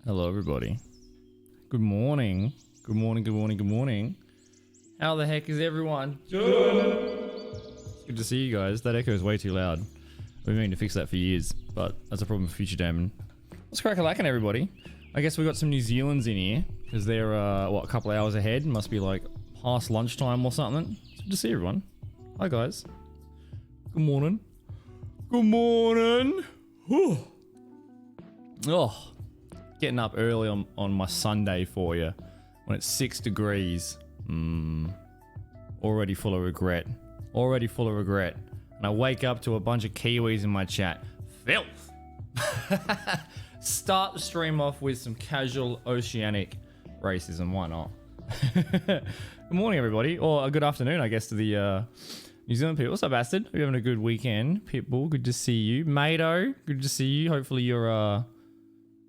Hello, everybody. Good morning. Good morning, good morning, good morning. How the heck is everyone doing? It's good to see you guys. That echo is way too loud. We've been meaning to fix that for years, but that's a problem for future damning. Let's crack a lacking, everybody. I guess we got some New Zealanders in here, because they're, a couple of hours ahead. Must be like past lunchtime or something. It's good to see everyone. Hi, guys. Good morning. Good morning. Whew. Oh, getting up early on my Sunday for you when it's 6 degrees. Already full of regret. Already full of regret. And I wake up to a bunch of Kiwis in my chat. Filth! Start the stream off with some casual oceanic racism. Why not? Good morning, everybody. Or a good afternoon, I guess, to the New Zealand people. What's up, Bastard? Are you having a good weekend? Pitbull, good to see you. Mado, good to see you. Hopefully you're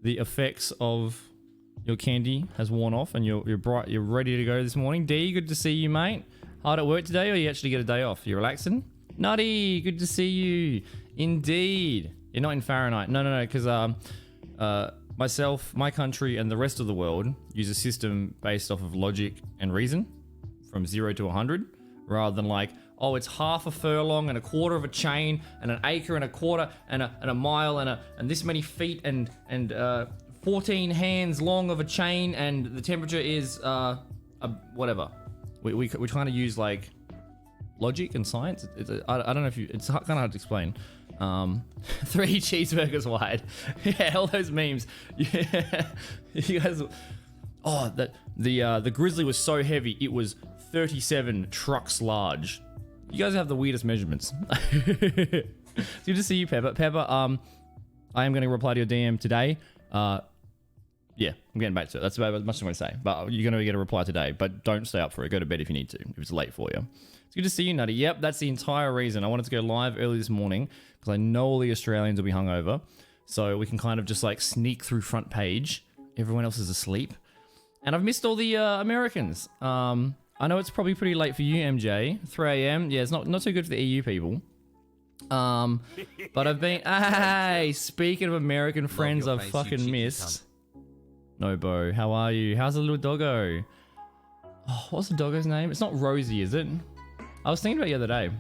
the effects of your candy has worn off and you're bright, you're ready to go this morning. D, good to see you, mate. Hard at work today, or you actually get a day off? You relaxing? Nutty, good to see you. Indeed. You're not in Fahrenheit. No, because myself, my country, and the rest of the world use a system based off of logic and reason from 0 to 100, rather than like, oh, it's half a furlong and a quarter of a chain and an acre and a quarter and a mile and this many feet and 14 hands long of a chain, and the temperature is whatever. We kind of use like logic and science. I don't know if you. It's kind of hard to explain. 3 cheeseburgers wide. Yeah, all those memes. Yeah, you guys. Oh, the grizzly was so heavy it was 37 trucks large. You guys have the weirdest measurements. It's good to see you, Pepper. Pepper, I am going to reply to your DM today. Yeah, I'm getting back to it. That's about as much as I'm going to say. But you're going to get a reply today. But don't stay up for it. Go to bed if you need to, if it's late for you. It's good to see you, Nutty. Yep, that's the entire reason. I wanted to go live early this morning because I know all the Australians will be hungover. So we can kind of just like sneak through front page. Everyone else is asleep. And I've missed all the Americans. I know it's probably pretty late for you, MJ. 3 a.m. Yeah, it's not too good for the EU people. But I've been... Hey, speaking of American friends I've fucking missed. Nobo, how are you? How's the little doggo? Oh, what's the doggo's name? It's not Rosie, is it? I was thinking about it the other day.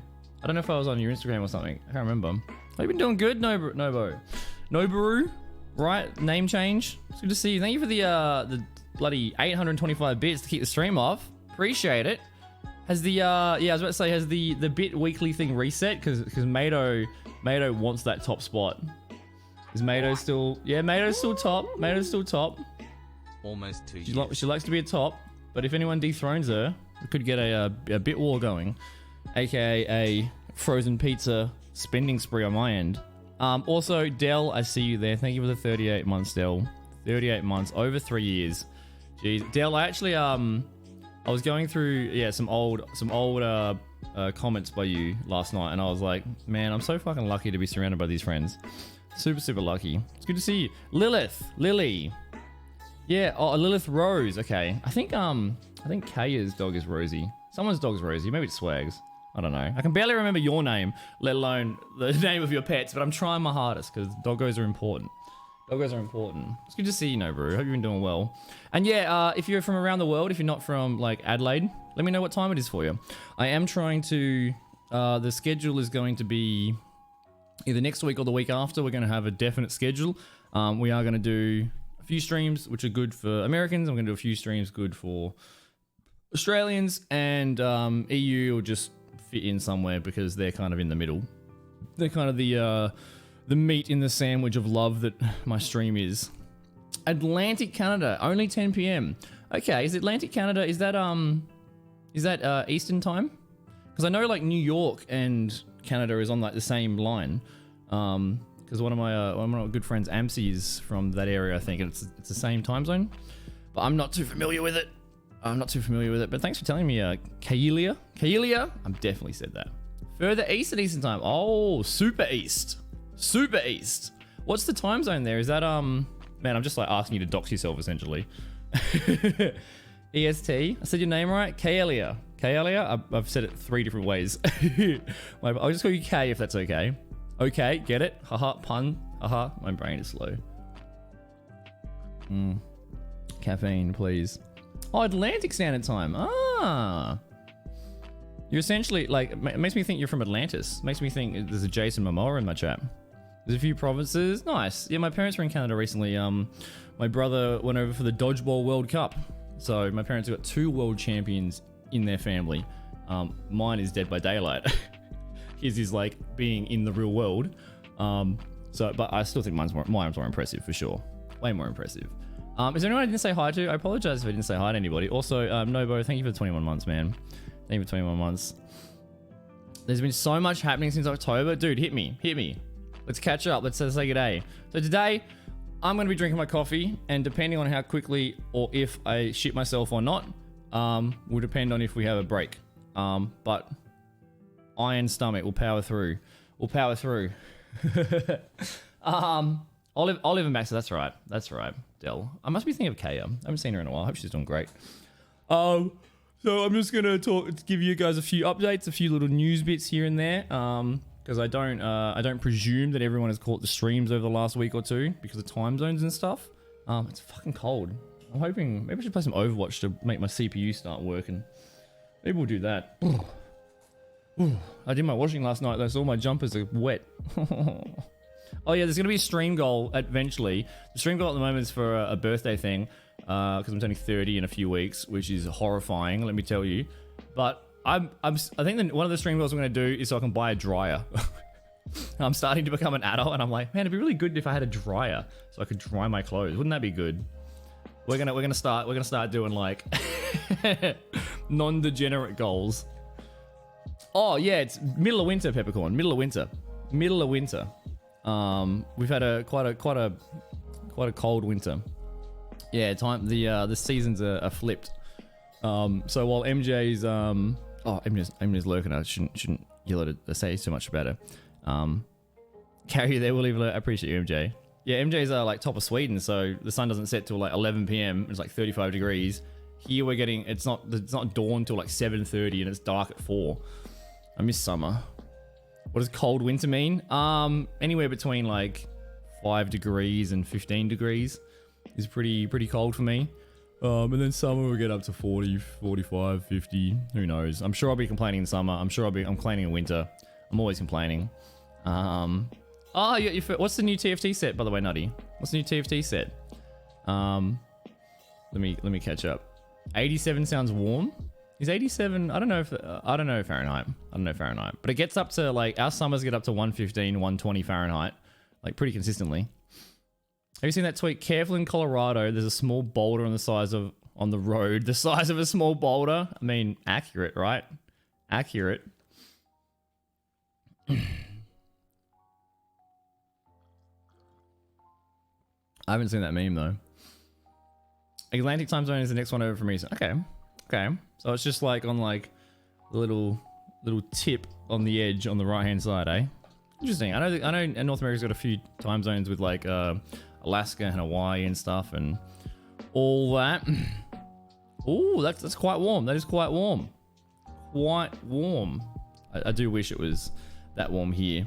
I don't know if I was on your Instagram or something. I can't remember. Have you been doing good, Nobo? Noboru? Right? Name change? It's good to see you. Thank you for the bloody 825 bits to keep the stream off. Appreciate it. Has the yeah, I was about to say, has the bit weekly thing reset? Because Mado wants that top spot. Is Mado still? Yeah, Mado's still top. Mado's still top. Almost 2 years. She likes to be a top, but if anyone dethrones her, we could get a bit war going, aka a frozen pizza spending spree on my end. Also, Dell, I see you there. Thank you for the 38 months, Dell. 38 months, over 3 years. Jeez, Dell, I actually I was going through some old comments by you last night, and I was like, man, I'm so fucking lucky to be surrounded by these friends. Super lucky. It's good to see you. Lily. Yeah, oh, Lilith Rose. Okay. I think Kaya's dog is Rosie. Someone's dog's Rosie. Maybe it's Swags. I don't know. I can barely remember your name, let alone the name of your pets, but I'm trying my hardest because doggos are important. Doggos are important. It's good to see you, Nobu. Hope you've been doing well. And yeah, if you're from around the world, if you're not from like Adelaide, let me know what time it is for you. I am trying to, the schedule is going to be either next week or the week after. We're going to have a definite schedule. We are going to do a few streams which are good for Americans. I'm going to do a few streams good for Australians, and EU will just fit in somewhere because they're kind of in the middle. They're kind of the meat in the sandwich of love that my stream is. Atlantic Canada, only 10 p.m. Okay, is Atlantic Canada, is that Eastern time? Because I know like New York and Canada is on like the same line. Because one of my good friends, Amsi, is from that area, I think, and it's the same time zone. But I'm not too familiar with it. But thanks for telling me, Kaelia? I've definitely said that. Further east at Eastern time. Oh, super east. What's the time zone there? Is that man, I'm just like asking you to dox yourself essentially. EST. I said your name right? Kaelia. I've said it 3 different ways. I'll just call you K if that's okay. Okay, get it? Haha, pun. Haha, my brain is slow. Caffeine, please. Oh, Atlantic Standard Time. Ah. You're essentially, like, it makes me think you're from Atlantis. Makes me think there's a Jason Momoa in my chat. There's a few provinces. Nice. Yeah, my parents were in Canada recently. My brother went over for the Dodgeball World Cup. So my parents have got 2 world champions in their family. Mine is Dead by Daylight. His is like being in the real world. But I still think mine's more impressive for sure. Way more impressive. Is there anyone I didn't say hi to? I apologize if I didn't say hi to anybody. Also, Nobo, thank you for the 21 months, man. Thank you for 21 months. There's been so much happening since October. Dude, hit me. Let's catch up. Let's say good day. So today, I'm going to be drinking my coffee, and depending on how quickly or if I shit myself or not, will depend on if we have a break. But iron stomach, we'll power through. Olive and Max, that's right. Del. I must be thinking of Kaya. I haven't seen her in a while. I hope she's doing great. So I'm just gonna give you guys a few updates, a few little news bits here and there. Because I don't presume that everyone has caught the streams over the last week or two because of time zones and stuff. It's fucking cold. I'm hoping maybe I should play some Overwatch to make my CPU start working. Maybe we'll do that. I did my washing last night though, so all my jumpers are wet. Oh yeah, there's gonna be a stream goal eventually. The stream goal at the moment is for a birthday thing, because I'm turning 30 in a few weeks, which is horrifying, let me tell you. But I think that one of the stream goals I'm gonna do is so I can buy a dryer. I'm starting to become an adult, and I'm like, man, it'd be really good if I had a dryer so I could dry my clothes. Wouldn't that be good? We're gonna start doing like non-degenerate goals. Oh yeah, it's middle of winter, Peppercorn. Middle of winter. We've had quite a cold winter. Yeah, the seasons are flipped. So while MJ's MJ's lurking, I shouldn't yell at her, say too much about her. Carry there, we'll leave. I appreciate you, MJ. Yeah, MJ's like top of Sweden, so the sun doesn't set till like 11 p.m. It's like 35 degrees. Here we're getting it's not dawn till like 7:30 and it's dark at 4. I miss summer. What does cold winter mean? Anywhere between like 5 degrees and 15 degrees is pretty cold for me. And then summer will get up to 40, 45, 50. Who knows? I'm sure I'll be complaining in summer. I'm complaining in winter. I'm always complaining. What's the new TFT set, by the way, Nutty? What's the new TFT set? Let me catch up. 87 sounds warm. Is 87? I don't know Fahrenheit. But it gets up to like our summers get up to 115, 120 Fahrenheit, like pretty consistently. Have you seen that tweet? Careful in Colorado. There's a small boulder on the road, the size of a small boulder. I mean, accurate, right? Accurate. I haven't seen that meme though. Atlantic time zone is the next one over for me. So, okay. So it's just like on like the little tip on the edge on the right hand side, eh? Interesting. I know North America's got a few time zones with like Alaska and Hawaii and stuff and all that. Ooh, that's quite warm. That is quite warm. Quite warm. I do wish it was that warm here.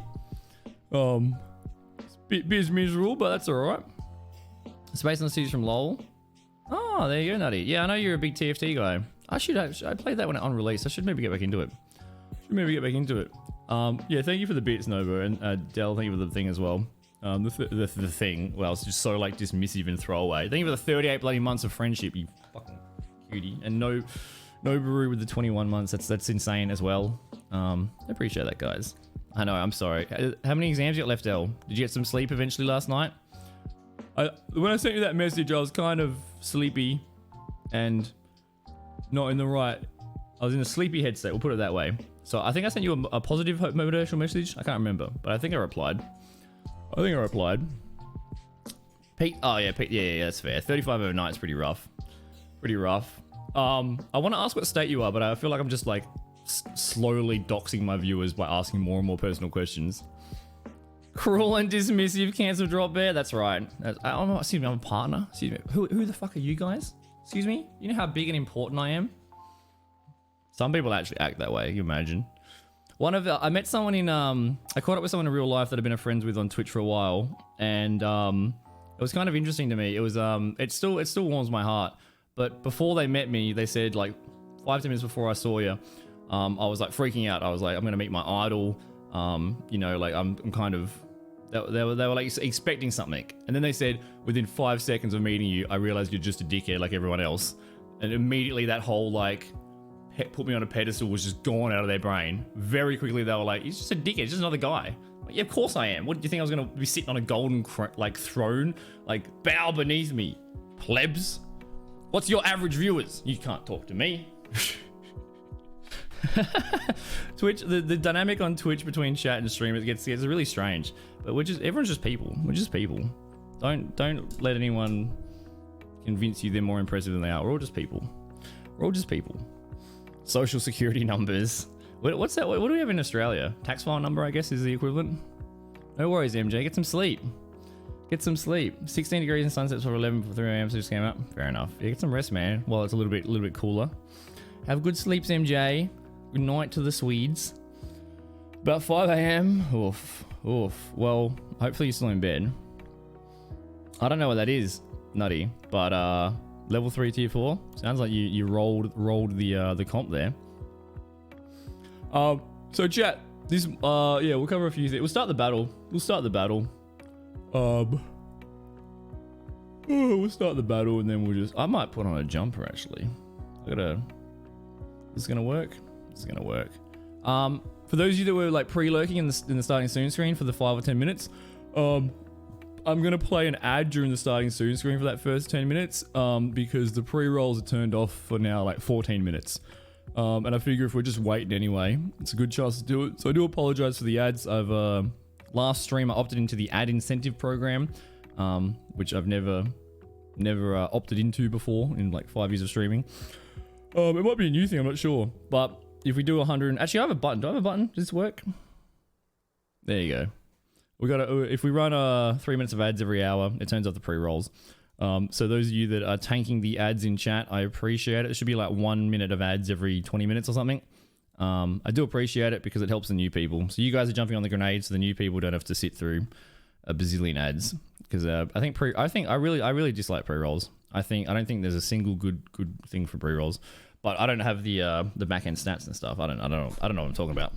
It's a bit miserable, but that's alright. Space on the Cities from LOL. Oh, there you go, Nutty. Yeah, I know you're a big TFT guy. I played that when it on release. I should maybe get back into it. Yeah, thank you for the bits, Nova, and Del, thank you for the thing as well. The thing. Well, it's just so like dismissive and throwaway. Thank you for the 38 bloody months of friendship, you fucking cutie. And no Baru with the 21 months. That's insane as well. I appreciate that, guys. I know. I'm sorry. How many exams you got left, Del? Did you get some sleep eventually last night? When I sent you that message, I was kind of sleepy and not in the right. I was in a sleepy headset. We'll put it that way. So I think I sent you a positive motivational message. I can't remember, but I think I replied. Pete. Oh yeah, Pete. Yeah, that's fair. 35 overnight is pretty rough. I want to ask what state you are, but I feel like I'm just like slowly doxing my viewers by asking more and more personal questions. Cruel and dismissive, cancel drop bear. That's right. Excuse me, I'm a partner. Excuse me. Who the fuck are you guys? Excuse me. You know how big and important I am? Some people actually act that way. You imagine. I met someone I caught up with someone in real life that I've been friends with on Twitch for a while, and it was kind of interesting to me. It was it still warms my heart. But before they met me, they said like 5-10 minutes before I saw you, I was like freaking out. I was like, I'm gonna meet my idol. You know, like I'm kind of. They were like expecting something, and then they said within 5 seconds of meeting you, I realized you're just a dickhead like everyone else, and immediately that whole like put me on a pedestal was just gone out of their brain. Very quickly they were like, he's just a dickhead, he's just another guy. Like, yeah, of course I am. What do you think I was gonna be sitting on a golden like throne, like bow beneath me, plebs? What's your average viewers? You can't talk to me. Twitch, the dynamic on Twitch between chat and stream, it gets really strange. But everyone's just people. We're just people. Don't let anyone convince you they're more impressive than they are. We're all just people. We're all just people. Social security numbers. What's that? What do we have in Australia? Tax file number, I guess, is the equivalent. No worries, MJ. Get some sleep. Get some sleep. 16 degrees and sunsets for 11 for 3 a.m. So just came up. Fair enough. Yeah, get some rest, man. While it's a little bit cooler. Have good sleeps, MJ. Good night to the Swedes. About 5 a.m. Oof. Well, hopefully you're still in bed. I don't know what that is, Nutty, but level 3 tier 4. Sounds like you rolled the comp there. So chat, this yeah, we'll cover a few things. We'll start the battle. We'll start the battle, and then we'll just. I might put on a jumper actually. This is gonna work. It's gonna work. For those of you that were like pre-lurking in the starting soon screen for the 5 or 10 minutes, I'm gonna play an ad during the starting soon screen for that first 10 minutes, because the pre-rolls are turned off for now like 14 minutes. And I figure if we're just waiting anyway, it's a good chance to do it. So I do apologize for the ads. I've last stream I opted into the ad incentive program, which I've never opted into before in like 5 years of streaming. It might be a new thing, I'm not sure. But if we do 100, actually I have a button. Do I have a button? Does this work? There you go. We got to, if we run 3 minutes of ads every hour, it turns off the pre-rolls. So those of you that are tanking the ads in chat, I appreciate it. It should be like 1 minute of ads every 20 minutes or something. I do appreciate it because it helps the new people. So you guys are jumping on the grenade, so the new people don't have to sit through a bazillion ads. Because I really dislike pre-rolls. I don't think there's a single good thing for pre-rolls. But I don't have the back end stats and stuff. I don't know what I'm talking about.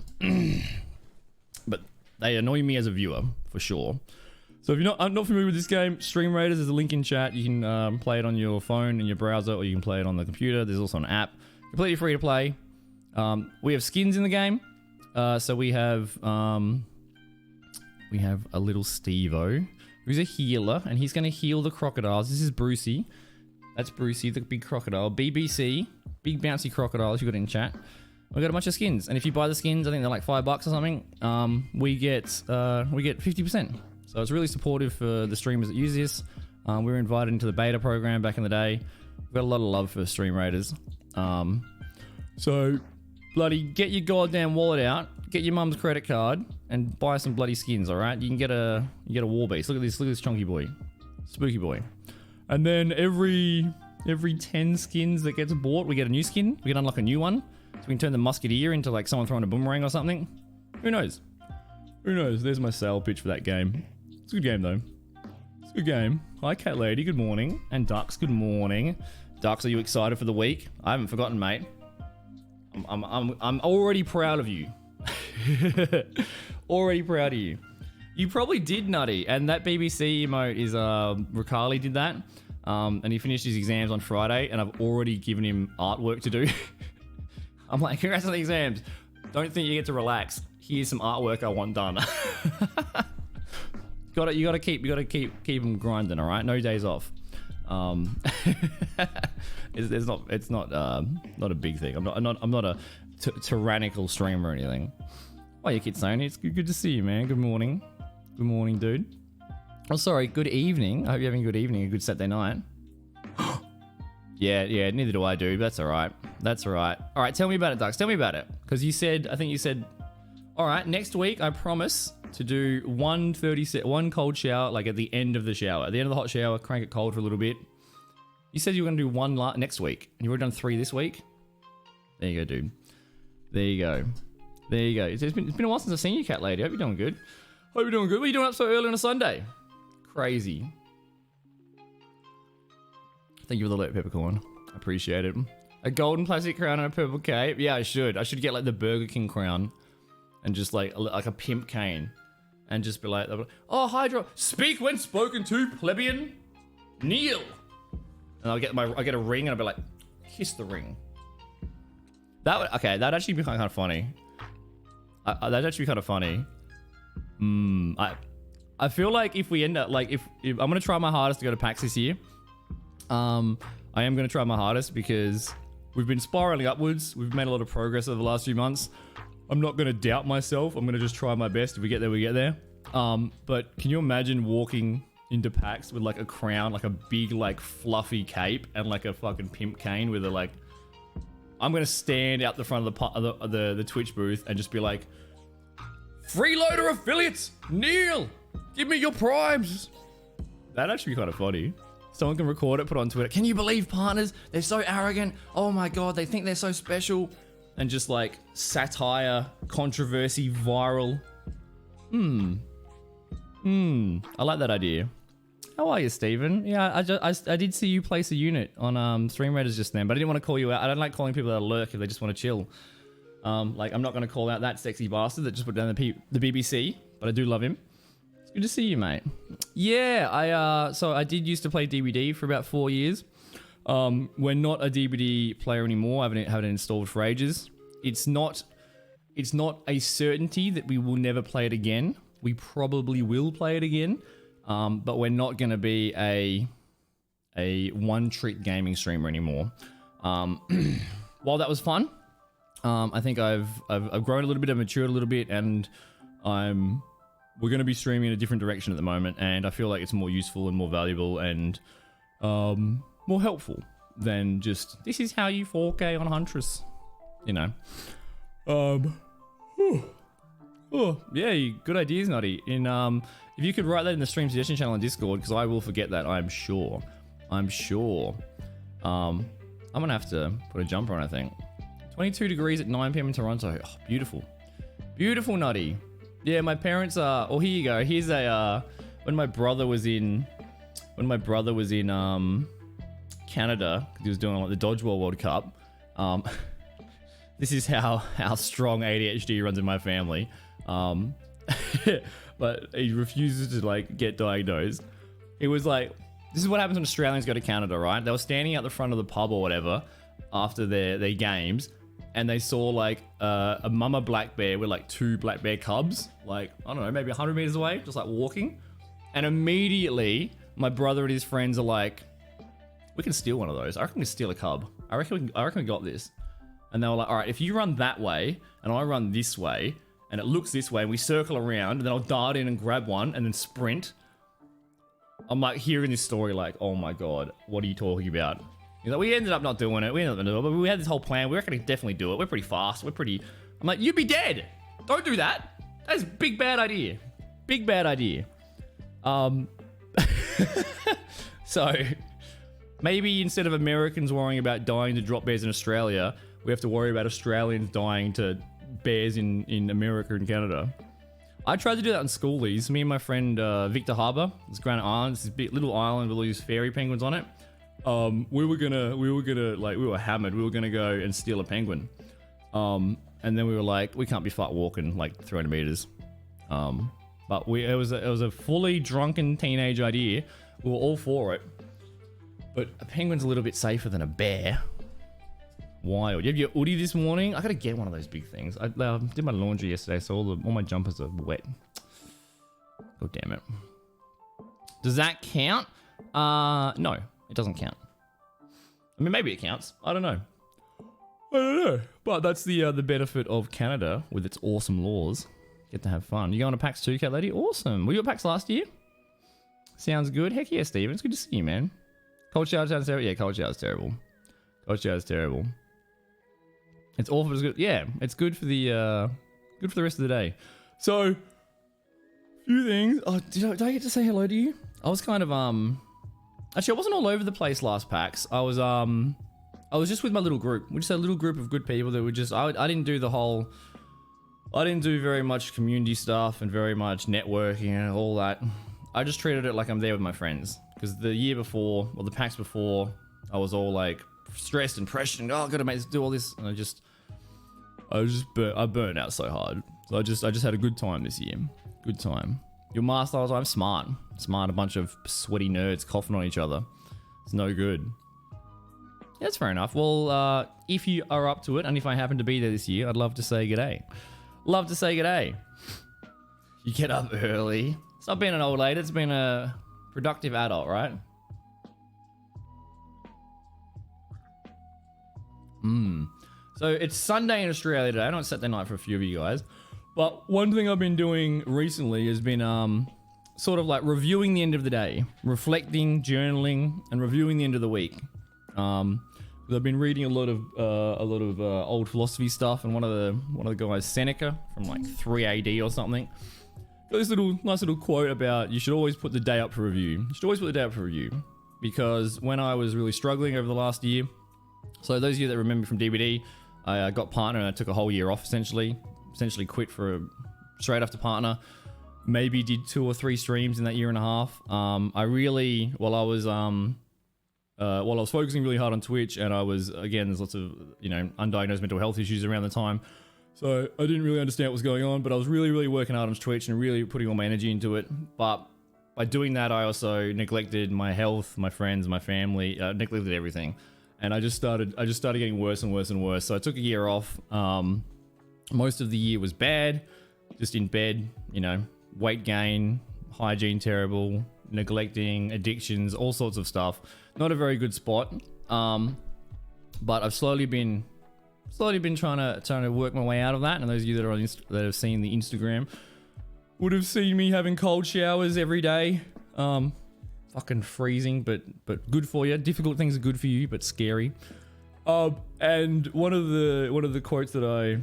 But they annoy me as a viewer for sure. So if you're not familiar with this game, Stream Raiders, there's a link in chat. You can play it on your phone in your browser, or you can play it on the computer. There's also an app, completely free to play. We have skins in the game. So we have a little Steve-O, who's a healer, and he's going to heal the crocodiles. This is Brucey. That's Brucey, the big crocodile. BBC, big bouncy crocodile, if you got it in chat. We got a bunch of skins, and if you buy the skins, I think they're like $5 or something. We get 50%. So it's really supportive for the streamers that use this. We were invited into the beta program back in the day. We've got a lot of love for Stream Raiders. So bloody get your goddamn wallet out, get your mum's credit card, and buy some bloody skins. All right, you can get a war beast. Look at this chunky boy, spooky boy. And then every 10 skins that gets bought, we get a new skin. We can unlock a new one. So we can turn the musketeer into like someone throwing a boomerang or something. Who knows? Who knows? There's my sale pitch for that game. It's a good game though. It's a good game. Hi Cat Lady, good morning. And Ducks, good morning. Ducks, are you excited for the week? I haven't forgotten, mate. I'm already proud of you. Already proud of you. You probably did, Nutty. And that BBC emote is Ricali did that. And he finished his exams on Friday, and I've already given him artwork to do. I'm like, congrats on the exams. Don't think you get to relax. Here's some artwork I want done. You gotta keep them grinding, all right? No days off. It's not a big thing. I'm not a tyrannical streamer or anything. Oh, you kid Sony, it's good to see you, man. Good morning. Good morning, dude. Oh, sorry. Good evening. I hope you're having a good evening, a good Saturday night. Yeah. Neither do I, dude. That's all right. All right. Tell me about it, Ducks. Tell me about it. Because I think you said, all right, next week I promise to do one cold shower, like at the end of the shower, at the end of the hot shower, crank it cold for a little bit. You said you were gonna do one next week, and you've already done 3 this week. There you go, dude. There you go. It's been a while since I've seen you, Cat Lady. Hope you're doing good. What are you doing up so early on a Sunday? Crazy. Thank you for the lit peppercorn. I appreciate it. A golden plastic crown and a purple cape. Yeah, I should. I should get like the Burger King crown and just like a pimp cane and just be like, oh, Hydra, speak when spoken to, plebeian. Kneel. And I get a ring and I'll be like, kiss the ring. That'd actually be kind of funny. That'd actually be kind of funny. I feel like if we end up like if I'm gonna try my hardest to go to PAX this year. I am gonna try my hardest because we've been spiraling upwards. We've made a lot of progress over the last few months. I'm not gonna doubt myself. I'm gonna just try my best. If we get there, we get there. But can you imagine walking into PAX with like a crown, like a big like fluffy cape, and like a fucking pimp cane with a like? I'm gonna stand out the front of the Twitch booth and just be like, freeloader affiliates, kneel, give me your primes. That'd actually be kind of funny. Someone can record it, put it on Twitter. Can you believe partners? They're so arrogant. Oh my God, they think they're so special. And just like satire, controversy, viral. I like that idea. How are you, Steven? Yeah, I did see you place a unit on Stream Raiders just then, but I didn't want to call you out. I don't like calling people that lurk if they just want to chill. Like, I'm not going to call out that sexy bastard that just put down the BBC, but I do love him. It's good to see you, mate. Yeah, so I did used to play DBD for about 4 years. We're not a DBD player anymore. I haven't it installed for ages. It's not a certainty that we will never play it again. We probably will play it again. But we're not going to be a one-trick gaming streamer anymore. While that was fun, I think I've grown a little bit, I've matured a little bit, and we're going to be streaming in a different direction at the moment, and I feel like it's more useful and more valuable and more helpful than just, this is how you 4K on Huntress, you know. Oh, yeah, good ideas, Nutty. If you could write that in the stream suggestion channel on Discord, because I will forget that, I'm sure. I'm gonna have to put a jumper on, I think. 22 degrees at 9 PM in Toronto. Oh, beautiful. Beautiful, Nutty. Yeah, my parents are, oh, here you go. Here's a, when my brother was in Canada, because he was doing like the Dodgeball World Cup, this is how strong ADHD runs in my family. But he refuses to like get diagnosed. It was like, this is what happens when Australians go to Canada, right? They were standing out the front of the pub or whatever after their games, and they saw like a mama black bear with like 2 black bear cubs, like, I don't know, maybe 100 meters away, just like walking. And immediately my brother and his friends are like, we can steal one of those. I reckon we can steal a cub. I reckon we got this. And they were like, all right, if you run that way and I run this way and it looks this way and we circle around and then I'll dart in and grab one and then sprint. I'm like hearing this story like, oh my God, what are you talking about? You know, we ended up not doing it. But we had this whole plan. We reckon we can definitely do it. We're pretty fast. I'm like, you'd be dead. Don't do that. That's a big bad idea. Big bad idea. So maybe instead of Americans worrying about dying to drop bears in Australia, we have to worry about Australians dying to bears in America and Canada. I tried to do that in schoolies. Me and my friend Victor Harbour, it's Granite Island, it's this big little island with all these fairy penguins on it. We were hammered. We were gonna go and steal a penguin. And then we were like, we can't be fat walking like 300 meters. But it was a fully drunken teenage idea. We were all for it. But a penguin's a little bit safer than a bear. Wild. You have your hoodie this morning? I gotta get one of those big things. I did my laundry yesterday, so all my jumpers are wet. God damn it. Does that count? No, it doesn't count. I mean, maybe it counts. I don't know. But that's the benefit of Canada with its awesome laws. Get to have fun. You going to PAX 2, Cat Lady? Awesome. Were you at PAX last year? Sounds good. Heck yeah, Steven. It's good to see you, man. Cold shower sounds terrible. Yeah, cold shower is terrible. Cold shower is terrible. It's awful. It's good. Yeah, it's good for the rest of the day. So, few things. Oh, did I get to say hello to you? I was kind of actually, I wasn't all over the place last PAX. I was just with my little group. We just had a little group of good people that were just. I didn't do very much community stuff and very much networking and all that. I just treated it like I'm there with my friends. Because the year before, or the PAX before, I was all like stressed and pressured and, oh, I gotta do all this. And I burned out so hard. So I just had a good time this year. Good time. Your master, I'm smart. A bunch of sweaty nerds coughing on each other. It's no good. Yeah, that's fair enough. Well, if you are up to it, and if I happen to be there this year, I'd love to say g'day. Love to say g'day. You get up early. It's not being an old lady. It's been a productive adult, right? So it's Sunday in Australia today. I know it's Saturday night for a few of you guys. But one thing I've been doing recently has been sort of like reviewing the end of the day. Reflecting, journaling, and reviewing the end of the week. I've been reading a lot of old philosophy stuff, and one of the guys, Seneca, from like 3 AD or something, got this nice little quote about you should always put the day up for review. You should always put the day up for review, because when I was really struggling over the last year, so those of you that remember from DBD, I got partner and I took a whole year off essentially quit straight after partner. Maybe did 2 or 3 streams in that year and a half. While I was focusing really hard on Twitch, and there's lots of, undiagnosed mental health issues around the time. So I didn't really understand what was going on, but I was really, really working hard on Twitch and really putting all my energy into it. But by doing that, I also neglected my health, my friends, my family, neglected everything. And I just started getting worse and worse and worse. So I took a year off. Most of the year was bad, just in bed, weight gain, hygiene terrible, neglecting, addictions, all sorts of stuff. Not a very good spot. But I've slowly been trying to work my way out of that. And those of you that have seen the Instagram would have seen me having cold showers every day. Fucking freezing, but good for you. Difficult things are good for you, but scary. And one of the quotes that I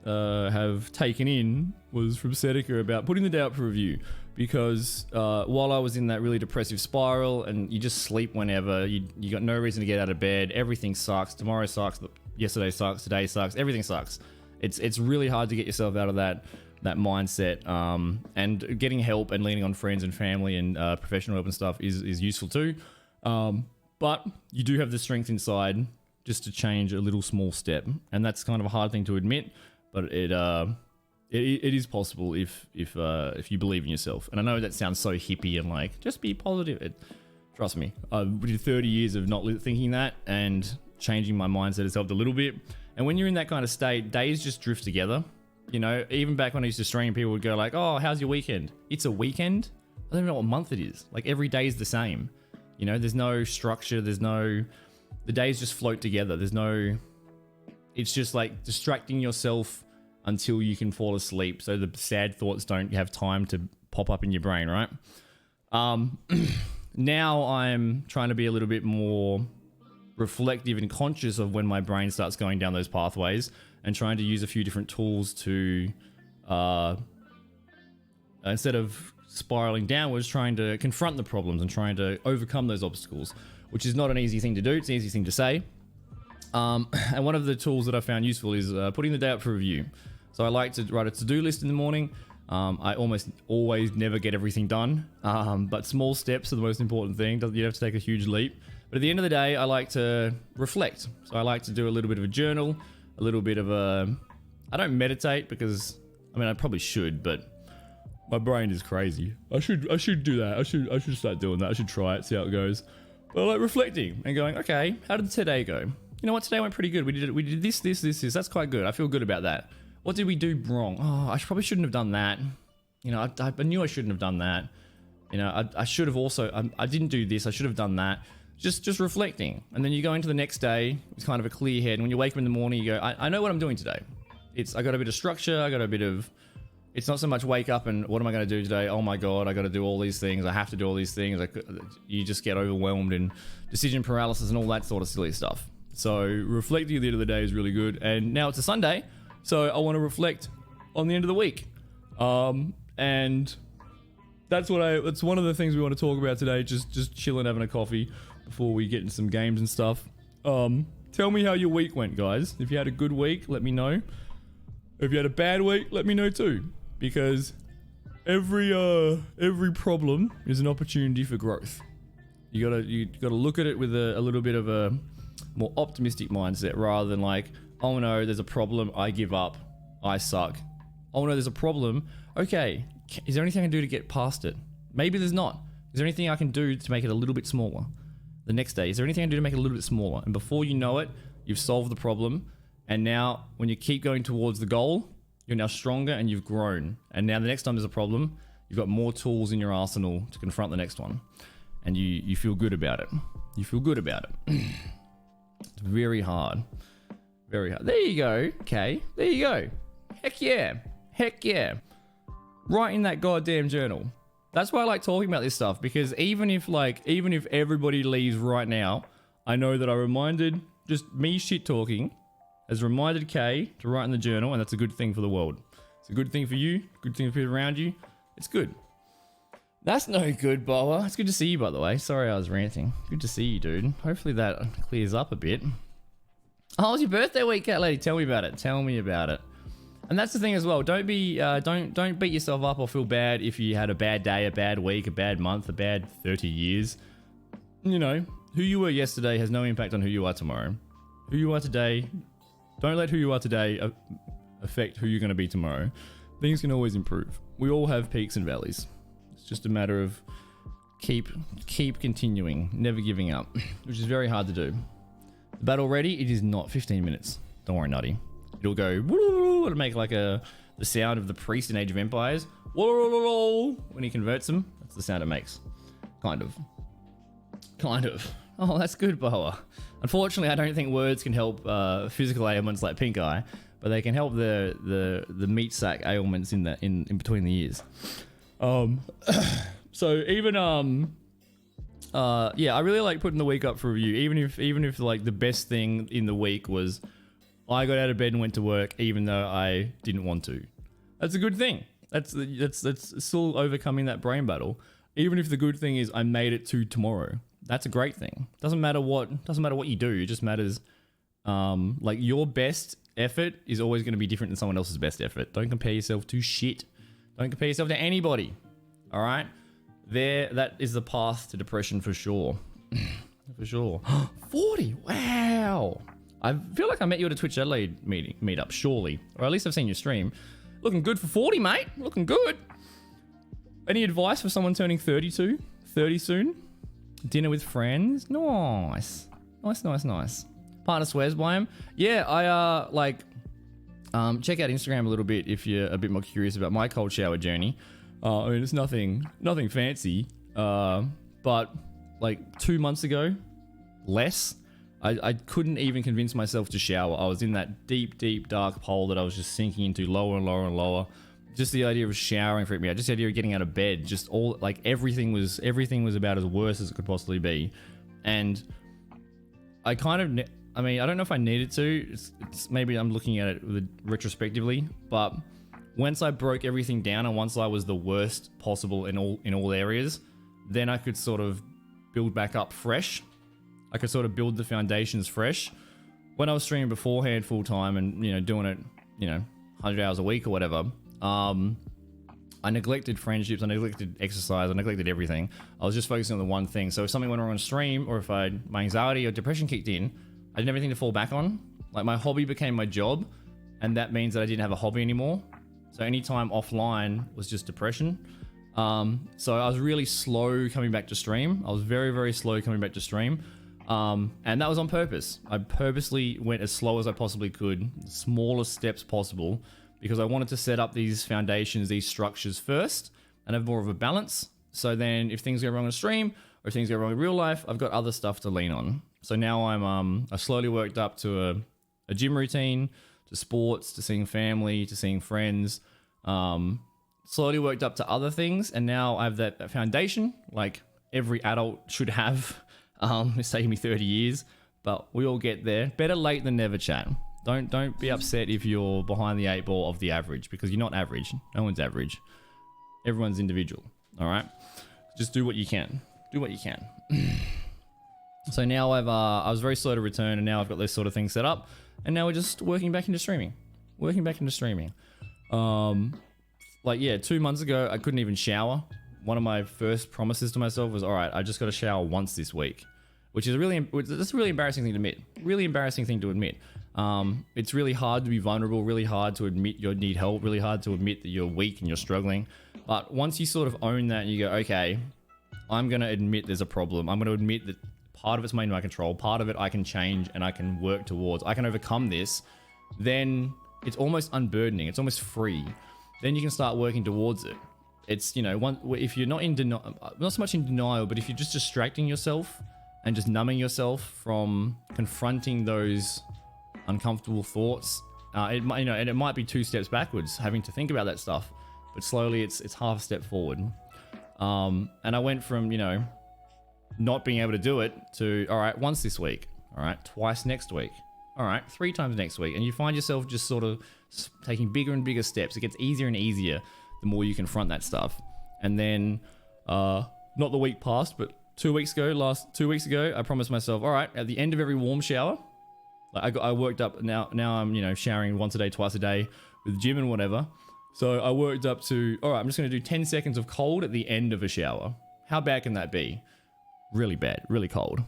have taken in was from Seneca about putting the day up for review, because while I was in that really depressive spiral, and you just sleep whenever, you got no reason to get out of bed, everything sucks, tomorrow sucks, yesterday sucks, today sucks, everything sucks. It's really hard to get yourself out of that mindset, and getting help and leaning on friends and family and professional help and stuff is useful too. But you do have the strength inside just to change a little small step, and that's kind of a hard thing to admit, but it is possible if you believe in yourself. And I know that sounds so hippie and like just be positive. Trust me, I did 30 years of not thinking that, and changing my mindset has helped a little bit. And when you're in that kind of state, days just drift together. Even back when I used to stream, people would go like, "Oh, how's your weekend?" It's a weekend. I don't even know what month it is. Like every day is the same. There's no structure. The days just float together. It's just like distracting yourself until you can fall asleep, so the sad thoughts don't have time to pop up in your brain, right? Now I'm trying to be a little bit more reflective and conscious of when my brain starts going down those pathways, and trying to use a few different tools to, instead of spiraling downwards, trying to confront the problems and trying to overcome those obstacles, which is not an easy thing to do. It's an easy thing to say. And one of the tools that I found useful is putting the day up for review. So I like to write a to-do list in the morning. I almost always never get everything done, but small steps are the most important thing. You don't have to take a huge leap. But at the end of the day, I like to reflect. So I like to do a little bit of a journal, a little bit of I don't meditate because, I probably should, but my brain is crazy. I should do that. I should start doing that. I should try it, see how it goes. But I like reflecting and going, okay, how did today go? You know what? Today went pretty good. We did this. That's quite good. I feel good about that. What did we do wrong? Oh, I probably shouldn't have done that. I knew I shouldn't have done that. I should have also, I didn't do this. I should have done that. Just reflecting. And then you go into the next day with kind of a clear head. And when you wake up in the morning, you go, I know what I'm doing today. I got a bit of structure. I got a bit of, it's not so much wake up and what am I going to do today? Oh my God, I got to do all these things. I have to do all these things. You just get overwhelmed and decision paralysis and all that sort of silly stuff. So reflecting at the end of the day is really good. And now it's a Sunday, so I want to reflect on the end of the week. And that's one of the things we want to talk about today. Just chilling, having a coffee before we get into some games and stuff. Tell me how your week went, guys. If you had a good week, let me know. If you had a bad week, let me know too. Because every problem is an opportunity for growth. You gotta look at it with a little bit of a more optimistic mindset rather than like, oh no, there's a problem, I give up, I suck. Oh no, there's a problem. Okay, is there anything I can do to get past it? Maybe there's not. Is there anything I can do to make it a little bit smaller? The next day, is there anything I can do to make it a little bit smaller? And before you know it, you've solved the problem. And now when you keep going towards the goal, you're now stronger and you've grown. And now the next time there's a problem, you've got more tools in your arsenal to confront the next one. And you feel good about it. You feel good about it. It's very hard. Very hard. There you go. Okay. There you go. Heck yeah. Heck yeah. Write in that goddamn journal. That's why I like talking about this stuff, because even if everybody leaves right now, I know that I reminded, just me shit talking has reminded Kay to write in the journal, and that's a good thing for the world. It's a good thing for you, good thing for people around you. It's good. That's no good, Boa. It's good to see you, by the way. Sorry I was ranting. Good to see you, dude. Hopefully that clears up a bit. Oh, it was your birthday week, cat lady. Tell me about it. Tell me about it. And that's the thing as well. Don't beat yourself up or feel bad if you had a bad day, a bad week, a bad month, a bad 30 years. You know, who you were yesterday has no impact on who you are tomorrow. Who you are today, don't let who you are today affect who you're going to be tomorrow. Things can always improve. We all have peaks and valleys. It's just a matter of keep continuing, never giving up, which is very hard to do. The battle ready, it is not 15 minutes. Don't worry, Nutty. It'll go, it'll make like the sound of the priest in Age of Empires. When he converts them, that's the sound it makes. Kind of. Oh, that's good, Boa. Unfortunately, I don't think words can help physical ailments like pink eye, but they can help the meat sack ailments in between the ears. So even yeah, I really like putting the week up for review. Even if like the best thing in the week was I got out of bed and went to work even though I didn't want to. That's a good thing. That's still overcoming that brain battle. Even if the good thing is I made it to tomorrow. That's a great thing. Doesn't matter what you do. It just matters like your best effort is always going to be different than someone else's best effort. Don't compare yourself to shit. Don't compare yourself to anybody. All right? That is the path to depression for sure. For sure. 40. Wow. I feel like I met you at a Twitch Adelaide meetup, surely. Or at least I've seen your stream. Looking good for 40, mate. Looking good. Any advice for someone turning 32? 30 soon? Dinner with friends? Nice. Nice. Partner swears by him. Yeah, I check out Instagram a little bit if you're a bit more curious about my cold shower journey. I mean, it's nothing fancy. But like 2 months ago, less, I couldn't even convince myself to shower. I was in that deep, dark hole that I was just sinking into lower and lower. Just the idea of showering freaked me out. Just the idea of getting out of bed. Just all, like, everything was about as worse as it could possibly be. And I kind of, I mean, I don't know if I needed to. It's maybe I'm looking at it retrospectively, but once I broke everything down and once I was the worst possible in all areas, then I could sort of build back up fresh. I could sort of build the foundations fresh. When I was streaming beforehand full time and, you know, doing it, you know, 100 hours a week or whatever, I neglected friendships, I neglected exercise, I neglected everything. I was just focusing on the one thing. So if something went wrong on stream, or if my anxiety or depression kicked in, I didn't have anything to fall back on. Like, my hobby became my job, and that means that I didn't have a hobby anymore. So any time offline was just depression. So I was really slow coming back to stream. I was very, very slow coming back to stream. And that was on purpose. I purposely went as slow as I possibly could, the smallest steps possible, because I wanted to set up these foundations, these structures first, and have more of a balance. So then if things go wrong on stream, or if things go wrong in real life, I've got other stuff to lean on. So now I slowly worked up to a gym routine, to sports, to seeing family, to seeing friends, slowly worked up to other things. And now I have that foundation, like every adult should have. It's taken me 30 years, but we all get there. Better late than never, chat. Don't be upset if you're behind the 8 ball of the average, because you're not average. No one's average. Everyone's individual. All right. Just do what you can. Do what you can. So now I was very slow to return, and now I've got this sort of thing set up, and now we're just working back into streaming. Like, yeah, 2 months ago I couldn't even shower. one of my first promises to myself was, all right, I just got to shower once this week, which is that's a really embarrassing thing to admit. Really embarrassing thing to admit. It's really hard to be vulnerable, really hard to admit you need help, really hard to admit that you're weak and you're struggling. But once you sort of own that and you go, okay, I'm going to admit there's a problem. I'm going to admit that part of it's in my control, part of it I can change and I can work towards. I can overcome this. Then it's almost unburdening. It's almost free. Then you can start working towards it. It's, if you're not in denial, not so much in denial, but if you're just distracting yourself and just numbing yourself from confronting those uncomfortable thoughts, it might be 2 steps backwards having to think about that stuff, but slowly it's half a step forward. And I went from, not being able to do it to, all right, once this week, all right, twice next week, all right, 3 times next week. And you find yourself just sort of taking bigger and bigger steps. It gets easier and easier the more you confront that stuff. And then, not the week past, but 2 weeks ago, I promised myself, all right, at the end of every warm shower, like I worked up, now I'm, showering once a day, twice a day with gym and whatever. So I worked up to, all right, I'm just going to do 10 seconds of cold at the end of a shower. How bad can that be? Really bad, really cold.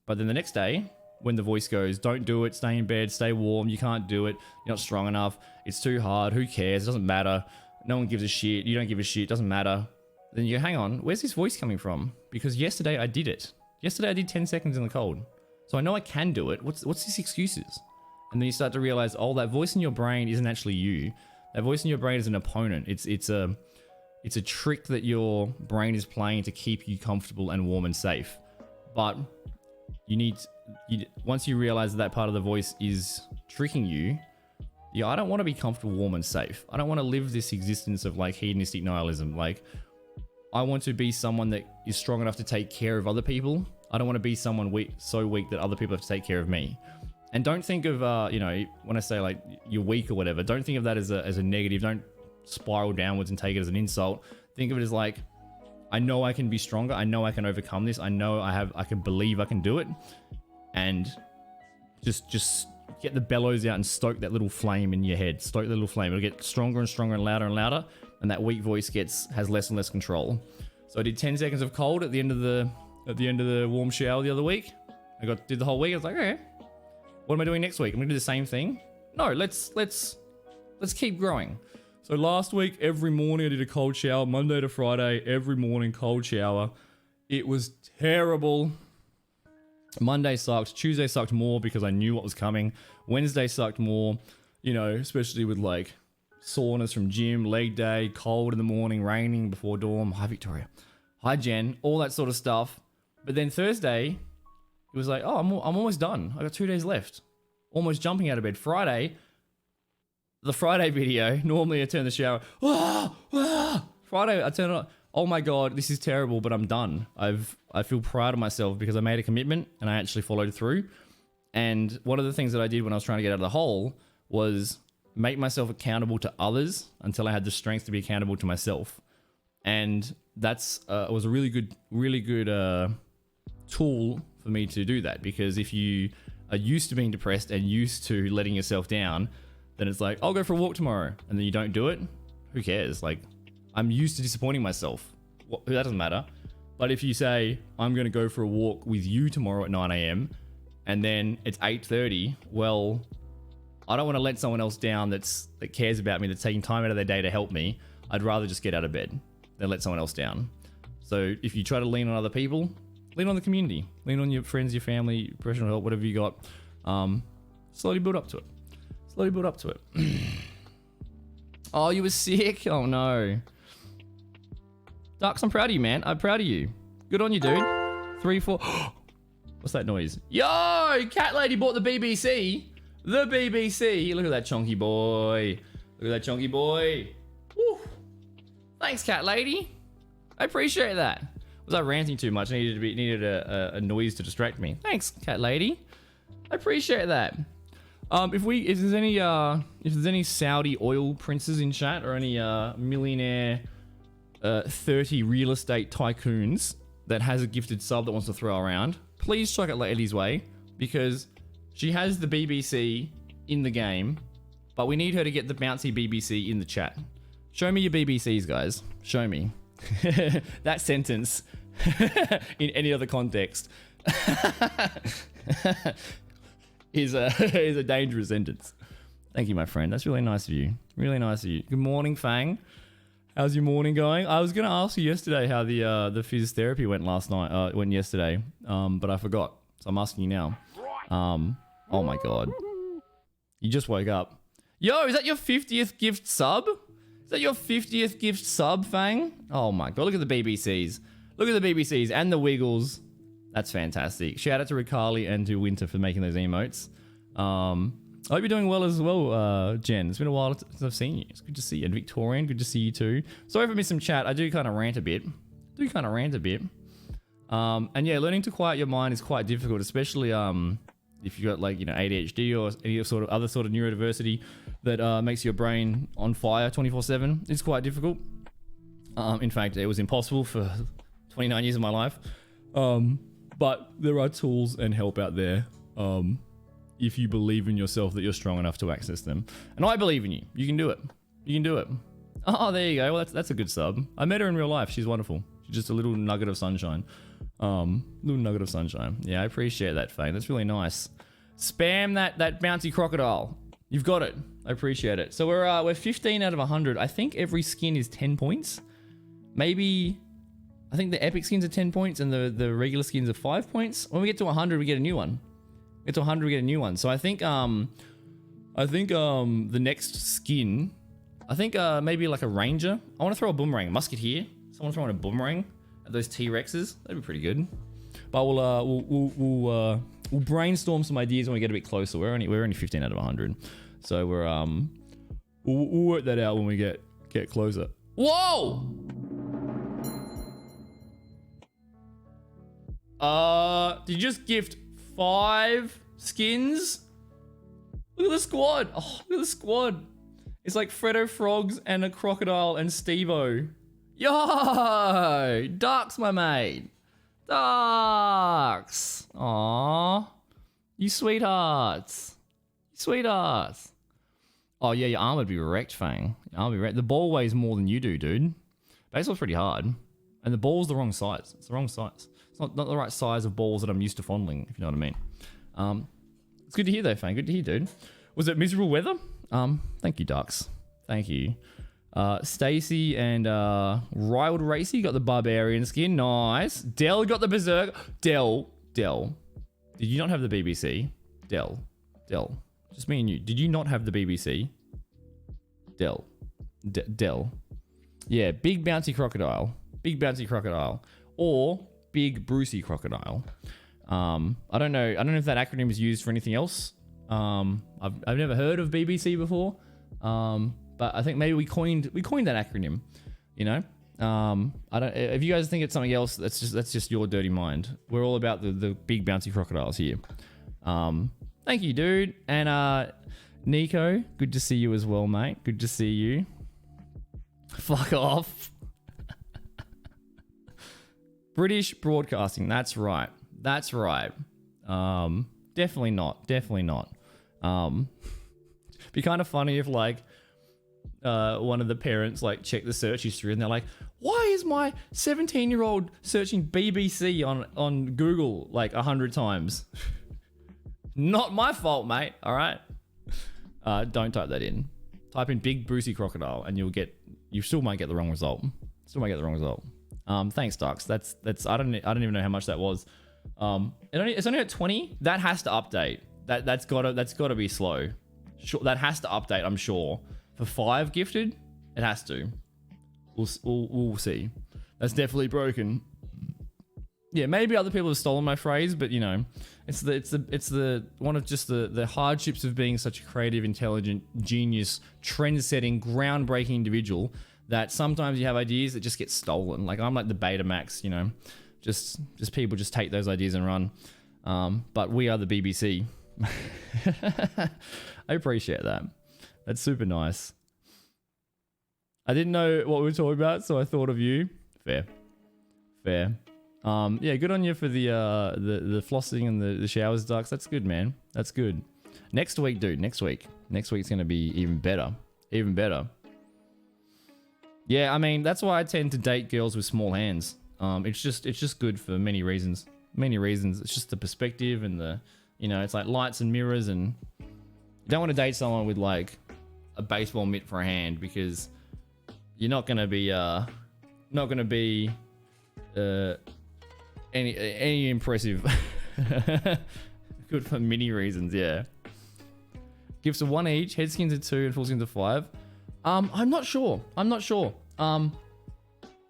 But then the next day, when the voice goes, don't do it, stay in bed, stay warm, you can't do it, you're not strong enough, it's too hard, who cares, it doesn't matter, no one gives a shit, you don't give a shit, it doesn't matter. Then you go, hang on, where's this voice coming from? Because yesterday I did it. Yesterday I did 10 seconds in the cold. So I know I can do it. What's these excuses? And then you start to realize, oh, that voice in your brain isn't actually you. That voice in your brain is an opponent. It's a trick that your brain is playing to keep you comfortable and warm and safe. But once you realize that part of the voice is tricking you, I don't want to be comfortable, warm, and safe. I don't want to live this existence of like hedonistic nihilism. Like, I want to be someone that is strong enough to take care of other people. I don't want to be someone so weak that other people have to take care of me. And don't think of, when I say like you're weak or whatever, don't think of that as a negative. Don't spiral downwards and take it as an insult. Think of it as like, I know I can be stronger. I know I can overcome this. I know I can believe I can do it. And just get the bellows out and stoke that little flame in your head. Stoke the little flame. It'll get stronger and stronger and louder. And that weak voice has less and less control. So I did 10 seconds of cold at the end of the warm shower the other week. Did the whole week. I was like, okay, what am I doing next week? I'm gonna do the same thing. No, let's keep growing. So last week, every morning I did a cold shower, Monday to Friday, every morning cold shower. It was terrible. Monday sucked. Tuesday sucked more because I knew what was coming. Wednesday sucked more, especially with like soreness from gym, leg day, cold in the morning, raining before dawn. Hi, Victoria. Hi, Jen. All that sort of stuff. But then Thursday, it was like, oh, I'm almost done. I got 2 days left. Almost jumping out of bed. Friday, the Friday video, normally I turn the shower. Friday, I turn it on. Oh my God, this is terrible, but I'm done. I feel proud of myself because I made a commitment and I actually followed through. And one of the things that I did when I was trying to get out of the hole was make myself accountable to others until I had the strength to be accountable to myself. And that's was a really good tool for me to do that, because if you are used to being depressed and used to letting yourself down, then it's like, I'll go for a walk tomorrow, and then you don't do it. Who cares? Like, I'm used to disappointing myself. That doesn't matter. But if you say, I'm going to go for a walk with you tomorrow at 9 a.m. and then it's 8:30, well, I don't want to let someone else down that cares about me, that's taking time out of their day to help me. I'd rather just get out of bed than let someone else down. So if you try to lean on other people, lean on the community, lean on your friends, your family, professional help, whatever you got. Slowly build up to it. Oh, you were sick? Oh no. Ducks, I'm proud of you, man. I'm proud of you. Good on you, dude. 3, 4. What's that noise? Yo, Cat Lady bought the BBC. The BBC. Look at that chonky boy. Woo. Thanks, Cat Lady. I appreciate that. Was I ranting too much? I needed a noise to distract me. Thanks, Cat Lady. I appreciate that. If there's any Saudi oil princes in chat, or any millionaire 30 real estate tycoons that has a gifted sub that wants to throw around, please chuck it Lady's way, because she has the BBC in the game, but we need her to get the bouncy BBC in the chat. Show me your BBCs, guys. Show me. that sentence in any other context is a dangerous sentence. Thank you, my friend. That's really nice of you. Really nice of you. Good morning, Fang. How's your morning going? I was going to ask you yesterday how the phys therapy went went yesterday, but I forgot. So I'm asking you now. Oh my God. You just woke up. Yo, is that your 50th gift sub? Is that your 50th gift sub, Fang? Oh my God, look at the BBCs. Look at the BBCs and the Wiggles. That's fantastic. Shout out to Ricali and to Winter for making those emotes. I hope you're doing well as well, Jen. It's been a while since I've seen you. It's good to see you. And Victorian, good to see you too. Sorry for missing some chat. I do kind of rant a bit. And yeah, learning to quiet your mind is quite difficult, especially if you've got like, you know, ADHD or any sort of other sort of neurodiversity that makes your brain on fire 24/7. It's quite difficult. In fact, it was impossible for 29 years of my life. But there are tools and help out there. If you believe in yourself that you're strong enough to access them. And I believe in you. You can do it. You can do it. Oh, there you go. Well, that's a good sub. I met her in real life. She's wonderful. She's just a little nugget of sunshine. Yeah, I appreciate that, Fang. That's really nice. Spam that bouncy crocodile. You've got it. I appreciate it. So we're 15 out of 100. I think every skin is 10 points. Maybe... I think the epic skins are 10 points and the regular skins are 5 points. When we get to 100, we get a new one. Get to 100, we get a new one. So I think the next skin, maybe like a ranger. I want to throw a boomerang, musketeer. Someone throwing a boomerang at those T-Rexes. That'd be pretty good. But we'll brainstorm some ideas when we get a bit closer. We're only 15 out of 100, so we'll work that out when we get closer. Whoa! Did you just gift 5 skins? Look at the squad. Oh, look at the squad. It's like Freddo Frogs and a crocodile and Steve-O. Yo! Darks, my mate. Darks. Aww. You sweethearts. You sweethearts. Oh, yeah, your arm would be wrecked, Fang. Your arm would be wrecked. The ball weighs more than you do, dude. Baseball's pretty hard. And the ball's the wrong size. It's the wrong size. It's not the right size of balls that I'm used to fondling, if you know what I mean. It's good to hear though, Fang. Good to hear, dude. Was it miserable weather? Thank you, Ducks. Thank you. Stacy and Riled Racy got the Barbarian skin. Nice. Dell got the Berserk. Dell. Did you not have the BBC? Dell. Just me and you. Did you not have the BBC? Dell. Yeah, big bouncy crocodile. Big bouncy crocodile. Or big Brucey crocodile. I don't know if that acronym is used for anything else. I've never heard of BBC before. But I think maybe we coined that acronym, you know? If you guys think it's something else, that's just your dirty mind. We're all about the big bouncy crocodiles here. Thank you, dude. And Nico, good to see you as well, mate. Good to see you. Fuck off. British broadcasting, that's right. Definitely not. Be kind of funny if like one of the parents like check the search history and they're like, why is my 17-year-old searching BBC on Google like 100 times? Not my fault, mate. All right. Don't type that in. Type in big Brucey crocodile and you still might get the wrong result. Thanks, Ducks. That's I don't even know how much that was. It's only at 20. That has to update. That's gotta be slow. Sure, that has to update. I'm sure. For 5 gifted, it has to. We'll see. That's definitely broken. Yeah, maybe other people have stolen my phrase, but you know, it's the one of just the hardships of being such a creative, intelligent, genius, trend-setting, groundbreaking individual that sometimes you have ideas that just get stolen. Like I'm like the Betamax, you know, just people just take those ideas and run. But we are the BBC. I appreciate that. That's super nice. I didn't know what we were talking about, so I thought of you. Fair. Yeah, good on you for the flossing and the showers, Ducks. That's good, man. That's good. Next week, dude. Next week's gonna be even better. Yeah, Yeah, I mean, that's why I tend to date girls with small hands. It's just good for many reasons. Many reasons. It's just the perspective and the, you know, it's like lights and mirrors, and you don't want to date someone with like a baseball mitt for a hand, because you're not gonna be any impressive. Good for many reasons, yeah. Gifts of 1 each, head skins of 2, and full skins of 5. I'm not sure.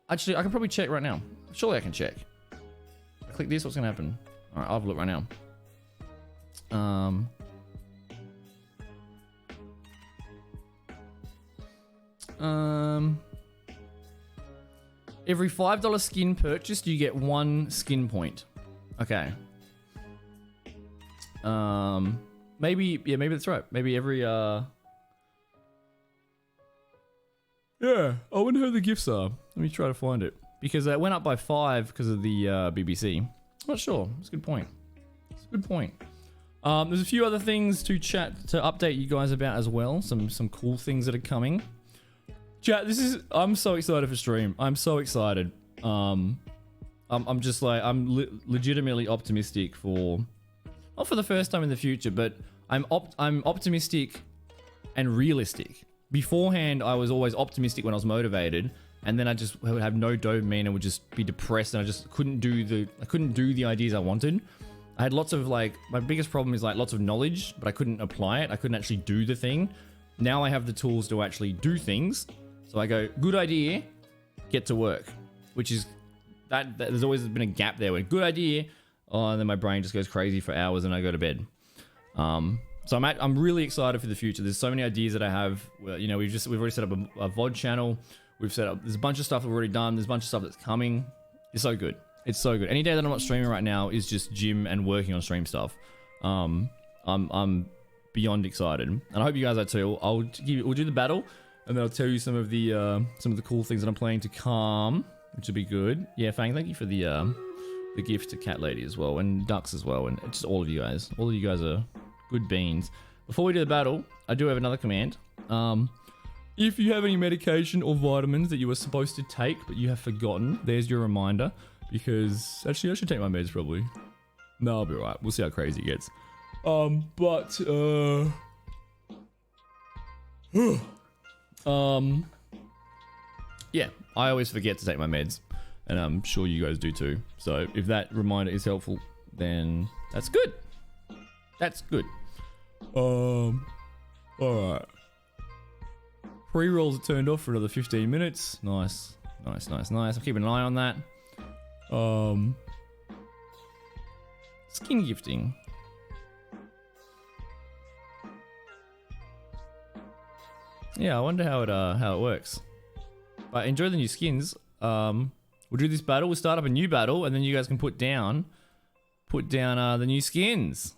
Actually, I can probably check right now. Surely I can check. I click this, what's gonna happen? All right, I'll have a look right now. Every $5 skin purchased, you get 1 skin point. Okay. Maybe that's right. Maybe every yeah, I wonder who the gifts are. Let me try to find it, because it went up by 5 because of the BBC. Not sure. It's a good point. It's a good point. There's a few other things to update you guys about as well. Some cool things that are coming. Chat, I'm so excited for stream. I'm so excited. I'm just like, legitimately optimistic for, not for the first time in the future, but I'm optimistic and realistic. Beforehand, I was always optimistic when I was motivated, and then I just would have no dopamine and would just be depressed, and I just couldn't do the ideas I wanted. I had lots of my biggest problem is like lots of knowledge, but I couldn't apply it. I couldn't actually do the thing. Now I have the tools to actually do things. So I go, good idea, get to work, which is that there's always been a gap there where good idea, and then my brain just goes crazy for hours and I go to bed. So I'm really excited for the future. There's so many ideas that I have. You know, we've already set up a VOD channel. There's a bunch of stuff we've already done. There's a bunch of stuff that's coming. It's so good. It's so good. Any day that I'm not streaming right now is just gym and working on stream stuff. I'm beyond excited, and I hope you guys are too. We'll do the battle, and then I'll tell you some of the cool things that I'm planning to come, which will be good. Yeah, Fang, thank you for the gift to Cat Lady as well, and Ducks as well, and just all of you guys. All of you guys are good beans. Before we do the battle, I do have another command. If you have any medication or vitamins that you were supposed to take but you have forgotten, there's your reminder. Because actually, I should take my meds probably. No, I'll be alright. We'll see how crazy it gets. Yeah, I always forget to take my meds, and I'm sure you guys do too. So if that reminder is helpful, then that's good. That's good. Alright. Pre-rolls are turned off for another 15 minutes. Nice. I'm keeping an eye on that. Skin gifting. Yeah, I wonder how it works. But enjoy the new skins. We'll do this battle. We'll start up a new battle, and then you guys can put down the new skins.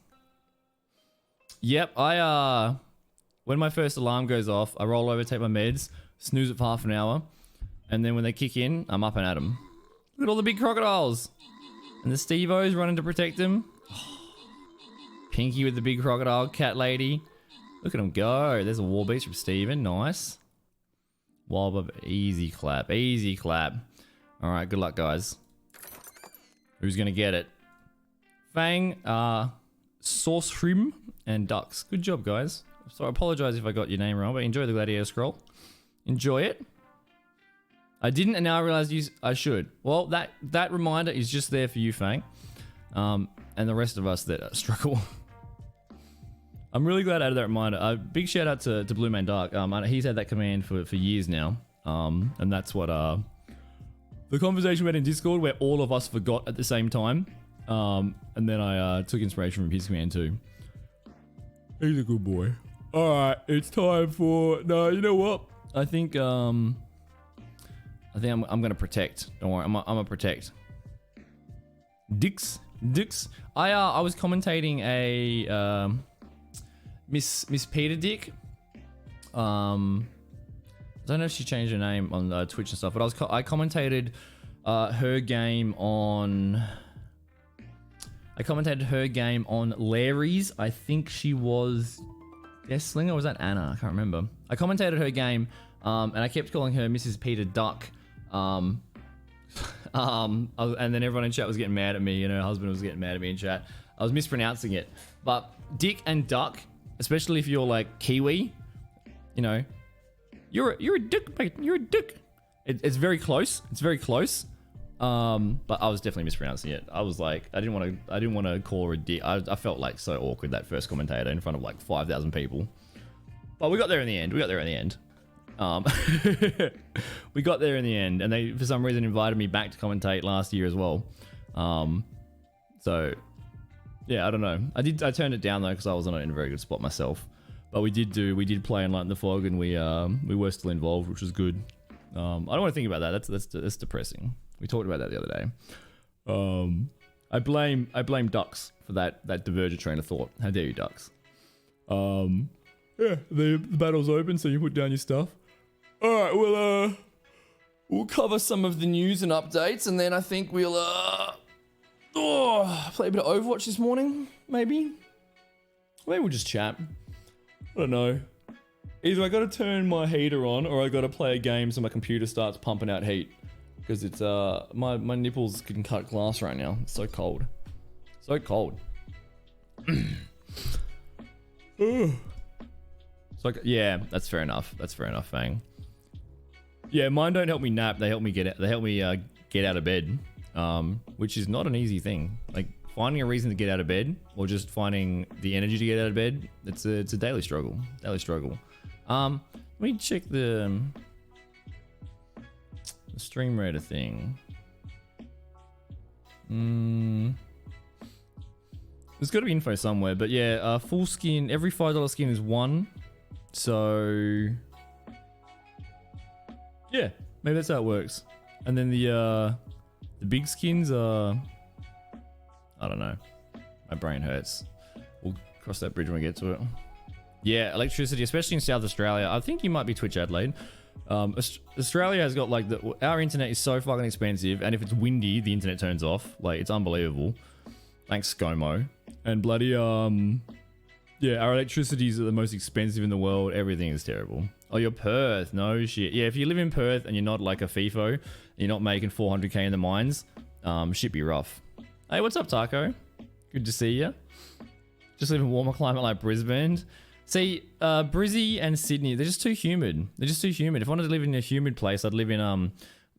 Yep, when my first alarm goes off, I roll over, take my meds, snooze it for half an hour, and then when they kick in, I'm up and at them. Look at all the big crocodiles. And the Steve-O's running to protect them. Pinky with the big crocodile, Cat Lady. Look at them go. There's a war beast from Steven. Nice. Wild Bob, easy clap. Easy clap. Alright, good luck, guys. Who's gonna get it? Fang, Sauce Shrim, and Ducks. Good job, guys. So I apologize if I got your name wrong, but enjoy the Gladiator Scroll. Enjoy it. I didn't, and now I realize I should. Well, that reminder is just there for you, Fang. And the rest of us that struggle. I'm really glad I added that reminder. Big shout out to Blue Man Dark. He's had that command for years now. And that's what the conversation we had in Discord, where all of us forgot at the same time. And then I took inspiration from his command too. He's a good boy. Alright, it's time for... No, you know what? I think I'm gonna protect. Don't worry, I'm gonna protect. Dix. I was commentating a Miss Peter Dick. I don't know if she changed her name on Twitch and stuff, but I commentated her game on. I commentated her game on Larry's. I think she was Slinger, or was that Anna? I can't remember. I commentated her game And I kept calling her Mrs. Peter Duck. And then everyone in chat was getting mad at me, and her husband was getting mad at me in chat. I was mispronouncing it. But dick and duck, especially if you're like Kiwi, you know, you're a dick, mate. You're a dick. It's very close. It's very close. But I was definitely mispronouncing it. I was like, I didn't want to call her a dick. I felt like so awkward, that first commentator in front of like 5,000 people. But we got there in the end. We got there in the end, and they for some reason invited me back to commentate last year as well. So yeah, I don't know. I turned it down though because I wasn't in a very good spot myself. But we did play in Light in the Fog, and we were still involved, which was good. I don't want to think about that. That's depressing. We talked about that the other day. I blame Ducks for that divergent train of thought. How dare you, Ducks? Yeah, the battle's open, so you put down your stuff. All right, we'll cover some of the news and updates, and then I think we'll play a bit of Overwatch this morning, maybe. Maybe we'll just chat. I don't know. Either I gotta turn my heater on, or I gotta play a game so my computer starts pumping out heat. Because it's my nipples can cut glass right now. It's so cold. So cold. So yeah, that's fair enough. That's fair enough, Fang. Yeah, mine don't help me nap. They help me get out of bed, which is not an easy thing. Like finding a reason to get out of bed, or just finding the energy to get out of bed. It's a daily struggle. Let me check the stream rater thing. There's got to be info somewhere, but yeah, full skin. Every $5 skin is 1. So yeah, maybe that's how it works. And then the big skins are, I don't know. My brain hurts. We'll cross that bridge when we get to it. Yeah, electricity, especially in South Australia. I think you might be Twitch Adelaide. Australia has got like our internet is so fucking expensive, and if it's windy, the internet turns off. Like it's unbelievable. Thanks, ScoMo. And bloody yeah, our electricities are the most expensive in the world. Everything is terrible. Oh, you're Perth. No shit. Yeah, if you live in Perth and you're not like a FIFO, you're not making 400k in the mines, shit be rough. Hey, what's up, Taco? Good to see you. Just live in warmer climate like Brisbane. See, Brizzy and Sydney, they're just too humid. If I wanted to live in a humid place, I'd live in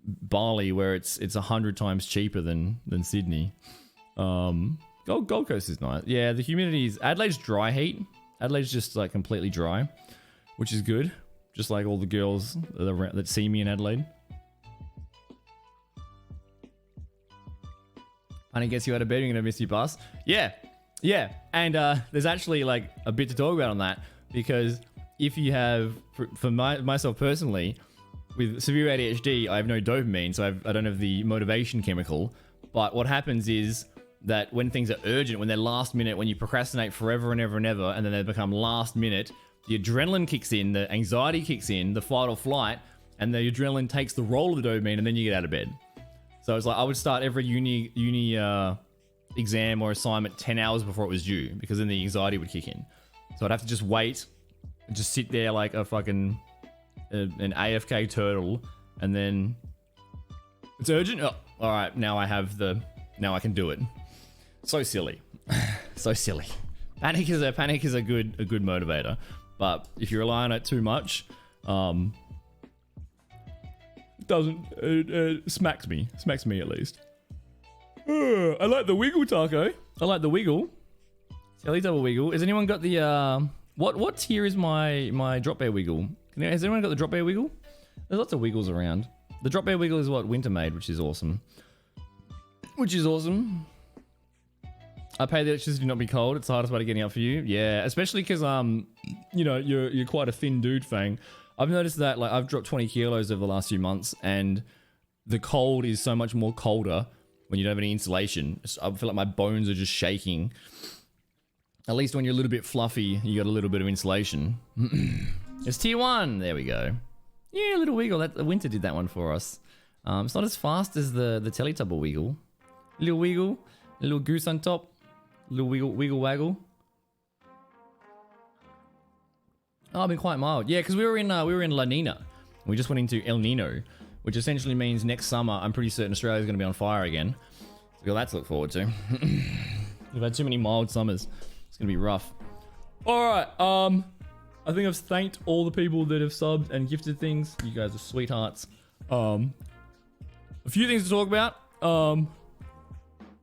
Bali, where it's 100 times cheaper than Sydney. Gold Coast is nice. Yeah, the humidity is... Adelaide's dry heat. Adelaide's just like completely dry, which is good. Just like all the girls that see me in Adelaide. Honey gets you out of bed, you're gonna miss your bus. Yeah. And there's actually like a bit to talk about on that, because if you have, for myself personally, with severe ADHD, I have no dopamine, so I don't have the motivation chemical. But what happens is that when things are urgent, when they're last minute, when you procrastinate forever and ever and ever, and then they become last minute, the adrenaline kicks in, the anxiety kicks in, the fight or flight, and the adrenaline takes the role of the dopamine, and then you get out of bed. So it's like I would start every uni exam or assignment 10 hours before it was due, because then the anxiety would kick in. So I'd have to just wait and just sit there like a fucking an AFK turtle, and then it's urgent. Oh, all right, now I can do it. So silly. So silly. Panic is a good motivator, but if you rely on it too much, it smacks me at least. I like the wiggle, Taco. I like the wiggle. Silly double wiggle. Has anyone got the what tier is my drop bear wiggle? Has anyone got the drop bear wiggle? There's lots of wiggles around. The drop bear wiggle is what Winter made, which is awesome. I pay the electricity to not be cold. It's the hardest way to getting up for you. Yeah, especially because you're quite a thin dude, Fang. I've noticed that like I've dropped 20 kilos over the last few months, and the cold is so much more colder when you don't have any insulation. I feel like my bones are just shaking. At least when you're a little bit fluffy, you got a little bit of insulation. It's tier 1. There we go. Yeah, a little wiggle. The Winter did that one for us. It's not as fast as the Teletubble wiggle. Little wiggle, a little goose on top, little wiggle waggle. Oh, I've been quite mild. Yeah, because we were in La Nina, We just went into El Nino, which essentially means next summer, I'm pretty certain Australia's going to be on fire again. So we got that to look forward to. We've had too many mild summers. It's going to be rough. All right. I think I've thanked all the people that have subbed and gifted things. You guys are sweethearts. A few things to talk about.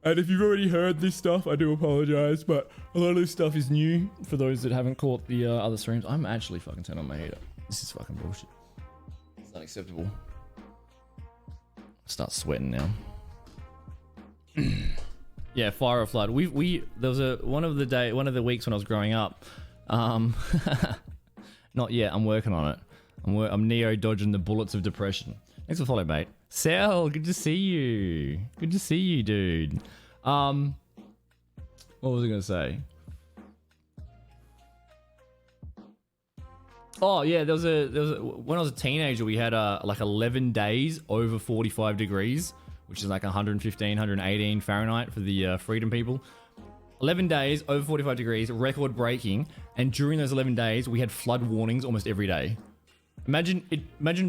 And if you've already heard this stuff, I do apologize, but a lot of this stuff is new for those that haven't caught the other streams. I'm actually fucking turning on my heater. This is fucking bullshit. It's unacceptable. Start sweating now. Yeah, fire or flood. There was one of the weeks when I was growing up. Not yet. I'm working on it. I'm neo dodging the bullets of depression. Thanks for following, mate. Sal, good to see you. Good to see you, dude. What was I gonna say? Oh yeah, there was a when I was a teenager, we had like 11 days over 45 degrees, which is like 115, 118 Fahrenheit for the freedom people. 11 days over 45 degrees, record breaking, and during those 11 days, we had flood warnings almost every day. Imagine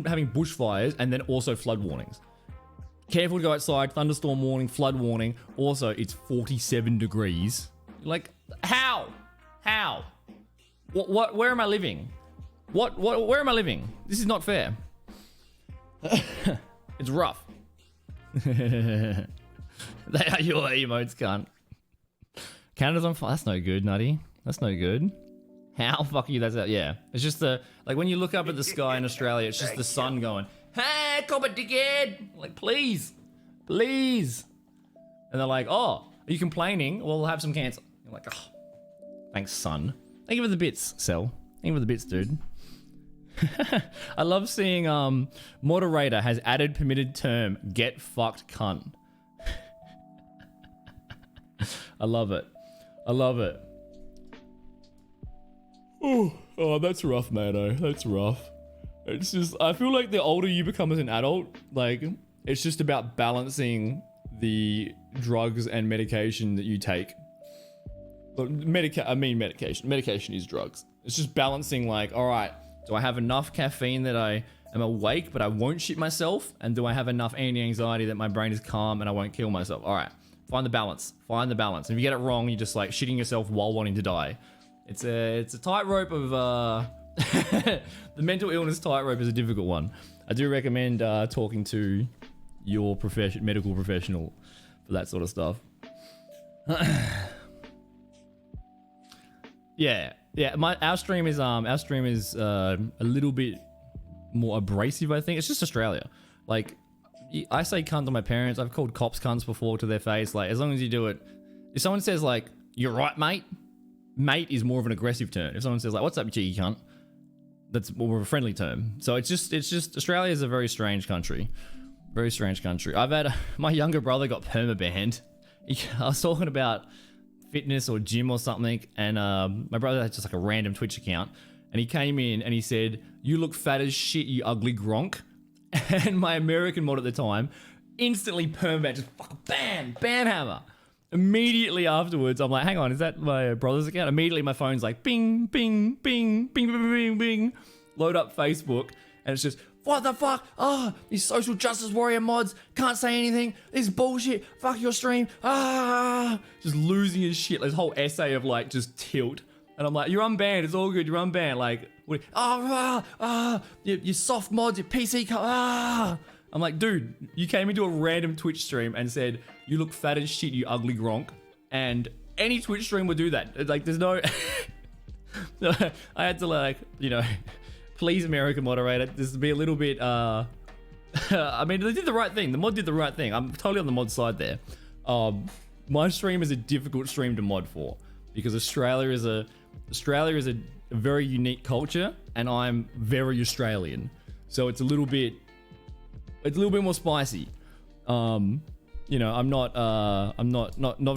having bushfires and then also flood warnings. Careful to go outside, thunderstorm warning, flood warning. Also, it's 47 degrees. Like, how? What? Where am I living? Where am I living? This is not fair. It's rough. They are your emotes, cunt. Canada's on fire. That's no good, Nutty. That's no good. How fuck you? That's yeah. It's just like when you look up at the sky in Australia, it's just the sun going, "Hey, cop it, dickhead!" Like, please. And they're like, "Oh, are you complaining? Well, we'll have some cancer." You're like, "Oh, thanks, sun. Thank you for the bits, Cell. Thank you for the bits, dude." I love seeing moderator has added permitted term get fucked cunt. I love it. Oh, that's rough, Mano. That's rough. It's just, I feel like the older you become as an adult, like, it's just about balancing the drugs and medication that you take. Medication. Medication is drugs. It's just balancing, like, all right, do I have enough caffeine that I am awake but I won't shit myself? And do I have enough anti-anxiety that my brain is calm and I won't kill myself? All right, find the balance. And if you get it wrong, you're just like shitting yourself while wanting to die. It's a tightrope of the mental illness tightrope is a difficult one. I do recommend talking to your medical professional for that sort of stuff. Yeah. Our stream is a little bit more abrasive. I think it's just Australia. Like, I say cunt to my parents. I've called cops cunts before to their face. Like, as long as you do it, if someone says like, "You're right, mate," mate is more of an aggressive term. If someone says like, "What's up, you cheeky cunt," that's more of a friendly term. So it's just Australia is a very strange country. Very strange country. I've had my younger brother got perma banned. I was talking about fitness or gym or something, and my brother had just like a random Twitch account, and he came in and he said, "You look fat as shit, you ugly gronk." And my American mod at the time instantly perma banned, just fucking bam hammer. Immediately afterwards, I'm like, hang on, is that my brother's account? Immediately my phone's like bing, bing, bing, bing, bing, bing, bing. Load up Facebook, and it's just, what the fuck? Oh, these social justice warrior mods can't say anything. This is bullshit. Fuck your stream. Just losing his shit. This whole essay of like just tilt. And I'm like, you're unbanned. It's all good. You're unbanned. Like, you soft mods, your PC. I'm like, dude, you came into a random Twitch stream and said, "You look fat as shit, you ugly gronk." And any Twitch stream would do that. It's like, there's no... I had to like, please, American moderator, just be a little bit, I mean, they did the right thing. The mod did the right thing. I'm totally on the mod side there. My stream is a difficult stream to mod for because Australia is a very unique culture, and I'm very Australian. So it's a little bit more spicy. I'm not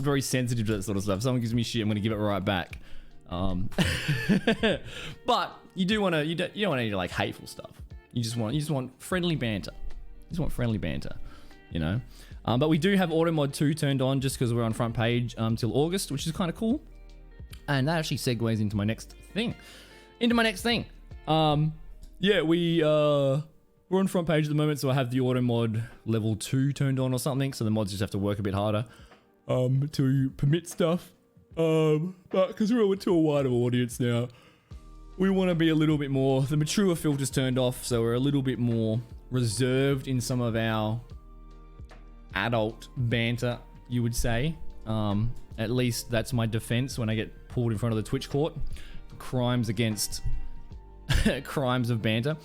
very sensitive to that sort of stuff. If someone gives me shit, I'm gonna give it right back. But you don't want any like hateful stuff. You just want friendly banter. But we do have Auto Mod 2 turned on just because we're on front page till August, which is kind of cool. And that actually segues into my next thing. we're on front page at the moment, so I have the auto mod level 2 turned on or something, so the mods just have to work a bit harder to permit stuff. But because we're to a wider audience now, we want to be a little bit more, the mature filter's turned off, so we're a little bit more reserved in some of our adult banter, you would say. At least that's my defense when I get pulled in front of the Twitch court for crimes against crimes of banter.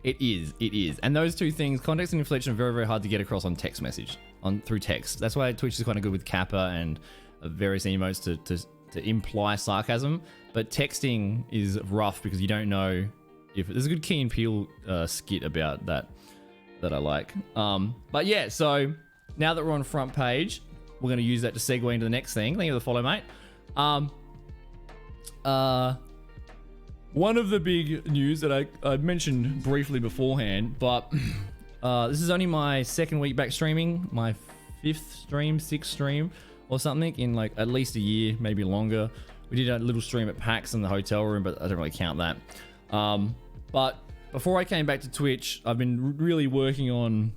It is. And those two things, context and inflection, are very, very hard to get across on text message, through text. That's why Twitch is kind of good with Kappa and various emotes to imply sarcasm. But texting is rough because you don't know if there's a good Key and Peele skit about that I like. But yeah, so now that we're on front page, we're going to use that to segue into the next thing. Thank you for the follow, mate. One of the big news that I mentioned briefly beforehand, but this is only my second week back streaming, my 6th stream or something in like at least a year, maybe longer. We did a little stream at PAX in the hotel room, but I don't really count that. But before I came back to Twitch, I've been really working on,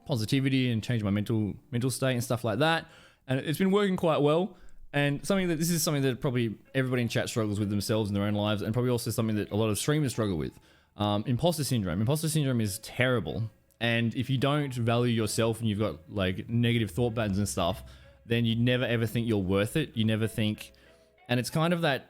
positivity and changing my mental state and stuff like that. And it's been working quite well. And this is something that probably everybody in chat struggles with themselves in their own lives, and probably also something that a lot of streamers struggle with. Imposter syndrome. Imposter syndrome is terrible. And if you don't value yourself and you've got like negative thought patterns and stuff, then you never ever think you're worth it. You never think, and it's kind of that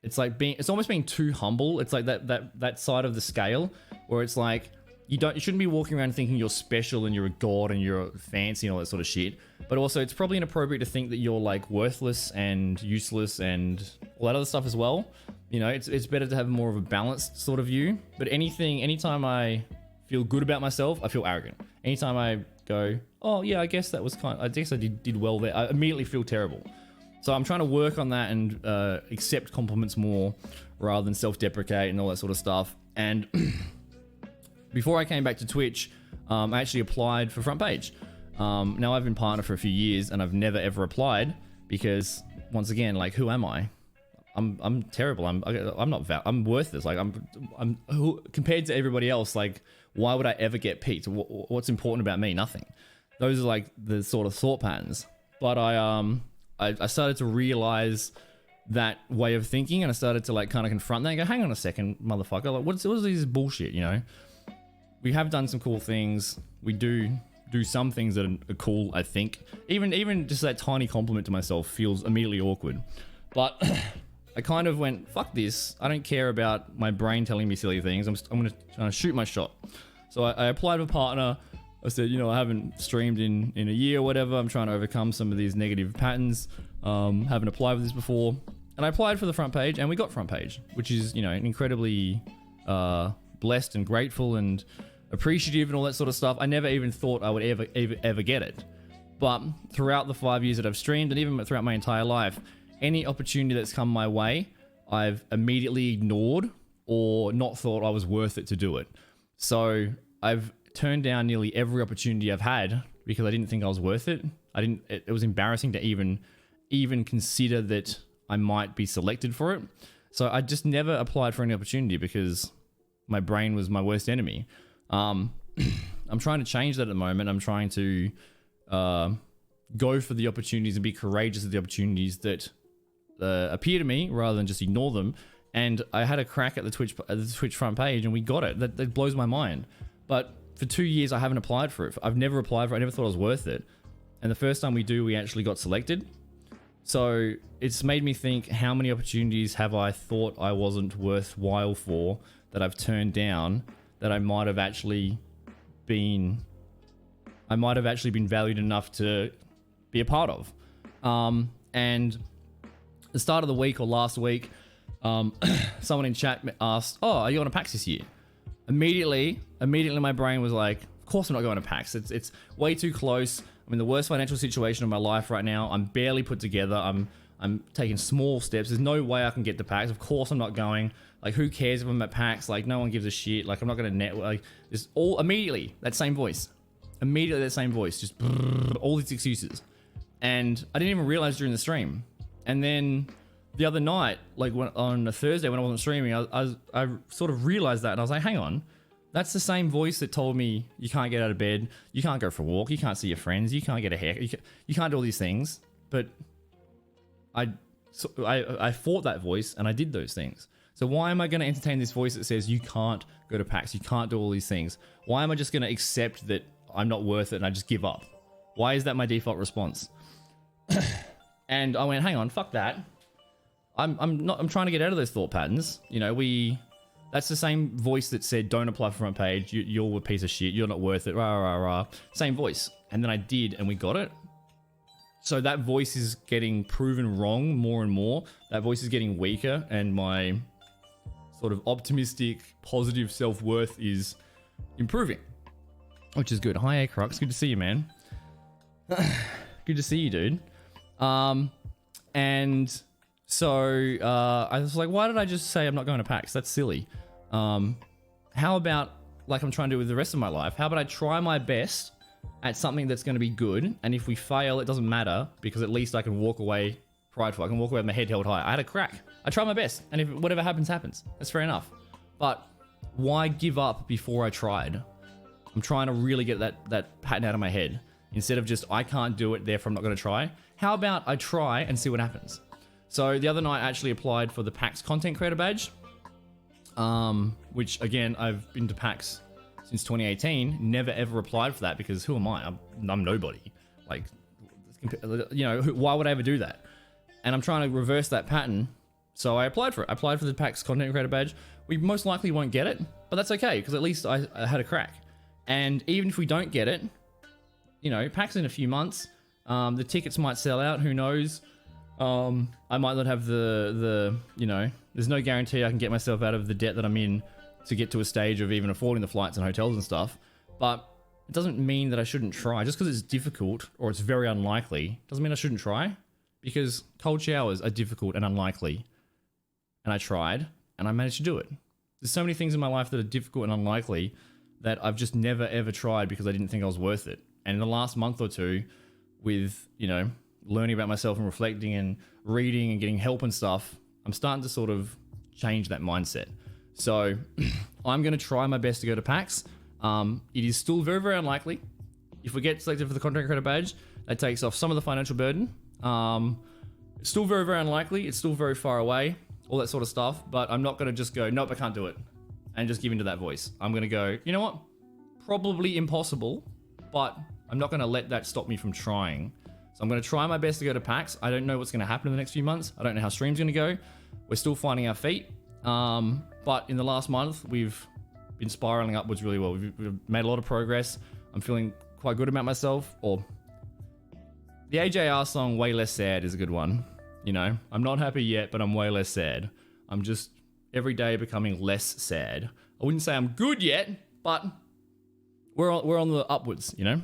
it's almost being too humble. It's like that side of the scale where it's like you shouldn't be walking around thinking you're special and you're a god and you're fancy and all that sort of shit. But also it's probably inappropriate to think that you're like worthless and useless and all that other stuff as well. It's better to have more of a balanced sort of view. But anytime I feel good about myself, I feel arrogant. Anytime I go, oh yeah, I guess I did well there, I immediately feel terrible. So I'm trying to work on that and accept compliments more rather than self-deprecate and all that sort of stuff. And before I came back to Twitch, I actually applied for front page. Now I've been partner for a few years and I've never ever applied because once again, like, who am I? I'm terrible. I'm worthless. Like compared to everybody else, like, why would I ever get picked? What's important about me? Nothing. Those are like the sort of thought patterns. But I started to realize that way of thinking, and I started to like kind of confront that and go, hang on a second, motherfucker. Like, what's this bullshit? We have done some cool things. We do some things that are cool, I think. Even just that tiny compliment to myself feels immediately awkward. But I kind of went, fuck this. I don't care about my brain telling me silly things. I'm going to try to shoot my shot. So I applied for partner. I said, I haven't streamed in a year or whatever. I'm trying to overcome some of these negative patterns. Haven't applied for this before. And I applied for the front page and we got front page, which is, incredibly blessed and grateful and appreciative and all that sort of stuff. I never even thought I would ever get it. But throughout the 5 years that I've streamed and even throughout my entire life, any opportunity that's come my way, I've immediately ignored or not thought I was worth it to do it. So I've turned down nearly every opportunity I've had because I didn't think I was worth it. It was embarrassing to even consider that I might be selected for it. So I just never applied for any opportunity because my brain was my worst enemy. I'm trying to change that at the moment. I'm trying to go for the opportunities and be courageous of the opportunities that appear to me rather than just ignore them. And I had a crack at the Twitch front page and we got it. That blows my mind. But for 2 years, I haven't applied for it. I've never applied for it. I never thought I was worth it. And the first time we actually got selected. So it's made me think, how many opportunities have I thought I wasn't worthwhile for that I've turned down that I might have actually been valued enough to be a part of. And the start of the week or last week, someone in chat asked, oh, are you on a PAX this year? Immediately my brain was like, of course I'm not going to PAX. It's way too close. I'm in the worst financial situation of my life right now. I'm barely put together. I'm taking small steps. There's no way I can get to PAX. Of course I'm not going. Like, who cares if I'm at PAX? Like, no one gives a shit. Like, I'm not going to network. Like, just immediately that same voice. Just all these excuses. And I didn't even realize during the stream. And then the other night, like on a Thursday when I wasn't streaming, I sort of realized that, and I was like, hang on, that's the same voice that told me you can't get out of bed, you can't go for a walk, you can't see your friends, you can't get a haircut, you can't do all these things. But I fought that voice and I did those things. So why am I going to entertain this voice that says you can't go to PAX, you can't do all these things? Why am I just going to accept that I'm not worth it and I just give up? Why is that my default response? And I went, hang on, fuck that. I'm trying to get out of those thought patterns. You know, that's the same voice that said don't apply for front page, you're a piece of shit, you're not worth it, rah rah rah. Same voice. And then I did, and we got it. So that voice is getting proven wrong more and more. That voice is getting weaker, and my sort of optimistic, positive self-worth is improving, which is good. Hi, Crux. Good to see you, man. Good to see you, dude. And so I was like, why did I just say I'm not going to PAX? That's silly. How about, like I'm trying to do with the rest of my life, how about I try my best at something that's going to be good, and if we fail, it doesn't matter, because at least I can walk away prideful. I can walk away with my head held high. I had a crack. I tried my best, and if whatever happens, happens. That's fair enough. But why give up before I tried? I'm trying to really get that pattern out of my head. Instead of just, I can't do it, therefore I'm not going to try. How about I try and see what happens? So the other night I actually applied for the PAX content creator badge, which again, I've been to PAX since 2018, never ever applied for that because who am I? I'm nobody. Like, you know, why would I ever do that? And I'm trying to reverse that pattern. So I applied for it. I applied for the PAX content creator badge. We most likely won't get it, but that's okay because at least I had a crack. And even if we don't get it, you know, PAX in a few months, the tickets might sell out. Who knows? I might not have the you know, there's no guarantee I can get myself out of the debt that I'm in to get to a stage of even affording the flights and hotels and stuff. But it doesn't mean that I shouldn't try. Just because it's difficult or it's very unlikely doesn't mean I shouldn't try, because cold showers are difficult and unlikely. And I tried and I managed to do it. There's so many things in my life that are difficult and unlikely that I've just never ever tried because I didn't think I was worth it. And in the last month or two, with, you know, learning about myself and reflecting and reading and getting help and stuff, I'm starting to sort of change that mindset. So I'm going to try my best to go to PAX. It is still very, very unlikely. If we get selected for the content creator badge, that takes off some of the financial burden. It's still very, very unlikely. It's still very far away, all that sort of stuff. But I'm not going to just go, nope, I can't do it, and just give in to that voice. I'm going to go, you know what? Probably impossible, but I'm not going to let that stop me from trying. So I'm going to try my best to go to PAX. I don't know what's going to happen in the next few months. I don't know how stream's going to go. We're still finding our feet. But in the last month, we've been spiraling upwards really well. We've made a lot of progress. I'm feeling quite good about myself. Or the AJR song, Way Less Sad, is a good one. You know, I'm not happy yet, but I'm way less sad. I'm just every day becoming less sad. I wouldn't say I'm good yet, but we're on the upwards, you know?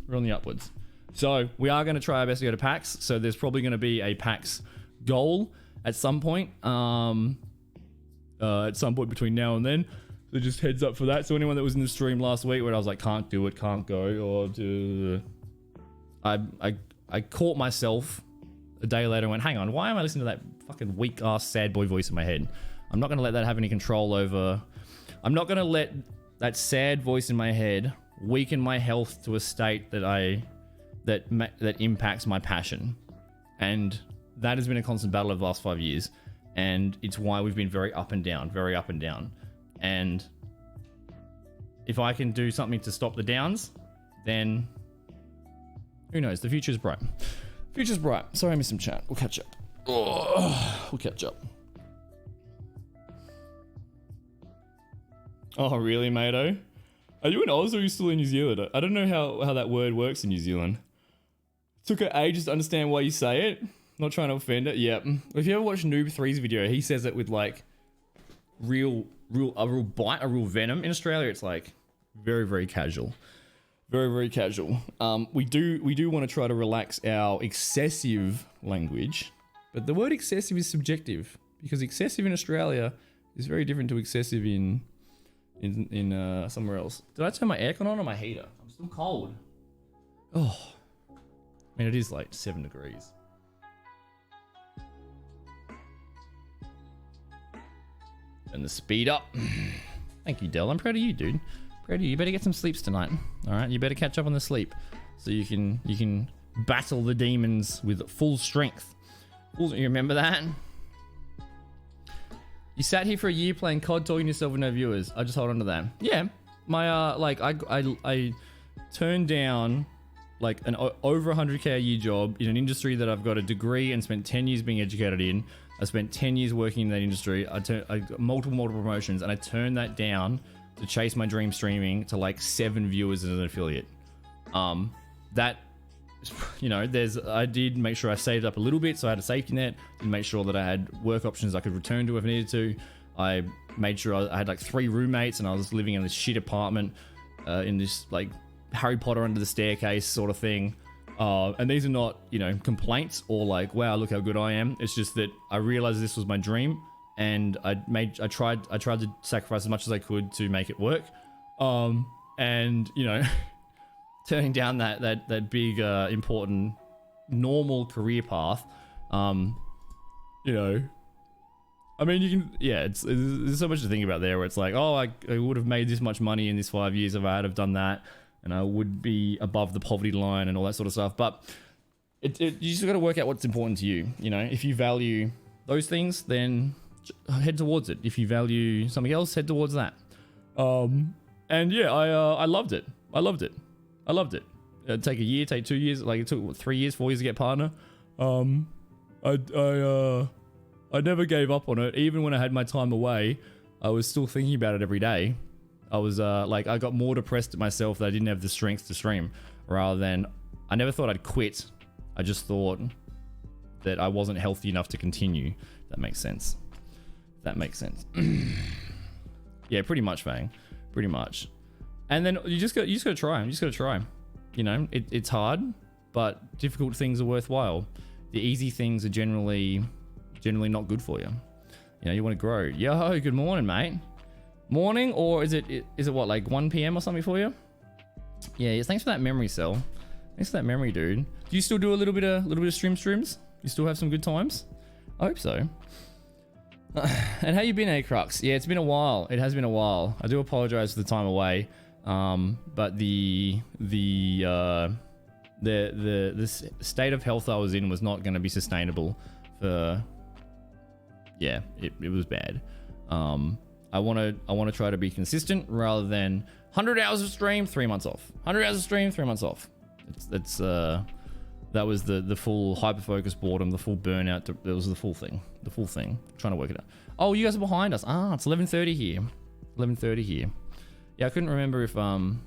We're on the upwards. So we are going to try our best to go to PAX. So there's probably going to be a PAX goal at some point. At some point between now and then. So just heads up for that. So anyone that was in the stream last week where I was like, can't do it, can't go, or I caught myself a day later and went, hang on, why am I listening to that fucking weak ass sad boy voice in my head? I'm not going to let that have any control over. I'm not going to let that sad voice in my head weaken my health to a state that that impacts my passion. And that has been a constant battle over the last 5 years. And it's why we've been very up and down, very up and down. And if I can do something to stop the downs, then who knows? The future's bright. Future's bright. Sorry I missed some chat. We'll catch up. We'll catch up. Oh, really, Mato? Are you in Oz or are you still in New Zealand? I don't know how that word works in New Zealand. Took her ages to understand why you say it. Not trying to offend it. Yeah. If you ever watch Noob3's video, he says it with like a real bite, a real venom. In Australia, it's like very, very casual. Very, very casual. We do want to try to relax our excessive language, but the word excessive is subjective, because excessive in Australia is very different to excessive in somewhere else. Did I turn my aircon on or my heater? I'm still cold. Oh, I mean, it is like 7 degrees. Turn the speed up. Thank you, Del. I'm proud of you, dude. Proud of you. You better get some sleeps tonight. All right, you better catch up on the sleep so you can battle the demons with full strength. You remember that? You sat here for a year playing COD, talking to yourself with no viewers. I just hold on to that. Yeah, my like I turned down like an over 100k a year job in an industry that I've got a degree and spent 10 years being educated in. I spent 10 years working in that industry. I got multiple promotions, and I turned that down to chase my dream streaming to like 7 viewers as an affiliate. That, you know, I did make sure I saved up a little bit, so I had a safety net, and make sure that I had work options I could return to if I needed to. I made sure I had like 3 roommates, and I was living in this shit apartment in this like Harry Potter under the staircase sort of thing. And these are not, you know, complaints or like, wow, look how good I am. It's just that I realized this was my dream, and I tried to sacrifice as much as I could to make it work. And you know, turning down that big important normal career path, you know, I mean, you can, yeah, there's so much to think about there where it's like, oh, I would have made this much money in this 5 years if I had have done that, and I would be above the poverty line and all that sort of stuff. But you just got to work out what's important to you. You know, if you value those things, then head towards it. If you value something else, head towards that. And yeah, I loved it. I loved it. It'd take a year, take 2 years. Like it took 3 years, 4 years to get partner. I never gave up on it. Even when I had my time away, I was still thinking about it every day. I was like, I got more depressed at myself that I didn't have the strength to stream, rather than, I never thought I'd quit. I just thought that I wasn't healthy enough to continue. That makes sense. Yeah, pretty much, Fang. Pretty much. And then you just got to try. You know, it's hard, but difficult things are worthwhile. The easy things are generally not good for you. You know, you want to grow. Yo, good morning, mate. Morning, or is it what, like 1 p.m. or something for you? Yeah, thanks for that memory, Cell. Thanks for that memory, dude. Do you still do a little bit of streams? You still have some good times? I hope so. And how you been, A-Crux? Yeah, it's been a while. It has been a while. I do apologize for the time away. But the state of health I was in was not going to be sustainable for, yeah, it was bad. I want to try to be consistent rather than 100 hours of stream, 3 months off. 100 hours of stream, 3 months off. That was the full hyper-focus boredom, the full burnout. It was the full thing. I'm trying to work it out. Oh, you guys are behind us. It's 11:30 here. 11:30 here. Yeah, I couldn't remember if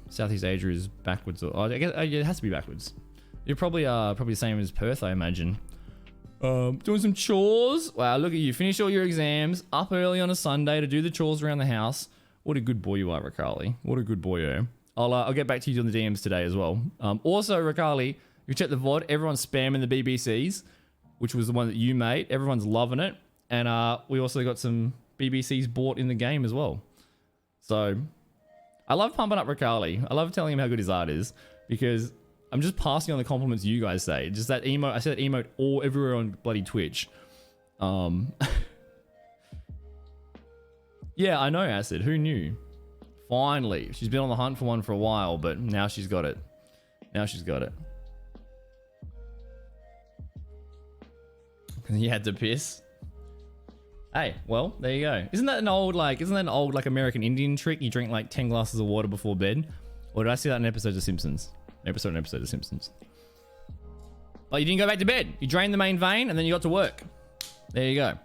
Southeast Asia is backwards or, I guess it has to be backwards. You're probably the same as Perth, I imagine. Doing some chores. Wow, look at you. Finish all your exams, up early on a Sunday to do the chores around the house. What a good boy you are, Ricali. What a good boyo. I'll get back to you on the DMs today as well. Also, Ricali, you check the VOD. Everyone's spamming the BBCs, which was the one that you made. Everyone's loving it. And we also got some BBCs bought in the game as well. So I love pumping up Ricali. I love telling him how good his art is, because I'm just passing on the compliments you guys say. Just that emote. I said that emote everywhere on bloody Twitch. Yeah, I know, Acid. Who knew? Finally. She's been on the hunt for one for a while, but now she's got it. You had to piss. Hey, well, there you go. Isn't that an old American Indian trick? You drink like 10 glasses of water before bed? Or did I see that in episodes of Simpsons? Episode of Simpsons. Oh, you didn't go back to bed. You drained the main vein and then you got to work. There you go.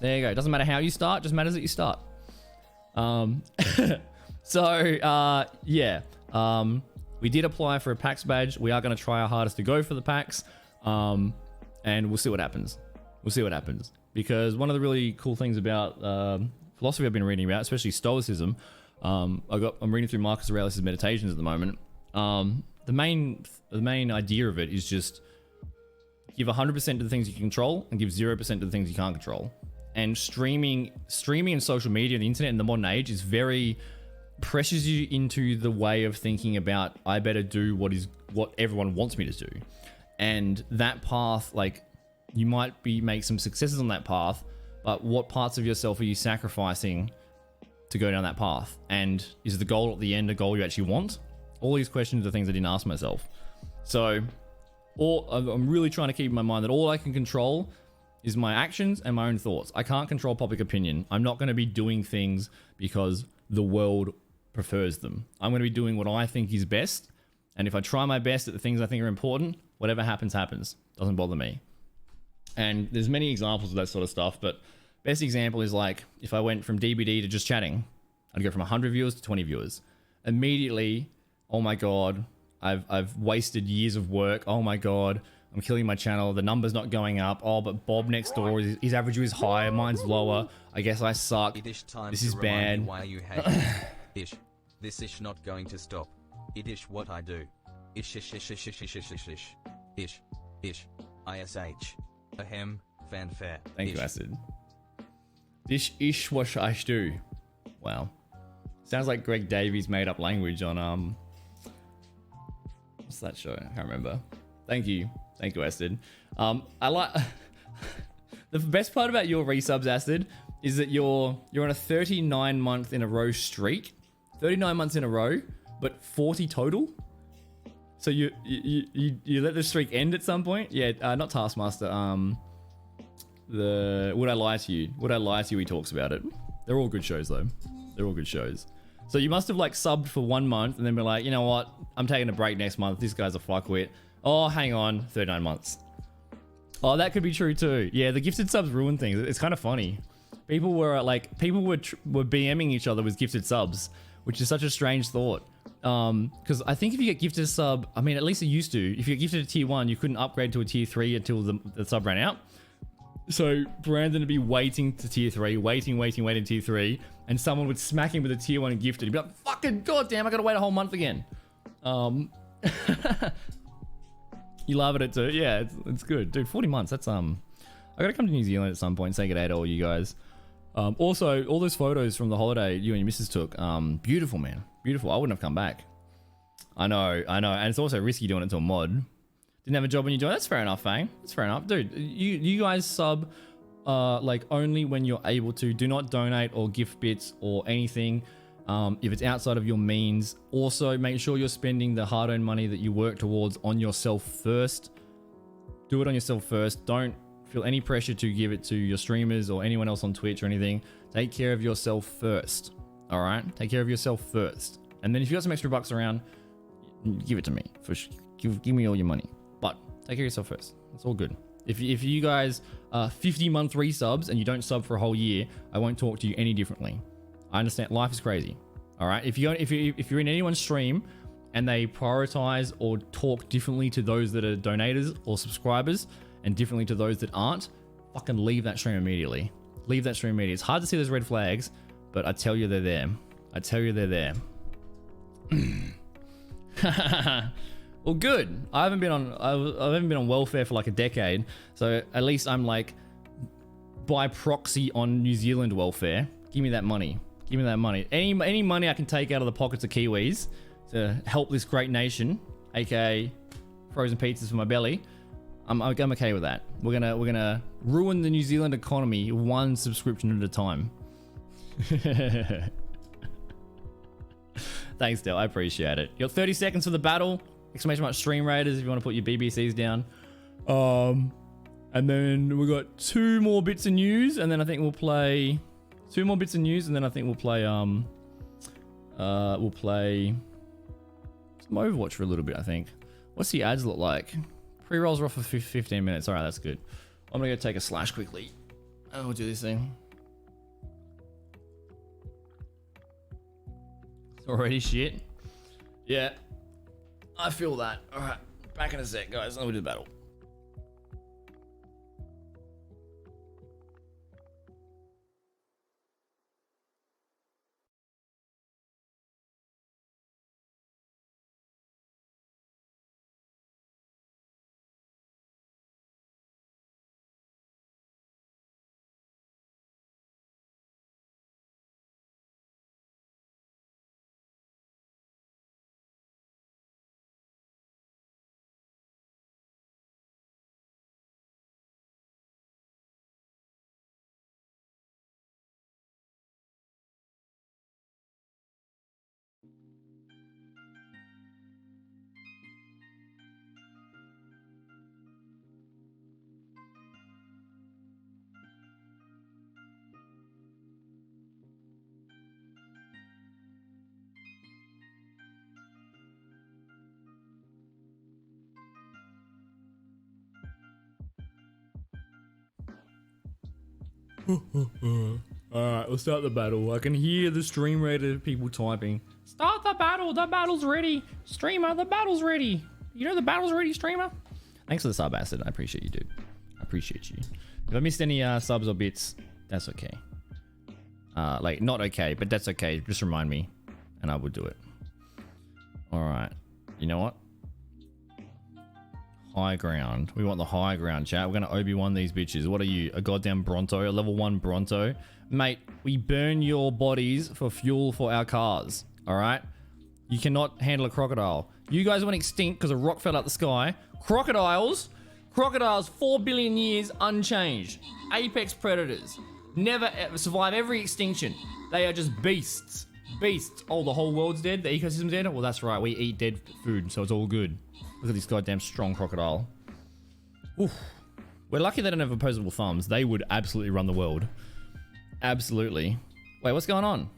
It doesn't matter how you start, just matters that you start. We did apply for a PAX badge. We are going to try our hardest to go for the PAX. And we'll see what happens. Because one of the really cool things about philosophy I've been reading about, especially Stoicism, I'm reading through Marcus Aurelius' Meditations at the moment. The main idea of it is just give 100% to the things you can control and give 0% to the things you can't control. And streaming and social media and the internet in the modern age is very pressures you into the way of thinking about, I better do what everyone wants me to do. And that path, like, you might make some successes on that path, but what parts of yourself are you sacrificing to go down that path? And is the goal at the end a goal you actually want? All these questions are things I didn't ask myself. So I'm really trying to keep in my mind that all I can control is my actions and my own thoughts. I can't control public opinion. I'm not going to be doing things because the world prefers them. I'm going to be doing what I think is best. And if I try my best at the things I think are important, whatever happens, happens. Doesn't bother me. And there's many examples of that sort of stuff, but best example is like if I went from DBD to just chatting, I'd go from 100 viewers to 20 viewers. Immediately, oh my God, I've wasted years of work. Oh my God, I'm killing my channel. The number's not going up. Oh, but Bob next door, his average view is higher, mine's lower. I guess I suck. This is bad. Why you hate Ish. This is not going to stop. It is what I do. Ish ish ish ish ish ish ish ish ish. Ish. Ish. ISH. Ahem. Fanfare. Thank you, Acid. Dish ish what I do. Wow. Sounds like Greg Davies made up language on what's that show? I can't remember. Thank you, Acid. I like the best part about your resubs, Acid, is that you're on a 39 month in a row streak, 39 months in a row, but 40 total. So you let the streak end at some point? Yeah, not Taskmaster. The Would I Lie to You? Would I Lie to You? He talks about it. They're all good shows though. They're all good shows. So you must have like subbed for 1 month and then be like, you know what? I'm taking a break next month. This guy's a fuckwit. Oh, hang on, 39 months. Oh, that could be true too. Yeah, the gifted subs ruin things. It's kind of funny. People were BMing each other with gifted subs, which is such a strange thought. Because I think if you get gifted a sub, I mean, at least it used to. If you get gifted a tier 1, you couldn't upgrade to a tier 3 until the sub ran out. So Brandon would be waiting to tier 3, waiting tier 3, and someone would smack him with a tier 1 gifted. He'd be like, fucking goddamn, I gotta wait a whole month again. You love it too. Yeah, it's good. Dude, 40 months, that's I gotta come to New Zealand at some point and say good day to all you guys. Also, all those photos from the holiday you and your missus took, beautiful, man. Beautiful. I wouldn't have come back. I know. And it's also risky doing it to a mod. Didn't have a job when you joined. That's fair enough, Fang. That's fair enough. Dude, you guys sub like only when you're able to. Do not donate or gift bits or anything if it's outside of your means. Also, make sure you're spending the hard-earned money that you work towards on yourself first. Do it on yourself first. Don't feel any pressure to give it to your streamers or anyone else on Twitch or anything. Take care of yourself first. All right? Take care of yourself first. And then if you got some extra bucks around, give it to me. Give me all your money. But take care of yourself first. It's all good. If you guys are 50-month resubs and you don't sub for a whole year, I won't talk to you any differently. I understand life is crazy. All right. If you're in anyone's stream and they prioritize or talk differently to those that are donators or subscribers and differently to those that aren't, fucking leave that stream immediately. Leave that stream immediately. It's hard to see those red flags, but I tell you they're there. I tell you they're there. Well, good. I haven't been on welfare for like a decade, so at least I'm like by proxy on New Zealand welfare. Give me that money. Give me that money. Any money I can take out of the pockets of Kiwis to help this great nation, aka frozen pizzas for my belly. I'm okay with that. We're gonna ruin the New Zealand economy one subscription at a time. Thanks, Del. I appreciate it. You got 30 seconds for the battle. Exclamation mark stream raiders if you want to put your BBCs down. And then we've got 2 more bits of news, and then I think we'll play 2 more bits of news, and then I think we'll play some Overwatch for a little bit, I think. What's the ads look like? Pre-rolls are off for 15 minutes. All right, that's good. I'm gonna go take a slash quickly. And we'll do this thing. It's already shit. Yeah. I feel that. All right, back in a sec, guys. I'll do the battle. Alright, we'll start the battle. I can hear the stream raider people typing. Start the battle! The battle's ready! Streamer, the battle's ready! You know the battle's ready, streamer? Thanks for the sub, Acid. I appreciate you, dude. I appreciate you. If I missed any subs or bits, that's okay. Like, not okay, but that's okay. Just remind me, and I will do it. Alright. You know what? High ground. We want the high ground, chat. We're gonna Obi-Wan these bitches. What are you? A goddamn Bronto? A level 1 Bronto? Mate, we burn your bodies for fuel for our cars. Alright? You cannot handle a crocodile. You guys went extinct because a rock fell out the sky. Crocodiles, 4 billion years unchanged. Apex predators. Never survive every extinction. They are just beasts. Beasts. Oh, the whole world's dead? The ecosystem's dead? Well, that's right. We eat dead food, so it's all good. Look at this goddamn strong crocodile. Oof. We're lucky they don't have opposable thumbs. They would absolutely run the world. Absolutely. Wait, what's going on?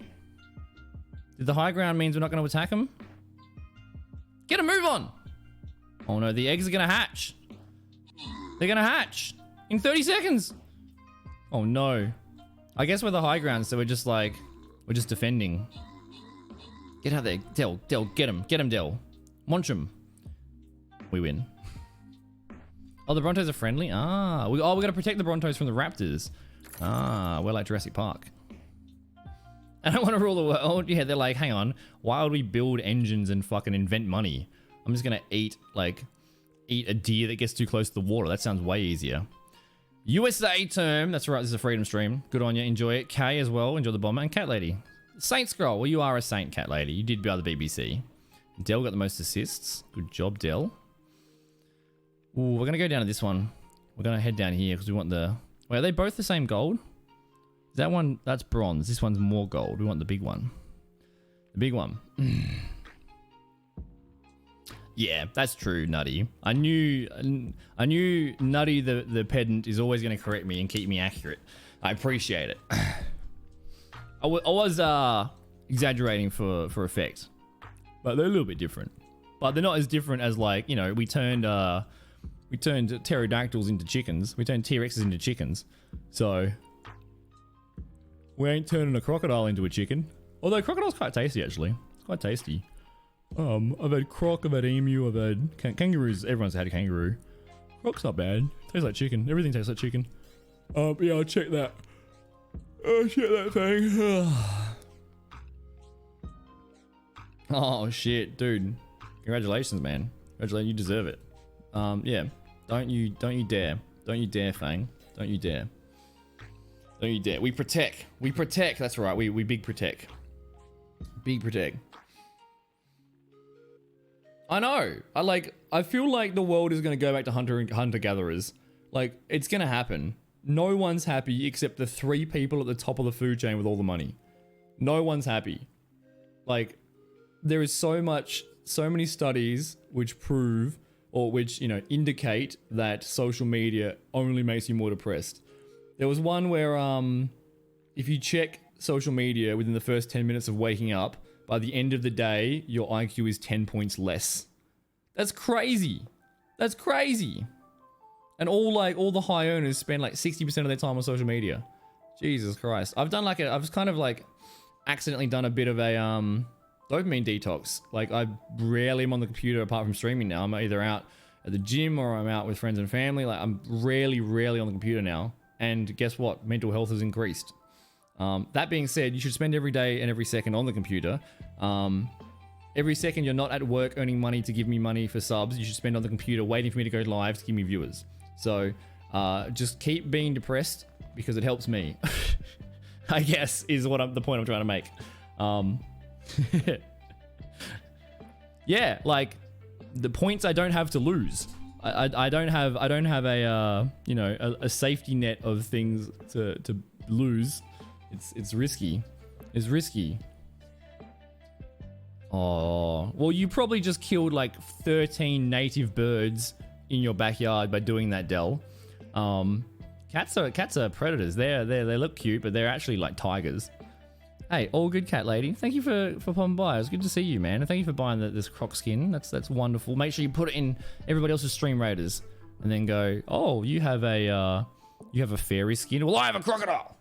Did the high ground means we're not going to attack them? Get a move on! Oh no, the eggs are going to hatch. They're going to hatch in 30 seconds. Oh no. I guess we're the high ground, so we're just like, we're just defending. Get out there, Del, get him, Del. Munch him. We win. Oh, the Brontos are friendly? Ah, we got to protect the Brontos from the Raptors. Ah, we're like Jurassic Park. I don't want to rule the world. Yeah, they're like, hang on. Why would we build engines and fucking invent money? I'm just going to eat a deer that gets too close to the water. That sounds way easier. USA term. That's right. This is a freedom stream. Good on you. Enjoy it. Kay as well. Enjoy the bomber. And Cat Lady. Saint Scroll. Well, you are a saint, Cat Lady. You did by the BBC. Del got the most assists. Good job, Del. Ooh, we're going to go down to this one. We're going to head down here because we want the... Wait, are they both the same gold? That one, that's bronze. This one's more gold. We want the big one. The big one. Yeah, that's true, Nutty. I knew Nutty the pedant is always going to correct me and keep me accurate. I appreciate it. I was exaggerating for effect. But they're a little bit different. But they're not as different as, like, you know, we turned pterodactyls into chickens. We turned T-Rexes into chickens. So we ain't turning a crocodile into a chicken. Although crocodile's quite tasty, actually. It's quite tasty. I've had croc, I've had emu, I've had kangaroos. Everyone's had a kangaroo. Croc's not bad. Tastes like chicken. Everything tastes like chicken. Yeah, I'll check that. I'll check that thing. Oh shit, dude. Congratulations, man. Congratulations, you deserve it. Yeah. Don't you dare. Don't you dare, Fang. Don't you dare. Don't you dare. We protect. We protect. That's right. We big protect. Big protect. I know. I feel like the world is going to go back to hunter-gatherers. Like, it's going to happen. No one's happy except the 3 people at the top of the food chain with all the money. No one's happy. Like, there is so many studies which prove, or which, you know, indicate that social media only makes you more depressed. There was one where, if you check social media within the first 10 minutes of waking up, by the end of the day, your IQ is 10 points less. That's crazy. That's crazy. And all the high earners spend like 60% of their time on social media. Jesus Christ. I've kind of like accidentally done a bit of a, dopamine detox. Like, I rarely am on the computer apart from streaming now. I'm either out at the gym or I'm out with friends and family. Like, I'm rarely on the computer now. And guess what? Mental health has increased. That being said, you should spend every day and every second on the computer. Every second you're not at work earning money to give me money for subs, you should spend on the computer waiting for me to go live to give me viewers. So just keep being depressed because it helps me. I guess is the point I'm trying to make. Yeah, like the points I don't have to lose. I don't have a you know, a safety net of things to lose. It's risky. It's risky. Oh, well, you probably just killed like 13 native birds in your backyard by doing that, Del. Cats are predators. They look cute, but they're actually like tigers. Hey, all good, Cat Lady. Thank you for popping by. It was good to see you, man. And thank you for buying this croc skin. That's wonderful. Make sure you put it in everybody else's stream raiders, and then go, oh, you have a You have a fairy skin? Well, I have a crocodile!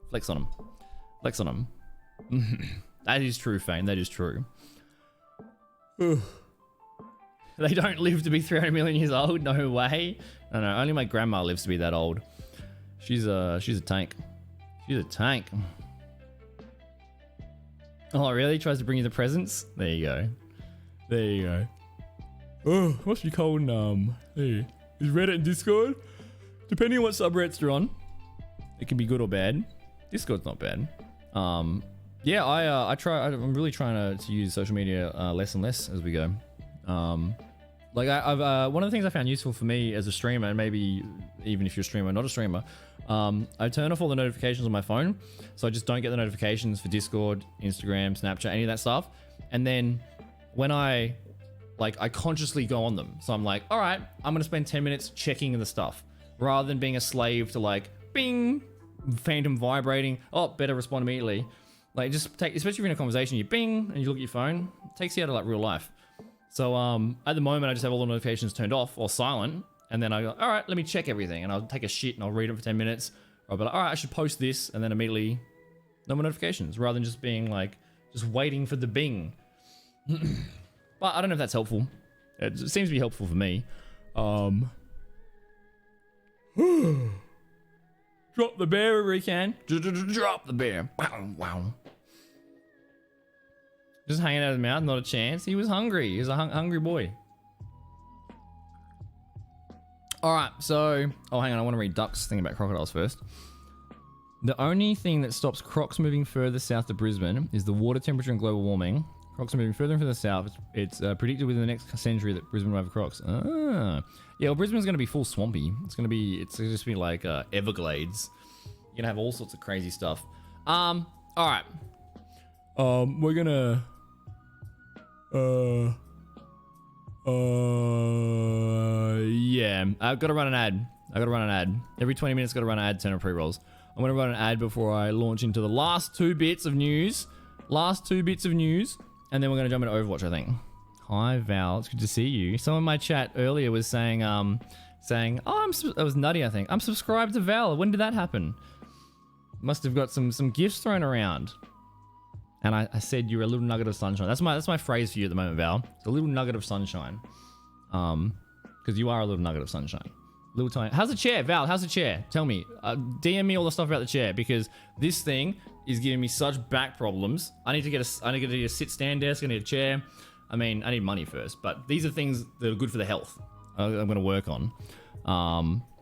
Flex on him. Flex on him. That is true, Fane. That is true. They don't live to be 300 million years old. No way. No, only my grandma lives to be that old. She's a tank. She's a tank. Oh, really? Tries to bring you the presents? There you go. There you go. Oh, what's she called? Hey, is Reddit and Discord? Depending on what subreddits you're on, it can be good or bad. Discord's not bad. Yeah, I'm really trying to use social media less and less as we go. Like I've one of the things I found useful for me as a streamer, and maybe even if you're a streamer or not a streamer, I turn off all the notifications on my phone, so I just don't get the notifications for Discord, Instagram, Snapchat, any of that stuff. And then when I consciously go on them, so I'm like, all right, I'm gonna spend 10 minutes checking the stuff rather than being a slave to like bing, phantom vibrating. Oh, better respond immediately. Like just take, especially if you're in a conversation, you bing and you look at your phone, it takes you out of like real life. So at the moment, I just have all the notifications turned off or silent, and then I go, all right, let me check everything, and I'll take a shit and I'll read it for 10 minutes. Or I'll be like, all right, I should post this, and then immediately no more notifications, rather than just being like, just waiting for the bing. But I don't know if that's helpful. It seems to be helpful for me. Drop the bear wherever you can. Drop the bear. Wow. Just hanging out of his mouth, not a chance. He was hungry. He was a hungry boy. All right, so... Oh, hang on. I want to read Duck's thing about crocodiles first. The only thing that stops crocs moving further south to Brisbane is the water temperature and global warming. Crocs are moving further and further south. It's predicted within the next century that Brisbane will have crocs. Ah. Yeah, well, Brisbane's going to be full swampy. It's just be like Everglades. You're going to have all sorts of crazy stuff. All right. We're going to... yeah, I've got to run an ad. Every 20 minutes, got to run an ad, 10 pre-rolls. I'm going to run an ad before I launch into the last two bits of news. And then we're going to jump into Overwatch, I think. Hi, Val. It's good to see you. Someone in my chat earlier was saying, oh, it was Nutty, I think. I'm subscribed to Val. When did that happen? Must have got some gifts thrown around. And I said you're a little nugget of sunshine. That's my phrase for you at the moment, Val. It's a little nugget of sunshine. Because you are a little nugget of sunshine. Little tiny. How's the chair, Val? How's the chair? Tell me. DM me all the stuff about the chair, because this thing is giving me such back problems. I need to get a sit-stand desk. I need a chair. I mean, I need money first, but these are things that are good for the health. I'm going to work on.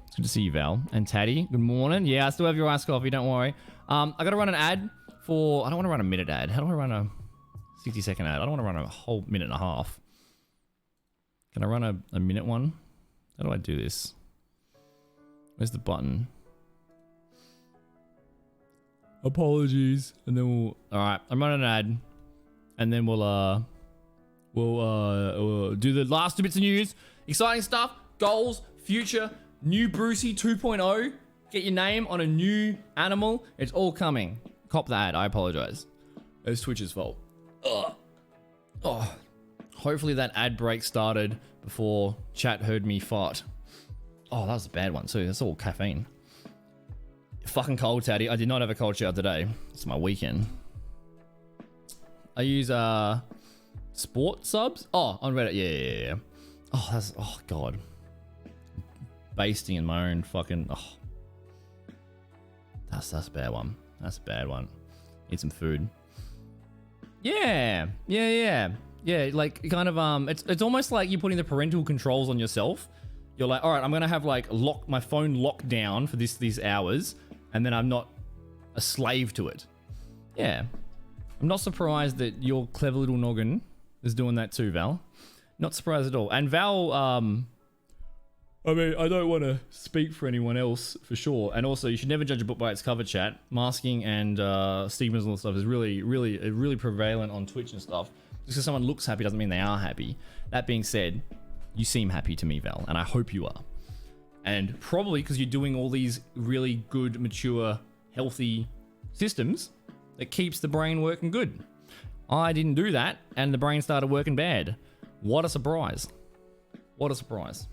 It's good to see you, Val. And Taddy, good morning. Yeah, I still have your iced coffee. Don't worry. I got to run an ad. I don't want to run a minute ad. How do I run a 60-second ad? I don't want to run a whole minute and a half. Can I run a minute one? How do I do this? Where's the button? Apologies. And then we'll... Alright, I'm running an ad. And then we'll do the last two bits of news. Exciting stuff. Goals. Future. New Brucey 2.0. Get your name on a new animal. It's all coming. Cop the ad. I apologize. It's Twitch's fault. Ugh. Oh. Hopefully that ad break started before chat heard me fart. Oh, that was a bad one too. That's all caffeine. Fucking cold, Taddy. I did not have a cold shower today. It's my weekend. I use sport subs. Oh, on Reddit. Yeah. Oh god. Basting in my own fucking. Oh. That's a bad one. That's a bad one. Need some food. Yeah. Like kind of it's almost like you're putting the parental controls on yourself. You're like, all right, I'm gonna have like my phone locked down for these hours, and then I'm not a slave to it. Yeah. I'm not surprised that your clever little noggin is doing that too, Val. Not surprised at all. And Val, I mean, I don't want to speak for anyone else for sure. And also, you should never judge a book by its cover, chat. Masking and stigmas and all stuff is really prevalent on Twitch and stuff. Just because someone looks happy doesn't mean they are happy. That being said, you seem happy to me, Val, and I hope you are. And probably because you're doing all these really good, mature, healthy systems that keeps the brain working good. I didn't do that, and the brain started working bad. What a surprise. What a surprise.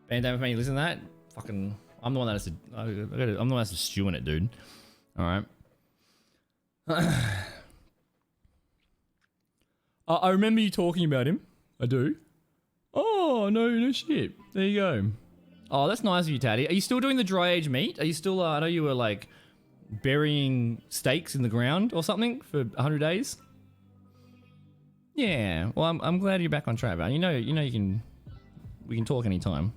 Bandana for me, listen to that? Fucking I'm the one that has to. I'm the one that has to stew in it, dude. All right. I remember you talking about him. I do. Oh no shit. There you go. Oh, that's nice of you, Taddy. Are you still doing the dry age meat? Are you still? I know you were like burying steaks in the ground or something for 100 days. Yeah. Well, I'm glad you're back on track, man. You know you can. We can talk anytime.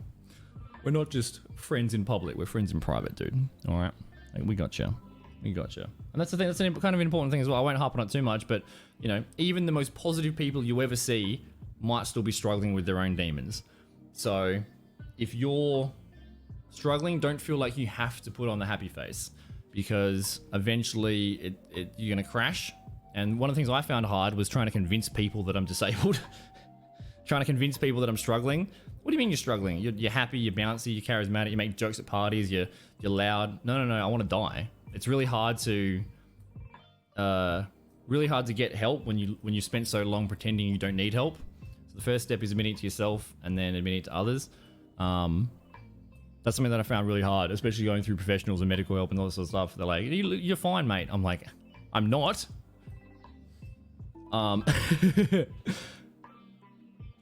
We're not just friends in public. We're friends in private, dude. All right. Like, we gotcha. We gotcha. And that's the thing. That's kind of an important thing as well. I won't harp on it too much, but you know, even the most positive people you ever see might still be struggling with their own demons. So if you're struggling, don't feel like you have to put on the happy face, because eventually you're gonna crash. And one of the things I found hard was trying to convince people that I'm disabled. Trying to convince people that I'm struggling. What do you mean you're struggling? You're happy, you're bouncy, you're charismatic, you make jokes at parties, you're loud. No, I want to die. It's really hard to get help when you spent so long pretending you don't need help. So the first step is admitting it to yourself and then admitting it to others. That's something that I found really hard, especially going through professionals and medical help and all this sort of stuff. They're like, you're fine, mate. I'm like, I'm not.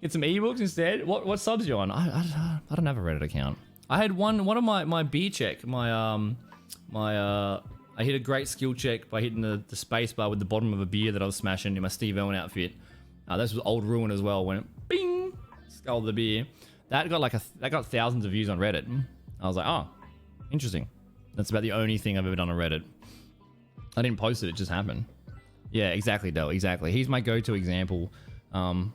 Get some ebooks instead. What subs are you on? I don't have a Reddit account. I had one of my beer check. I hit a great skill check by hitting the space bar with the bottom of a beer that I was smashing in my Steve Irwin outfit. This was Old Ruin as well. Went bing, sculled the beer. That got thousands of views on Reddit. I was like, oh, interesting. That's about the only thing I've ever done on Reddit. I didn't post it. It just happened. Yeah, exactly, Del. Exactly. He's my go-to example.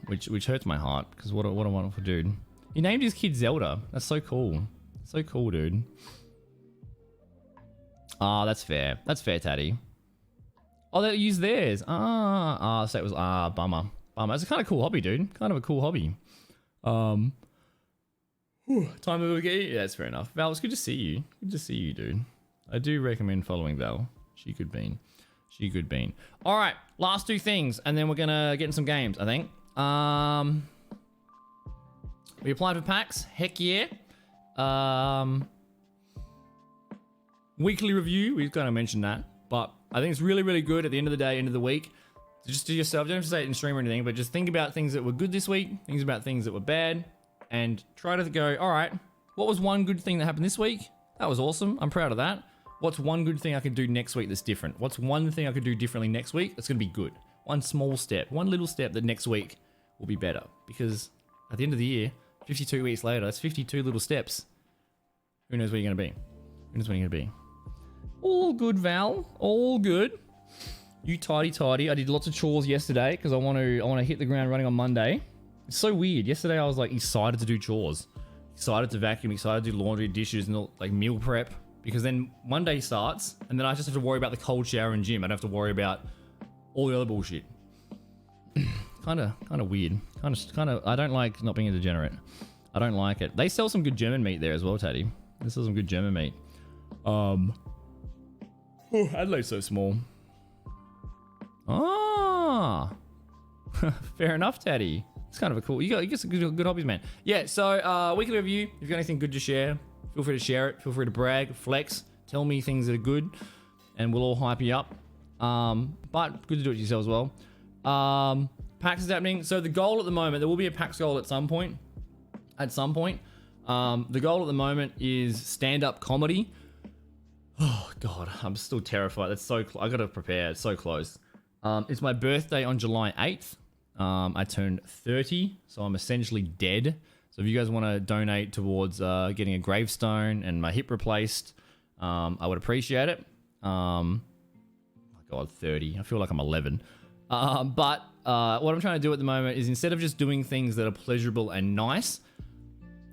Which hurts my heart, because what a wonderful dude. He named his kid Zelda. That's so cool. So cool, dude. That's fair. That's fair, Taddy. Oh, they used theirs. So it was bummer. It's a kind of cool hobby, dude. Kind of a cool hobby. Time of okay. Yeah, that's fair enough. Val, it's good to see you. Good to see you, dude. I do recommend following Val. She good bean. All right, last two things, and then we're gonna get in some games, I think. We applied for packs. Heck yeah. Weekly review. We've kind of mentioned that, but I think it's really, really good at the end of the day, end of the week. So just do yourself. Don't have to say it in stream or anything, but just think about things that were good this week, things about things that were bad, and try to go, all right, what was one good thing that happened this week? That was awesome. I'm proud of that. What's one good thing I can do next week that's different? What's one thing I could do differently next week that's going to be good? One small step, one little step that next week will be better. Because at the end of the year, 52 weeks later, that's 52 little steps. Who knows where you're going to be? Who knows where you're going to be? All good, Val. All good. You tidy. I did lots of chores yesterday because I want to hit the ground running on Monday. It's so weird. Yesterday I was like excited to do chores. Excited to vacuum, excited to do laundry, dishes, and like meal prep. Because then Monday starts, and then I just have to worry about the cold shower and gym. I don't have to worry about all the other bullshit. kind of weird. Kind of. I don't like not being a degenerate. I don't like it. They sell some good German meat there as well, Teddy. They sell some good German meat. Adelaide's so small. Fair enough, Teddy. It's kind of a cool. You get some good hobbies, man. Yeah. So weekly review. If you've got anything good to share, feel free to share it. Feel free to brag, flex, tell me things that are good, and we'll all hype you up. But good to do it yourself as well. PAX is happening. So the goal at the moment, there will be a PAX goal at some point. The goal at the moment is stand-up comedy. Oh God, I'm still terrified. That's so. I gotta prepare. It's so close. It's my birthday on July 8th. I turned 30, so I'm essentially dead. So if you guys want to donate towards getting a gravestone and my hip replaced, I would appreciate it. My God, 30. I feel like I'm 11. But what I'm trying to do at the moment is, instead of just doing things that are pleasurable and nice,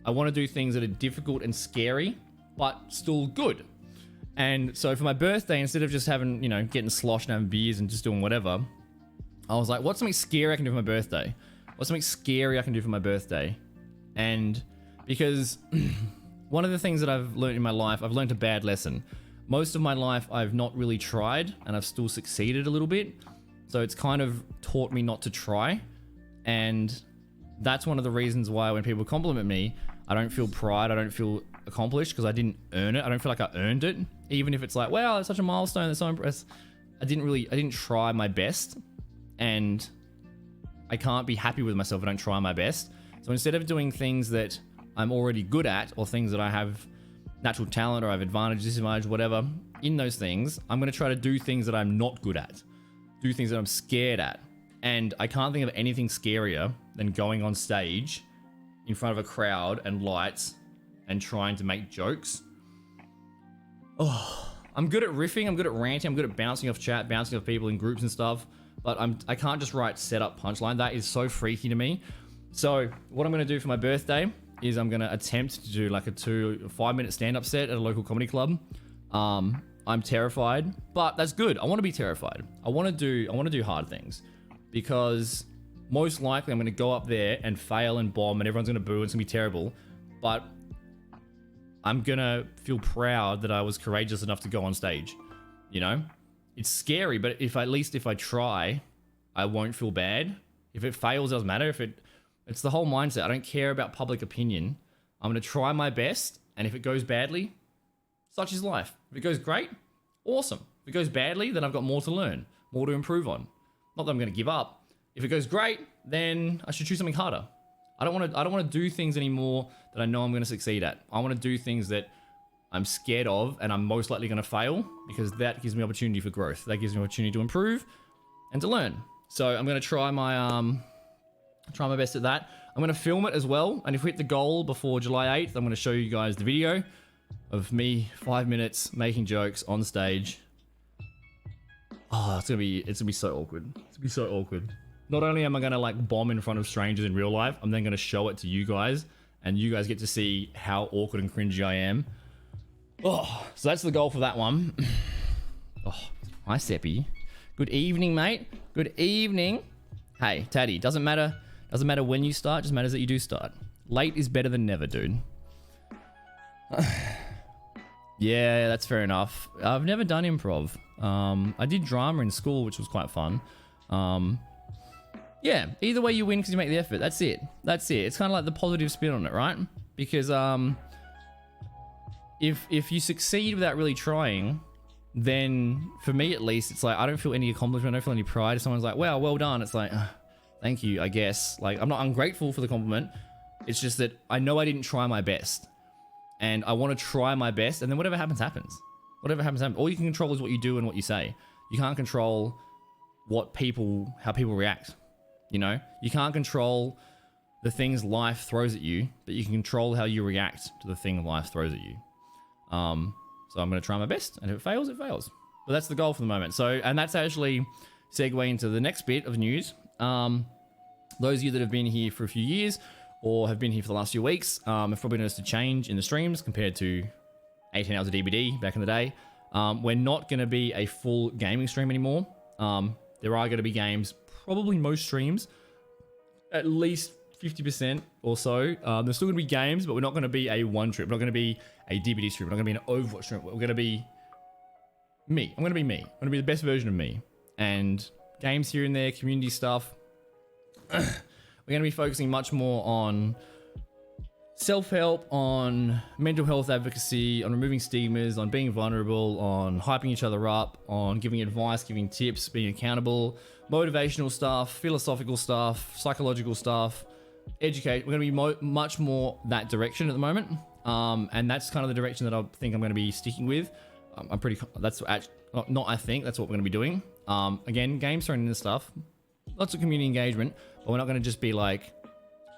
I want to do things that are difficult and scary, but still good. And so for my birthday, instead of just having, getting sloshed and having beers and just doing whatever, I was like, what's something scary I can do for my birthday? What's something scary I can do for my birthday? And because one of the things that I've learned in my life, I've learned a bad lesson. Most of my life, I've not really tried, and I've still succeeded a little bit. So it's kind of taught me not to try. And that's one of the reasons why when people compliment me, I don't feel pride. I don't feel accomplished because I didn't earn it. I don't feel like I earned it, even if it's like, wow, it's such a milestone. That's so impressive. I didn't try my best, and I can't be happy with myself if I don't try my best. So instead of doing things that I'm already good at, or things that I have natural talent or I have advantage, disadvantage, whatever, in those things, I'm going to try to do things that I'm not good at, do things that I'm scared at. And I can't think of anything scarier than going on stage in front of a crowd and lights and trying to make jokes. Oh, I'm good at riffing, I'm good at ranting, I'm good at bouncing off chat, bouncing off people in groups and stuff, but I can't just write setup punchline. That is so freaky to me. So what I'm going to do for my birthday is I'm going to attempt to do like a 5-minute stand-up set at a local comedy club. I'm terrified, but that's good. I want to be terrified. I want to do hard things, because most likely I'm going to go up there and fail and bomb and everyone's going to boo and it's going to be terrible. But I'm going to feel proud that I was courageous enough to go on stage. You know, it's scary, but if I try, I won't feel bad. If it fails, it doesn't matter. It's the whole mindset. I don't care about public opinion. I'm going to try my best. And if it goes badly, such is life. If it goes great, awesome. If it goes badly, then I've got more to learn, more to improve on. Not that I'm going to give up. If it goes great, then I should choose something harder. I don't want to do things anymore that I know I'm going to succeed at. I want to do things that I'm scared of and I'm most likely going to fail, because that gives me opportunity for growth. That gives me opportunity to improve and to learn. So I'm going to try my best at that. I'm going to film it as well. And if we hit the goal before July 8th, I'm going to show you guys the video of me 5 minutes making jokes on stage. Oh, it's gonna be so awkward. It's gonna be so awkward. Not only am I gonna like bomb in front of strangers in real life, I'm then gonna show it to you guys, and you guys get to see how awkward and cringy I am. Oh, so that's the goal for that one. Oh, hi Seppi. Good evening, mate. Good evening. Hey, Taddy, doesn't matter when you start, just matters that you do start. Late is better than never, dude. Yeah, that's fair enough. I've never done improv. I did drama in school, which was quite fun. Yeah, either way you win because you make the effort. That's it. It's kind of like the positive spin on it, right? Because if you succeed without really trying, then for me at least, it's like I don't feel any accomplishment, I don't feel any pride. If someone's like, wow, well done, it's like, thank you, I guess. Like, I'm not ungrateful for the compliment. It's just that I know I didn't try my best. And I want to try my best, and then whatever happens, happens. Whatever happens, happens. All you can control is what you do and what you say. You can't control how people react. You know, you can't control the things life throws at you, but you can control how you react to the thing life throws at you. So I'm going to try my best, and if it fails, it fails. But that's the goal for the moment. So, and that's actually segue into the next bit of news. Those of you that have been here for a few years, or have been here for the last few weeks, have probably noticed a change in the streams compared to 18 hours of DBD back in the day. We're not going to be a full gaming stream anymore. There are going to be games, probably most streams, at least 50% or so. There's still going to be games, but we're not going to be a one trip. We're not going to be a DBD stream. We're not going to be an Overwatch stream. We're going to be me. I'm going to be me. I'm going to be the best version of me. And games here and there, community stuff. We're going to be focusing much more on self-help, on mental health advocacy, on removing stigmas, on being vulnerable, on hyping each other up, on giving advice, giving tips, being accountable, motivational stuff, philosophical stuff, psychological stuff, educate. We're going to be much more that direction at the moment. And that's kind of the direction that I think I'm going to be sticking with. That's what we're going to be doing. Again, games thrown into stuff, lots of community engagement, but we're not going to just be like,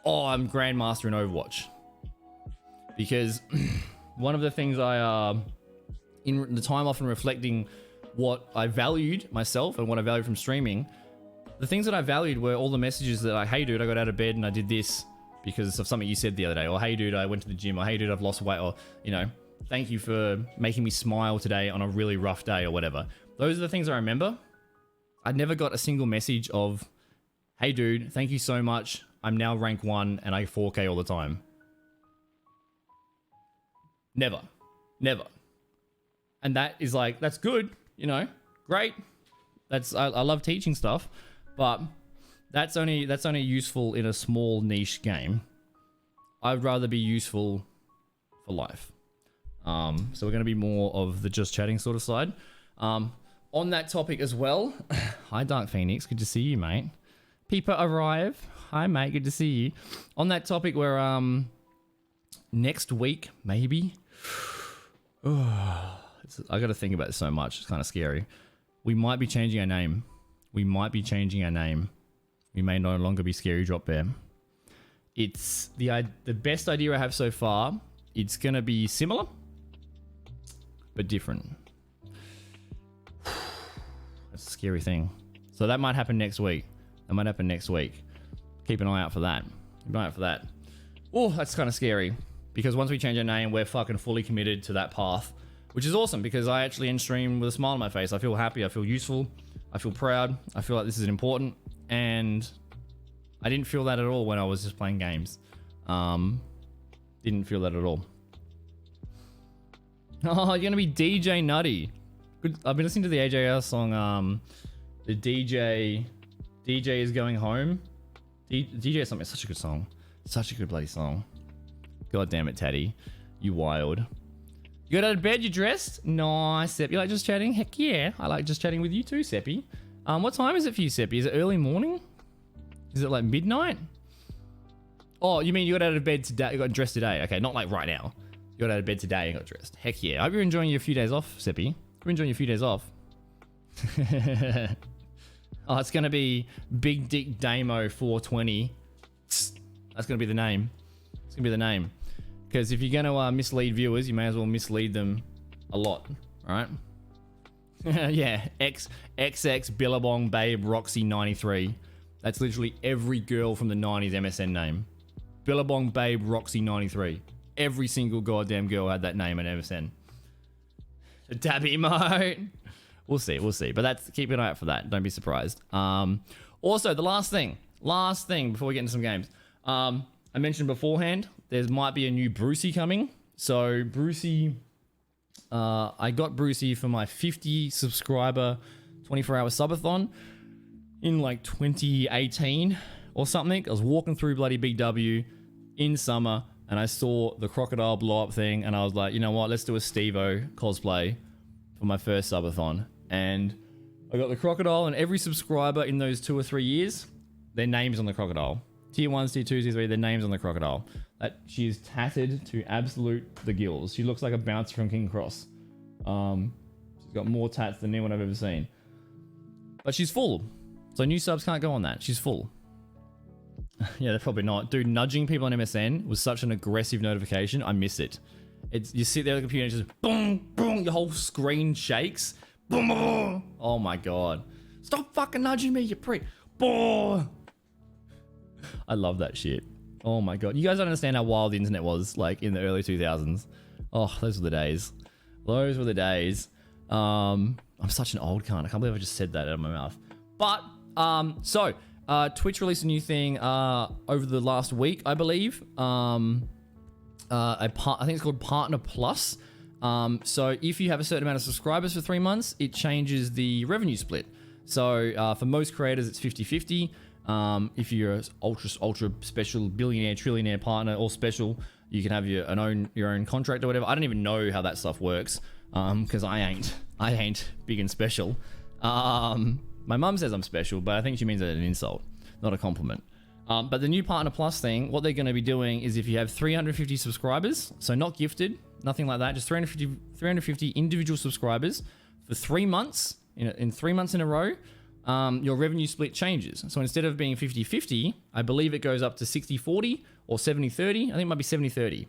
oh, I'm Grandmaster in Overwatch. Because one of the things in the time off and reflecting what I valued myself and what I valued from streaming, the things that I valued were all the messages that like, hey dude, I got out of bed and I did this because of something you said the other day, or hey dude, I went to the gym, or hey dude, I've lost weight, or, you know, thank you for making me smile today on a really rough day, or whatever. Those are the things I remember. I never got a single message of, hey dude, thank you so much, I'm now rank 1 and I 4K all the time. Never. And that is like, that's good, you know, great. I love teaching stuff, but that's only useful in a small niche game. I'd rather be useful for life. So we're going to be more of the just chatting sort of side. On that topic as well, hi Dark Phoenix, good to see you, mate. Peeper arrive. Hi, mate, good to see you. On that topic, where next week maybe. I got to think about this so much. It's kind of scary. We might be changing our name. We may no longer be Scary Drop Bear. It's the best idea I have so far. It's gonna be similar, but different. That's a scary thing. So that might happen next week. Keep an eye out for that. Oh, that's kind of scary. Because once we change our name, we're fucking fully committed to that path. Which is awesome, because I actually end stream with a smile on my face. I feel happy, I feel useful, I feel proud, I feel like this is important. And I didn't feel that at all when I was just playing games. Didn't feel that at all. Oh, you're gonna be DJ Nutty. Good. I've been listening to the AJR song, the DJ is going home. DJ is something. It's such a good song. Such a good bloody song. God damn it, Taddy. You wild. You got out of bed? You dressed? Nice, Sepp. You like just chatting? Heck yeah. I like just chatting with you too, Seppi. What time is it for you, Seppi? Is it early morning? Is it like midnight? Oh, you mean you got out of bed today? You got dressed today? Okay, not like right now. You got out of bed today and got dressed. Heck yeah. I hope you're enjoying your few days off, Seppi. You're enjoying your few days off. Oh, it's going to be Big Dick Damo 420. That's going to be the name. It's going to be the name. Because if you're going to mislead viewers, you may as well mislead them a lot, right? Yeah, XX Billabong Babe Roxy 93. That's literally every girl from the 90s MSN name. Billabong Babe Roxy 93. Every single goddamn girl had that name at MSN. Dab emote. We'll see. But that's, keep an eye out for that. Don't be surprised. Also, the last thing before we get into some games. I mentioned beforehand, there might be a new Brucey coming. So Brucey, I got Brucey for my 50 subscriber 24-hour subathon in like 2018 or something. I was walking through bloody Big W in summer and I saw the crocodile blow up thing and I was like, you know what, let's do a Steve-O cosplay for my first subathon. And I got the crocodile, and every subscriber in those 2 or 3 years, their name's on the crocodile. Tier 1s, tier 2s, tier 3, their name's on the crocodile. That she is tatted to absolute the gills. She looks like a bouncer from King Cross. She's got more tats than anyone I've ever seen. But she's full. So new subs can't go on that. She's full. Yeah, they're probably not. Dude, nudging people on MSN was such an aggressive notification. I miss it. You sit there on the computer and it's just boom, boom, your whole screen shakes. Boom, boom. Oh my god. Stop fucking nudging me, you prick. Boom. I love that shit. Oh my god. You guys don't understand how wild the internet was like in the early 2000s. Oh, those were the days. Those were the days. I'm such an old cunt. I can't believe I just said that out of my mouth. But, Twitch released a new thing over the last week, I believe. I think it's called Partner Plus. So if you have a certain amount of subscribers for 3 months, it changes the revenue split. So for most creators, it's 50-50. If you're an ultra special billionaire, trillionaire partner or special, you can have your own contract or whatever. I don't even know how that stuff works because I ain't big and special. My mum says I'm special, but I think she means it as an insult, not a compliment. But the new Partner Plus thing, what they're going to be doing is if you have 350 subscribers, so not gifted, nothing like that, just 350 individual subscribers for 3 months, in 3 months in a row, your revenue split changes. So instead of being 50-50, I believe it goes up to 60-40 or 70-30. I think it might be 70-30,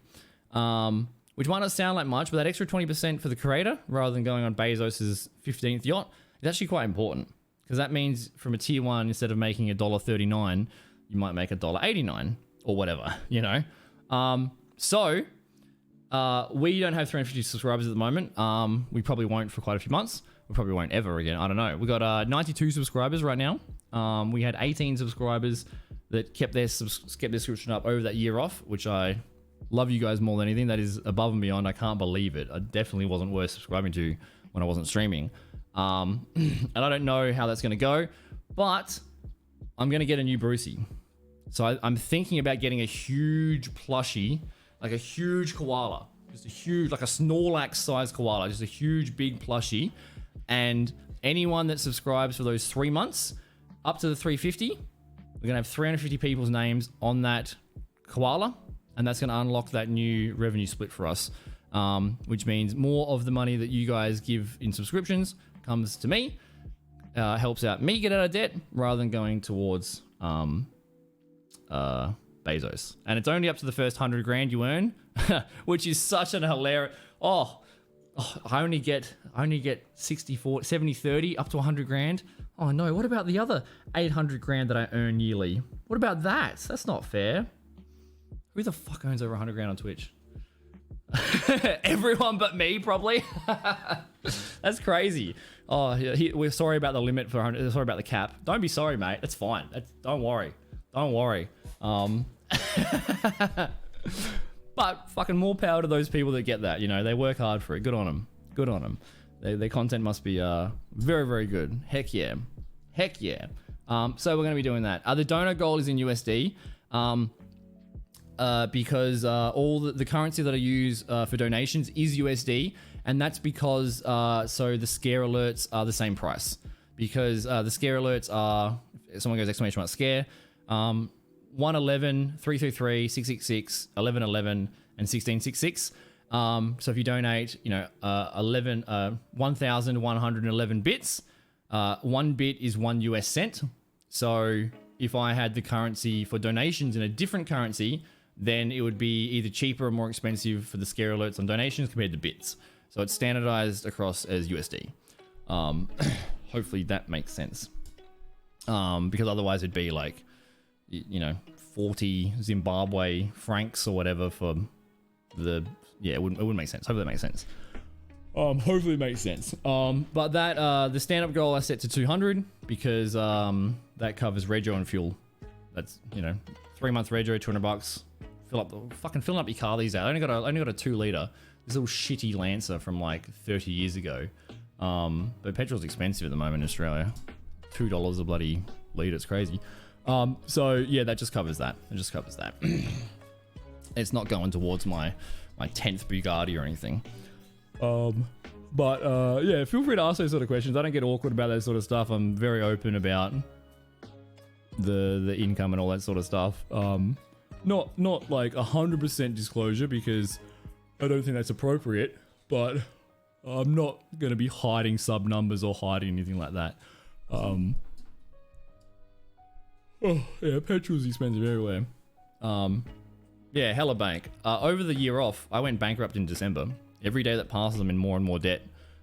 which might not sound like much, but that extra 20% for the creator, rather than going on Bezos's 15th yacht, is actually quite important. Because that means from a tier 1, instead of making $1.39, you might make $1.89 or whatever, you know? We don't have 350 subscribers at the moment. We probably won't for quite a few months. We probably won't ever again. I don't know. We got 92 subscribers right now. We had 18 subscribers that kept their subscription up over that year off, which I love you guys more than anything. That is above and beyond. I can't believe it. I definitely wasn't worth subscribing to when I wasn't streaming. And I don't know how that's going to go, but I'm going to get a new Brucey. So I'm thinking about getting a huge plushie, like a huge koala, Just a huge, like a Snorlax sized koala, just a huge, big plushie. And anyone that subscribes for those 3 months, up to the 350, we're gonna have 350 people's names on that koala, and that's gonna unlock that new revenue split for us, which means more of the money that you guys give in subscriptions comes to me, helps out me get out of debt rather than going towards Bezos. And it's only up to the first 100 grand you earn, which is such an hilarious. I only get 60, 40, 70, 30 up to 100 grand. Oh no, what about the other 800 grand that I earn yearly? What about that? That's not fair. Who the fuck earns over 100 grand on Twitch? Everyone but me, probably. That's crazy. Oh, we're sorry about the limit for 100. Sorry about the cap. Don't be sorry, mate. That's fine. Don't worry. Don't worry. But fucking more power to those people that get that. You know, they work hard for it. Good on them. Good on them. Their content must be very, very good. Heck yeah. Heck yeah. So we're going to be doing that. The donor goal is in USD because all the currency that I use for donations is USD. And that's because so the scare alerts are the same price. Because the scare alerts are, if someone goes exclamation mark scare, 111, 333, 666, 1111, and 1666. So if you donate, 1,111 bits, 1 bit is 1 US cent. So if I had the currency for donations in a different currency, then it would be either cheaper or more expensive for the scare alerts on donations compared to bits. So it's standardized across as USD. Hopefully that makes sense. Because otherwise it'd be like, 40 Zimbabwe francs or whatever for the, it wouldn't make sense. Hopefully that makes sense. Hopefully it makes sense. But that, the stand-up goal I set to 200 because, that covers rego and fuel. That's, 3-month rego, $200. Filling up your car these days. I only got a 2 liter. This little shitty Lancer from like 30 years ago. But petrol's expensive at the moment in Australia. $2 a bloody liter. It's crazy. So yeah, that just covers that. It just covers that. It's not going towards my 10th Bugatti or anything. But yeah, feel free to ask those sort of questions. I don't get awkward about that sort of stuff. I'm very open about the income and all that sort of stuff. Not like 100% disclosure because I don't think that's appropriate, but I'm not going to be hiding sub numbers or hiding anything like that. Oh, yeah, petrol's expensive everywhere. Yeah, hella bank. Over the year off, I went bankrupt in December. Every day that passes, I'm in more and more debt.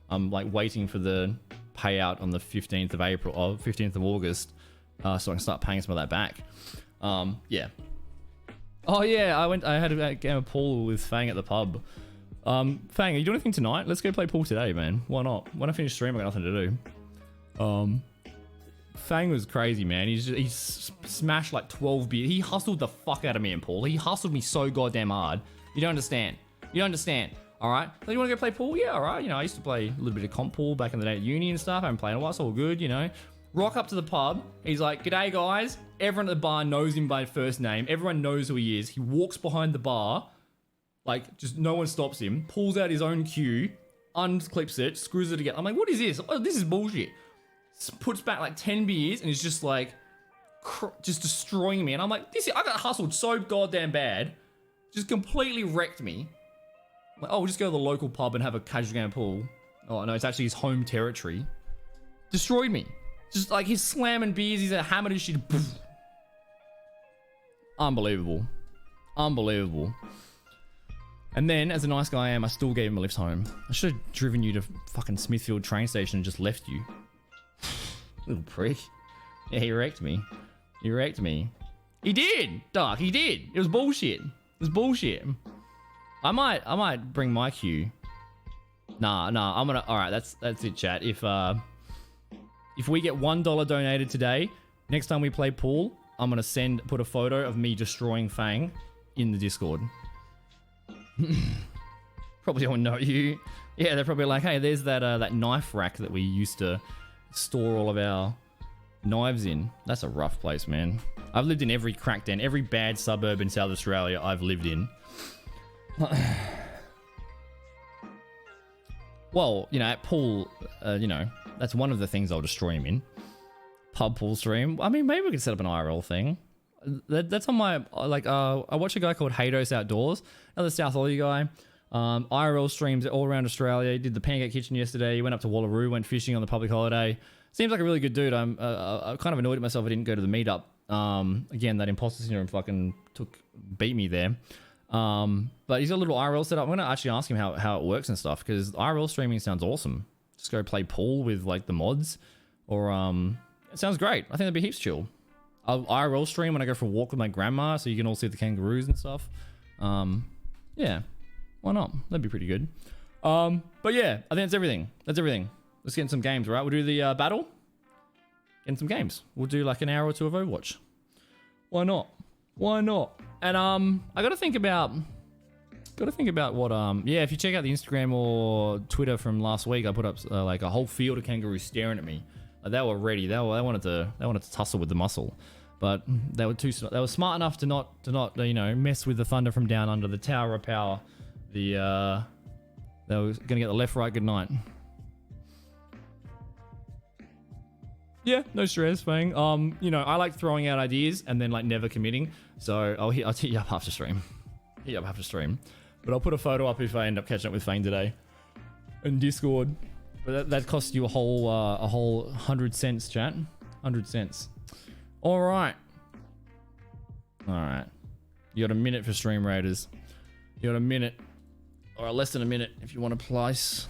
I'm like waiting for the payout on the 15th of April or 15th of August, so I can start paying some of that back. Yeah. Oh yeah, I had a game of pool with Fang at the pub. Fang, are you doing anything tonight? Let's go play pool today, man. Why not? When I finish stream, I got nothing to do. Fang was crazy, man. He's smashed like 12 beers. He hustled the fuck out of me in pool. He hustled me so goddamn hard. You don't understand. You don't understand. All right. So you want to go play pool? Yeah, all right. I used to play a little bit of comp pool back in the day at uni and stuff. I haven't played in a while. It's all good, Rock up to the pub. He's like, "G'day, guys." Everyone at the bar knows him by first name. Everyone knows who he is. He walks behind the bar. Like, just no one stops him. Pulls out his own cue. Unclips it. Screws it together. I'm like, what is this? Oh, this is bullshit. Puts back like 10 beers and is just like just destroying me, and I'm like, I got hustled so goddamn bad, just completely wrecked me. Like, oh, we'll just go to the local pub and have a casual game of pool. Oh no, it's actually his home territory. Destroyed me. Just like he's slamming beers, he's a hammered as shit. Unbelievable. And then, as a nice guy I am, I still gave him a lift home. I should have driven you to fucking Smithfield train station and just left you. Little prick. Yeah, he wrecked me. He did, Doc. He did. It was bullshit. I might bring my cue. Nah. I'm gonna. All right, that's it, chat. If we get $1 donated today, next time we play pool, I'm gonna put a photo of me destroying Fang in the Discord. Probably don't know you. Yeah, they're probably like, hey, there's that knife rack that we used to store all of our knives in. That's a rough place, man. I've lived in every crack den, every bad suburb in South Australia I've lived in. Well, you know, at pool, you know, that's one of the things I'll destroy him in. Pub pool stream. I mean, maybe we could set up an IRL thing. That's on my, like, I watch a guy called Hados Outdoors, another South Aussie guy. IRL streams all around Australia. He did the Pancake Kitchen yesterday. He went up to Wallaroo, went fishing on the public holiday. Seems like a really good dude. I'm kind of annoyed at myself I didn't go to the meetup. Again, that imposter syndrome fucking beat me there. But he's got a little IRL set up. I'm going to actually ask him how it works and stuff, because IRL streaming sounds awesome. Just go play pool with, like, the mods. Or, it sounds great. I think that'd be heaps chill. I'll IRL stream when I go for a walk with my grandma, so you can all see the kangaroos and stuff. Yeah, why not? That'd be pretty good. But yeah, I think that's everything. That's everything. Let's get in some games, right? We'll do the battle. Get in some games. We'll do like an hour or two of Overwatch. Why not? Why not? And I gotta think about what yeah, if you check out the Instagram or Twitter from last week, I put up like a whole field of kangaroos staring at me. They were ready. They wanted to tussle with the muscle, but they were smart enough to not you know, mess with the thunder from down under, the tower of power. They were gonna get the left, right, good night. Yeah, no stress, Fang. You know, I like throwing out ideas and then like never committing. So I'll hit you up after stream. Hit you up after stream. But I'll put a photo up if I end up catching up with Fang today. In Discord. But that costs you a whole 100 cents, chat. 100 cents. All right. All right. You got a minute for Stream Raiders. You got a minute, or less than a minute, if you want to place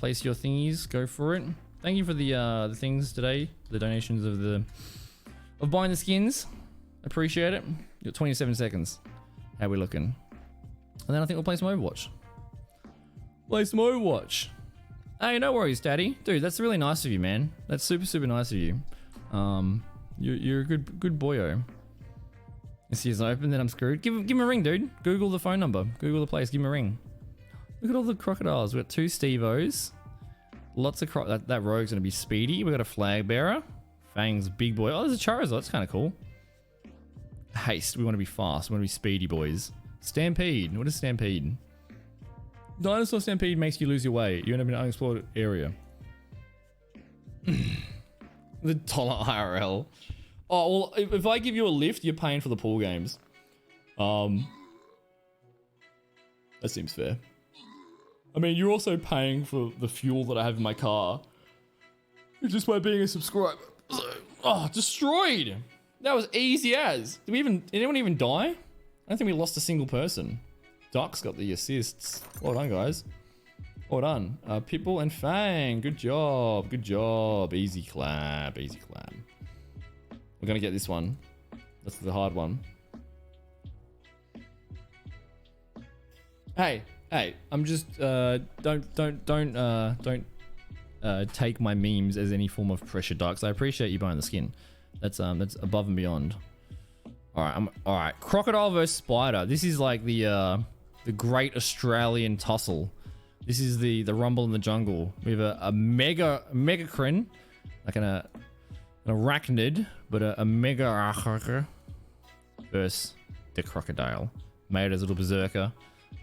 your thingies. Go for it. Thank you for the things today, the donations of buying the skins. Appreciate it. You got 27 seconds. How we looking? And then I think we'll play some Overwatch. Play some Overwatch. Hey, no worries, Daddy. Dude, that's really nice of you, man. That's super, super nice of you. You're a good boyo. This is open, then I'm screwed. Give him a ring, dude. Google the phone number. Google the place. Give him a ring. Look at all the crocodiles. We got 2 Steve-Os. Lots of that rogue's gonna be speedy. We got a flag bearer. Fang's big boy. Oh, there's a Charizard. That's kind of cool. Haste. We want to be fast. We want to be speedy, boys. Stampede. What is Stampede? Dinosaur Stampede makes you lose your way. You end up in an unexplored area. The dollar IRL. Oh, well, if I give you a lift, you're paying for the pool games. That seems fair. I mean, you're also paying for the fuel that I have in my car. Just by being a subscriber. Oh, destroyed! That was easy as. Did anyone even die? I don't think we lost a single person. Doc's got the assists. Well done, guys. Well done. Pitbull and Fang. Good job. Good job. Easy clap. Easy clap. We're gonna get this one. That's the hard one. Hey, I'm just don't take my memes as any form of pressure, Ducks. I appreciate you buying the skin. That's above and beyond. All right. Crocodile versus spider. This is like the great Australian tussle. This is the rumble in the jungle. We have a megacrin, like an arachnid, but a mega versus the crocodile. Made as a little berserker.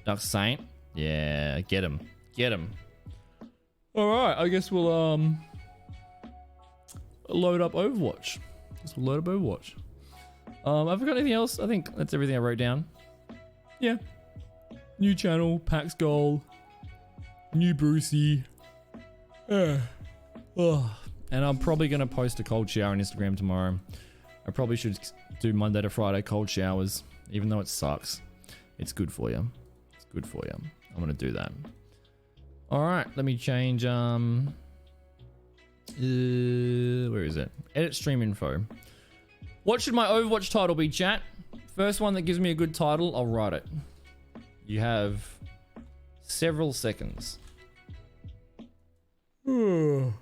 Duck Saint. Yeah, get him. Get him. Alright, I guess we'll load up Overwatch. Have I got anything else? I think that's everything I wrote down. Yeah. New channel, Pax goal. New Brucey. And I'm probably going to post a cold shower on Instagram tomorrow. I probably should do Monday to Friday cold showers, even though it sucks. It's good for you. It's good for you. I'm going to do that. All right, let me change. Where is it? Edit stream info. What should my Overwatch title be, chat? First one that gives me a good title, I'll write it. You have several seconds. Oh,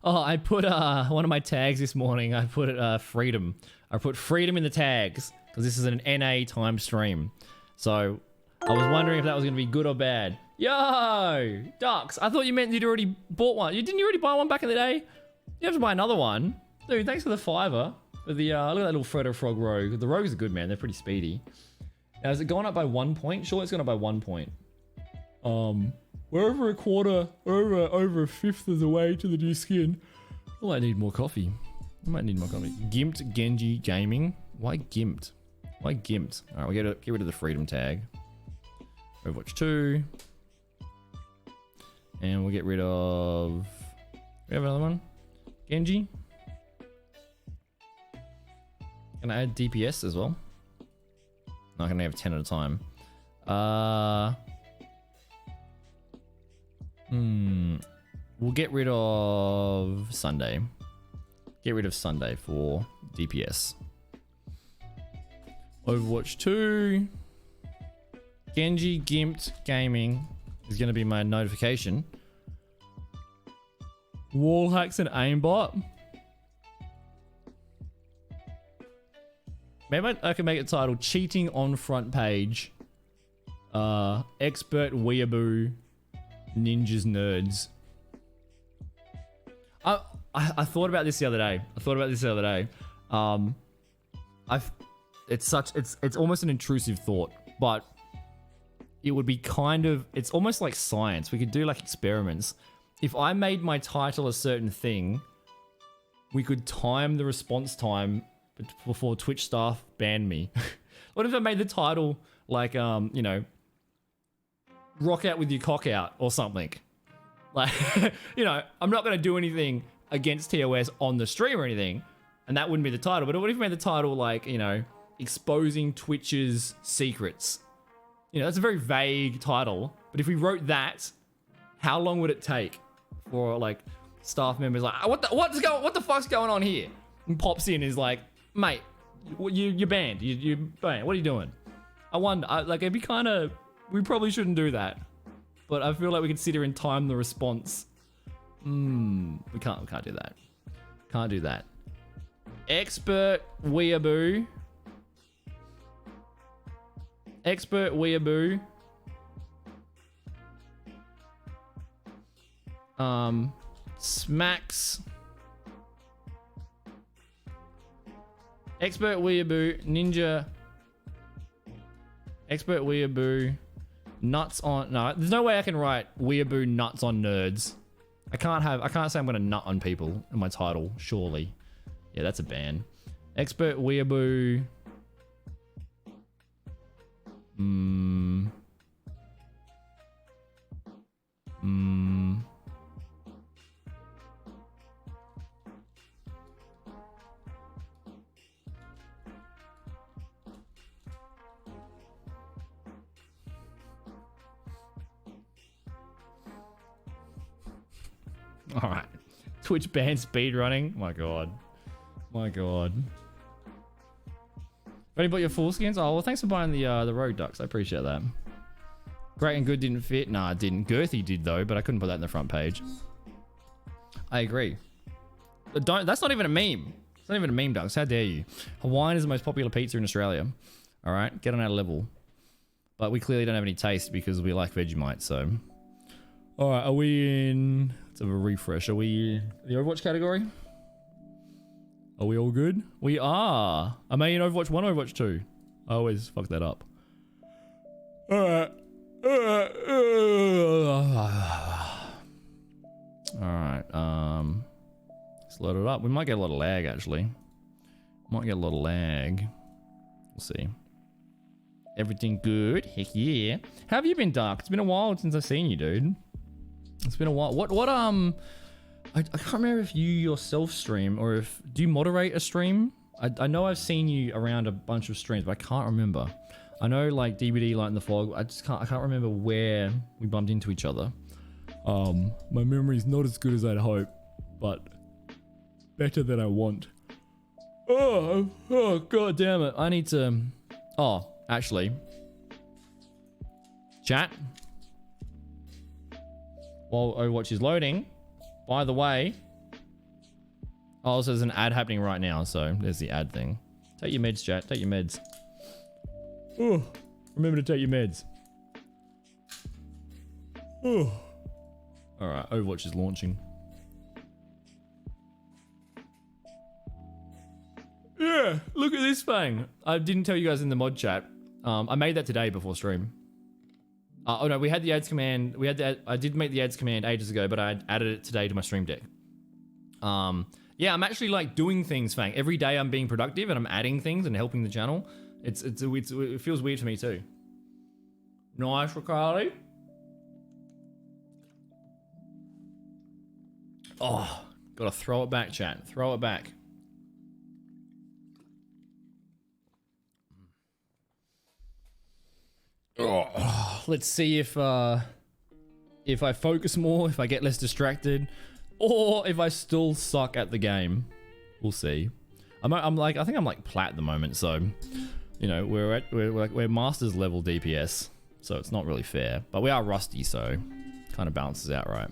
I put one of my tags this morning. I put it freedom. I put freedom in the tags because this is an NA time stream. So I was wondering if that was going to be good or bad. Yo, Ducks, I thought you meant you'd already bought one. Didn't you already buy one back in the day? You have to buy another one. Dude, thanks for the $5. For the, look at that little Frodo Frog rogue. The rogues are good, man. They're pretty speedy. Now, has it gone up by 1 point? Sure, it's gone up by 1 point. We're over a quarter, over a fifth of the way to the new skin. I might need more coffee. Gimped Genji Gaming. Why gimped? Why gimped? All right, we get rid of the freedom tag. Overwatch 2. And we'll get rid of... We have another one? Genji. Can I add DPS as well? No, I can only have 10 at a time. We'll get rid of Sunday. Get rid of Sunday for DPS. Overwatch 2. Genji Gimped Gaming is going to be my notification. Wall hacks and aimbot. Maybe I can make it titled Cheating on Front Page. Expert Weeaboo Ninjas Nerds. I thought about this the other day. It's almost an intrusive thought, but it would be it's almost like science. We could do like experiments. If I made my title a certain thing, we could time the response time before Twitch staff banned me. What if I made the title like, you know, rock out with your cock out or something? Like, you know, I'm not going to do anything against TOS on the stream or anything, and that wouldn't be the title. But what if we made the title like, you know, exposing Twitch's secrets? You know, that's a very vague title. But if we wrote that, how long would it take for like staff members like, what the fuck's going on here? And pops in is like, mate, you're banned. You're banned. What are you doing? I wonder. Like, it'd be kind of. We probably shouldn't do that. But I feel like we could sit here and time the response. We can't do that. Can't do that. Expert Weeaboo. Smacks. Expert Weeaboo Ninja. Expert Weeaboo. Nuts on... No, there's no way I can write Weeaboo Nuts on Nerds. I can't say I'm going to nut on people in my title, surely. Yeah, that's a ban. Expert Weeaboo... All right. Twitch ban speedrunning. My god. Ready bought your full skins? Oh, well, thanks for buying the Rogue Ducks. I appreciate that. Great and good didn't fit. Nah, it didn't. Girthy did though, but I couldn't put that in the front page. I agree. But that's not even a meme. It's not even a meme, Ducks. How dare you? Hawaiian is the most popular pizza in Australia. All right, get on our level. But we clearly don't have any taste because we like Vegemite, so... All right, are we in... Let's have a refresh. Are we in the Overwatch category? Are we all good? We are. Am I in Overwatch 1 or Overwatch 2? I always fuck that up. All right. Let's load it up. We might get a lot of lag, actually. Might get a lot of lag. We'll see. Everything good? Heck yeah. How have you been, Dark? It's been a while since I've seen you, dude. It's been a while. I can't remember if you yourself stream or if... Do you moderate a stream? I know I've seen you around a bunch of streams, but I can't remember. I know like DBD, Light in the Fog. I can't remember where we bumped into each other. My memory's not as good as I'd hope, but better than I want. Oh, god damn it. I need to... Oh, actually. Chat. While Overwatch is loading, by the way... Oh, so there's an ad happening right now, so there's the ad thing. Take your meds, chat. Take your meds. Oh, remember to take your meds. Oh. Alright, Overwatch is launching. Yeah, look at this thing. I didn't tell you guys in the mod chat. I made that today before stream. Oh no, we had the ads command. I did make the ads command ages ago, but I added it today to my stream deck. Yeah, I'm actually like doing things, Fang. Every day I'm being productive and I'm adding things and helping the channel. It feels weird for me too. Nice, Ricardo. Oh, gotta throw it back, chat. Throw it back. Oh, let's see if I focus more, if I get less distracted, or if I still suck at the game. We'll see. I think I'm like plat at the moment, so you know we're masters level DPS, so it's not really fair. But we are rusty, so kind of balances out, right?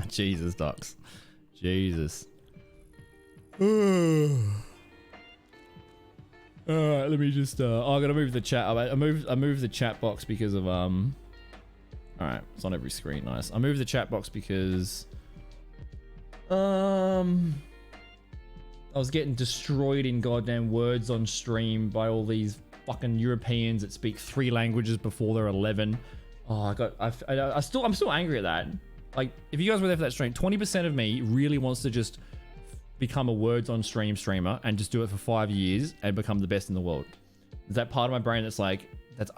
Jesus, Ducks. Jesus. Alright, let me just I gotta move the chat. I moved the chat box because of alright, it's on every screen, nice. I moved the chat box because I was getting destroyed in goddamn words on stream by all these fucking Europeans that speak 3 languages before they're 11. Oh, I'm still angry at that. Like, if you guys were there for that stream, 20% of me really wants to just become a words on stream streamer and just do it for 5 years and become the best in the world. There's that part of my brain that's like,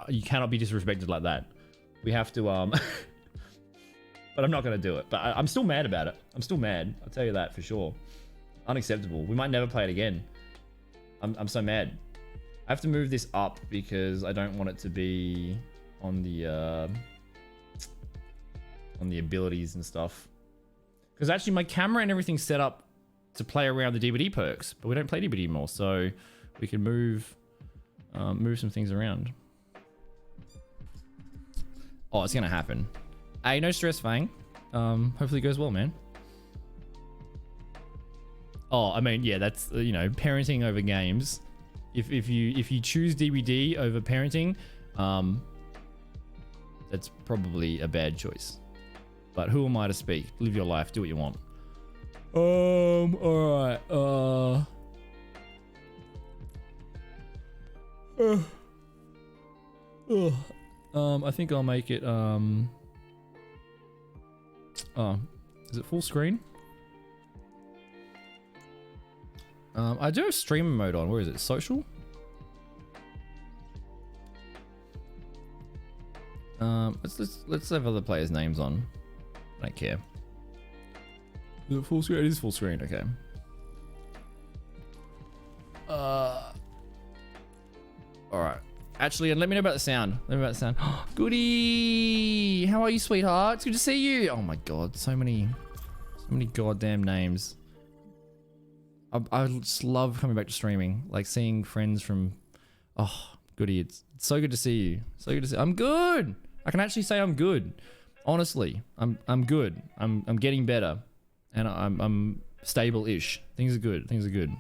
you cannot be disrespected like that. We have to, but I'm not going to do it. But I'm still mad about it. I'm still mad. I'll tell you that for sure. Unacceptable. We might never play it again. I'm so mad. I have to move this up because I don't want it to be on the abilities and stuff. Because actually my camera and everything's set up to play around the DVD perks, but we don't play DVD anymore, so we can move some things around. Oh, it's gonna happen. Hey, no stress, Fang. Hopefully it goes well, man. Oh, I mean, yeah, that's you know, parenting over games. If you choose DVD over parenting, that's probably a bad choice. But who am I to speak? Live your life, do what you want. Alright, I think I'll make it, oh, is it full screen? I do have streamer mode on. Where is it? Social? Let's have other players' names on. I don't care. Is it full screen? It is full screen. Okay. All right. Actually, and let me know about the sound. Let me know about the sound. Goody! How are you, sweetheart? It's good to see you. Oh my god, so many goddamn names. I just love coming back to streaming, like seeing friends from. Oh, Goody! It's so good to see you. So good to see. I'm good. I can actually say I'm good. Honestly, I'm good. I'm getting better, and I'm stable-ish. Things are good. Things are good.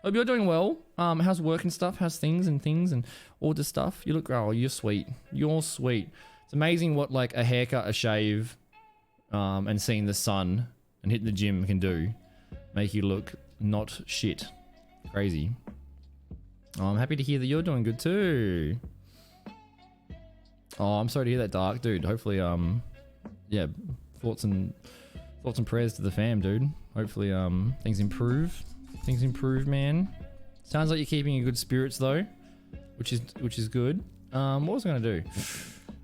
Hope you're doing well. How's work and stuff? How's things and all this stuff? You look, oh, you're sweet. You're sweet. It's amazing what like a haircut, a shave, and seeing the sun and hitting the gym can do. Make you look not shit. Crazy. Oh, I'm happy to hear that you're doing good too. Oh, I'm sorry to hear that, Dark, dude. Hopefully, yeah, thoughts and prayers to the fam, dude. Hopefully, things improve. Things improve, man. Sounds like you're keeping in good spirits though, which is good. What was I gonna do?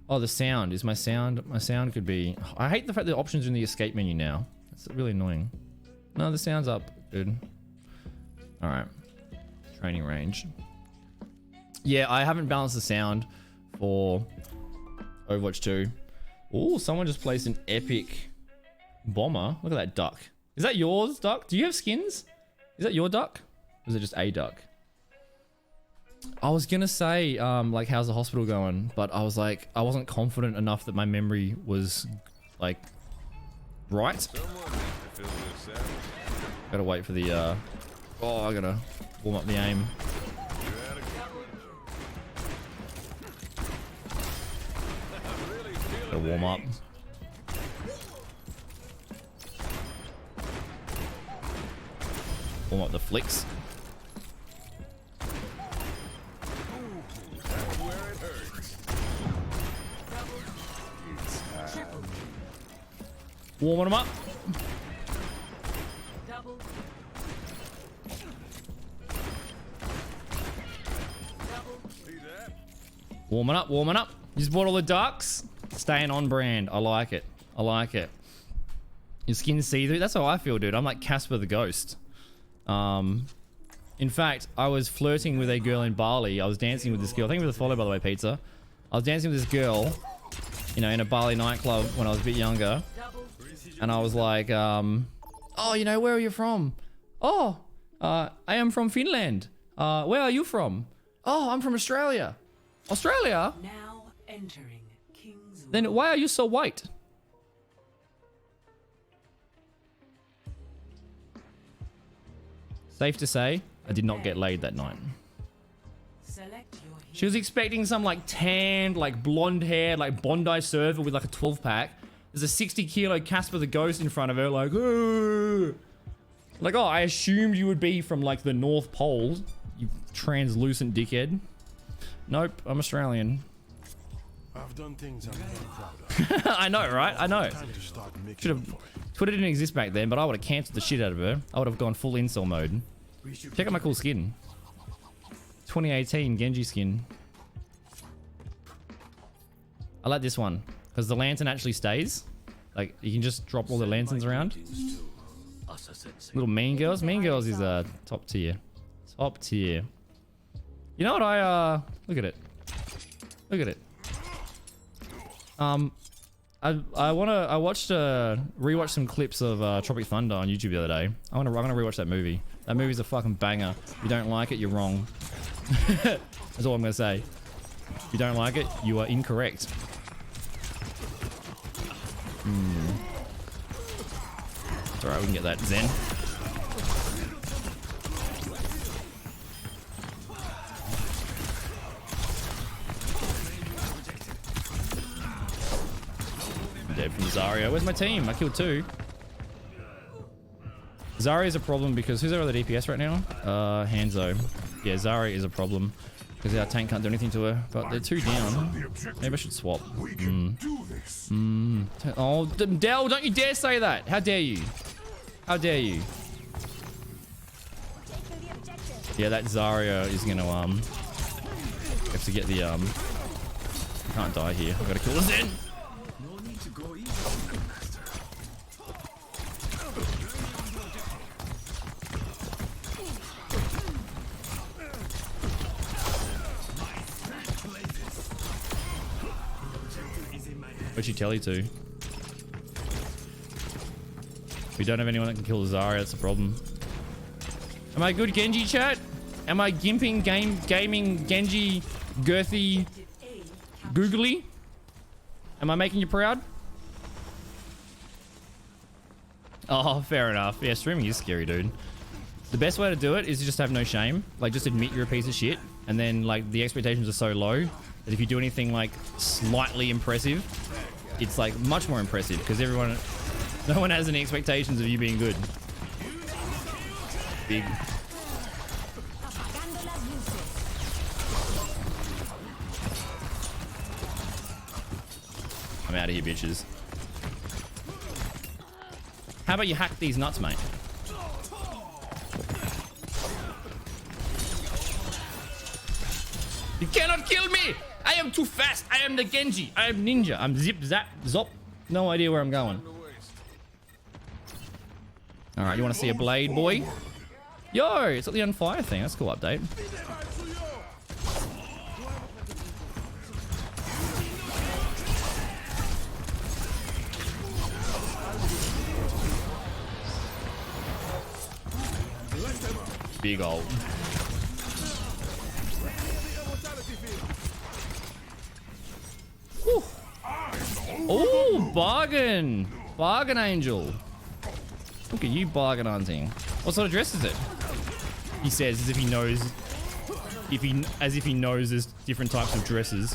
Oh, the sound. Is my sound could be. I hate the fact that the options are in the escape menu now. It's really annoying. No, the sound's up. Good. All right. Training range. Yeah, I haven't balanced the sound for Overwatch 2. Oh, someone just placed an epic bomber. Look at that duck. Is that yours, duck? Do you have skins? Is that your duck? Or is it just a duck? I was gonna say, like, how's the hospital going? But I was like, I wasn't confident enough that my memory was, like, right. Gotta wait for the, oh, I gotta warm up the aim. Gotta warm up. Warm up the flicks. Warming them up. Warming up, warming up. You just bought all the ducks. Staying on brand. I like it. I like it. Your skin's see-through. That's how I feel, dude. I'm like Casper the Ghost. In fact, I was flirting with a girl in Bali. I was dancing with this girl. Thank you for the follow, by the way, Pizza. I was dancing with this girl, you know, in a Bali nightclub when I was a bit younger. And I was like, oh, you know, where are you from? Oh, I am from Finland. Where are you from? Oh, I'm from Australia. Australia? Now entering King's Then why are you so white? Safe to say, I did not get laid that night. Select your She was expecting some like tanned, like blonde hair, like Bondi surfer with like a 12 pack. There's a 60 kilo Casper the Ghost in front of her, like, "Ooh." Like, oh, I assumed you would be from like the North Pole, you translucent dickhead. Nope, I'm Australian. I've done things I'm not proud of. I know, right? I know. Time to start making Should up have. for it. Twitter didn't exist back then, but I would have cancelled the shit out of her. I would have gone full incel mode. Check out my cool skin. 2018 Genji skin. I like this one because the lantern actually stays. Like you can just drop all the lanterns around. Little Mean Girls. Mean Girls is top tier. Top tier. You know what I look at it. Look at it. I watched rewatched some clips of Tropic Thunder on YouTube the other day. I'm gonna rewatch that movie. That movie's a fucking banger. If you don't like it, you're wrong. That's all I'm gonna say. If you don't like it, you are incorrect. It's alright, we can get that Zen. Dead from Zarya. Where's my team? I killed 2. Zarya is a problem because who's our other DPS right now? Hanzo. Yeah, Zarya is a problem because our tank can't do anything to her. But they're 2 down. Maybe I should swap. Oh, Dell, don't you dare say that! How dare you? How dare you? Yeah, that Zarya is gonna have to get the can't die here. I've got to kill the Zen. What'd she tell you to? We don't have anyone that can kill Zarya, that's the problem. Am I good Genji chat? Am I gimping gaming Genji girthy googly? Am I making you proud? Oh, fair enough. Yeah, streaming is scary, dude. The best way to do it is to just have no shame. Like, just admit you're a piece of shit. And then, like, the expectations are so low that if you do anything, like, slightly impressive, it's, like, much more impressive. Because no one has any expectations of you being good. Big. I'm out of here, bitches. How about you hack these nuts, mate? You cannot kill me! I am too fast! I am the Genji! I am ninja! I'm zip, zap, zop. No idea where I'm going. Alright, you want to see a blade, boy? Yo! It's got the on fire thing. That's a cool update. Big ult. Oh, bargain! Bargain angel. Look at you bargain hunting. What sort of dress is it? He says as if he knows. As if he knows there's different types of dresses.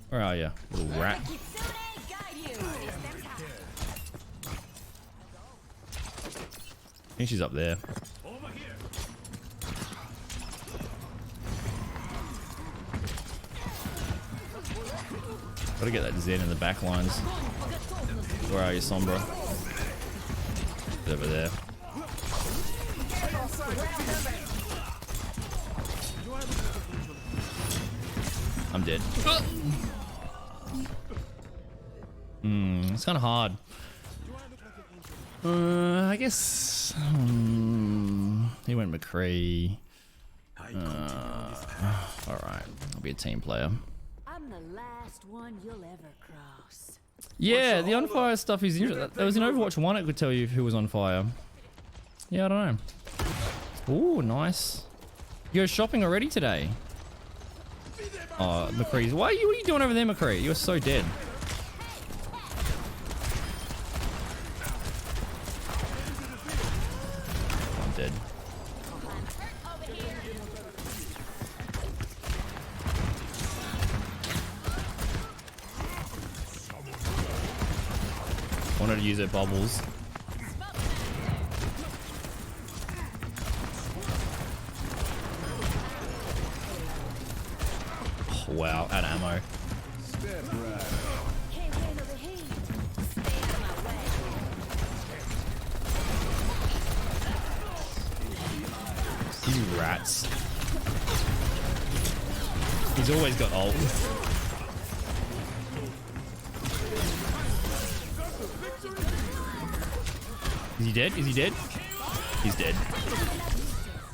Where are you, little rat? I think she's up there. Gotta get that Zen in the back lines. Where are you, Sombra? He's over there. I'm dead. It's kind of hard. I guess he went McCree. All right, I'll be a team player. I'm the last one you'll ever cross. Yeah, the on fire stuff is interesting. There was in Overwatch 1 it could tell you who was on fire. Yeah, I don't know. Ooh, nice. You go shopping already today? Oh, McCree's. What are you doing over there, McCree? You're so dead. I'm dead. Wanted to use their bubbles. Oh, wow, out of ammo. These rats. He's always got ult. Is he dead? Is he dead? He's dead.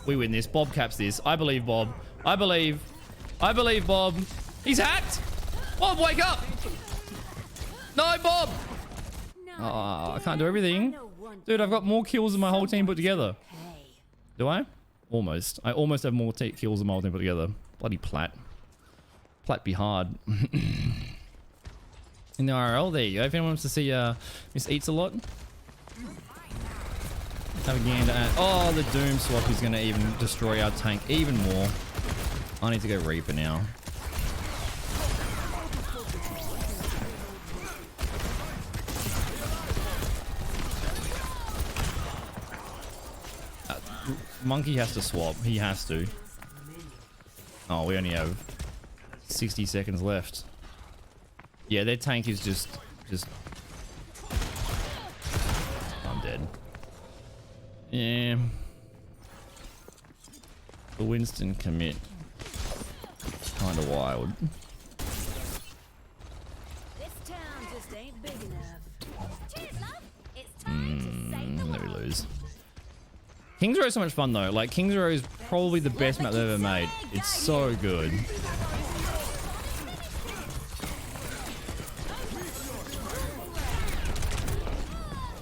We win this. Bob caps this. I believe Bob. I believe Bob. He's hacked. Bob, wake up. No, Bob. Oh, I can't do everything. Dude, I've got more kills than my whole team put together. Do I? Almost. I almost have more kills than my whole team put together. Bloody Plat. Plat be hard. In the IRL, there you go. If anyone wants to see Miss Eats a lot. Have a gander at. Oh, the Doom swap is going to even destroy our tank even more. I need to go Reaper now. Monkey has to swap. He has to. Oh, we only have 60 seconds left. Yeah, their tank is just. I'm dead. Yeah. The Winston commit. Kinda wild. This town just ain't big enough. Cheers, love. It's time to save the Let me world. lose. Kings Row is so much fun though. Like Kings Row is probably the best map they've ever made. It's so good.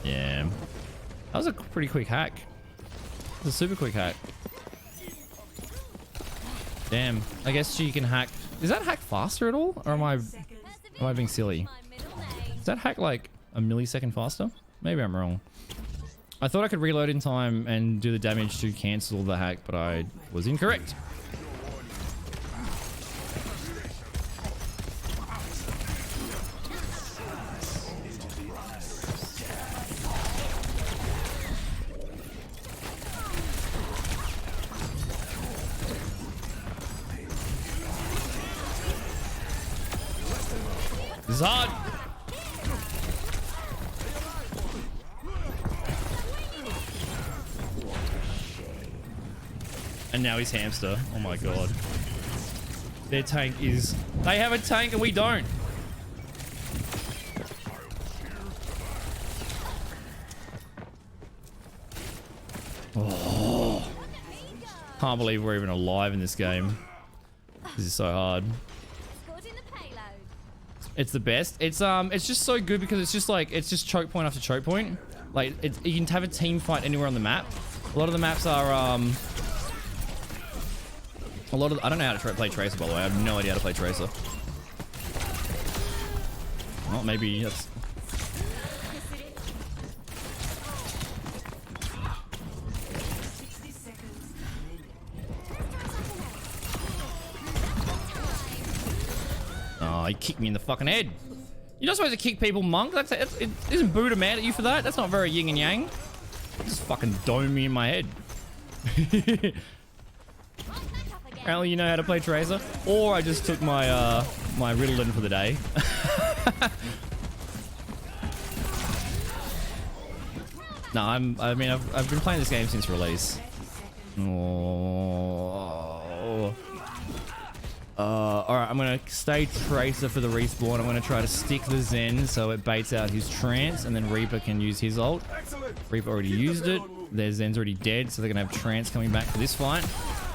Yeah. That was a pretty quick hack. It was a super quick hack. Damn. I guess she can hack. Is that hack faster at all? Or am I being silly? Is that hack like a millisecond faster? Maybe I'm wrong. I thought I could reload in time and do the damage to cancel the hack, but I was incorrect. This is hard. And now he's hamster. Oh my god. Their tank is... They have a tank and we don't. Oh. Can't believe we're even alive in this game. This is so hard. It's the best. It's just so good because it's just choke point after choke point. Like you can have a team fight anywhere on the map. A lot of the maps are I don't know how to play Tracer, by the way. I have no idea how to play Tracer. Well, maybe that's... Oh, he kicked me in the fucking head. You're not supposed to kick people, monk. Isn't Buddha mad at you for that? That's not very yin and yang. Just fucking dome me in my head. Apparently you know how to play Tracer. Or I just took my my Ritalin for the day. No, I mean, I've been playing this game since release. Oh. Alright, I'm gonna stay Tracer for the respawn. I'm gonna try to stick the Zen so it baits out his trance, and then Reaper can use his ult. Reaper already used it. Their Zen's already dead, so they're gonna have trance coming back for this fight.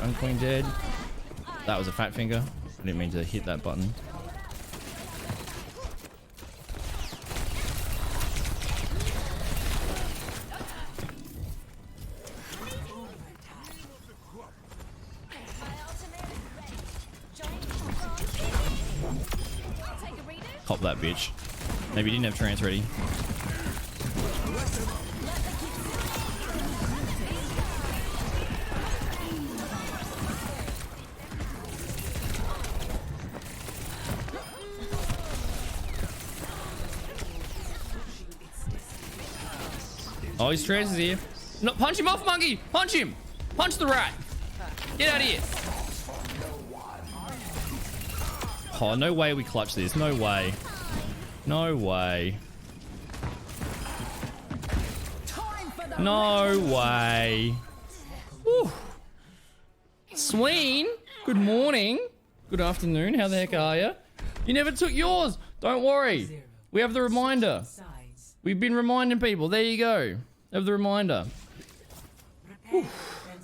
Unqueen dead. That was a fat finger. I didn't mean to hit that button. Pop that bitch. Maybe he didn't have trance ready. Oh, his trance is here. No, punch him off, monkey! Punch him! Punch the rat! Get out of here! Oh, no way we clutch this. No way. No way. No way. Whew. Sween, good morning. Good afternoon. How the heck are you? You never took yours. Don't worry. We have the reminder. Sides. We've been reminding people. There you go. Have the reminder. Whew.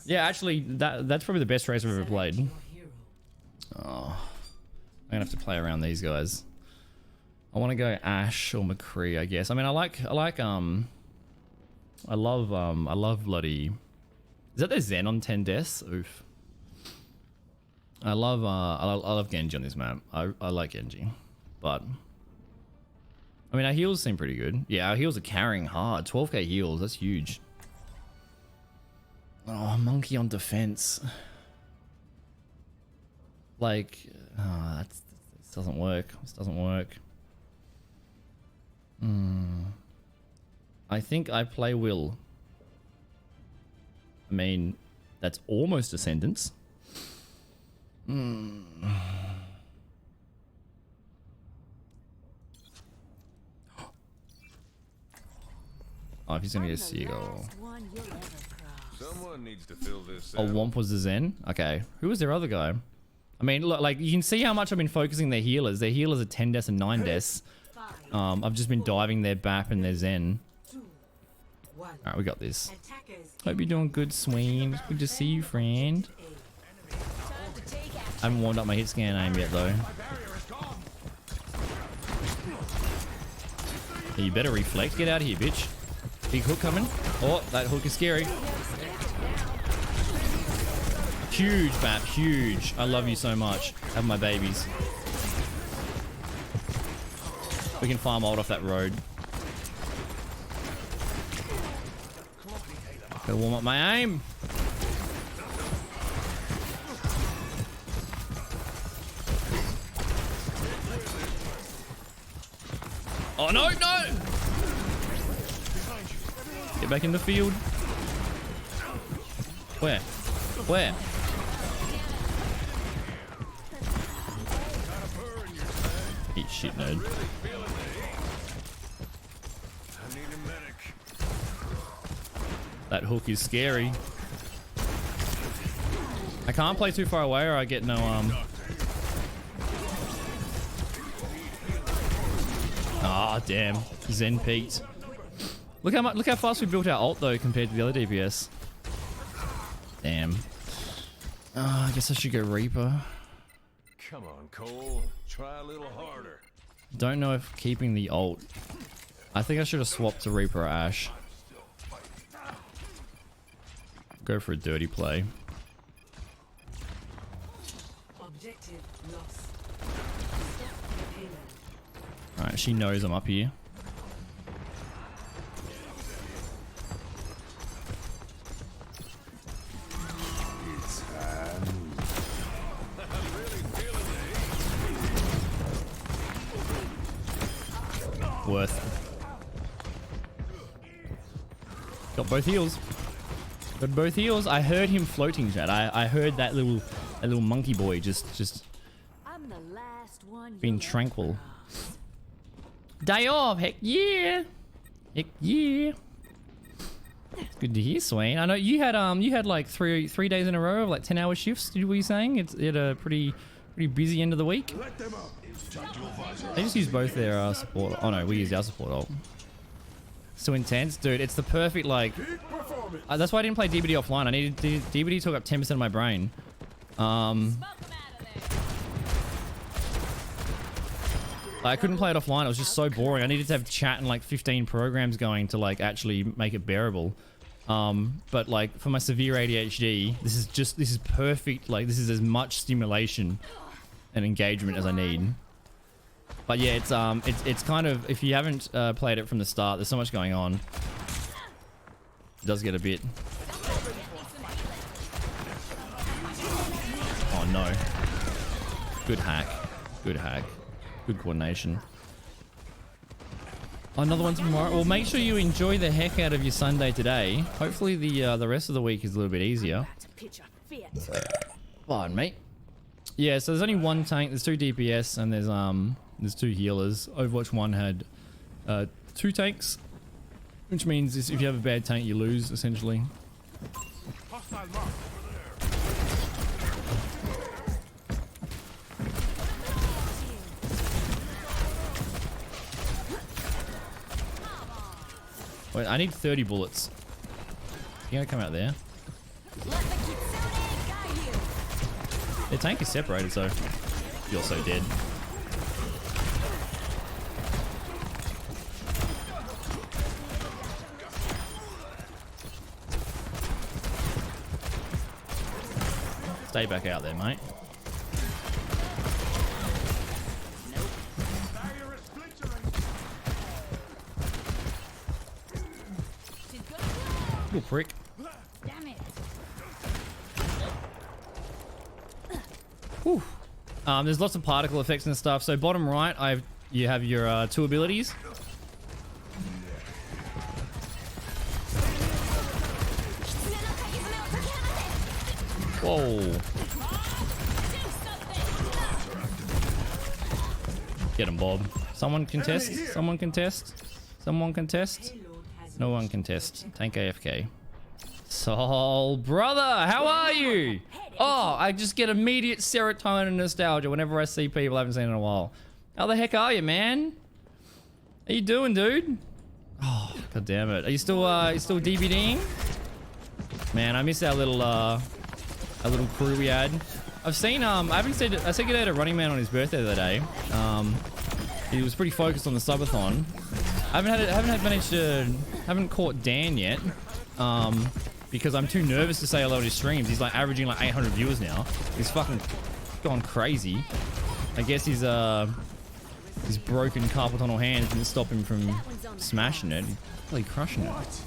Yeah, actually, that's probably the best race I've ever played. Your hero. Oh. I'm gonna have to play around these guys. I want to go Ashe or McCree, I guess. I mean, I love bloody. Is that their Zen on 10 deaths? Oof. I love Genji on this map. I like Genji, but I mean, our heals seem pretty good. Yeah, our heals are carrying hard. 12k heals. That's huge. Oh, monkey on defense. Like, oh, this doesn't work. This doesn't work. I think I play Will. I mean, that's almost a sentence. Oh, if he's gonna get a seagull. Someone needs to fill this Oh, Womp was the Zen? Okay. Who was their other guy? I mean, look, like, you can see how much I've been focusing their healers. Their healers are 10 deaths and 9 deaths. I've just been diving their BAP and their Zen. 2, 1. Alright, we got this. Attackers. Hope you're doing good, Sween. It's good to see you, friend. I haven't warmed up my hit scan aim yet, though. Yeah, you better reflect. Get out of here, bitch. Big hook coming. Oh, that hook is scary. Huge, BAP. Huge. I love you so much. Have my babies. We can farm ult off that road. Gotta warm up my aim. Oh no, no! Get back in the field. Where? Where? Eat shit, nerd. That hook is scary. I can't play too far away or I get no Ah, damn. Zen peaked. Look how fast we built our ult though compared to the other DPS. Damn. I guess I should go Reaper. Come on, Cole. Try a little harder. Don't know if keeping the ult. I think I should have swapped to Reaper or Ashe. Go for a dirty play. Objective lost. Alright, she knows I'm up here. Worth. Got both heals. Got both heals. I heard him floating, chat. I heard that little monkey boy just I'm the last one being you'll tranquil. Day off, heck yeah. Heck yeah. Good to hear, Swain. I know you had like three days in a row of like 10-hour shifts. Were you saying you had a pretty busy end of the week? They just use both their support. Oh no, we use our support ult. So intense, dude. It's the perfect like. That's why I didn't play DBD offline. I needed DBD took up 10% of my brain. I couldn't play it offline. It was just so boring. I needed to have chat and like 15 programs going to like actually make it bearable. But like for my severe ADHD, this is perfect. Like this is as much stimulation and engagement as I need. But yeah, it's kind of, if you haven't played it from the start, there's so much going on. It does get a bit. Oh no. Good hack. Good hack. Good coordination. Another one tomorrow. Well, make sure you enjoy the heck out of your Sunday today. Hopefully the rest of the week is a little bit easier. Pardon me. Yeah, so there's only one tank. There's 2 DPS and there's 2 healers. Overwatch 1 had 2 tanks, which means if you have a bad tank, you lose essentially. Wait, I need 30 bullets. You gonna come out there? Their tank is separated, so you're so dead. Stay back out there, mate. Little prick. Damn it. Whew. There's lots of particle effects and stuff. So bottom right, you have your 2 abilities. Whoa. Get him, Bob. Someone contest. Someone contest. Someone contest. No one contest. Tank AFK. Soul brother, how are you? Oh, I just get immediate serotonin nostalgia whenever I see people I haven't seen in a while. How the heck are you, man? How you doing, dude? Oh, god damn it. Are you still DBDing? Man, I miss our little crew we had. I've seen I said good day to Running Man on his birthday the other day. He was pretty focused on the subathon. I haven't caught Dan yet. Because I'm too nervous to say hello to his streams. He's like averaging like 800 viewers now. He's fucking gone crazy. I guess his broken carpal tunnel hand didn't stop him from smashing it. He's really crushing it.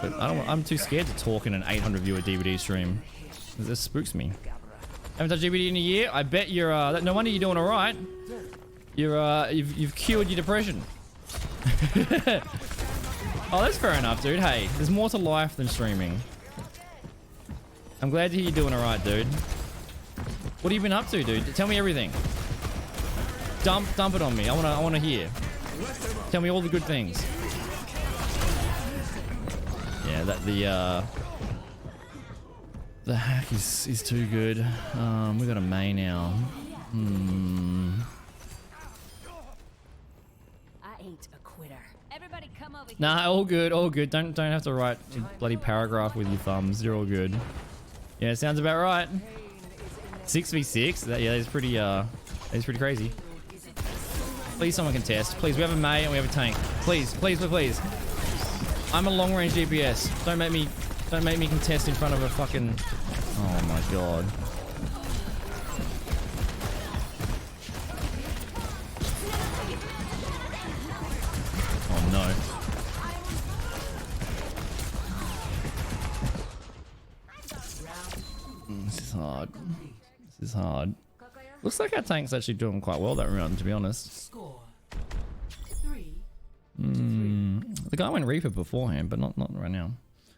But I'm too scared to talk in an 800 viewer DVD stream. This spooks me. Haven't touched DVD in a year. I bet you're no wonder you're doing all right. You've cured your depression. Oh, that's fair enough, dude. Hey, there's more to life than streaming. I'm glad to hear you're doing all right, dude. What have you been up to, dude? Tell me everything. Dump it on me. I wanna hear. Tell me all the good things. Yeah, the hack is too good. We got a May now. I ain't a quitter. Everybody come over here. Nah, all good, all good. Don't have to write a bloody paragraph with your thumbs. They're all good. Yeah, sounds about right. 6v6. Yeah, that's pretty crazy. Please, someone contest. Please, we have a May and we have a tank. Please, please, please. I'm a long-range DPS. Don't make me contest in front of a fucking. Oh my god. Oh no. This is hard. This is hard. Looks like our tank's actually doing quite well that round, to be honest. Score 3. The guy went Reaper beforehand, but not right now.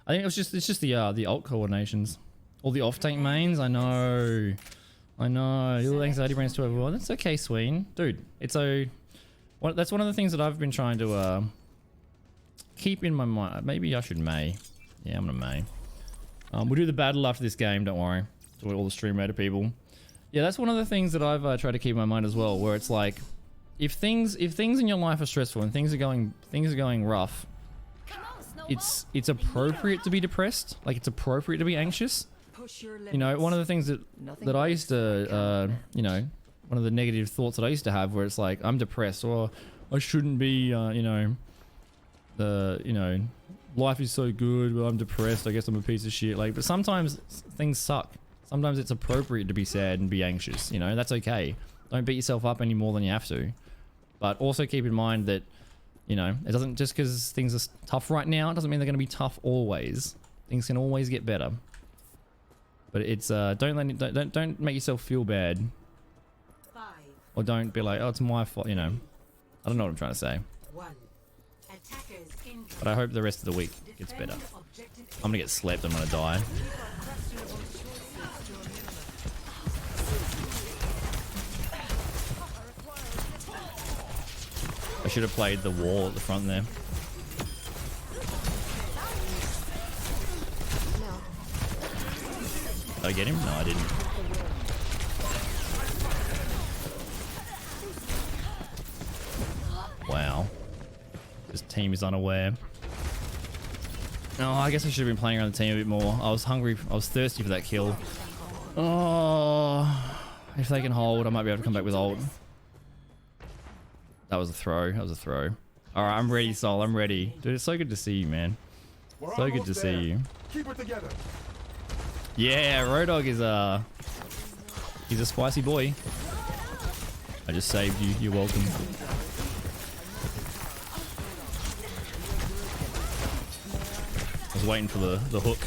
I think it's just the ult coordinations. All the off tank mains. I know. Your anxiety brains to everyone. That's okay, Sween. Dude, that's one of the things that I've been trying to keep in my mind. Maybe I should May. Yeah, I'm gonna May. We'll do the battle after this game. Don't worry. To all the stream rated people. Yeah, that's one of the things that I've tried to keep in my mind as well. Where it's like, if things in your life are stressful and things are going rough, it's appropriate to be depressed. Like it's appropriate to be anxious. You know, one of the things that I used to, you know, one of the negative thoughts that I used to have, where it's like I'm depressed or I shouldn't be, you know, life is so good, but I'm depressed. I guess I'm a piece of shit. Like, but sometimes things suck. Sometimes it's appropriate to be sad and be anxious. You know, that's okay. Don't beat yourself up any more than you have to. But also keep in mind that, you know, it doesn't just because things are tough right now, it doesn't mean they're going to be tough always. Things can always get better. But it's don't make yourself feel bad. 5, Or don't be like, oh, it's my fault. You know, I don't know what I'm trying to say. 1. Attackers incoming. But I hope the rest of the week gets better. I'm gonna get slept. I'm gonna die. I should have played the wall at the front there. Did I get him? No, I didn't. Wow. This team is unaware. Oh, I guess I should have been playing around the team a bit more. I was hungry. I was thirsty for that kill. Oh, if they can hold, I might be able to come back with ult. That was a throw. That was a throw. All right, I'm ready, Sol. I'm ready. Dude, it's so good to see you, man. So good to see you. Keep it together. Yeah, Rodog is he's a spicy boy. I just saved you. You're welcome. I was waiting for the hook.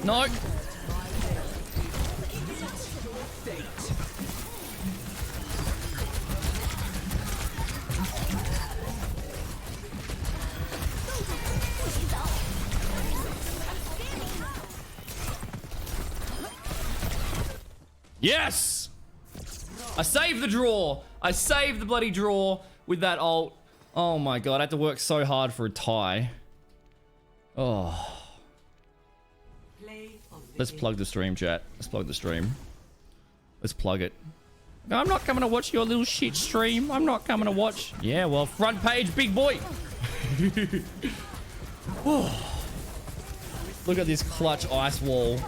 No. Yes! I saved the draw. I saved the bloody draw with that ult. Oh my god, I had to work so hard for a tie. Oh. Let's plug the stream, chat. Let's plug the stream. Let's plug it. I'm not coming to watch your little shit stream. I'm not coming to watch. Yeah, well, front page, big boy. Look at this clutch ice wall.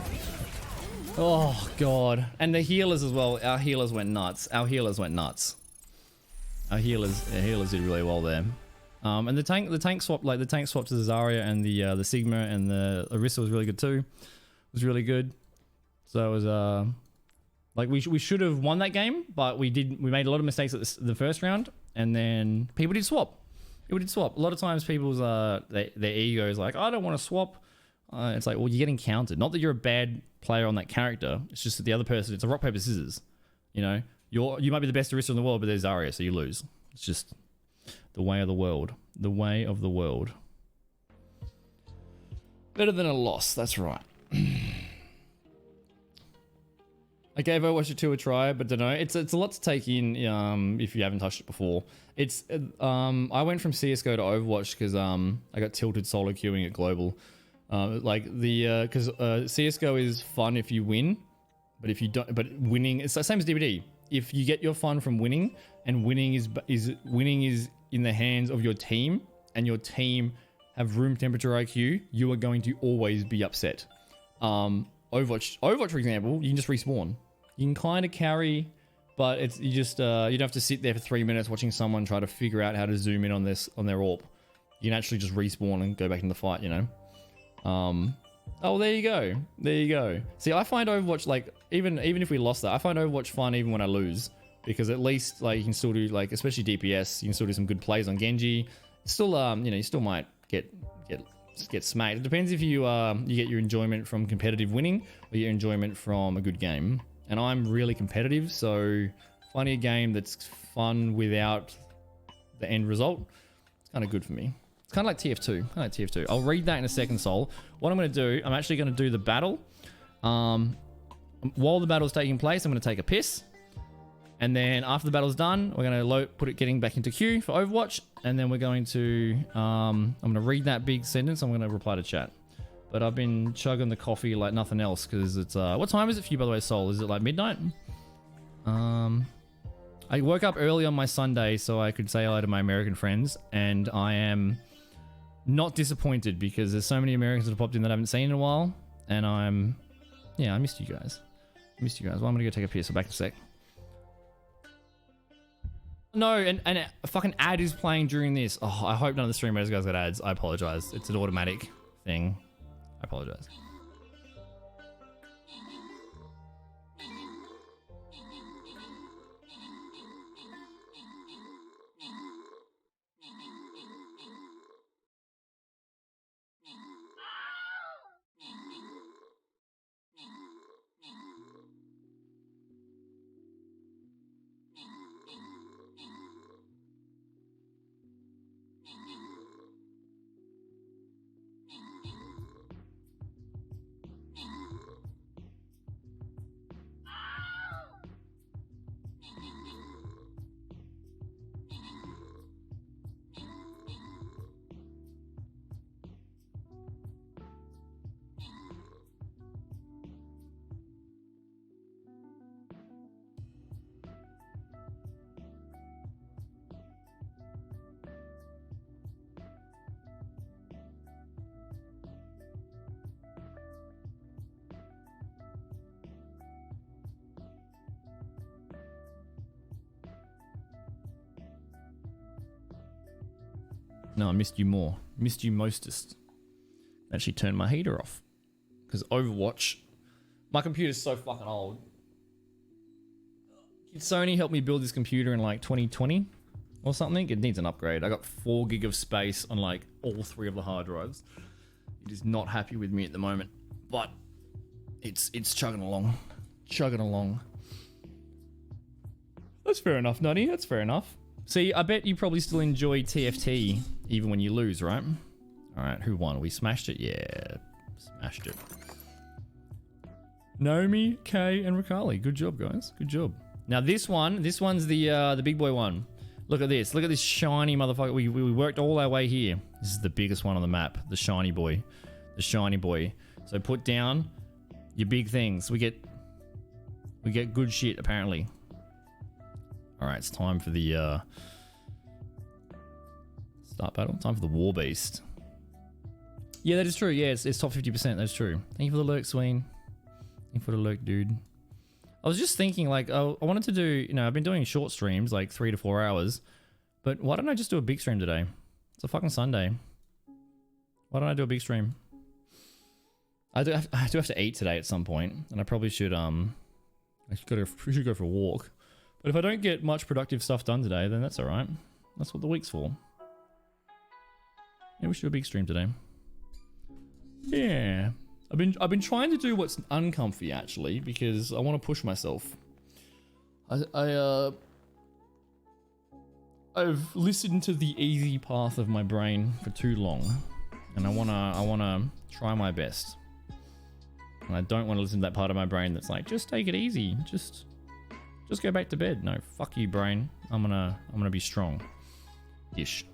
Oh god. And the healers as well. Our healers went nuts. Our healers went nuts. Our healers did really well there. And the tank swap, like the tank swap to the Zarya and the Sigma and the Orisa was really good too. It was really good. So it was like we should have won that game, but we made a lot of mistakes at the first round, and then people did swap. People did swap. A lot of times people's their ego is like, I don't want to swap. It's like, well, you're getting counted. Not that you're a bad player on that character. It's just that the other person, it's a rock, paper, scissors. You know, you might be the best Orisa in the world, but there's Zarya, so you lose. It's just the way of the world. The way of the world. Better than a loss, that's right. I gave Overwatch 2 a try, but don't know. It's a lot to take in if you haven't touched it before. It's I went from CS:GO to Overwatch because I got tilted solo queuing at global. Because CS:GO is fun if you win, but if you don't, but winning it's the same as DBD. If you get your fun from winning, and winning is in the hands of your team, and your team have room temperature IQ, you are going to always be upset. Overwatch, for example, you can just respawn. You can kind of carry, but it's you don't have to sit there for 3 minutes watching someone try to figure out how to zoom in on their AWP. You can actually just respawn and go back in the fight, you know. Oh, there you go. There you go. See, I find Overwatch, like, even if we lost that, I find Overwatch fun even when I lose. Because at least, like, you can still do, like, especially DPS, you can still do some good plays on Genji. Still, you know, you still might get smacked. It depends if you get your enjoyment from competitive winning or your enjoyment from a good game. And I'm really competitive, so finding a game that's fun without the end result, it's kind of good for me. It's kind of like TF2. I'll read that in a second, Sol. What I'm going to do, I'm actually going to do the battle. While the battle's taking place, I'm going to take a piss. And then after the battle's done, we're gonna put it getting back into queue for Overwatch, and then we're going to I'm gonna read that big sentence. I'm gonna reply to chat. But I've been chugging the coffee like nothing else because it's what time is it for you, by the way, Soul? Is it like midnight? I woke up early on my Sunday so I could say hello to my American friends, and I am not disappointed because there's so many Americans that have popped in that I haven't seen in a while, and I missed you guys. Well, I'm gonna go take a piss. I'll back in a sec. No, and a fucking ad is playing during this. Oh, I hope none of the streamers guys got ads. I apologize. It's an automatic thing. I apologize. No, I missed you more. Missed you mostest. Actually turned my heater off. Because Overwatch... My computer's so fucking old. Did Sony help me build this computer in like 2020 or something? It needs an upgrade. I got 4 gig of space on like all 3 of the hard drives. It is not happy with me at the moment. But it's chugging along. Chugging along. That's fair enough, Nutty. That's fair enough. See, I bet you probably still enjoy TFT even when you lose, right? Alright, who won? We smashed it? Yeah, smashed it. Naomi, Kay, and Rikali. Good job, guys. Good job. Now this one's the big boy one. Look at this. Look at this shiny motherfucker. We worked all our way here. This is the biggest one on the map. The shiny boy. The shiny boy. So put down your big things. We get good shit, apparently. Alright, it's time for the start battle. Time for the War Beast. Yeah, that is true. Yeah, it's top 50%. That's true. Thank you for the lurk, Sween. Thank you for the lurk, dude. I was just thinking, like, I wanted to do, you know, I've been doing short streams, like 3 to 4 hours, but why don't I just do a big stream today? It's a fucking Sunday. Why don't I do a big stream? I do have to eat today at some point, and I probably should, should go for a walk. But if I don't get much productive stuff done today, then that's alright. That's what the week's for. Yeah, we should do a big stream today. Yeah. I've been trying to do what's uncomfy, actually, because I want to push myself. I've listened to the easy path of my brain for too long, and I wanna try my best. And I don't want to listen to that part of my brain that's like, just take it easy, just go back to bed. No, fuck you, brain. I'm gonna be strong. Ish.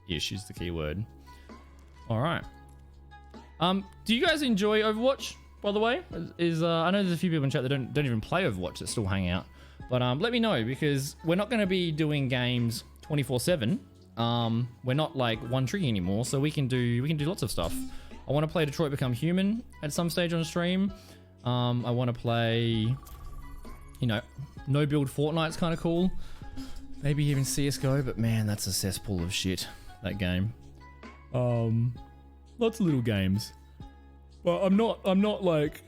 Ish is the key word. All right. Do you guys enjoy Overwatch? By the way, I know there's a few people in chat that don't even play Overwatch that still hang out. But let me know, because we're not going to be doing games 24/7. We're not like one tricky anymore, so we can do lots of stuff. I want to play Detroit Become Human at some stage on stream. I want to play, you know, no build Fortnite's kind of cool. Maybe even CS:GO, but man, that's a cesspool of shit, that game. Lots of little games, but I'm not like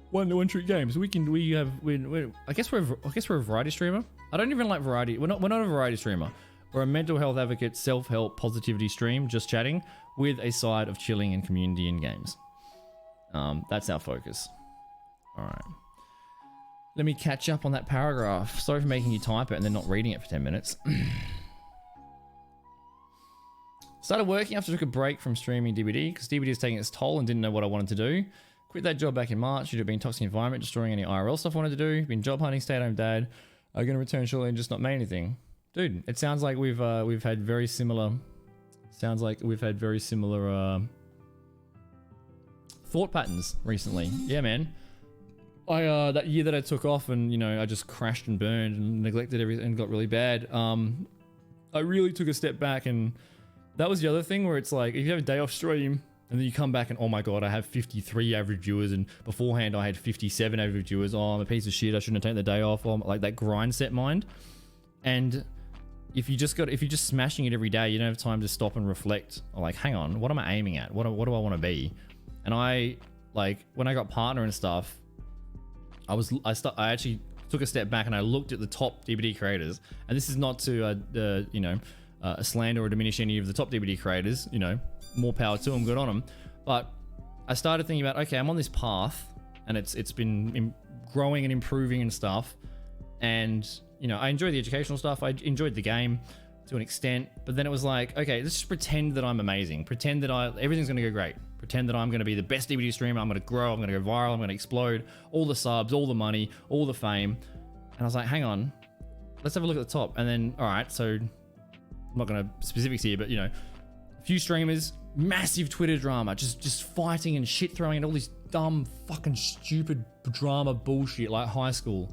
one trick games. I guess we're a variety streamer. I don't even like variety. We're not a variety streamer. We're a mental health advocate, self-help, positivity stream, just chatting with a side of chilling and community and games. That's our focus. All right. Let me catch up on that paragraph. Sorry for making you type it and then not reading it for 10 minutes. Started working after I took a break from streaming DBD because DBD is taking its toll and didn't know what I wanted to do. Quit that job back in March due to being toxic environment, destroying any IRL stuff I wanted to do. Been job hunting, stay-at-home dad. I'm gonna return shortly and just not made anything. Dude, it sounds like we've had very similar. Sounds like we've had very similar thought patterns recently. Yeah, man. I that year that I took off and, you know, I just crashed and burned and neglected everything and got really bad. I really took a step back, and that was the other thing where it's like, if you have a day off stream and then you come back and, oh my god, I have 53 average viewers, and beforehand I had 57 average viewers. Oh, I'm a piece of shit. I shouldn't have taken the day off. Oh, like that grind set mind. And if you're just smashing it every day, you don't have time to stop and reflect. Or like, hang on, what am I aiming at? What do I want to be? And I, like, when I got partner and stuff, I actually took a step back and I looked at the top DVD creators. And this is not to, you know, slander or diminish any of the top DVD creators. You know, more power to them, good on them. But I started thinking about, okay, I'm on this path, and it's been growing and improving and stuff. And, you know, I enjoyed the educational stuff. I enjoyed the game to an extent. But then it was like, okay, let's just pretend that I'm amazing. Pretend that everything's going to go great. Pretend that I'm going to be the best DVD streamer. I'm going to grow. I'm going to go viral. I'm going to explode. All the subs, all the money, all the fame. And I was like, hang on, let's have a look at the top. And then, all right, so I'm not going to specifics here, but, you know, a few streamers, massive Twitter drama, just fighting and shit throwing and all this dumb, fucking stupid drama bullshit like high school.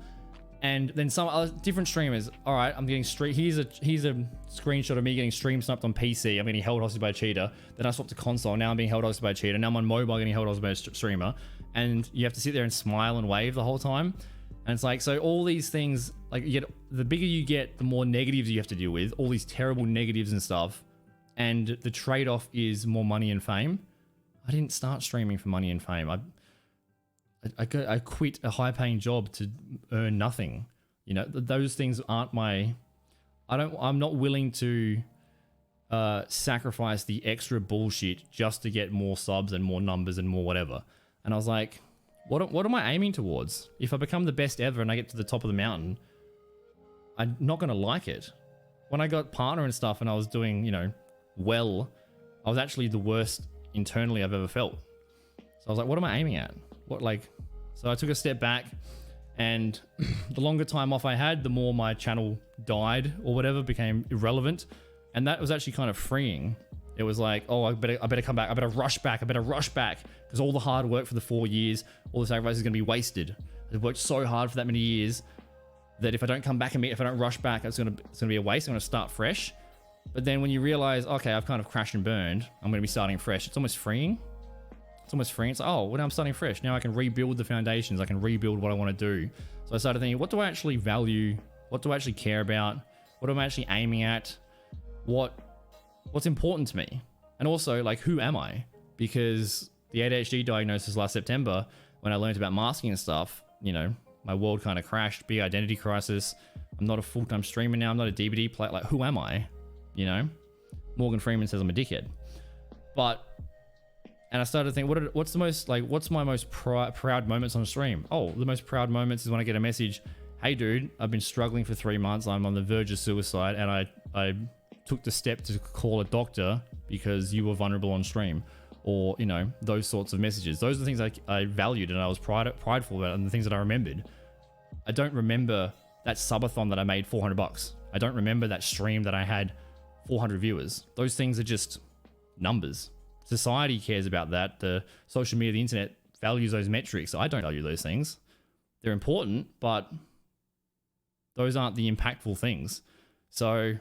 And then some other different streamers. All right, I'm getting here's a screenshot of me getting stream sniped on PC. I'm getting held hostage by a cheater. Then I swapped to console. Now I'm being held hostage by a cheater. Now I'm on mobile getting held hostage by a streamer. And you have to sit there and smile and wave the whole time. And it's like, so all these things, like, the bigger you get, the more negatives you have to deal with. All these terrible negatives and stuff. And the trade-off is more money and fame. I didn't start streaming for money and fame. I quit a high-paying job to earn nothing. You know, those things aren't my. I'm not willing to sacrifice the extra bullshit just to get more subs and more numbers and more whatever. And I was like, what am I aiming towards? If I become the best ever and I get to the top of the mountain, I'm not gonna like it. When I got partner and stuff and I was doing, you know, well, I was actually the worst internally I've ever felt. So I was like, what am I aiming at? So I took a step back, and the longer time off I had, the more my channel died or whatever, became irrelevant. And that was actually kind of freeing. It was like, oh, I better come back. I better rush back. Because all the hard work for the 4 years, all the sacrifice is going to be wasted. I've worked so hard for that many years that if I don't come back and if I don't rush back, it's going to be a waste. I'm going to start fresh. But then when you realize, okay, I've kind of crashed and burned, I'm going to be starting fresh. It's almost freeing. It's like, oh, well, now I'm starting fresh. Now I can rebuild the foundations. I can rebuild what I want to do. So I started thinking, what do I actually value? What do I actually care about? What am I actually aiming at? What's important to me? And also, like, who am I? Because the ADHD diagnosis last September, when I learned about masking and stuff, you know, my world kind of crashed. Big identity crisis. I'm not a full-time streamer now. I'm not a DVD player. Like, who am I? You know? Morgan Freeman says I'm a dickhead. And I started thinking, what's my most proud moments on stream? Oh, the most proud moments is when I get a message, hey dude, I've been struggling for 3 months. I'm on the verge of suicide, and I took the step to call a doctor because you were vulnerable on stream. Or, you know, those sorts of messages. Those are the things I valued and I was prideful about, and the things that I remembered. I don't remember that subathon that I made $400. I don't remember that stream that I had 400 viewers. Those things are just numbers. Society cares about that. The social media, the internet values those metrics. I don't value those things. They're important, but those aren't the impactful things. So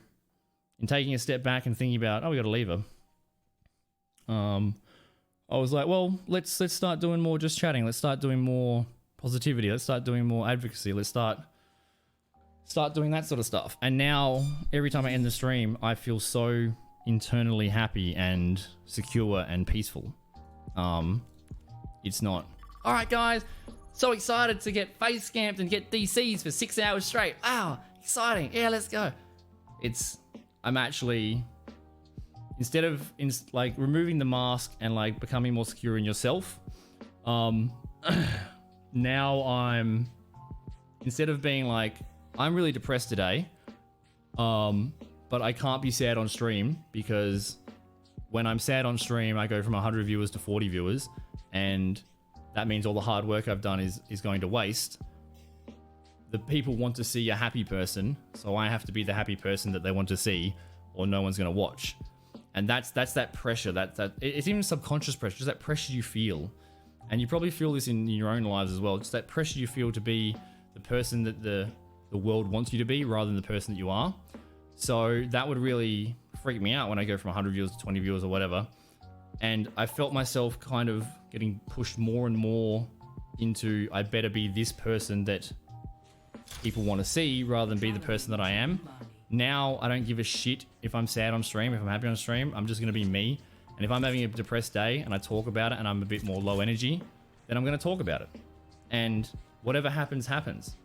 in taking a step back and thinking about, oh, we got a lever. I was like, well, let's start doing more just chatting. Let's start doing more positivity. Let's start doing more advocacy. Let's start doing that sort of stuff. And now every time I end the stream, I feel so internally happy and secure and peaceful. It's not, all right guys, so excited to get face scammed and get DCs for 6 hours straight. Wow, exciting. Yeah, let's go. I'm actually, instead of like removing the mask and like becoming more secure in yourself, now I'm, instead of being like, I'm really depressed today, but I can't be sad on stream, because when I'm sad on stream, I go from 100 viewers to 40 viewers, and that means all the hard work I've done is going to waste. The people want to see a happy person, so I have to be the happy person that they want to see, or no one's going to watch. And that's that pressure. It's even subconscious pressure. Just that pressure you feel, and you probably feel this in your own lives as well. Just that pressure you feel to be the person that the world wants you to be, rather than the person that you are. So that would really freak me out when I go from 100 viewers to 20 viewers or whatever. And I felt myself kind of getting pushed more and more into, I better be this person that people want to see rather than be the person that I am. Now I don't give a shit if I'm sad on stream, if I'm happy on stream. I'm just going to be me. And if I'm having a depressed day and I talk about it and I'm a bit more low energy, then I'm going to talk about it. And whatever happens, happens.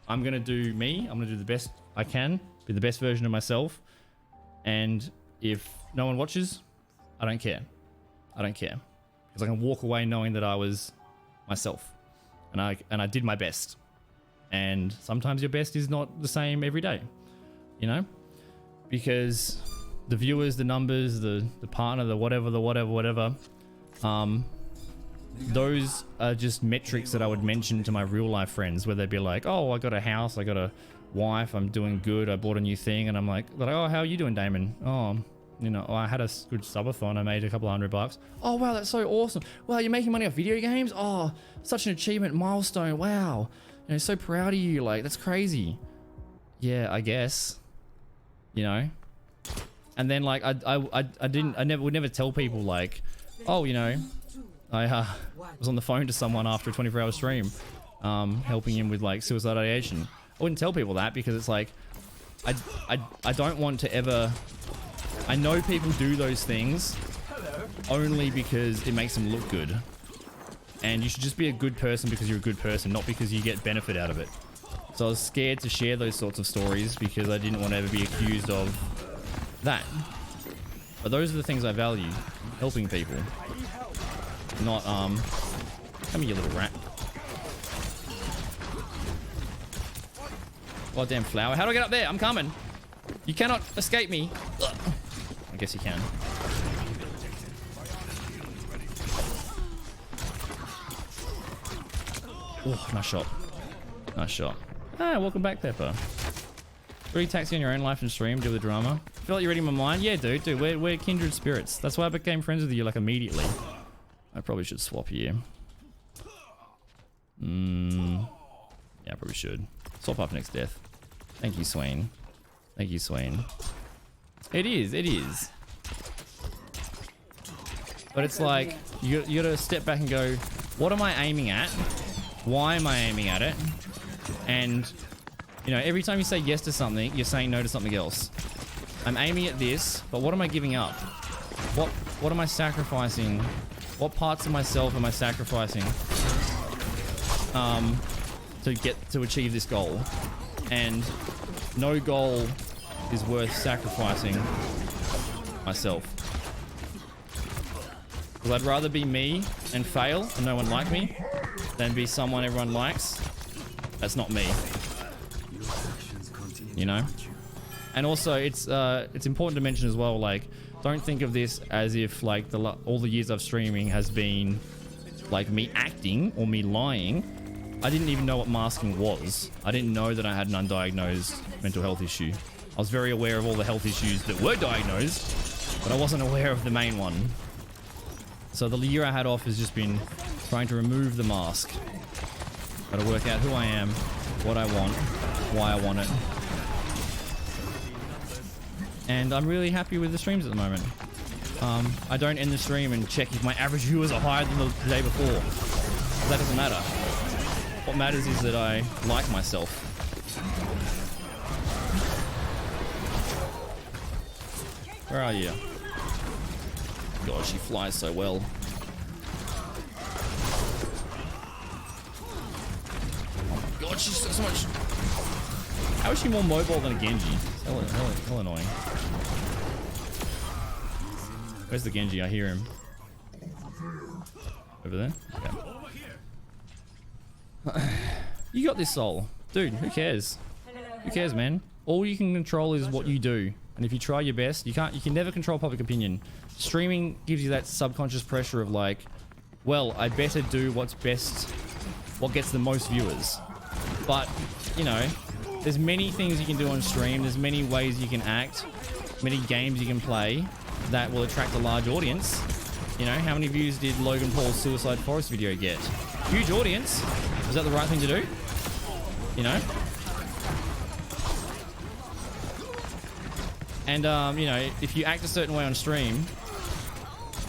I'm going to do me. I'm going to do the best I can, be the best version of myself. And if no one watches, I don't care. I don't care, because I can walk away knowing that I was myself, and I did my best. And sometimes your best is not the same every day, you know, because the viewers, the numbers, the partner, the whatever, those are just metrics that I would mention to my real life friends, where they'd be like, oh, I got a house, I got a wife, I'm doing good, I bought a new thing, and I'm like, oh, how are you doing, Damon? Oh, you know, I had a good subathon. I made a couple $100. Oh, wow, that's so awesome. Wow, you're making money off video games? Oh, such an achievement, milestone. Wow. You know, so proud of you. Like, that's crazy. Yeah, I guess. You know? And then, like, I would never tell people, like, oh, you know, I was on the phone to someone after a 24-hour stream, helping him with, like, suicide ideation. I wouldn't tell people that, because it's like, I don't want to ever... I know people do those things only because it makes them look good. And you should just be a good person because you're a good person, not because you get benefit out of it. So I was scared to share those sorts of stories because I didn't want to ever be accused of that. But those are the things I value. Helping people. Not, come here, you little rat. Goddamn flower. How do I get up there? I'm coming. You cannot escape me. Ugh. I guess you can. Oh, nice shot. Nice shot. Ah, welcome back, Pepper. Really taxing on your own life and stream, do the drama. I feel like you're reading my mind. Yeah, dude, we're kindred spirits. That's why I became friends with you, like, immediately. I probably should swap here. Yeah, I probably should. Swap up next death. Thank you, Swain. Thank you, Swain. It is. But it's like, you gotta step back and go, what am I aiming at? Why am I aiming at it? And, you know, every time you say yes to something, you're saying no to something else. I'm aiming at this, but what am I giving up? What am I sacrificing? What parts of myself am I sacrificing to achieve this goal? And no goal is worth sacrificing myself. Because I'd rather be me and fail and no one like me than be someone everyone likes. That's not me. You know? And also, it's important to mention as well, like, don't think of this as if, like, all the years of streaming has been, like, me acting or me lying. I didn't even know what masking was. I didn't know that I had an undiagnosed mental health issue. I was very aware of all the health issues that were diagnosed, but I wasn't aware of the main one. So the year I had off has just been trying to remove the mask. Gotta work out who I am, what I want, why I want it. And I'm really happy with the streams at the moment. I don't end the stream and check if my average viewers are higher than the day before. That doesn't matter. What matters is that I like myself. Where are you? God, she flies so well. Oh my god, she's so much... How is she more mobile than a Genji? Hell annoying. Where's the Genji? I hear him. Over there? Yeah. You got this, Soul. Dude, who cares? Who cares, man? All you can control is what you do. And if you try your best, you can never control public opinion. Streaming gives you that subconscious pressure of like, well, I better do what's best, what gets the most viewers. But, you know, there's many things you can do on stream. There's many ways you can act, many games you can play that will attract a large audience. You know, how many views did Logan Paul's Suicide Forest video get? Huge audience. Was that the right thing to do? You know? And, you know, if you act a certain way on stream,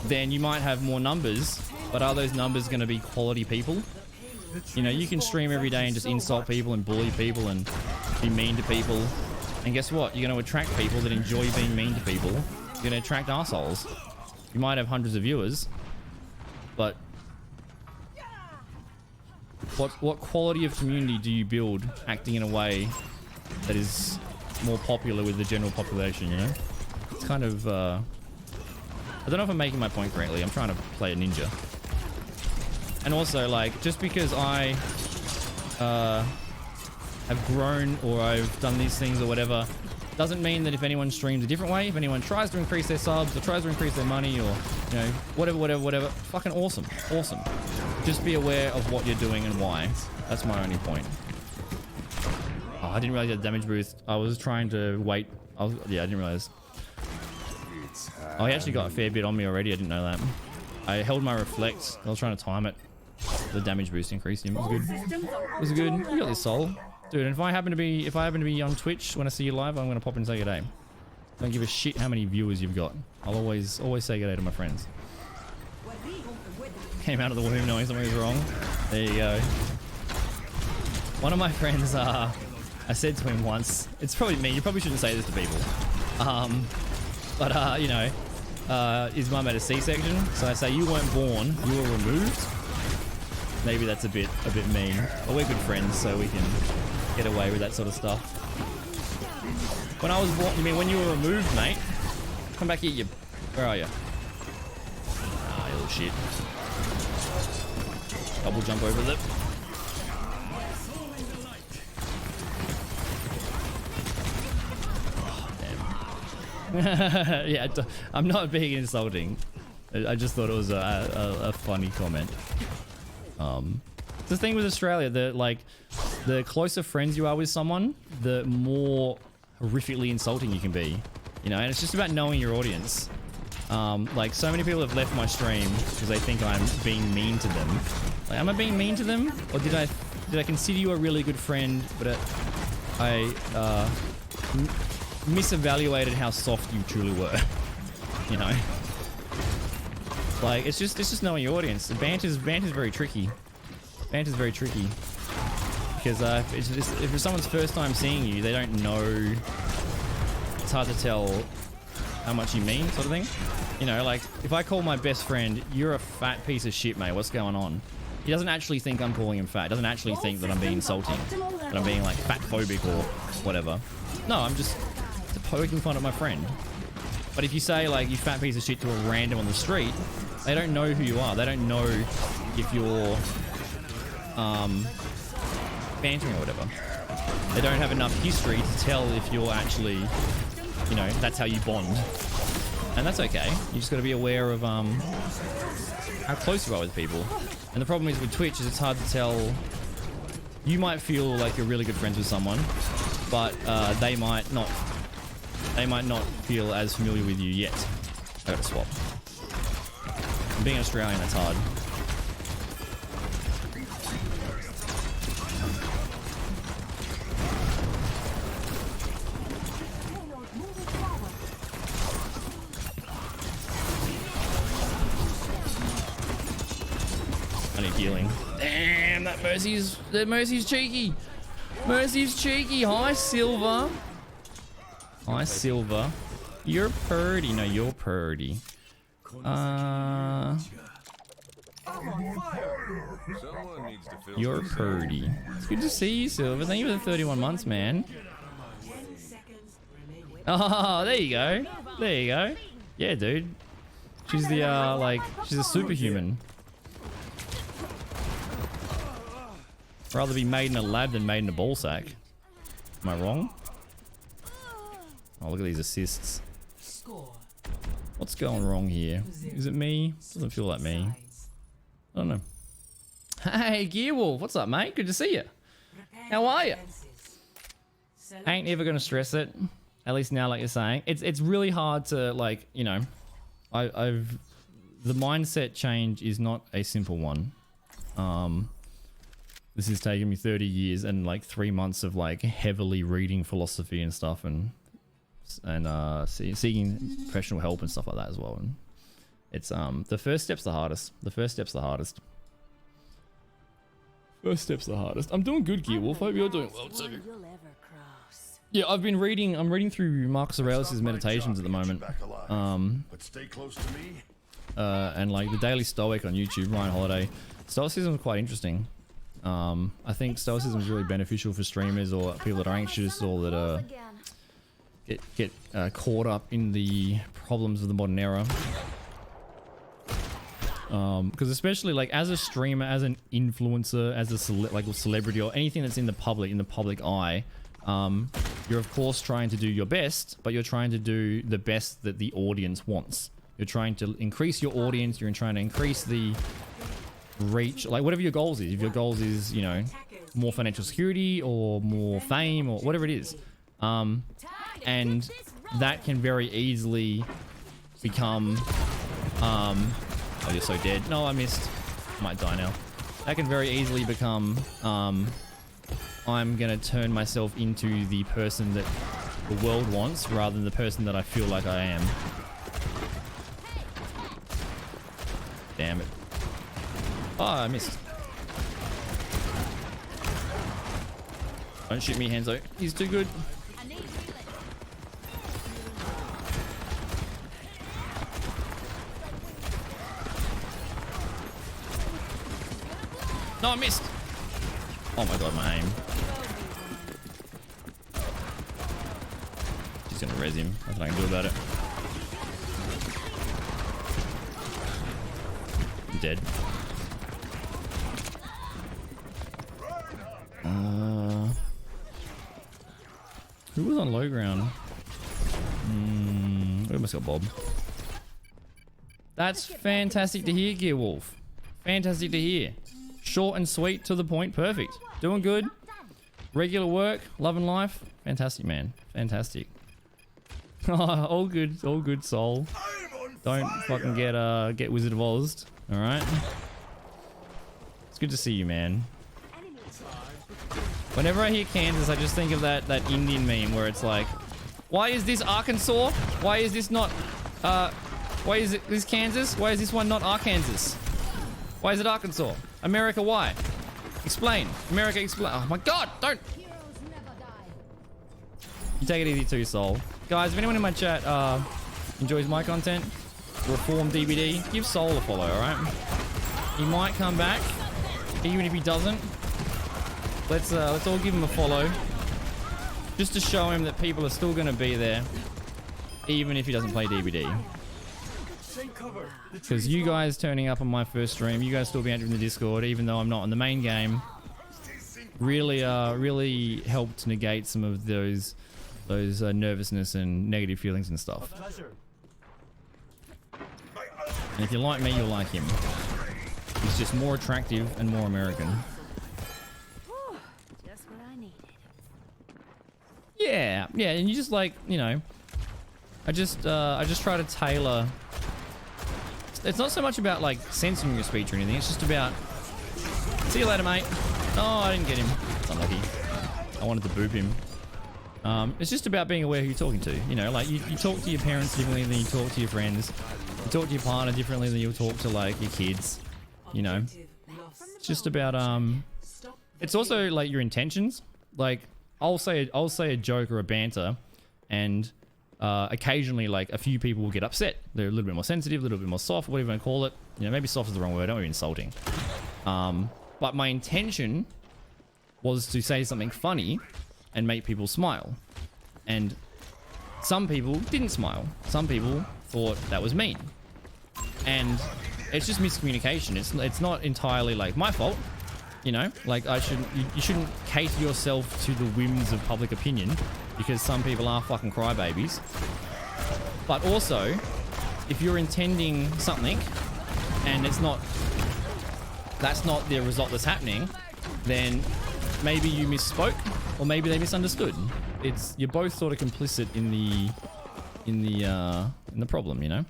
then you might have more numbers, but are those numbers going to be quality people? You know, you can stream every day and just insult people and bully people and be mean to people. And guess what? You're going to attract people that enjoy being mean to people. You're going to attract assholes. You might have hundreds of viewers, but what quality of community do you build acting in a way that is more popular with the general population, you know? It's kind of, I don't know if I'm making my point correctly. I'm trying to play a ninja. And also, like, just because I have grown or I've done these things or whatever, doesn't mean that if anyone streams a different way, if anyone tries to increase their subs or tries to increase their money or, you know, whatever, fucking awesome. Awesome. Just be aware of what you're doing and why. That's my only point. Oh, I didn't realize you had damage boost. I was trying to wait. Yeah, I didn't realize. Oh, he actually got a fair bit on me already. I didn't know that. I held my reflect. I was trying to time it. The damage boost increased him. It was good. It was good. You got this soul. Dude, and if I happen to be on Twitch when I see you live, I'm gonna pop in and say good day. Don't give a shit how many viewers you've got. I'll always say good day to my friends. Came out of the womb knowing something was wrong. There you go. One of my friends, I said to him once, it's probably me, you probably shouldn't say this to people. You know, his mum had a C-section, so I say, you weren't born, you were removed. Maybe that's a bit mean. But we're good friends, so we can get away with that sort of stuff. When I was born, you mean when you were removed, mate? Come back here, you. Where are you? Ah, you little shit. Double jump over the. Oh, damn. Yeah, I'm not being insulting. I just thought it was a funny comment. The thing with Australia, the closer friends you are with someone, the more horrifically insulting you can be, you know. And it's just about knowing your audience. Like, so many people have left my stream because they think I'm being mean to them. Like, am I being mean to them, or did I consider you a really good friend, but I misevaluated how soft you truly were, you know? Like, it's just knowing your audience. Banter's very tricky. Banter's very tricky. Because if it's someone's first time seeing you, they don't know. It's hard to tell how much you mean, sort of thing. You know, like, if I call my best friend, you're a fat piece of shit, mate, what's going on? He doesn't actually think I'm calling him fat. He doesn't actually think that I'm being insulting. That I'm being, like, fat-phobic or whatever. No, I'm just poking fun at my friend. But if you say, like, you fat piece of shit to a random on the street, they don't know who you are. They don't know if you're bantering or whatever. They don't have enough history to tell if you're actually, you know, that's how you bond. And that's okay. You just got to be aware of how close you are with people. And the problem is with Twitch is it's hard to tell. You might feel like you're really good friends with someone, but they might not feel as familiar with you yet. I gotta swap. Being Australian, that's hard. I need healing. Damn, that Mercy's cheeky. Mercy's cheeky. Hi, Silver. Hi, Silver. You're purdy. No, you're purdy. You're purdy. It's good to see you, Silver. Thank you for the 31 months, man. Oh, there you go. There you go. Yeah, dude. She's the, she's a superhuman. Rather be made in a lab than made in a ball sack. Am I wrong? Oh, look at these assists. What's going wrong here? Is it me? Doesn't feel like me. I don't know. Hey, Gearwolf, what's up, mate? Good to see you. How are you? Ain't ever gonna stress it. At least now, like you're saying, it's really hard to, like, you know, I've the mindset change is not a simple one. This has taken me 30 years and like 3 months of like heavily reading philosophy and stuff, and seeking professional help and stuff like that as well. And it's the first step's the hardest. First step's the hardest. I'm doing good, Gearwolf. Hope you're doing well too. You'll ever cross. Yeah, I'm reading through Marcus Aurelius' meditations at the moment. But stay close to me. And like the Daily Stoic on YouTube, Ryan Holiday. Stoicism is quite interesting. I think Stoicism is really beneficial for streamers or people that are anxious or that get caught up in the problems of the modern era. Because especially like as a streamer, as an influencer, as a celebrity or anything that's in the public eye, you're of course trying to do your best, but you're trying to do the best that the audience wants. You're trying to increase your audience. You're trying to increase the reach, like whatever your goals is. If your goals is, you know, more financial security or more fame or whatever it is, and that can very easily become oh, you're so dead. No, I missed. Might die now. That can very easily become I'm gonna turn myself into the person that the world wants rather than the person that I feel like I am. Damn it. Oh, I missed. Don't shoot me, Hanzo. He's too good. I need healing. No, I missed. Oh my god, my aim. She's gonna res him. Nothing I can do about it. I'm dead. Who was on low ground? We almost got Bob. That's fantastic to hear, Gearwolf. Fantastic to hear. Short and sweet, to the point, perfect. Doing good. Regular work, loving life. Fantastic, man. Fantastic. All good, soul. Don't fucking get Wizard of Oz. All right. It's good to see you, man. Whenever I hear Kansas, I just think of that Indian meme where it's like, why is this Arkansas? Why is this not, why is it this Kansas? Why is this one not Arkansas? Why is it Arkansas? America, why? Explain. America, explain. Oh my god, don't. You take it easy too, Soul. Guys, if anyone in my chat enjoys my content, Reform DBD, give Soul a follow, alright? He might come back, even if he doesn't. Let's all give him a follow, just to show him that people are still going to be there, even if he doesn't play DBD. Because you guys turning up on my first stream, you guys still be active in the Discord, even though I'm not in the main game, really helped negate some of those nervousness and negative feelings and stuff. And if you like me, you'll like him. He's just more attractive and more American. Just what I needed. Yeah, and you just like, you know, I just try to tailor. It's not so much about like censoring your speech or anything. It's just about, see you later, mate. Oh, I didn't get him. It's unlucky. I wanted to boop him. It's just about being aware who you're talking to. You know, like you talk to your parents differently than you talk to your friends. You talk to your partner differently than you talk to like your kids. You know, it's just about it's also like your intentions. Like I'll say a joke or a banter, and occasionally like a few people will get upset. They're a little bit more sensitive, a little bit more soft, whatever you want to call it. You know, maybe soft is the wrong word. I don't want to be insulting. But my intention was to say something funny and make people smile. And some people didn't smile. Some people thought that was mean. And it's just miscommunication. It's not entirely like my fault. You know, like you shouldn't cater yourself to the whims of public opinion, because some people are fucking crybabies. But also, if you're intending something and it's not that's not the result that's happening, then maybe you misspoke or maybe they misunderstood. You're both sort of complicit in the problem, you know?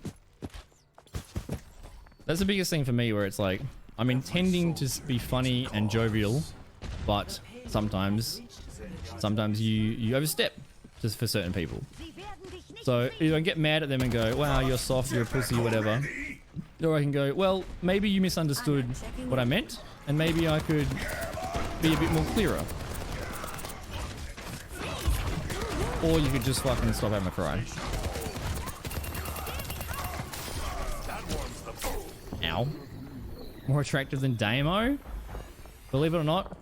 That's the biggest thing for me, where it's like, I'm intending to be funny and jovial, but sometimes you overstep just for certain people. So either I can get mad at them and go, wow, you're soft, you're a pussy, whatever. Or I can go, well, maybe you misunderstood what I meant, and maybe I could be a bit more clearer. Or you could just fucking stop having a cry. Ow. More attractive than Damo? Believe it or not,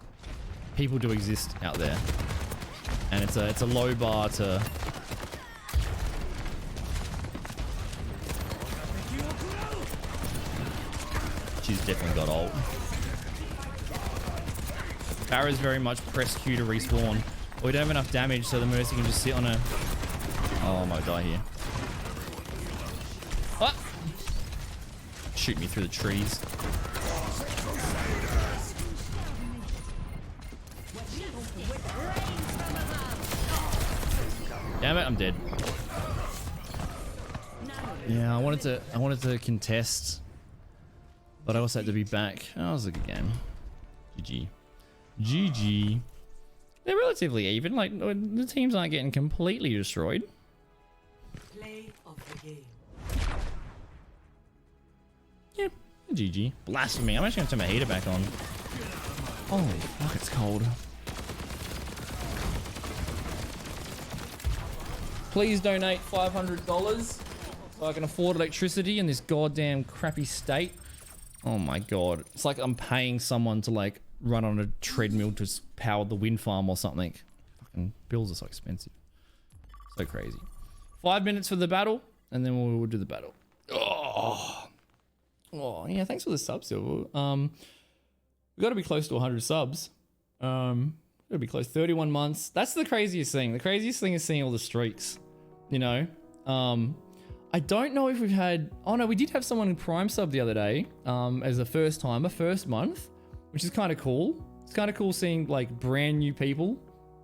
people do exist out there. And it's a low bar to... She's definitely got ult. Barra's very much press Q to respawn. But we don't have enough damage, so the Mercy can just sit on her. Oh, I might die here. What? Shoot me through the trees. Damn it, I'm dead. Yeah, I wanted to contest, but I also had to be back. Oh, that was a good game. GG. GG. They're relatively even. Like, the teams aren't getting completely destroyed. Play of the game. Yeah, GG. Blasphemy. I'm actually gonna turn my heater back on. Oh, fuck, it's cold. Please donate $500 so I can afford electricity in this goddamn crappy state. Oh my god. It's like I'm paying someone to like run on a treadmill to power the wind farm or something. Fucking bills are so expensive. So crazy. 5 minutes for the battle, and then we'll do the battle. Oh, yeah, thanks for the sub, Silver. We gotta be close to 100 subs. Gotta be close. 31 months. That's the craziest thing. The craziest thing is seeing all the streaks. You know? I don't know if we've had... Oh no, we did have someone in Prime sub the other day as a first timer, first month, which is kind of cool. It's kind of cool seeing like brand new people,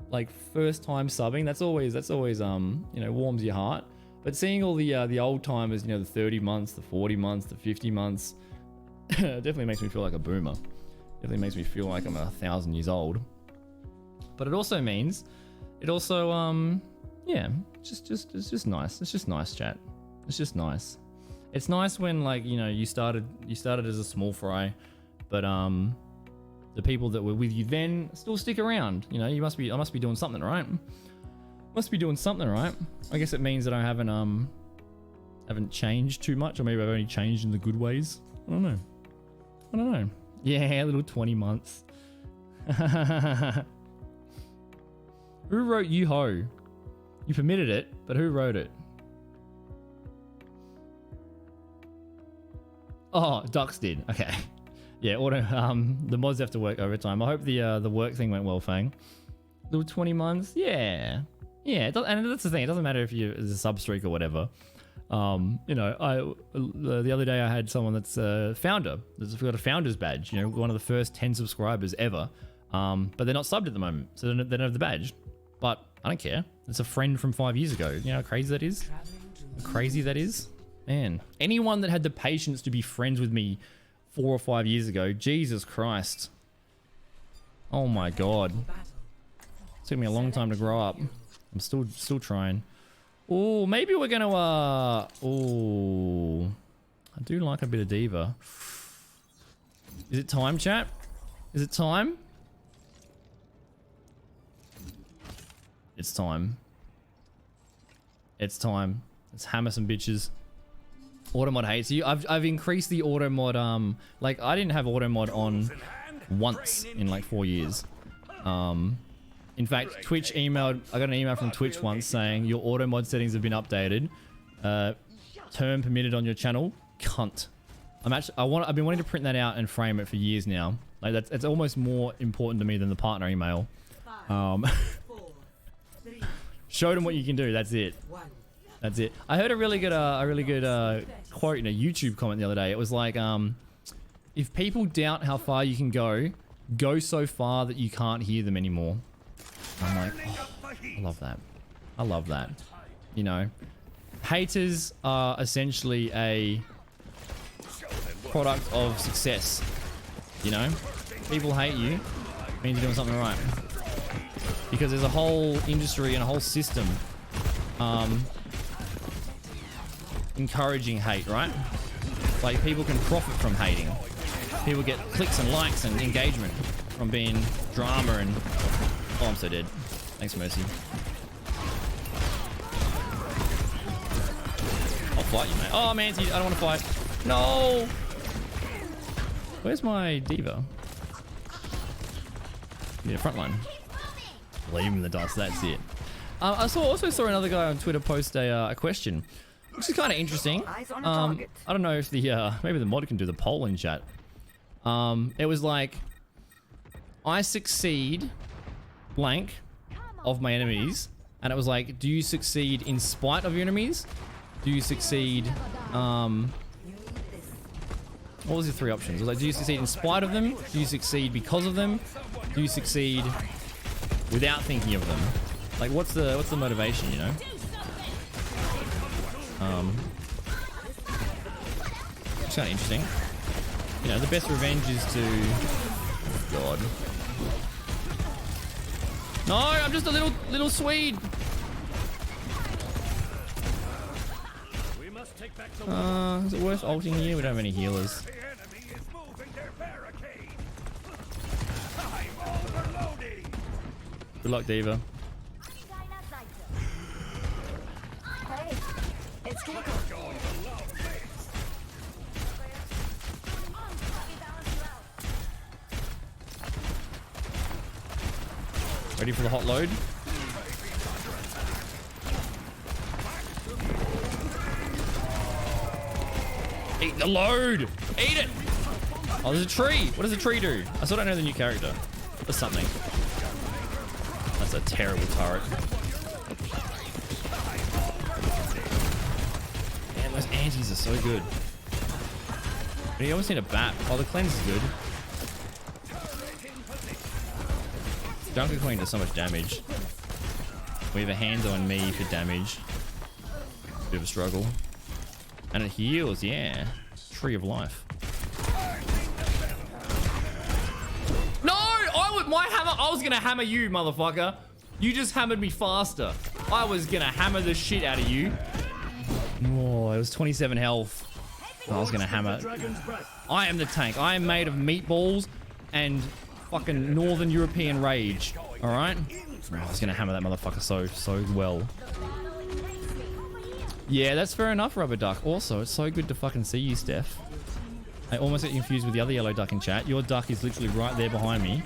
like first time subbing. That's always you know, warms your heart. But seeing all the old timers, you know, the 30 months, the 40 months, the 50 months, definitely makes me feel like a boomer. Definitely makes me feel like I'm 1,000 years old. But it also means, yeah, it's just nice. It's just nice, chat. It's just nice. It's nice when, like, you know, you started as a small fry, but the people that were with you then still stick around. You know, I must be doing something right. Must be doing something right. I guess it means that I haven't changed too much, or maybe I've only changed in the good ways. I don't know. Yeah, a little 20 months. Who wrote you ho? You permitted it, but who wrote it? Oh, Docs did. Okay. Yeah, the mods have to work overtime. I hope the work thing went well, Fang. Little 20 months? Yeah. Yeah, and that's the thing. It doesn't matter if you're a sub streak or whatever. You know, the other day I had someone that's a founder. That's got a founder's badge. You know, one of the first 10 subscribers ever. But they're not subbed at the moment, so they don't have the badge. But I don't care. It's a friend from 5 years ago. You know how crazy that is? How crazy that is? Man, anyone that had the patience to be friends with me 4 or 5 years ago, Jesus Christ. Oh my God. It took me a long time to grow up. I'm still trying. Oh, maybe we're gonna, oh, I do like a bit of Diva. Is it time, chat? Is it time? It's time. It's time. Let's hammer some bitches. Automod hates you. I've increased the automod, like I didn't have automod on once in like 4 years. In fact, Twitch emailed, I got an email from Twitch once saying your automod settings have been updated. Term permitted on your channel. Cunt. I've been wanting to print that out and frame it for years now. Like it's almost more important to me than the partner email. Show them what you can do. That's it. That's it. I heard a really good quote in a YouTube comment the other day. It was like, if people doubt how far you can go so far that you can't hear them anymore. I'm like, oh, I love that. I love that. You know, haters are essentially a product of success. You know, people hate you, means you're doing something right. Because there's a whole industry and a whole system encouraging hate, right? Like, people can profit from hating. People get clicks and likes and engagement from being drama and... Oh, I'm so dead. Thanks, Mercy. I'll fight you, mate. Oh, Manti, I don't want to fight. No! Where's my diva? Yeah, front line. Leave him in the dust, that's it. I also saw another guy on Twitter post a question, which is kind of interesting. I don't know if the maybe the mod can do the poll in chat. It was like, I succeed blank of my enemies, and it was like, do you succeed in spite of your enemies? Do you succeed what was the three options? It was like, do you succeed in spite of them? Do you succeed because of them? Do you succeed without thinking of them? Like, what's the motivation, you know? It's kind of interesting. You know, the best revenge is to... God. No, I'm just a little Swede. Is it worth ulting here? We don't have any healers. Good luck, Diva. Ready for the hot load? Eat the load! Eat it! Oh, there's a tree! What does a tree do? I still don't know the new character. There's something. That's a terrible turret. Man, those antis are so good. But you almost need a bat. Oh, the cleanse is good. Junker Queen does so much damage. We have a hand on me for damage. Bit of a struggle. And it heals, yeah. Tree of life. No! I was gonna hammer you, motherfucker. You just hammered me faster. I was gonna hammer the shit out of you. Oh, it was 27 health. I was gonna hammer. I am the tank. I am made of meatballs and fucking Northern European rage. Alright? I was gonna hammer that motherfucker so well. Yeah, that's fair enough, Rubber Duck. Also, it's so good to fucking see you, Steph. I almost get confused with the other yellow duck in chat. Your duck is literally right there behind me.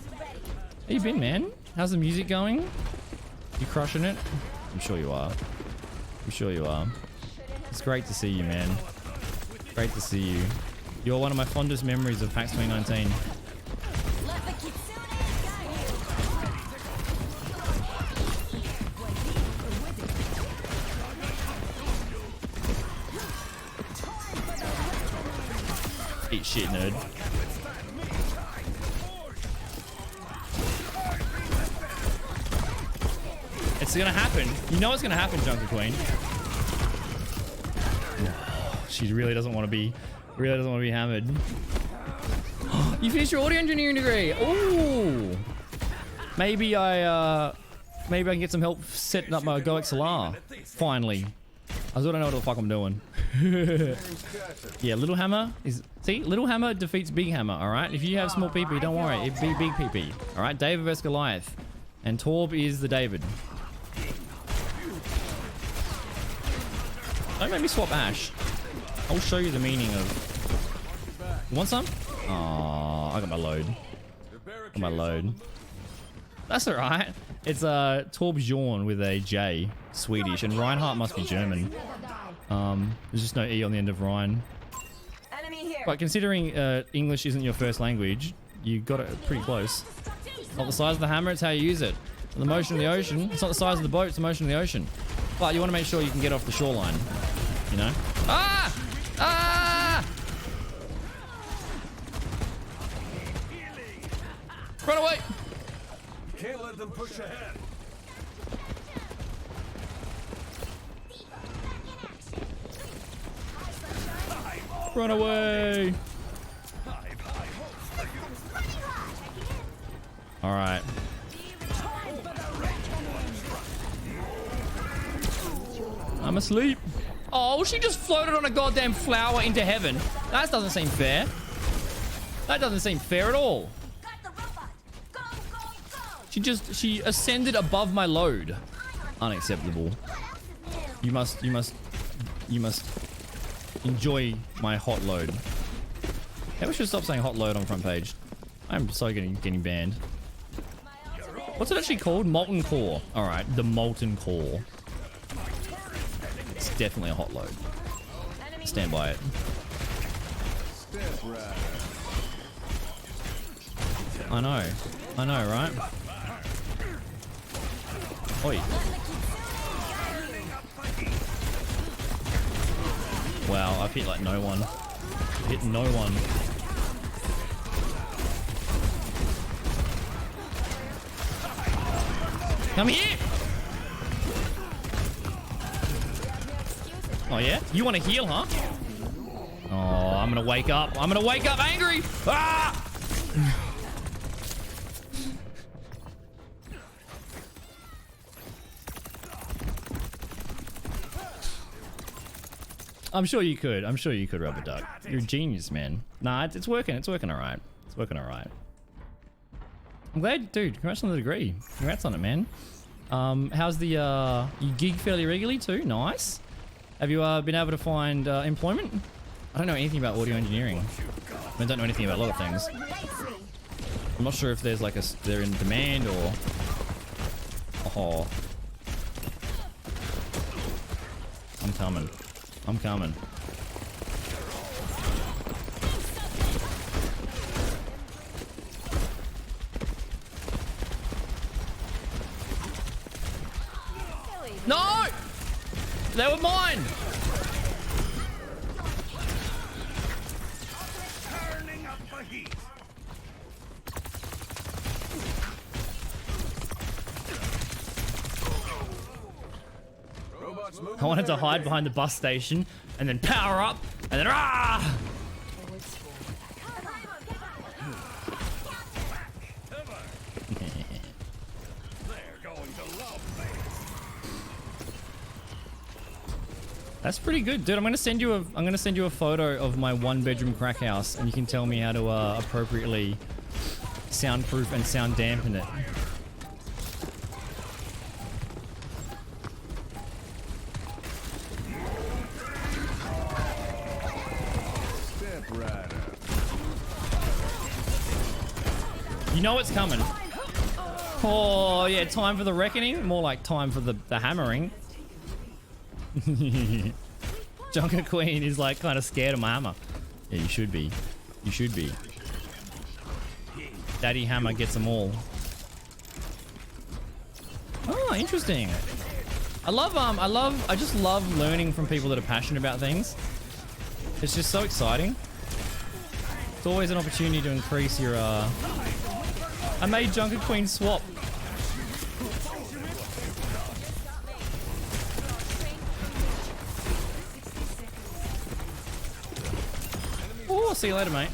How you been, man? How's the music going? You crushing it? I'm sure you are. I'm sure you are. It's great to see you, man. Great to see you. You're one of my fondest memories of PAX 2019. Eat shit, nerd. It's gonna happen. You know it's gonna happen, Junker Queen. She really doesn't want to be hammered. You finished your audio engineering degree. Ooh. Maybe I can get some help setting up my Go XLR. Finally. I still don't know what the fuck I'm doing. Yeah, little hammer is... See, little hammer defeats big hammer, alright? If you have small PP, don't worry. It'd be big PP. Alright, David vs Goliath. And Torb is the David. Don't make me swap Ash. I'll show you the meaning of... You want some? Oh, I got my load. Got my load. That's alright. It's Torbjorn with a J, Swedish, and Reinhardt must be German. There's just no E on the end of Ryan. But considering English isn't your first language, you got it pretty close. It's not the size of the hammer, it's how you use it. The motion of the ocean, it's not the size of the boat, it's the motion of the ocean. But you want to make sure you can get off the shoreline, you know? Ah! Ah! them push ahead. Run away. All right. I'm asleep. Oh, she just floated on a goddamn flower into heaven. That doesn't seem fair. That doesn't seem fair at all. She ascended above my load. Unacceptable. You must enjoy my hot load. Maybe I should stop saying hot load on front page. I'm so getting banned. What's it actually called? Molten core. All right, the molten core. It's definitely a hot load. Stand by it. I know, right? Oi. Wow, I've hit like no one. Hit no one. Come here! Oh yeah? You want to heal, huh? Oh, I'm gonna wake up. I'm gonna wake up angry! Ah! I'm sure you could. I'm sure you could, Rubber Duck. You're a genius, man. Nah, it's working. It's working all right. It's working all right. I'm glad, dude. Congrats on the degree. Congrats on it, man. How's the, you gig fairly regularly too? Nice. Have you been able to find employment? I don't know anything about audio engineering. I don't know anything about a lot of things. I'm not sure if there's like they're in demand or... Oh. I'm coming. I'm coming. No! They were mine! Turning up the heat. I wanted to hide behind the bus station and then power up and then ah! That's pretty good, dude. I'm gonna send you a photo of my 1-bedroom crack house, and you can tell me how to appropriately soundproof and sound dampen it. You know it's coming. Oh yeah, time for the reckoning. More like time for the hammering. Junker Queen is like kind of scared of my hammer. Yeah, you should be. You should be. Daddy Hammer gets them all. Oh, interesting. I just love learning from people that are passionate about things. It's just so exciting. It's always an opportunity to increase your I made Junker Queen swap. Oh, see you later, mate.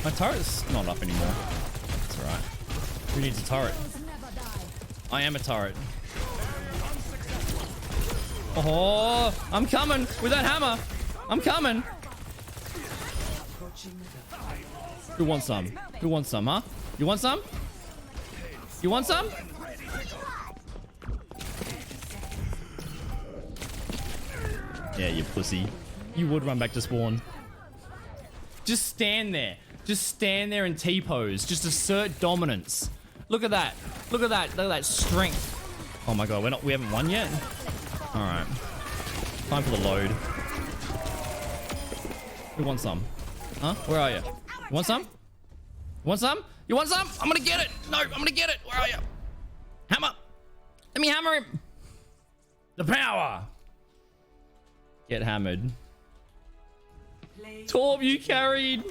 My turret's not up anymore. That's alright. Who needs a turret? I am a turret. Oh, I'm coming with that hammer. I'm coming. Who wants some? Who wants some, huh? You want some? You want some? Yeah, you pussy. You would run back to spawn. Just stand there. Just stand there and T-pose. Just assert dominance. Look at that. Look at that. Look at that strength. Oh my god, we haven't won yet? Alright. Time for the load. Who wants some? Huh? Where are you? You want some? You want some? You want some? I'm gonna get it! No, I'm gonna get it! Where are you? Hammer! Let me hammer him! The power! Get hammered. Torb, you carried!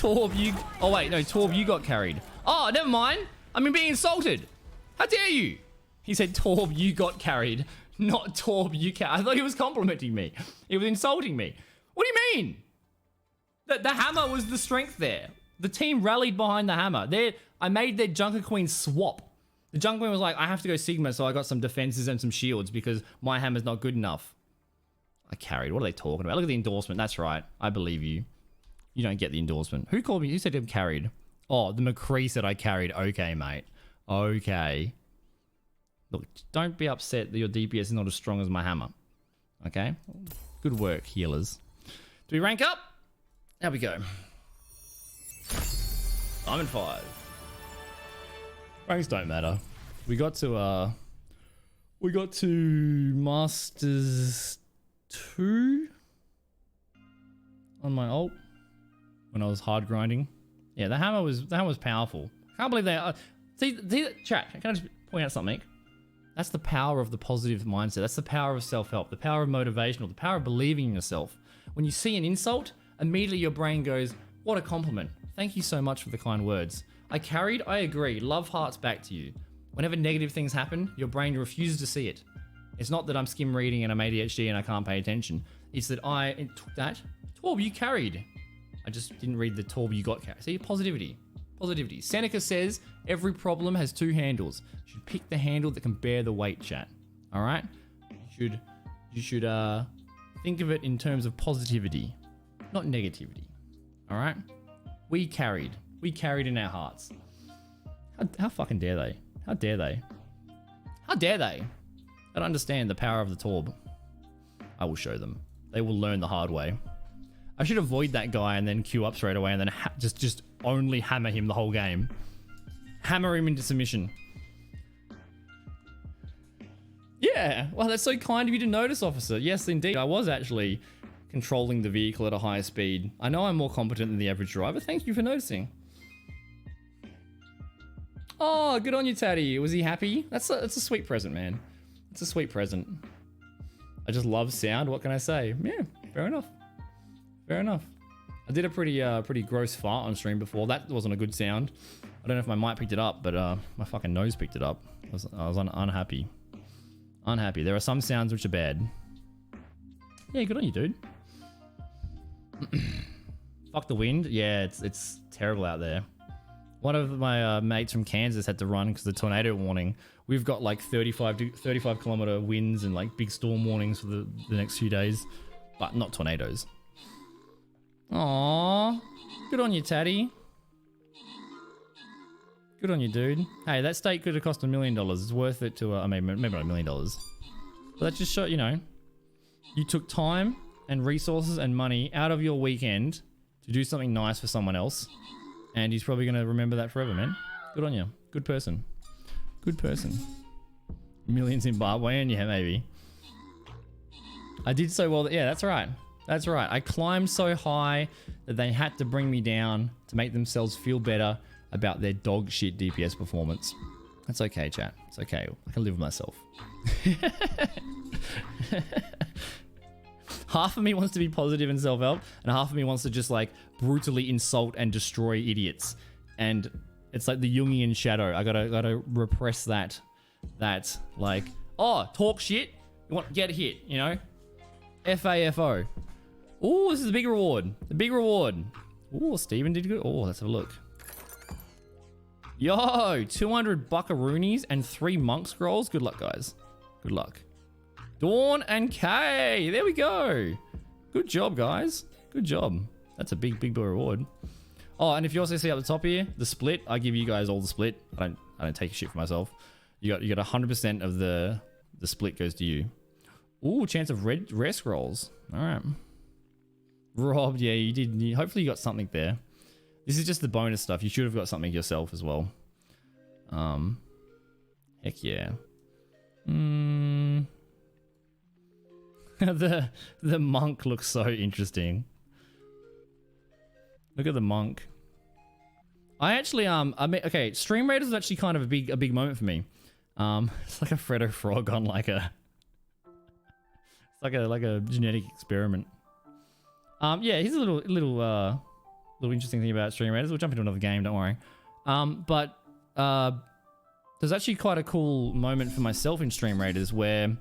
Torb, you... Oh, wait, no, Torb, you got carried. Oh, never mind. I mean, being insulted. How dare you? He said, Torb, you got carried. Not Torb, you I thought he was complimenting me. He was insulting me. What do you mean? The hammer was the strength there. The team rallied behind the hammer. I made their Junker Queen swap. The Junker Queen was like, I have to go Sigma, so I got some defenses and some shields because my hammer's not good enough. I carried. What are they talking about? Look at the endorsement. That's right. I believe you. You don't get the endorsement. Who called me? Who said I'm carried? Oh, the McCree said I carried. Okay, mate. Okay. Look, don't be upset that your DPS is not as strong as my hammer. Okay? Good work, healers. Do we rank up? There we go. Diamond 5. Ranks don't matter. We got to Masters 2 on my ult when I was hard grinding. Yeah, the hammer was powerful. I can't believe they see chat, can I just point out something? That's the power of the positive mindset. That's the power of self-help, the power of motivational, the power of believing in yourself. When you see an insult, immediately your brain goes, what a compliment. Thank you so much for the kind words. I carried, I agree. Love hearts back to you. Whenever negative things happen, your brain refuses to see it. It's not that I'm skim reading and I'm ADHD and I can't pay attention. It's that it took that. Torb, you carried. I just didn't read the Torb, you got carried. See, positivity. Positivity. Seneca says, every problem has two handles. You should pick the handle that can bear the weight, chat. All right? You should think of it in terms of positivity, not negativity. All right? We carried in our hearts. How fucking dare they? How dare they? How dare they? I don't understand the power of the Torb. I will show them. They will learn the hard way. I should avoid that guy and then queue up straight away and then just only hammer him the whole game. Hammer him into submission. Yeah, well, that's so kind of you to notice, officer. Yes, indeed. I was actually controlling the vehicle at a higher speed. I know I'm more competent than the average driver. Thank you for noticing. Oh, good on you, Taddy. Was he happy? That's a sweet present, man. It's a sweet present. I just love sound. What can I say? Yeah, fair enough. Fair enough. I did a pretty gross fart on stream before. That wasn't a good sound. I don't know if my mic picked it up, but my fucking nose picked it up. I was unhappy. Unhappy. There are some sounds which are bad. Yeah, good on you, dude. Fuck the wind. Yeah, it's terrible out there. One of my mates from Kansas had to run because of the tornado warning. We've got like 35 kilometer winds and like big storm warnings for the next few days, but not tornadoes. Aww, good on you, Taddy. Good on you, dude. Hey, that steak could have cost $1 million. It's worth it to, I mean, maybe not $1 million. But that just shows, you know, you took time and resources and money out of your weekend to do something nice for someone else. And he's probably going to remember that forever, man. Good on you. Good person. Good person. $1 million Zimbabwean, yeah, maybe. I did so well. Yeah, that's right. That's right. I climbed so high that they had to bring me down to make themselves feel better about their dog shit DPS performance. That's okay, chat. It's okay. I can live with myself. Half of me wants to be positive and self-help, and half of me wants to just like brutally insult and destroy idiots. And it's like the Jungian shadow. I gotta repress that like, oh, talk shit, you want get hit, you know? FAFO. Oh, this is a big reward. The big reward. Oh, Steven did good. Oh, let's have a look. Yo, 200 buckaroonies and 3 monk scrolls. Good luck, guys. Good luck. Dawn and Kay. There we go. Good job, guys. Good job. That's a big reward. Oh, and if you also see up the top here, the split, I give you guys all the split. I don't take shit for myself. You got 100% of the split goes to you. Ooh, chance of rare scrolls. All right. Rob, yeah, you did. Hopefully you got something there. This is just the bonus stuff. You should have got something yourself as well. Heck yeah. The monk looks so interesting. Look at the monk. I actually I mean, okay, Stream Raiders is actually kind of a big moment for me. It's like a Freddo frog on like a like a genetic experiment. Yeah, he's a little little interesting thing about Stream Raiders. We'll jump into another game, don't worry. But there's actually quite a cool moment for myself in Stream Raiders where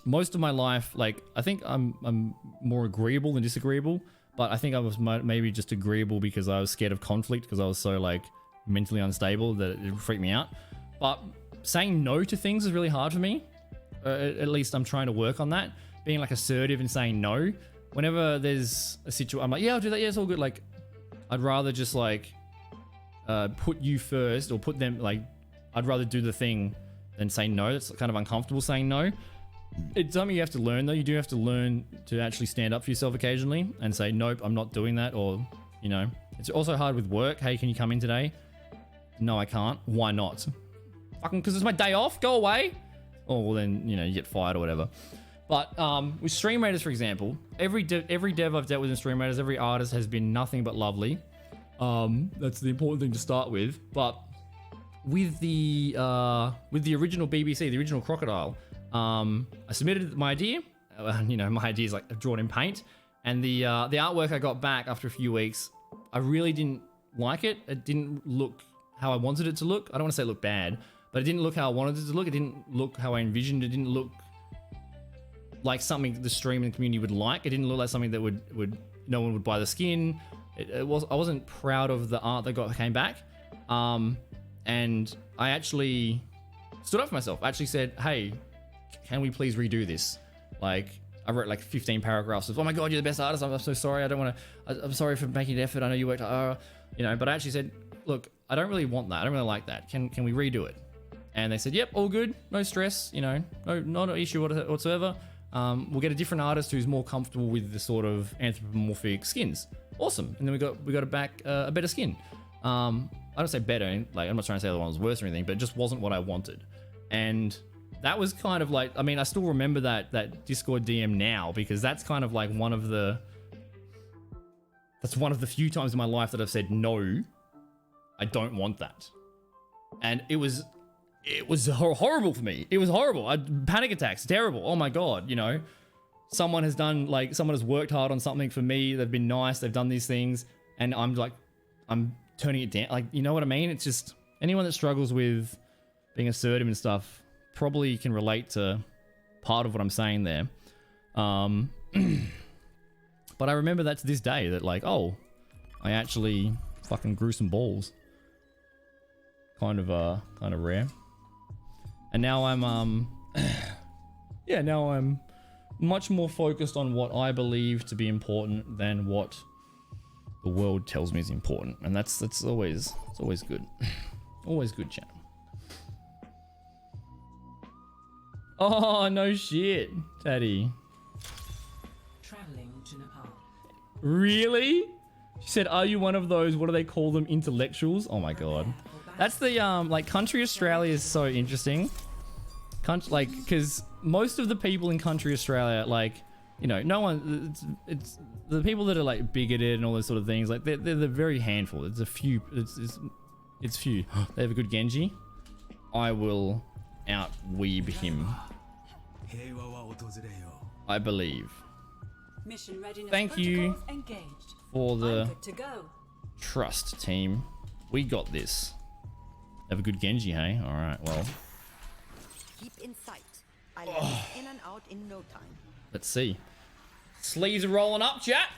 most of my life, like, I think I'm more agreeable than disagreeable, but I think I was maybe just agreeable because I was scared of conflict because I was so, like, mentally unstable that it freaked me out. But saying no to things is really hard for me. At least I'm trying to work on that. Being, like, assertive and saying no. Whenever there's a situation, I'm like, yeah, I'll do that. Yeah, it's all good. Like, I'd rather just, like, put you first or put them, like, I'd rather do the thing than say no. It's kind of uncomfortable saying no. It's something you have to learn, though. You do have to learn to actually stand up for yourself occasionally and say, nope, I'm not doing that. Or, you know, it's also hard with work. Hey, can you come in today? No, I can't. Why not? Fucking because it's my day off. Go away. Oh, well then, you know, you get fired or whatever. But with Stream Raiders, for example, every dev I've dealt with in Stream Raiders, every artist has been nothing but lovely. That's the important thing to start with. But with the original BBC, the original Crocodile, I submitted my idea. You know, my idea is like drawn in paint, and the artwork I got back after a few weeks, I really didn't like it. It didn't look how I wanted it to look. I don't want to say it looked bad, but it didn't look how I wanted it to look. It didn't look how I envisioned. It didn't look like something the stream and community would like. It didn't look like something that would no one would buy the skin. I wasn't proud of the art that came back, and I actually stood up for myself. I actually said, hey, can we please redo this? Like, I wrote like 15 paragraphs of, oh my god, you're the best artist, I'm so sorry, I don't want to, I'm sorry for making an effort, I know you worked hard, you know, but I actually said, look, I don't really want that, I don't really like that, can we redo it? And they said, yep, all good, no stress, you know, not an issue whatsoever. We'll get a different artist who's more comfortable with the sort of anthropomorphic skins. Awesome. And then we got back a better skin. I don't say better, like, I'm not trying to say the other one was worse or anything, but it just wasn't what I wanted. And that was kind of like, I mean, I still remember that Discord DM now, because that's kind of like one of the few times in my life that I've said, no, I don't want that. And it was horrible for me. It was horrible. Panic attacks, terrible. Oh my God, you know, someone has worked hard on something for me. They've been nice. They've done these things. And I'm turning it down. Like, you know what I mean? It's just anyone that struggles with being assertive and stuff probably can relate to part of what I'm saying there. But I remember that to this day, that like, oh, I actually fucking grew some balls. Kind of rare. And now I'm now I'm much more focused on what I believe to be important than what the world tells me is important. And that's always good. Always good, chat. Oh, no shit, Daddy. Traveling to Nepal. Really? She said, are you one of those, what do they call them, intellectuals? Oh my God. That's the, like, Country Australia is so interesting. Like, because most of the people in Country Australia, like, you know, no one, it's the people that are, like, bigoted and all those sort of things, like, they're the very handful. It's a few, it's few. They have a good Genji. I will out-weeb him. I believe. Mission readiness Thank you protocols engaged. for the I'm good to go. trust, team. We got this. Have a good Genji, hey? Alright, well. Keep in sight. I'll be in and out in no time. Let's see. Sleeves are rolling up, chat.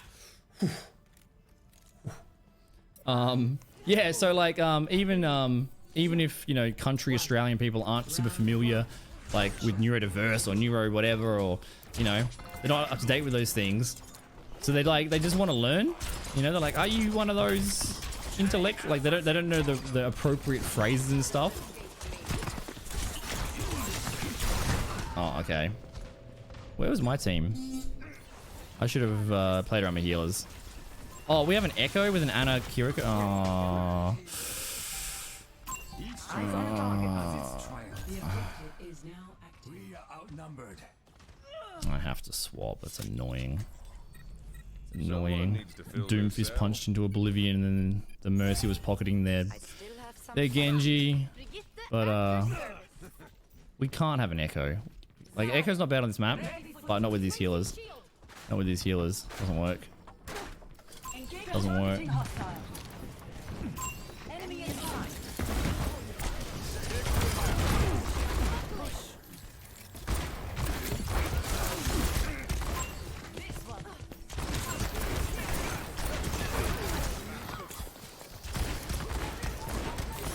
Yeah, so like even if, you know, country Australian people aren't super familiar like with neurodiverse or neuro whatever, or, you know, they're not up to date with those things. So they just want to learn. You know, they're like, are you one of those intellectual, like they don't know the appropriate phrases and stuff. Oh, okay. Where was my team? I should have played around my healers. Oh, we have an Echo with an Ana Kiriko. Oh. The objective is now active. We are outnumbered. I have to swap. That's annoying. It's Someone annoying. needs to fill Doomfist this cell. punched into oblivion, and then the Mercy was pocketing their I still have some Genji. But we can't have an Echo. Like, Echo's not bad on this map, but not with these healers. Not with these healers. Doesn't work. Doesn't work. Enemy inside.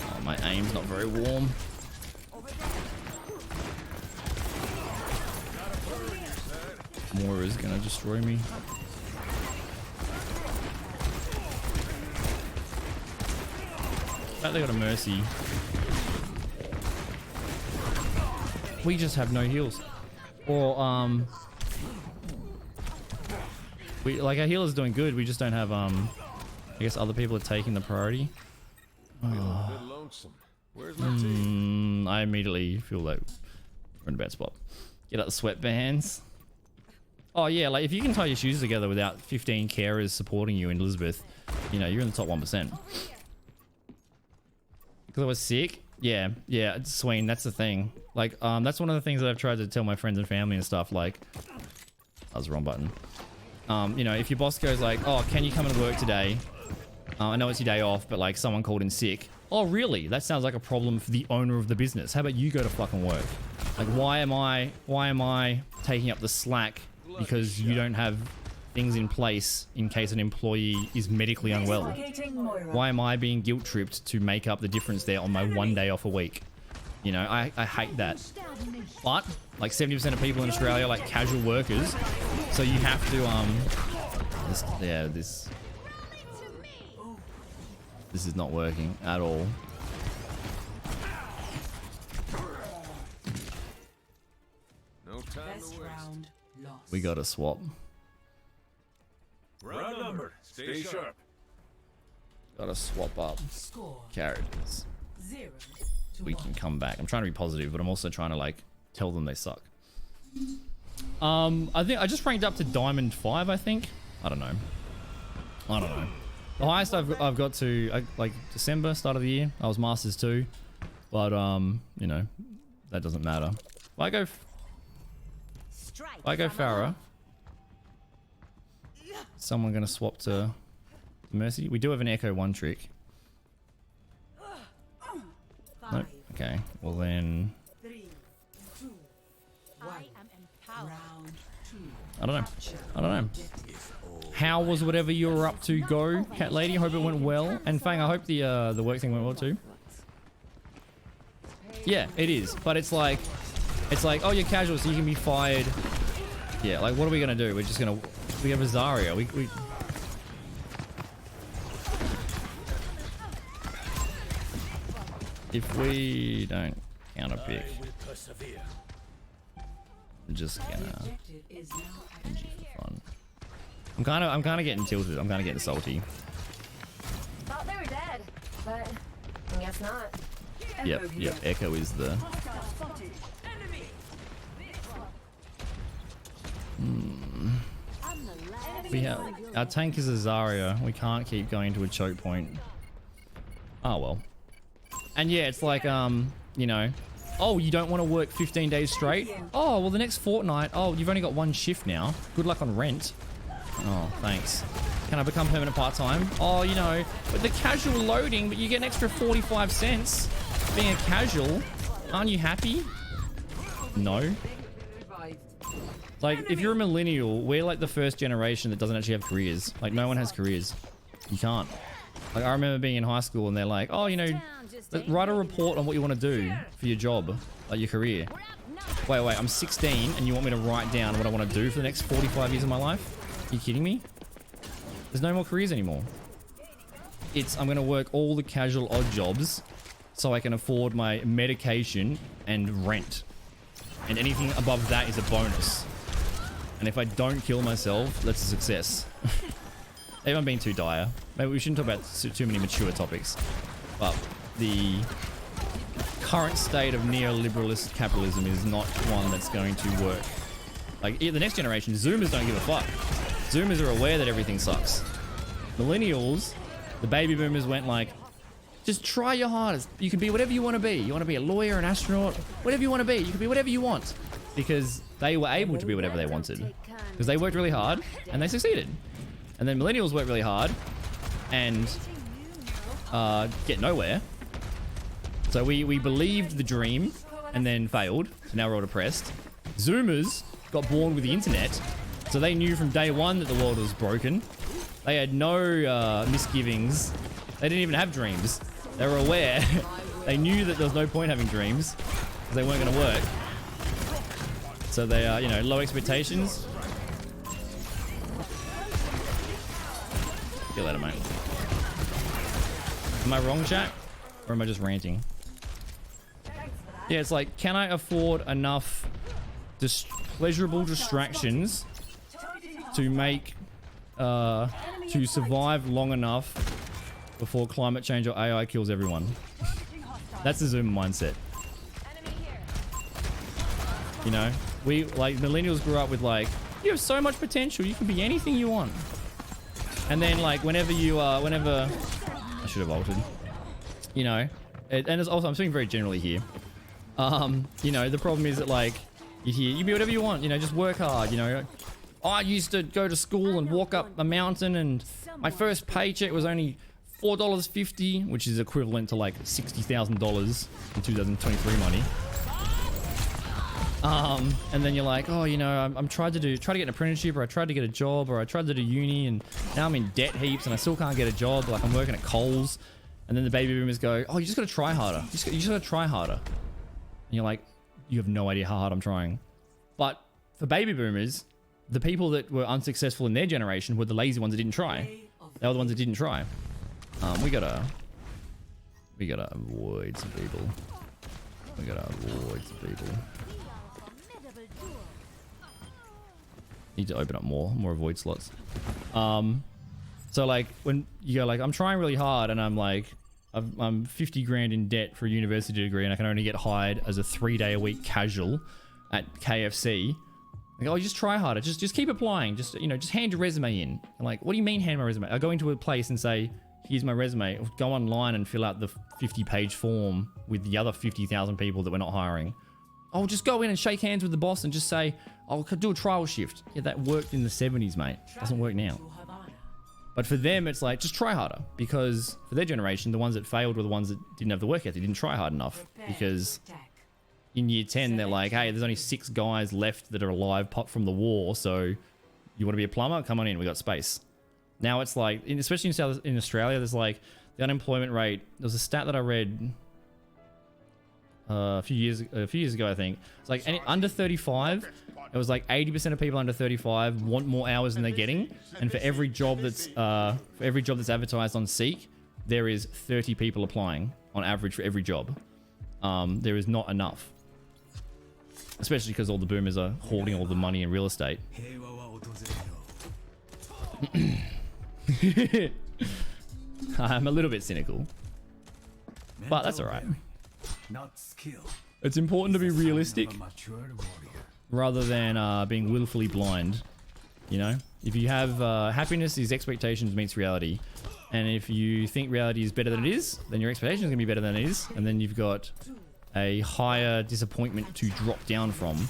Oh, my aim's not very warm. Moira's gonna destroy me. They got a mercy. We just have no heals. Or we like our healer's doing good. We just don't have I guess other people are taking the priority. Feeling a bit lonesome. Where's my team? I immediately feel like we're in a bad spot. Get out the sweatbands. Oh yeah, like if you can tie your shoes together without 15 carers supporting you in Elizabeth, you know, you're in the top 1%. Because I was sick? Yeah, it's Sween, that's the thing. Like, that's one of the things that I've tried to tell my friends and family and stuff, like... That was the wrong button. You know, if your boss goes like, oh, can you come and work today? I know it's your day off, but like someone called in sick. Oh, really? That sounds like a problem for the owner of the business. How about you go to fucking work? Like, why am I taking up the slack because you don't have things in place in case an employee is medically unwell? Why am I being guilt tripped to make up the difference there on my one day off a week? You know, I hate that. But like 70% of people in Australia are like casual workers, so you have to this is not working at all. No time Best to waste. round lost. We gotta swap. Round number. Stay sharp. Gotta swap up Score characters. 0 to We 1. can come back. I'm trying to be positive, but I'm also trying to like tell them they suck. I think I just ranked up to Diamond 5, I think. I don't know. The highest I've got to like December, start of the year. I was Masters 2. But you know, that doesn't matter. If I go Farah, someone gonna swap to Mercy. We do have an Echo 1 trick. Nope. Okay. Well then, 3, 2, I am empowered. round 2. I don't know. How was whatever you were up to go, Cat Lady? Hope it went well. And Fang, I hope the work thing went well too. Yeah, it is. But it's like, oh, you're casual, so you can be fired. Yeah, like what are we gonna do? We have a Zarya. We if we don't counter pick, I'm just gonna Objective is now active. NG for fun. I'm kind of getting tilted. I'm kind of getting salty. Thought they were dead, but I guess not. Yep. Echo is the. We have our tank is a Zarya. We can't keep going to a choke point. Oh well. And yeah, it's like you know, oh, you don't want to work 15 days straight? Oh, well the next fortnight. Oh, you've only got one shift now. Good luck on rent. Oh, thanks. Can I become permanent part-time? Oh, you know, with the casual loading, but you get an extra 45 cents being a casual. Aren't you happy? No. Like, if you're a millennial, we're like the first generation that doesn't actually have careers. Like, no one has careers. You can't. Like, I remember being in high school and they're like, oh, you know, write a report on what you want to do for your job, like your career. Wait, I'm 16 and you want me to write down what I want to do for the next 45 years of my life? Are you kidding me? There's no more careers anymore. I'm going to work all the casual odd jobs so I can afford my medication and rent. And anything above that is a bonus. And if I don't kill myself, that's a success. Maybe I'm being too dire. Maybe we shouldn't talk about too many mature topics. But the current state of neoliberalist capitalism is not one that's going to work. Like, the next generation, Zoomers don't give a fuck. Zoomers are aware that everything sucks. Millennials, the baby boomers went like, just try your hardest. You can be whatever you want to be. You want to be a lawyer, an astronaut, whatever you want to be. You can be whatever you want. Because they were able to be whatever they wanted. Because they worked really hard and they succeeded. And then millennials worked really hard and get nowhere. So we believed the dream and then failed. So now we're all depressed. Zoomers got born with the internet. So they knew from day one that the world was broken. They had no misgivings. They didn't even have dreams. They were aware. They knew that there was no point having dreams because they weren't going to work. So they are, you know, low expectations. See you later, mate. Am I wrong, chat? Or am I just ranting? Yeah, it's like, can I afford enough pleasurable distractions to make, to survive long enough before climate change or AI kills everyone? That's the Zoom mindset. You know, we, like, millennials grew up with, like, you have so much potential, you can be anything you want. And then, like, whenever you, I should have altered. You know, and it's also, I'm speaking very generally here. You know, the problem is that, like, you hear, you be whatever you want, you know, just work hard, you know. I used to go to school and walk up a mountain, and my first paycheck was only $4.50, which is equivalent to like $60,000 in 2023 money. And then you're like, oh, you know, I'm try to get an apprenticeship, or I tried to get a job, or I tried to do uni, and now I'm in debt heaps, and I still can't get a job. Like, I'm working at Coles, and then the baby boomers go, oh, you just got to try harder. You just got to try harder. And you're like, you have no idea how hard I'm trying. But for baby boomers, the people that were unsuccessful in their generation were the lazy ones that didn't try. They were the ones that didn't try. We gotta avoid some people. We gotta avoid some people. Need to open up more avoid slots. So like when you go like, I'm trying really hard, and I'm like, I'm 50 grand in debt for a university degree, and I can only get hired as a 3-day-a-week casual at KFC. Like, oh, you just try harder. Just keep applying. Just, you know, just hand your resume in. I'm like, what do you mean hand my resume? I go into a place and say, here's my resume. Go online and fill out the 50-page form with the other 50,000 people that we're not hiring. Oh, just go in and shake hands with the boss and just say, I'll do a trial shift. Yeah, that worked in the 70s, mate. Doesn't work now. But for them, it's like, just try harder. Because for their generation, the ones that failed were the ones that didn't have the work ethic, didn't try hard enough. Because in year 10, they're like, hey, there's only 6 guys left that are alive from the war. So you want to be a plumber? Come on in, we got space. Now it's like, especially in Australia, there's like the unemployment rate. There was a stat that I read a few years ago, I think. It's like under 35, it was like 80% of people under 35 want more hours than they're getting, and for every job that's advertised on Seek, there is 30 people applying on average for every job. There is not enough, especially because all the boomers are hoarding all the money in real estate. I'm a little bit cynical, but that's all right. It's important to be realistic rather than being willfully blind. You know, if you have happiness is expectations meets reality, and if you think reality is better than it is, then your expectation is going to be better than it is, and then you've got a higher disappointment to drop down from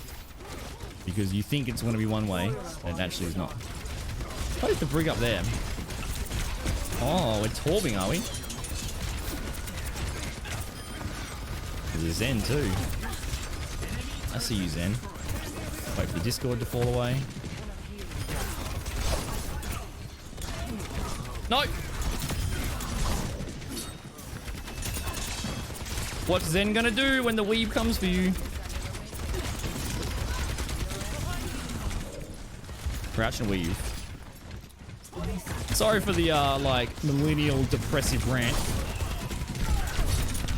because you think it's going to be one way and it actually is not. What is the brig up there? Oh, we're torbing, are we? There's a Zen too. I see you, Zen. Wait for the Discord to fall away. No! What's Zen gonna do when the weave comes for you? Crouch and weave. Sorry for the like millennial depressive rant.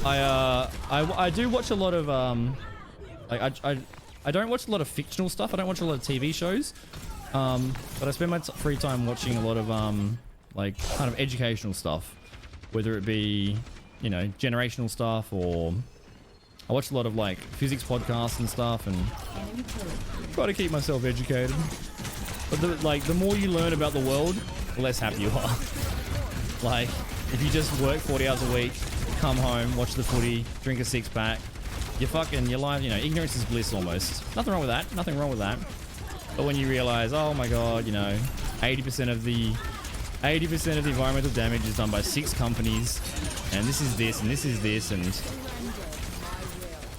I do watch a lot of like I don't watch a lot of fictional stuff. I don't watch a lot of TV shows. But I spend my free time watching a lot of like kind of educational stuff, whether it be, you know, generational stuff, or I watch a lot of like physics podcasts and stuff, and try to keep myself educated. But the more you learn about the world, the less happy you are. Like, if you just work 40 hours a week, come home, watch the footy, drink a 6-pack, your life, you know, ignorance is bliss almost. Nothing wrong with that. Nothing wrong with that. But when you realize, oh my god, you know, 80% of the 80% of the environmental damage is done by 6 companies, and this is this, and this is this, and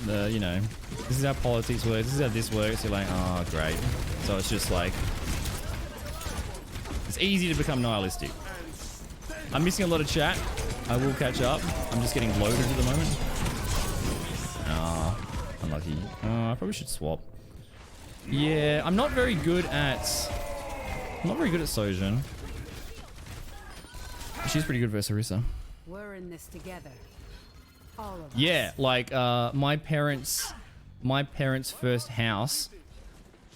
the, you know, this is how politics works. This is how this works. You're like, oh, great. So it's just like, it's easy to become nihilistic. I'm missing a lot of chat. I will catch up. I'm just getting loaded at the moment. Ah, unlucky. I probably should swap. Yeah, I'm not very good at Sojin. She's pretty good versus Orisa. We're in this together. All of us. Yeah, like my parents' first house,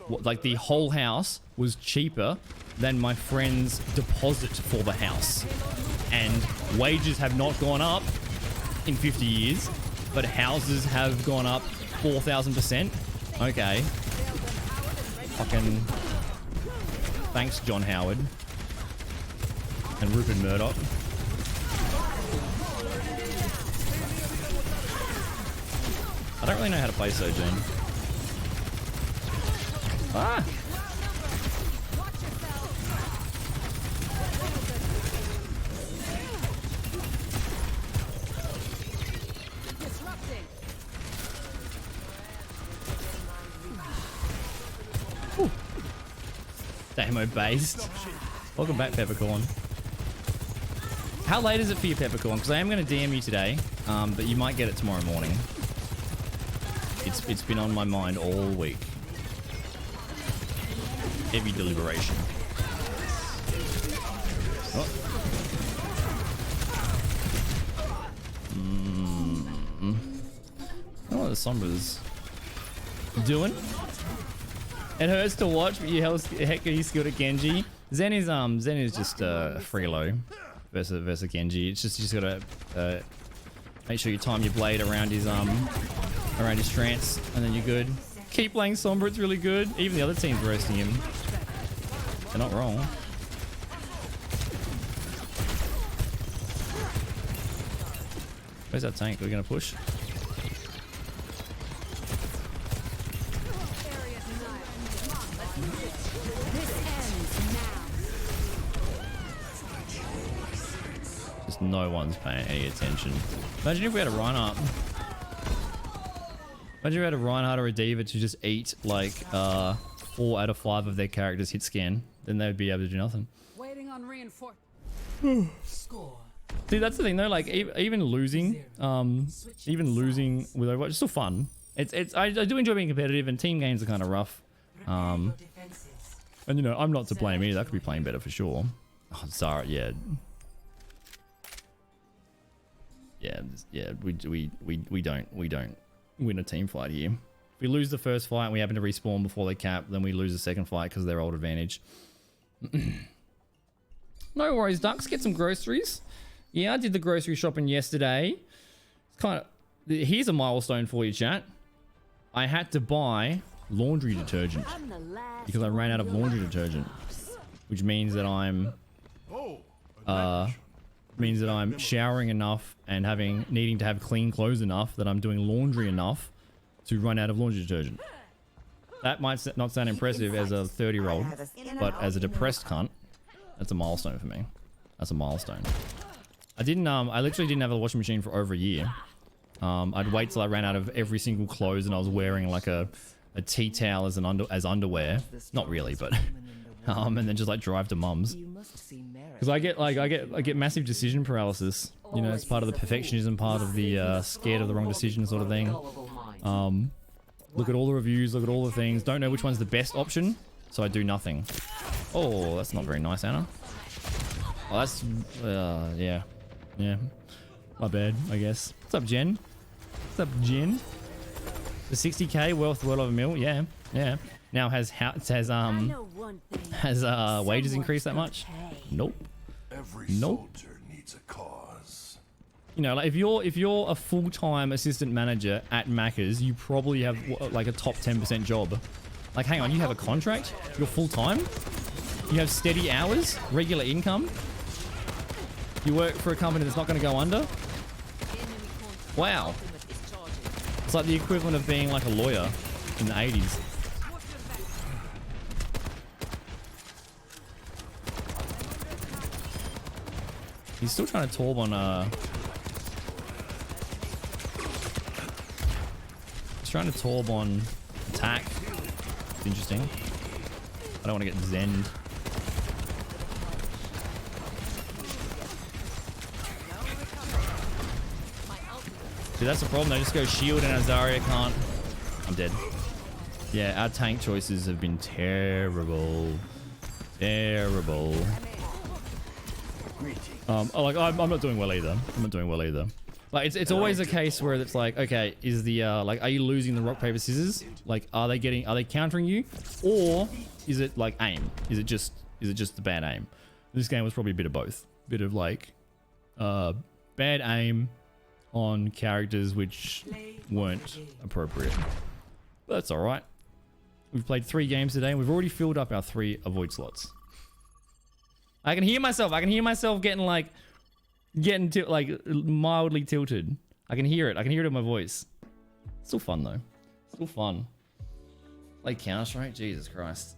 like the whole house was cheaper than my friend's deposit for the house. And wages have not gone up in 50 years, but houses have gone up 4,000%. Okay. Fucking thanks, John Howard and Rupert Murdoch. I don't really know how to play Sojin. Ah! Damo based. Welcome back, Peppercorn. How late is it for you, Peppercorn? Because I am going to DM you today, but you might get it tomorrow morning. It's been on my mind all week. Heavy deliberation. Oh. Oh, the Sombra's doing. It hurts to watch, but heck, he's skilled at Genji. Zen is just freelo versus Genji. It's just you just gotta make sure you time your blade around his trance, and then you're good. Keep playing Sombra, it's really good. Even the other team's roasting him. They're not wrong. Where's that tank? We're gonna push. Just no one's paying any attention. Imagine if we had a Reinhardt. Imagine if we had a Reinhardt or a Diva to just eat like 4 out of 5 of their characters hit scan. Then they'd be able to do nothing. Waiting on reinforcement. Score. See, that's the thing though. Like even losing with Overwatch, it's still fun. I do enjoy being competitive, and team games are kind of rough. And you know, I'm not to blame either. I could be playing better for sure. Oh, Zara, yeah. We don't win a team fight here. If we lose the first fight and we happen to respawn before they cap, then we lose the second fight because of their old advantage. No worries, Ducks. Get some groceries. Yeah, I did the grocery shopping yesterday. It's kind of... Here's a milestone for you, chat. I had to buy laundry detergent because I ran out of laundry detergent, which means that I'm showering enough and needing to have clean clothes enough that I'm doing laundry enough to run out of laundry detergent. That might not sound impressive as a 30-year-old, but as a depressed cunt, that's a milestone for me. That's a milestone. I literally didn't have a washing machine for over a year. I'd wait till I ran out of every single clothes and I was wearing like a tea towel as underwear. Not really, but and then just like drive to mum's. Because I get massive decision paralysis. You know, it's part of the perfectionism, part of the scared of the wrong decision sort of thing. Look at all the reviews, look at all the things. Don't know which one's the best option, so I do nothing. Oh, that's not very nice, Anna. Oh, that's yeah. My bad, I guess. What's up, Jen? What's up, Jen? The 60k worth of a mil, yeah. Now has wages increased that much? Nope. Every soldier needs a cause. You know, like if you're a full-time assistant manager at Macca's, you probably have like a top 10% job. Like, hang on, you have a contract? You're full-time? You have steady hours? Regular income? You work for a company that's not going to go under? Wow. It's like the equivalent of being like a lawyer in the 80s. He's still trying to torb on he's trying to torb on attack. It's interesting. I don't want to get zenned. Dude, that's the problem. They just go shield and Azaria can't. I'm dead. Yeah, our tank choices have been terrible. Terrible. Like I'm not doing well either. I'm not doing well either. Like it's always a case where it's like, okay, is the like, are you losing the rock paper scissors? Like, are they countering you, or is it like aim? Is it just the bad aim? This game was probably a bit of both. Bit of like, bad aim on characters which weren't appropriate. But that's all right. We've played 3 games today, and we've already filled up our 3 avoid slots. I can hear myself. I can hear myself getting like mildly tilted. I can hear it. I can hear it in my voice. Still fun though. Still fun. Play Counter-Strike? Jesus Christ.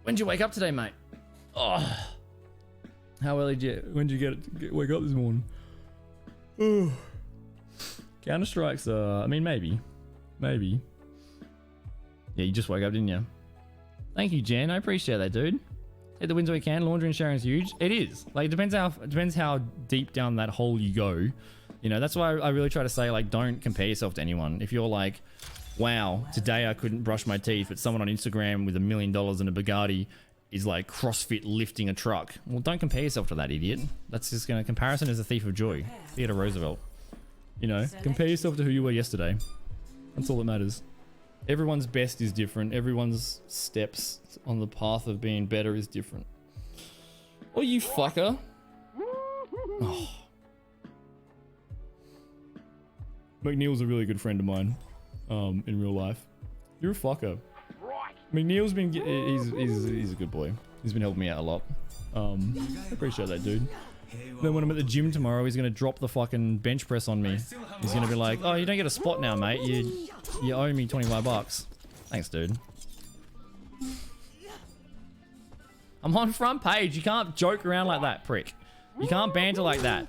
When did you wake up today, mate? Oh. How early when did you wake up this morning? Counter-Strike's I mean maybe. Maybe. Yeah, you just woke up, didn't you? Thank you, Jen. I appreciate that, dude. Hit the wins we can. Laundry and sharing is huge. It is. Like, it depends how deep down that hole you go. You know, that's why I really try to say, like, don't compare yourself to anyone. If you're like, wow, today I couldn't brush my teeth, but someone on Instagram with $1 million and a Bugatti is like CrossFit lifting a truck. Well, don't compare yourself to that, idiot. That's just gonna, comparison is a thief of joy. Theodore Roosevelt. You know, compare yourself to who you were yesterday. That's all that matters. Everyone's best is different. Everyone's steps on the path of being better is different. Oh, you fucker. Oh. McNeil's a really good friend of mine in real life. You're a fucker. McNeil's been... He's a good boy. He's been helping me out a lot. I appreciate that, dude. Then when I'm at the gym tomorrow, he's going to drop the fucking bench press on me. He's going to be like, oh, you don't get a spot now, mate. You owe me 25 bucks. Thanks, dude. I'm on front page. You can't joke around like that, prick. You can't banter like that.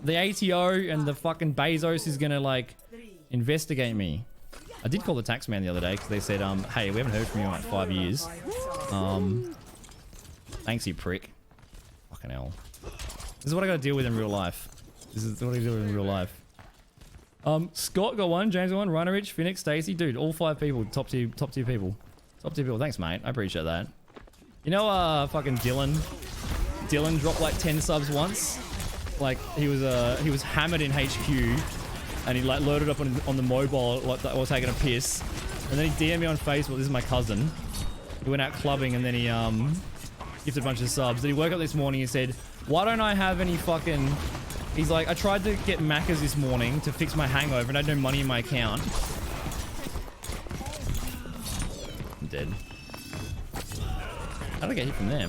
The ATO and the fucking Bezos is going to, like, investigate me. I did call the tax man the other day because they said, hey, we haven't heard from you in like 5 years. Thanks, you prick. Fucking hell. This is what I gotta deal with in real life. This is what I deal with in real life. Scott got one, James got one, Runnerich, Phoenix, Stacy, dude, all 5 people, top tier people. Top tier people, thanks mate, I appreciate that. You know, fucking Dylan dropped like 10 subs once. Like, he was hammered in HQ, and he like loaded up on the mobile like while taking a piss. And then he DM'd me on Facebook, this is my cousin. He went out clubbing and then he gifted a bunch of subs. Then he woke up this morning and said, why don't I have any fucking... He's like, I tried to get Macca's this morning to fix my hangover and I had no money in my account. I'm dead. How did I get hit from there?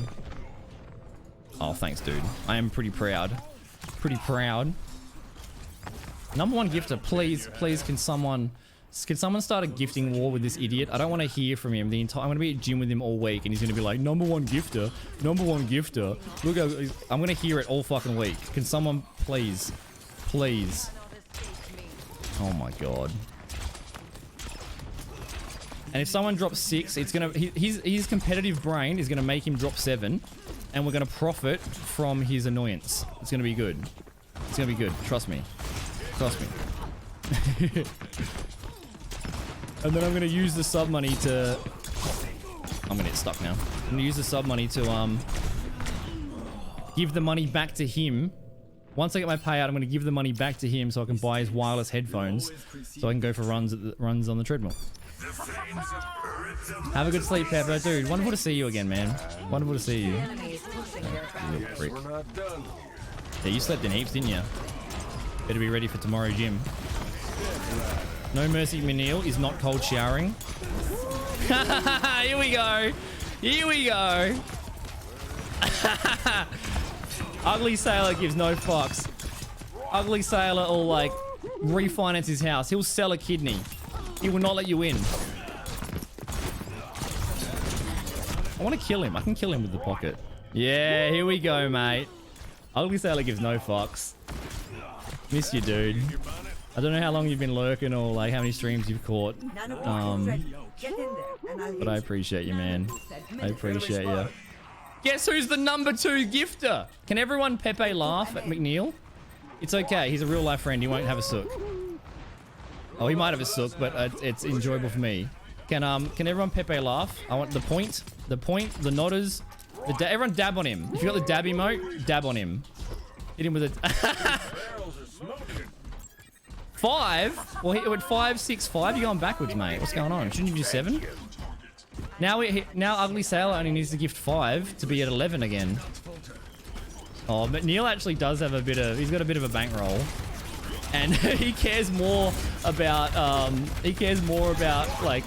Oh, thanks, dude. I am pretty proud. Pretty proud. Number 1 gifter, please, can someone start a gifting war with this idiot? I don't want to hear from him the entire... I'm going to be at gym with him all week and he's going to be like, number 1 gifter, number 1 gifter. Look, I'm going to hear it all fucking week. Can someone please? Oh my god. And if someone drops 6, it's going to... His competitive brain is going to make him drop 7 and we're going to profit from his annoyance. It's going to be good. It's going to be good. Trust me. Trust me. And then I'm going to use the sub money to... I'm going to get stuck now. I'm going to use the sub money to give the money back to him. Once I get my payout, I'm going to give the money back to him so I can buy his wireless headphones so I can go for runs on the treadmill. Have a good sleep, Pepper. Dude, wonderful to see you again, man. Wonderful to see you. You little prick. Yeah, you slept in heaps, didn't you? Better be ready for tomorrow gym. No Mercy McNeil is not cold showering. Here we go. Here we go. Ugly Sailor gives no fucks. Ugly Sailor will like refinance his house. He'll sell a kidney. He will not let you in. I want to kill him. I can kill him with the pocket. Yeah, here we go, mate. Ugly Sailor gives no fucks. Miss you, dude. I don't know how long you've been lurking or like how many streams you've caught. None of us is ready. Get in there, and I'll But I hit appreciate you, man. I appreciate you. Smart. Guess who's the number 2 gifter? Can everyone Pepe laugh at McNeil? It's okay. He's a real life friend. He won't have a sook. Oh, he might have a sook, but it's enjoyable for me. Can everyone Pepe laugh? I want the point, the nodders. Everyone dab on him. If you got the dab emote, dab on him. Hit him with a... 5? Well, he went 5, 6, 5. You're going backwards, mate. What's going on? Shouldn't you do 7? Now Ugly Sailor only needs to gift 5 to be at 11 again. Oh, but Neil actually does have he's got a bit of a bankroll. And he cares more about, like,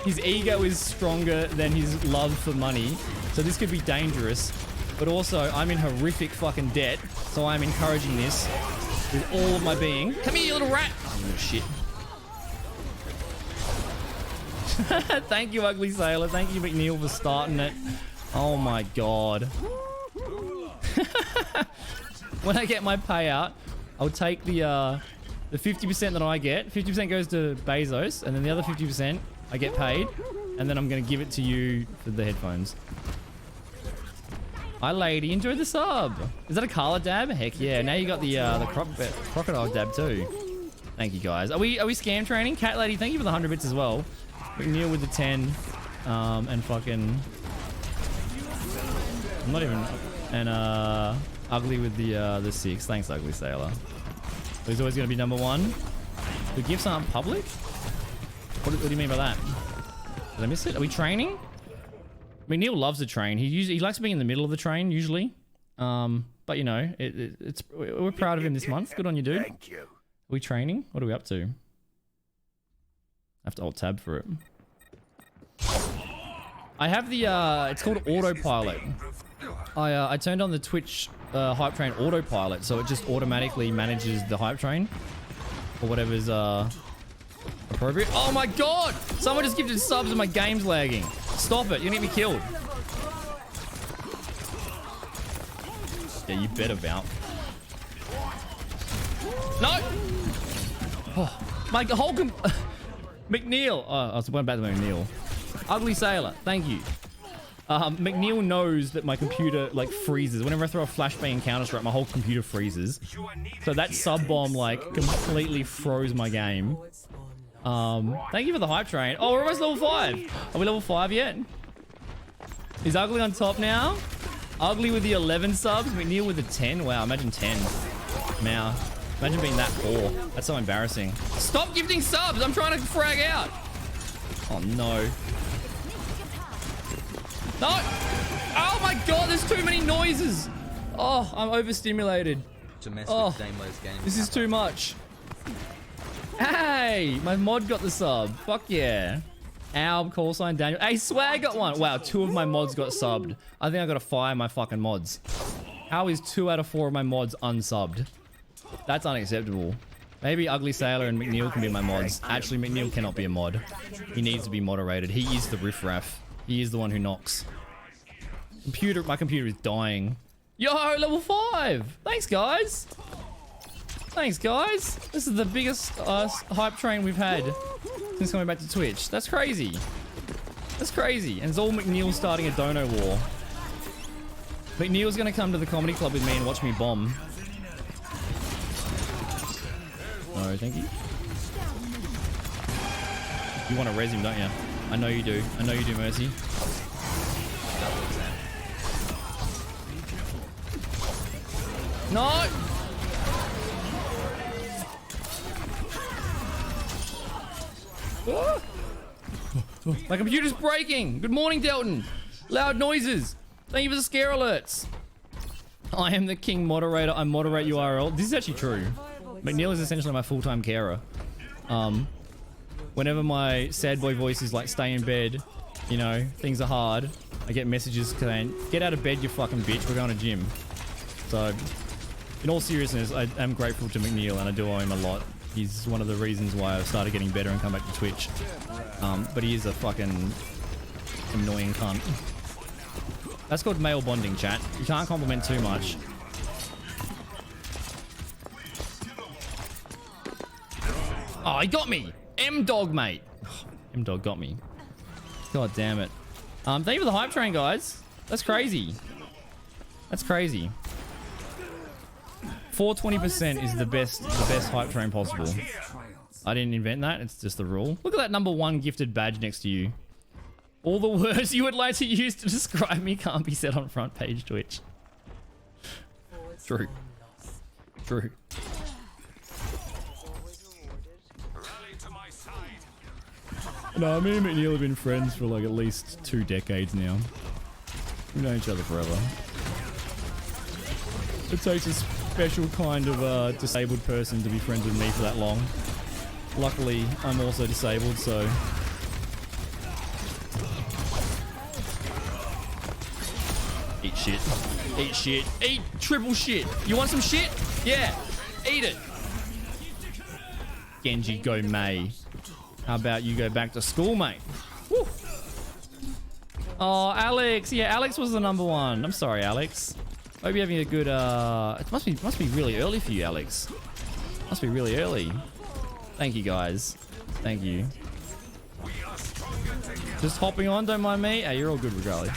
his ego is stronger than his love for money. So this could be dangerous. But also, I'm in horrific fucking debt. So I'm encouraging this with all of my being. Come here, you little rat! Oh, little shit. Thank you, Ugly Sailor. Thank you, McNeil, for starting it. Oh my god. When I get my payout, I'll take the 50% that I get. 50% goes to Bezos, and then the other 50% I get paid, and then I'm gonna give it to you for the headphones. Hi, lady. Enjoy the sub. Is that a Carla dab? Heck yeah. Now you got the crocodile dab too. Thank you, guys. Are we scam training? Cat lady, thank you for the 100 bits as well. McNeil with the 10, and fucking... I'm not even... And, Ugly with the 6. Thanks, Ugly Sailor. Who's always going to be number 1? The gifts aren't public? What do you mean by that? Did I miss it? Are we training? McNeil loves the train. He likes being in the middle of the train, usually. But, you know, we're proud of him this month. Good on you, dude. Thank you. Are we training? What are we up to? I have to alt tab for it. I have the it's called autopilot. I turned on the Twitch hype train autopilot, so it just automatically manages the hype train or whatever's appropriate. Oh my god! Someone just gifted subs and my game's lagging. Stop it! You're gonna get me killed. Yeah, you better bounce. No! Oh, my whole McNeil. Oh, I was going back to McNeil. Ugly Sailor, thank you. McNeil knows that my computer like freezes whenever I throw a flashbang in Counter-Strike. My whole computer freezes. So that sub bomb like completely froze my game. Thank you for the hype train. Oh, we're almost level 5. Are we level 5 yet? Is Ugly on top now? Ugly with the 11 subs. McNeil with the 10. Wow, imagine 10. Now. Imagine being that poor. That's so embarrassing. Stop gifting subs! I'm trying to frag out! Oh, no. No! Oh my god, there's too many noises! Oh, I'm overstimulated. To mess Oh, with Daimler's game. this is too much. Hey! My mod got the sub. Fuck yeah. Alb, call sign, Daniel. Hey, Swag got one! Wow, 2 of my mods got subbed. I think I gotta fire my fucking mods. How is 2 out of 4 of my mods unsubbed? That's unacceptable. Maybe Ugly Sailor and McNeil can be my mods. Actually, McNeil cannot be a mod. He needs to be moderated. He is the riffraff. He is the one who knocks. My computer is dying. Yo, level 5! Thanks, guys! Thanks, guys! This is the biggest hype train we've had since coming back to Twitch. That's crazy. That's crazy. And it's all McNeil starting a dono war. McNeil's gonna come to the comedy club with me and watch me bomb. No, thank you. You want to res him, don't you? I know you do. I know you do, Mercy. No! Oh! My computer's breaking! Good morning, Delton! Loud noises! Thank you for the scare alerts! I am the king moderator. I moderate URL. This is actually true. McNeil is essentially my full-time carer. Whenever my sad boy voice is like, stay in bed, you know, things are hard, I get messages saying, get out of bed, you fucking bitch, we're going to gym. So, in all seriousness, I am grateful to McNeil and I do owe him a lot. He's one of the reasons why I've started getting better and come back to Twitch. But he is a fucking annoying cunt. That's called male bonding, chat. You can't compliment too much. Oh, he got me. M-Dog, mate. M-Dog got me. God damn it. Thank you for the hype train, guys. That's crazy. That's crazy. 420% is the best hype train possible. I didn't invent that. It's just the rule. Look at that #1 gifted badge next to you. All the words you would like to use to describe me can't be said on front page Twitch. True. True. No, me and McNeil have been friends for like at least 2 decades now. We've known each other forever. It takes a special kind of disabled person to be friends with me for that long. Luckily, I'm also disabled, so... Eat shit. Eat shit. Eat triple shit. You want some shit? Yeah. Eat it. Genji, go May. How about you go back to school, mate? Woo. Oh, Alex. Yeah, Alex was the #1. I'm sorry, Alex. Hope you're having a good, it must be really early for you, Alex. Must be really early. Thank you, guys. Thank you. Just hopping on, don't mind me. Hey, you're all good regardless.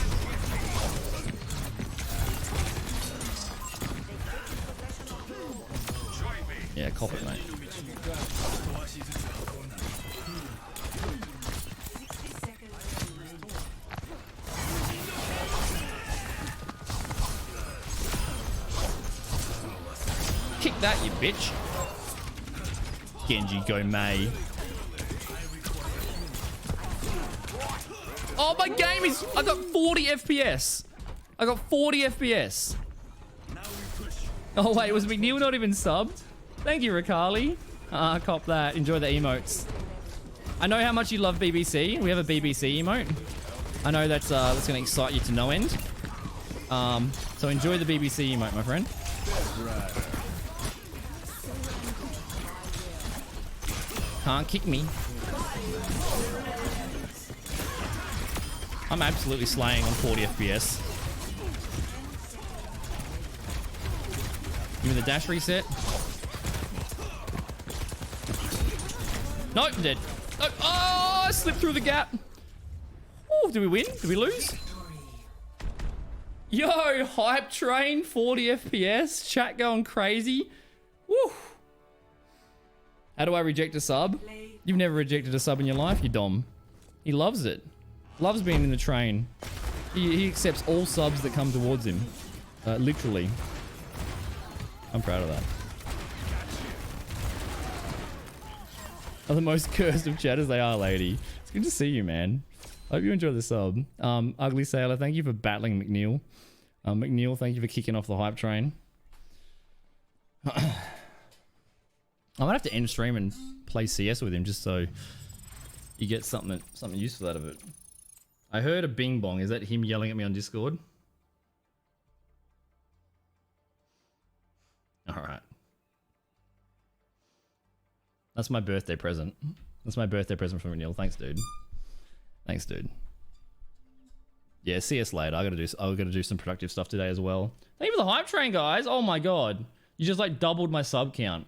Yeah, cop it, mate. Kick that, you bitch. Genji, go May. Oh, my game is... I got 40 FPS. I got 40 FPS. Oh, wait, was McNeil not even subbed? Thank you, Ricali. Cop that. Enjoy the emotes. I know how much you love BBC. We have a BBC emote. I know that's going to excite you to no end. So enjoy the BBC emote, my friend. Can't kick me. I'm absolutely slaying on 40 FPS. Give me the dash reset. Nope, I'm dead. Nope. Oh, I slipped through the gap. Oh, did we win? Did we lose? Yo, hype train, 40 FPS. Chat going crazy. Woo. How do I reject a sub? You've never rejected a sub in your life, you dom. He loves it. Loves being in the train. He accepts all subs that come towards him. Literally. I'm proud of that. Are the most cursed of chatters they are, lady. It's good to see you, man. I hope you enjoy the sub. Ugly Sailor, thank you for battling McNeil. McNeil, thank you for kicking off the hype train. I might have to end stream and play CS with him just so you get something useful out of it. I heard a bing bong. Is that him yelling at me on Discord? Alright. That's my birthday present. That's my birthday present from McNeil. Thanks, dude. Thanks, dude. Yeah, CS later. I gotta do some productive stuff today as well. Thank you for the hype train, guys. Oh my god. You just like doubled my sub count.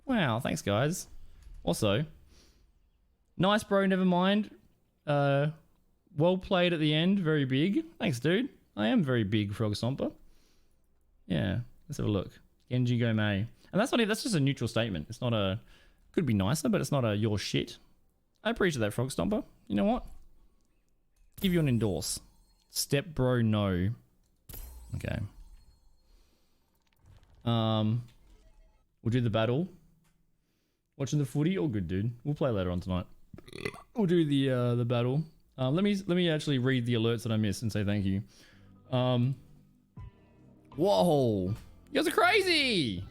Wow, thanks guys. Also, nice bro, never mind. Well played at the end, very big. Thanks, dude. I am very big, Frog Stomper. Yeah, let's have a look. Genji go May. And that's not it, that's just a neutral statement. It's not a, could be nicer, but it's not a your shit. I appreciate that, Frog Stomper. You know what? Give you an endorse. Step bro, no. Okay. We'll do the battle. Watching the footy? All good, dude. We'll play later on tonight. We'll do the battle. Let me actually read the alerts that I missed and say thank you. Whoa, you guys are crazy.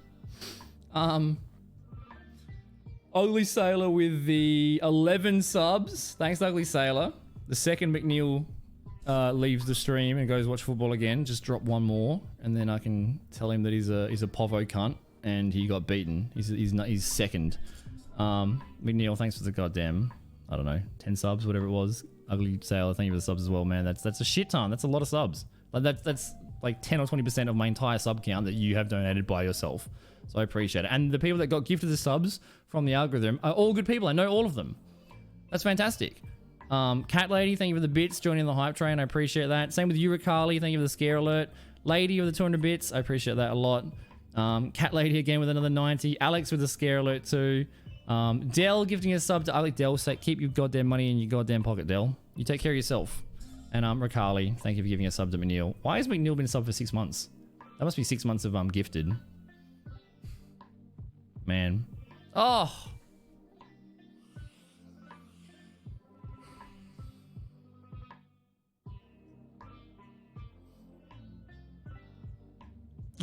Ugly Sailor with the 11 subs. Thanks, Ugly Sailor. The second McNeil leaves the stream and goes watch football again, just drop one more, and then I can tell him that he's a povo cunt and he got beaten. He's second. McNeil, thanks for the goddamn, I don't know, 10 subs, whatever it was. Ugly Sailor, thank you for the subs as well, man. That's a shit ton. That's a lot of subs. Like that's like 10 or 20% of my entire sub count that you have donated by yourself. So I appreciate it. And the people that got gifted the subs from the algorithm are all good people. I know all of them. That's fantastic. Cat Lady, thank you for the bits, joining the hype train. I appreciate that. Same with Urikali, thank you for the scare alert. Lady with the 200 bits, I appreciate that a lot. Cat Lady again with another 90. Alex with the scare alert too. Dell gifting a sub to Alec. Dell, say, keep your goddamn money in your goddamn pocket, Dell. You take care of yourself. And Rikali, thank you for giving a sub to McNeil. Why has McNeil been sub for 6 months? That must be 6 months of gifted. Man. Oh!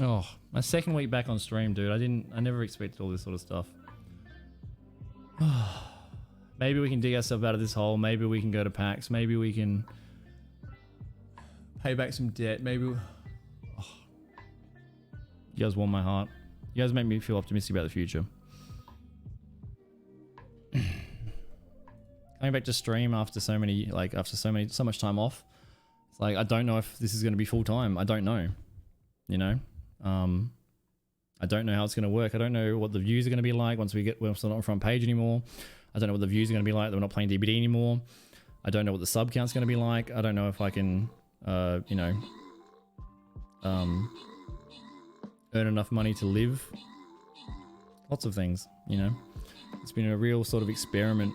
Oh, my second week back on stream, dude. I never expected all this sort of stuff. Maybe we can dig ourselves out of this hole. Maybe we can go to PAX. Maybe we can pay back some debt. Maybe... Oh. You guys warm my heart. You guys make me feel optimistic about the future. Coming back to stream after so much time off. It's like, I don't know if this is going to be full time. I don't know. You know? I don't know how it's going to work. I don't know what the views are going to be like once we're not on front page anymore. I don't know what the views are going to be like that we're not playing DBD anymore. I don't know what the sub count's going to be like. I don't know if I can, you know, earn enough money to live. Lots of things, you know. It's been a real sort of experiment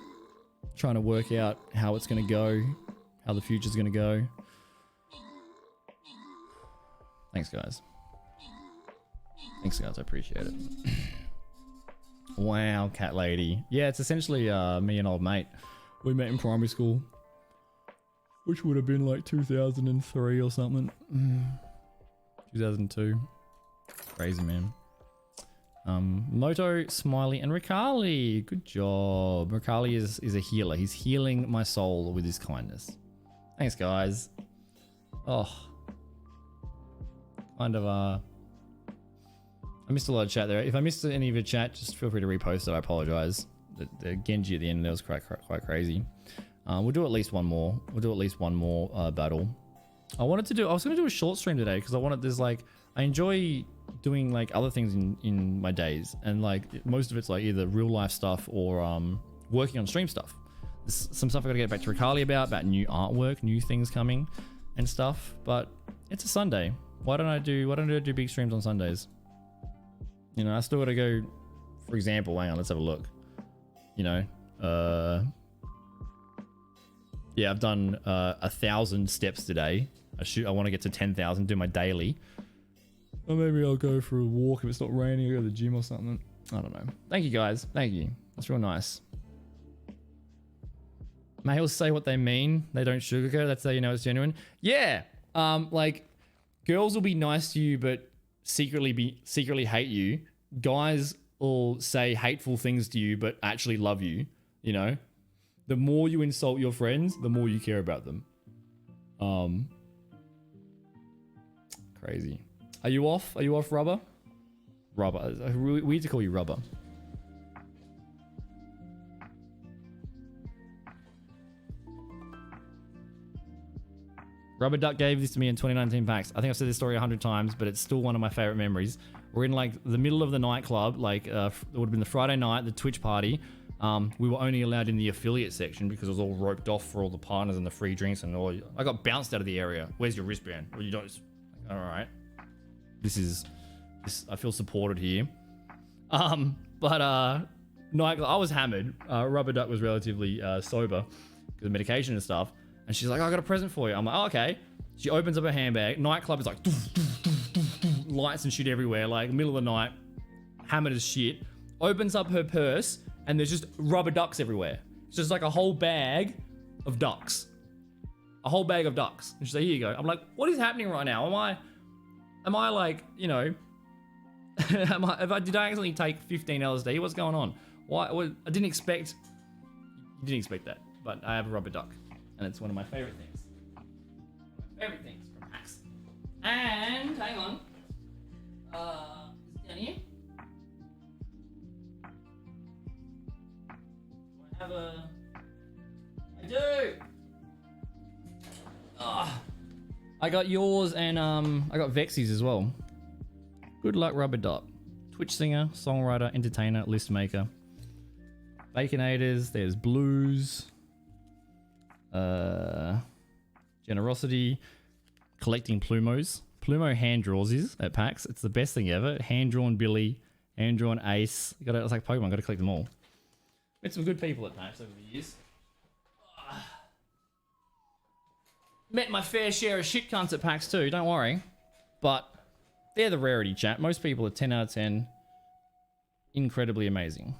trying to work out how it's going to go, how the future's going to go. Thanks, guys. Thanks, guys. I appreciate it. Wow, Cat Lady. Yeah, it's essentially me and old mate. We met in primary school, which would have been like 2003 or something. 2002. Crazy, man. Moto, Smiley, and Rikali. Good job. Rikali is a healer. He's healing my soul with his kindness. Thanks, guys. Oh. Kind of, I missed a lot of chat there. If I missed any of your chat, just feel free to repost it. I apologize. The Genji at the end there was quite crazy. We'll do at least one more. We'll do at least one more battle. I was going to do a short stream today because I enjoy doing like other things in my days, and like most of it's like either real life stuff or working on stream stuff. There's some stuff I gotta get back to Rikali about new artwork, new things coming and stuff, but it's a Sunday. Why don't I do big streams on Sundays? You know, I still gotta go, for example, hang on, let's have a look. You know, yeah, I've done 1,000 steps today. I want to get to 10,000, do my daily. Or maybe I'll go for a walk if it's not raining, or go to the gym or something. I don't know. Thank you, guys. Thank you. That's real nice. Males say what they mean. They don't sugarcoat. That's how you know it's genuine. Yeah. Like, girls will be nice to you, but secretly hate you. Guys will say hateful things to you, but actually love you. You know? The more you insult your friends, the more you care about them. Crazy. Are you off? Are you off, Rubber? Rubber. We need to call you Rubber. Rubber Duck gave this to me in 2019 PAX. I think I've said this story 100 times, but it's still one of my favorite memories. We're in like the middle of the nightclub, like it would have been the Friday night, the Twitch party. We were only allowed in the affiliate section because it was all roped off for all the partners and the free drinks and all. I got bounced out of the area. Where's your wristband? Well, you don't. All right. I feel supported here. But I was hammered. Rubber Duck was relatively sober because of medication and stuff. And she's like, I got a present for you. I'm like, oh, okay. She opens up her handbag. Nightclub is like, doof, doof, doof, doof, doof, lights and shit everywhere. Like, middle of the night, hammered as shit. Opens up her purse, and there's just rubber ducks everywhere. It's just like a whole bag of ducks. A whole bag of ducks. And she's like, here you go. I'm like, what is happening right now? Am I like, you know, did I accidentally take 15 LSD? What's going on? Why? I didn't expect that, but I have a rubber duck. And it's one of my favorite things. Favorite things from PAX. And hang on. Is it down here? Do I have a? I do. I got yours and I got Vexy's as well. Good luck, Rubber Dot. Twitch singer, songwriter, entertainer, list maker. Baconators, there's Blues. Generosity. Collecting Plumos. Plumo hand draws is at PAX. It's the best thing ever. Hand drawn Billy, hand drawn Ace. It's like Pokemon, gotta collect them all. Met some good people at PAX over the years. Met my fair share of shit cunts at PAX too, don't worry. But they're the rarity, chat. Most people are 10 out of 10. Incredibly amazing.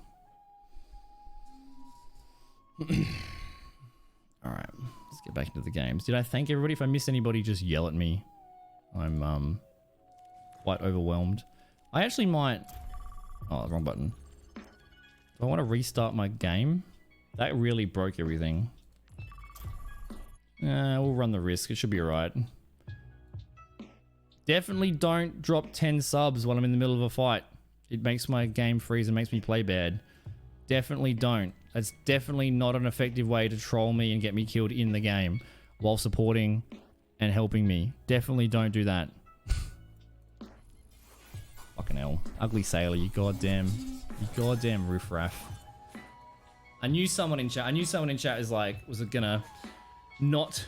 Alright, let's get back into the games. Did I thank everybody? If I missed anybody, just yell at me. I'm quite overwhelmed. I actually might... Oh, wrong button. Do I want to restart my game? That really broke everything. We'll run the risk. It should be alright. Definitely don't drop 10 subs while I'm in the middle of a fight. It makes my game freeze and makes me play bad. Definitely don't. That's definitely not an effective way to troll me and get me killed in the game while supporting and helping me. Definitely don't do that. Fucking hell. Ugly Sailor, you goddamn riffraff. I knew someone in chat is like, was it gonna not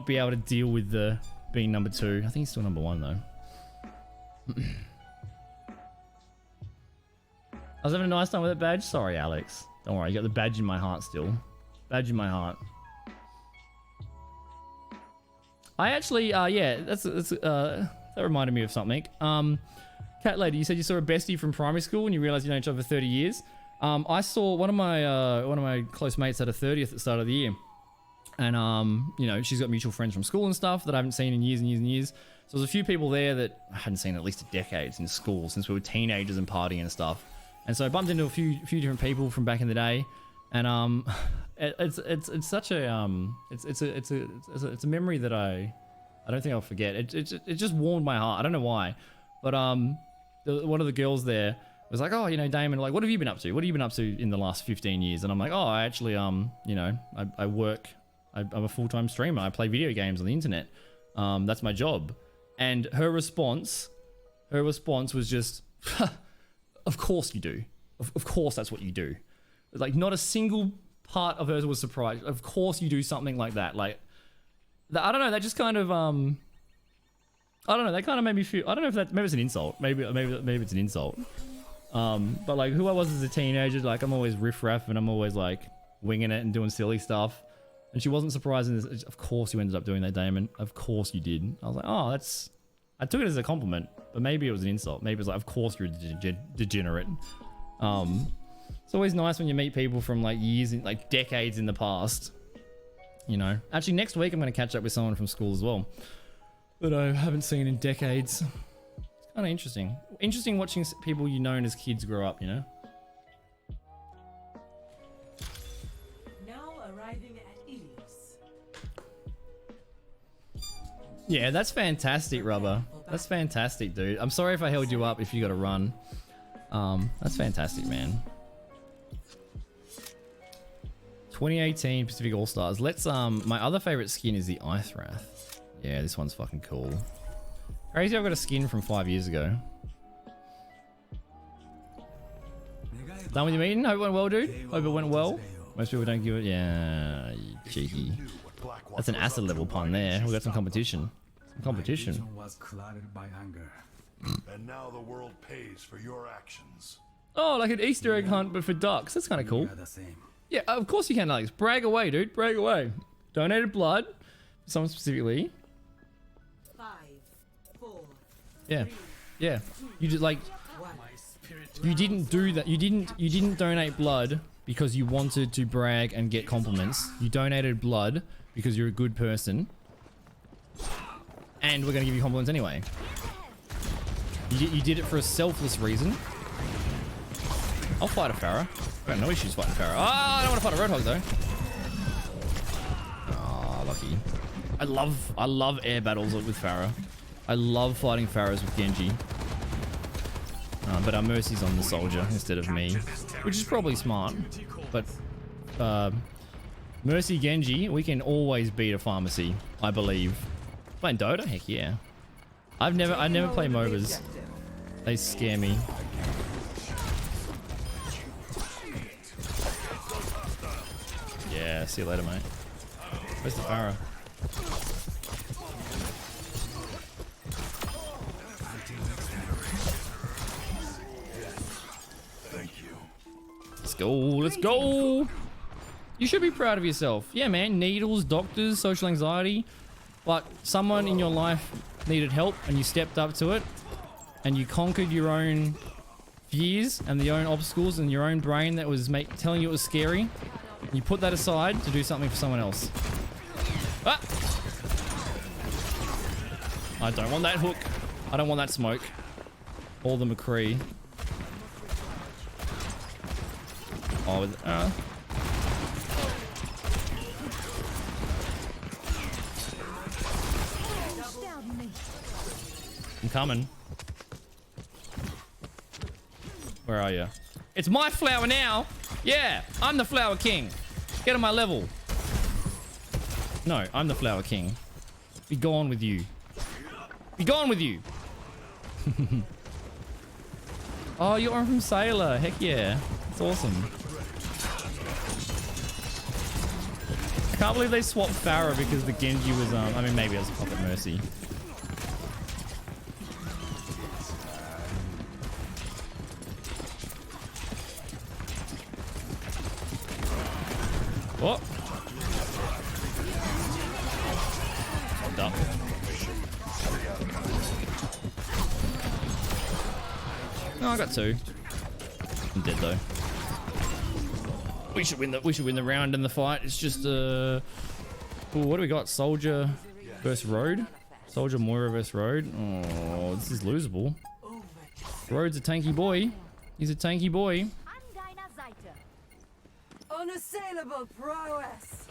be able to deal with the being number 2. I think he's still number 1 though. I was having a nice time with that badge. Sorry, Alex. Don't worry, you got the badge in my heart still. Badge in my heart. I actually, yeah, that reminded me of something. Cat Lady, you said you saw a bestie from primary school and you realized you know each other for 30 years. I saw one of my close mates had a 30th at the start of the year. And, you know, she's got mutual friends from school and stuff that I haven't seen in years and years and years. So there's a few people there that I hadn't seen in at least decades in school since we were teenagers and partying and stuff. And so I bumped into a few different people from back in the day. And, it's such a, it's a memory that I don't think I'll forget. It just warmed my heart. I don't know why. But, one of the girls there was like, oh, you know, Damon, like, what have you been up to? What have you been up to in the last 15 years? And I'm like, oh, I actually, you know, I work, I'm a full-time streamer. I play video games on the internet. That's my job. And her response was just, of course you do. Of course that's what you do. Like, not a single part of hers was surprised. Of course you do something like that. Like, I don't know, that just kind of, I don't know, that kind of made me feel, I don't know if that, maybe it's an insult. Maybe it's an insult. But like, who I was as a teenager, like, I'm always riff-raff and I'm always like winging it and doing silly stuff. And she wasn't surprised in this. Of course you ended up doing that, Damon. Of course you did. I was like, oh, that's, I took it as a compliment, but maybe it was an insult. Maybe it was like, of course you're a degenerate. It's always nice when you meet people from like years, like decades in the past. You know, actually next week I'm going to catch up with someone from school as well that I haven't seen in decades. It's kind of interesting. Interesting watching people you known as kids grow up, you know? Now arriving at Ilios. Yeah, that's fantastic, Rubber. That's fantastic, dude. I'm sorry if I held you up if you got to run. That's fantastic, man. 2018 Pacific All-Stars. Let's, my other favorite skin is the Ithrath. Yeah, this one's fucking cool. Crazy, I've got a skin from 5 years ago. Done with your meeting? Hope it went well, dude. Hope it went well. Most people don't give it. Yeah, you cheeky. That's an acid level pun there. We got some competition. Some competition. Was clouded by anger. And now the world pays for your actions. Oh, like an Easter egg hunt, but for ducks. That's kind of cool. The same. Yeah, of course you can, Alex. Brag away, dude. Brag away. Donated blood. Someone specifically. 5, 4, Yeah. Yeah. You just like, 1. you didn't do that. You didn't donate blood because you wanted to brag and get compliments. You donated blood because you're a good person. And we're going to give you compliments anyway. You did it for a selfless reason. I'll fight a Pharah. I've got no issues fighting Pharah. Oh, I don't want to fight a Roadhog though. Oh, lucky. I love air battles with Pharah. I love fighting Pharahs with Genji. But our Mercy's on the soldier instead of me, which is probably smart. But Mercy Genji, we can always beat a pharmacy, I believe. Playing Dota? Heck yeah. I never play MOBAs. They scare me. Yeah, see you later, mate. Where's the Pharah? Let's go, let's go! You should be proud of yourself. Yeah, man, needles, doctors, social anxiety. But someone in your life needed help and you stepped up to it. And you conquered your own fears and the own obstacles and your own brain that was telling you it was scary. And you put that aside to do something for someone else. Ah! I don't want that hook. I don't want that smoke. Or the McCree. Oh, I'm coming. Where are you? It's my flower now. Yeah, I'm the flower king. Get on my level. No, I'm the flower king. Be gone with you. Be gone with you. Oh, you're from Sailor. Heck yeah. That's awesome. I can't believe they swapped Pharah because the Genji was, I mean, maybe it was Pocket Mercy. Oh! I'm done. No, I got 2. I'm dead though. We should win the round in the fight. It's just ooh, what do we got? Soldier versus Road? Soldier Moira versus Road? Oh, this is losable. Road's a tanky boy. He's a tanky boy. Unassailable prowess.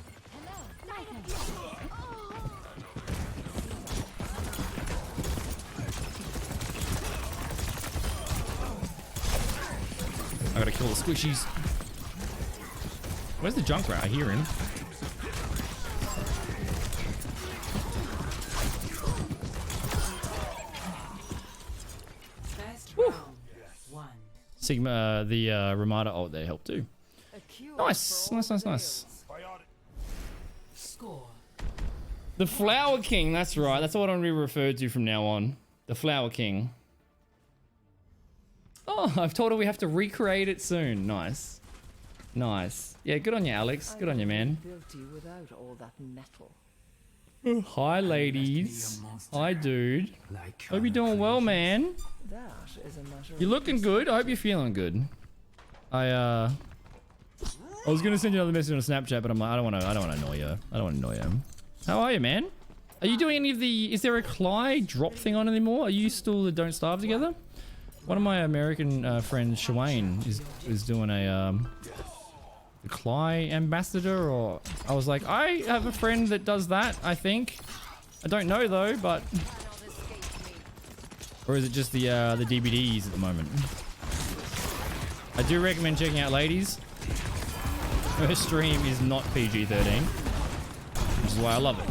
I gotta kill the squishies. Where's the Junkrat? I hear him. Sigma, the Ramada ult there helped too. Nice. Score. The Flower King, that's right. That's what I'm going to be referred to from now on. The Flower King. Oh, I've told her we have to recreate it soon. Nice. Nice. Yeah, good on you, Alex. Good on you, man. Without all that metal. Hi, ladies. Hi, dude. Hope you're doing well, man. That is a matter. You're looking good. I hope you're feeling good. I was gonna send you another message on Snapchat, but I'm like, I don't want to annoy you. I don't want to annoy you. How are you, man? Are you doing any of the? Is there a Cly drop thing on anymore? Are you still the Don't Starve together? One of my American friends, Shawayne, is doing a Cly ambassador, or I was like, I have a friend that does that. I think. I don't know though, but. Or is it just the DVDs at the moment? I do recommend checking out ladies. Her stream is not PG-13, which is why I love it.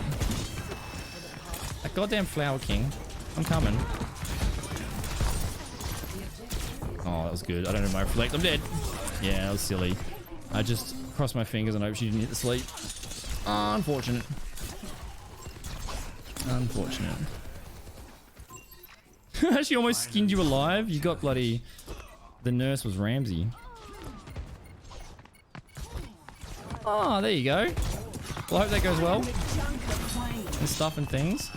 That goddamn Flower King. I'm coming. Oh, that was good. I don't know my reflect. I'm dead. Yeah, that was silly. I just crossed my fingers and hope she didn't hit the sleep. Unfortunate. Unfortunate. She almost skinned you alive. You got bloody... The nurse was Ramsey. Oh, there you go. Well, I hope that goes well. And stuff and things.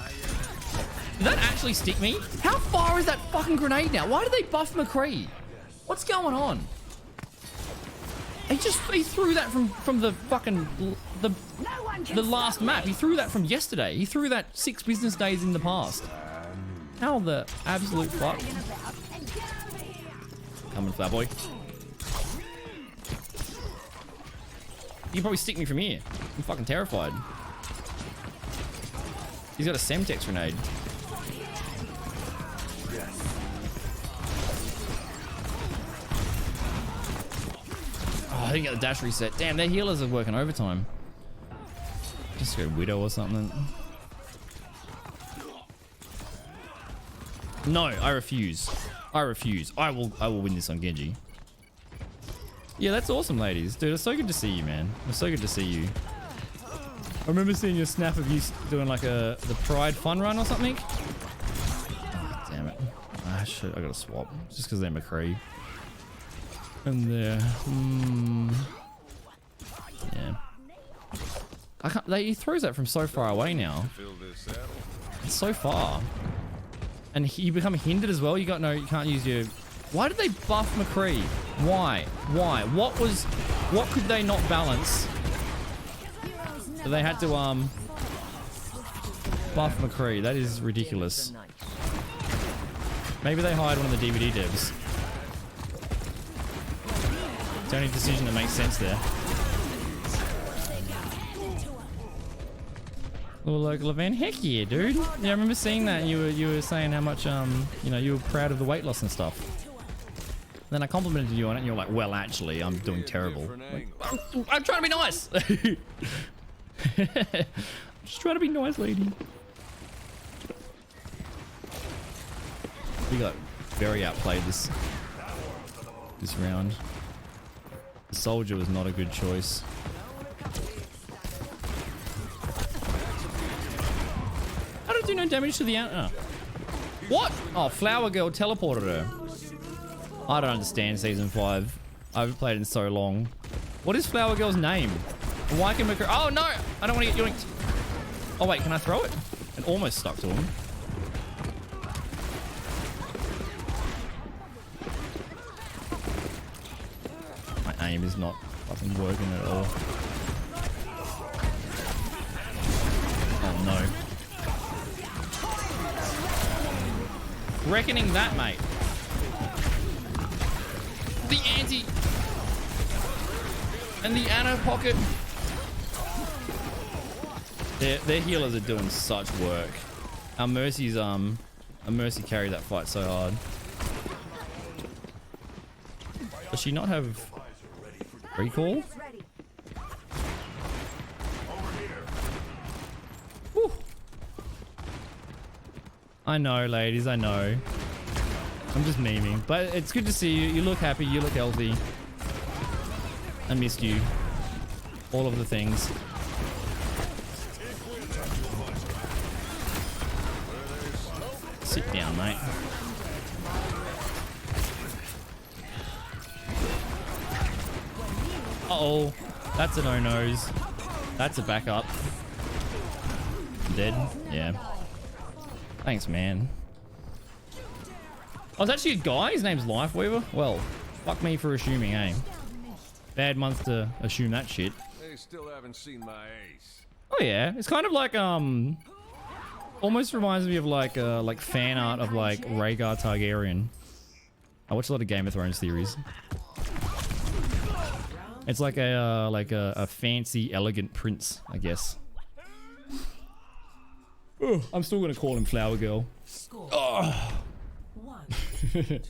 Did that actually stick me? How far is that fucking grenade now? Why did they buff McCree? What's going on? He threw that from the fucking... The last map. He threw that from yesterday. He threw that 6 business days in the past. How the absolute fuck? Coming, Flower Boy. You can probably stick me from here. I'm fucking terrified. He's got a Semtex grenade. Oh, I didn't get the dash reset. Damn, their healers are working overtime. Just go Widow or something. No, I refuse. I refuse. I will win this on Genji. Yeah, that's awesome, ladies. Dude, it's so good to see you, man. It's so good to see you. I remember seeing your snap of you doing like the Pride fun run or something. Oh, damn it. Ah, shit, I gotta swap. Just because they're McCree. And there. Yeah. I can't, he throws that from so far away now. It's so far. And you become hindered as well. You can't use your... Why did they buff McCree? Why? What could they not balance? So they had to buff McCree. That is ridiculous. Maybe they hired one of the DVD devs. It's the only decision that makes sense there. Well, like Levan, heck yeah, dude. Yeah, I remember seeing that. And you were saying how much you were proud of the weight loss and stuff. Then I complimented you on it, and you're like, well, actually, I'm doing terrible. Like, I'm trying to be nice. Just trying to be nice, lady. We got very outplayed this round. The soldier was not a good choice. How did I do no damage to the ant? What? Oh, Flower Girl teleported her. I don't understand Season 5. I haven't played in so long. What is Flower Girl's name? Why can McCree... Oh, no! I don't want to get yoinked. Oh, wait. Can I throw it? It almost stuck to him. My aim is not fucking working at all. Oh, no. Reckoning that, mate. The anti and the Anna pocket. Their healers are doing such work. Our Mercy's a Mercy carried that fight so hard. Does she not have recall? Whew. I know, ladies, I know. I'm just memeing, but it's good to see you. You look happy, you look healthy. I missed you. All of the things. Sit down, mate. Uh-oh. That's a no-nose. That's a backup. Dead? Yeah. Thanks, man. Oh, it's actually a guy? His name's Lifeweaver? Well, fuck me for assuming, eh? Bad month to assume that shit. They still haven't seen my ace. Oh yeah, it's kind of like almost reminds me of like fan art of like Rhaegar Targaryen. I watch a lot of Game of Thrones theories. It's like a fancy, elegant prince, I guess. Oh, I'm still gonna call him Flower Girl. Oh. 1-1.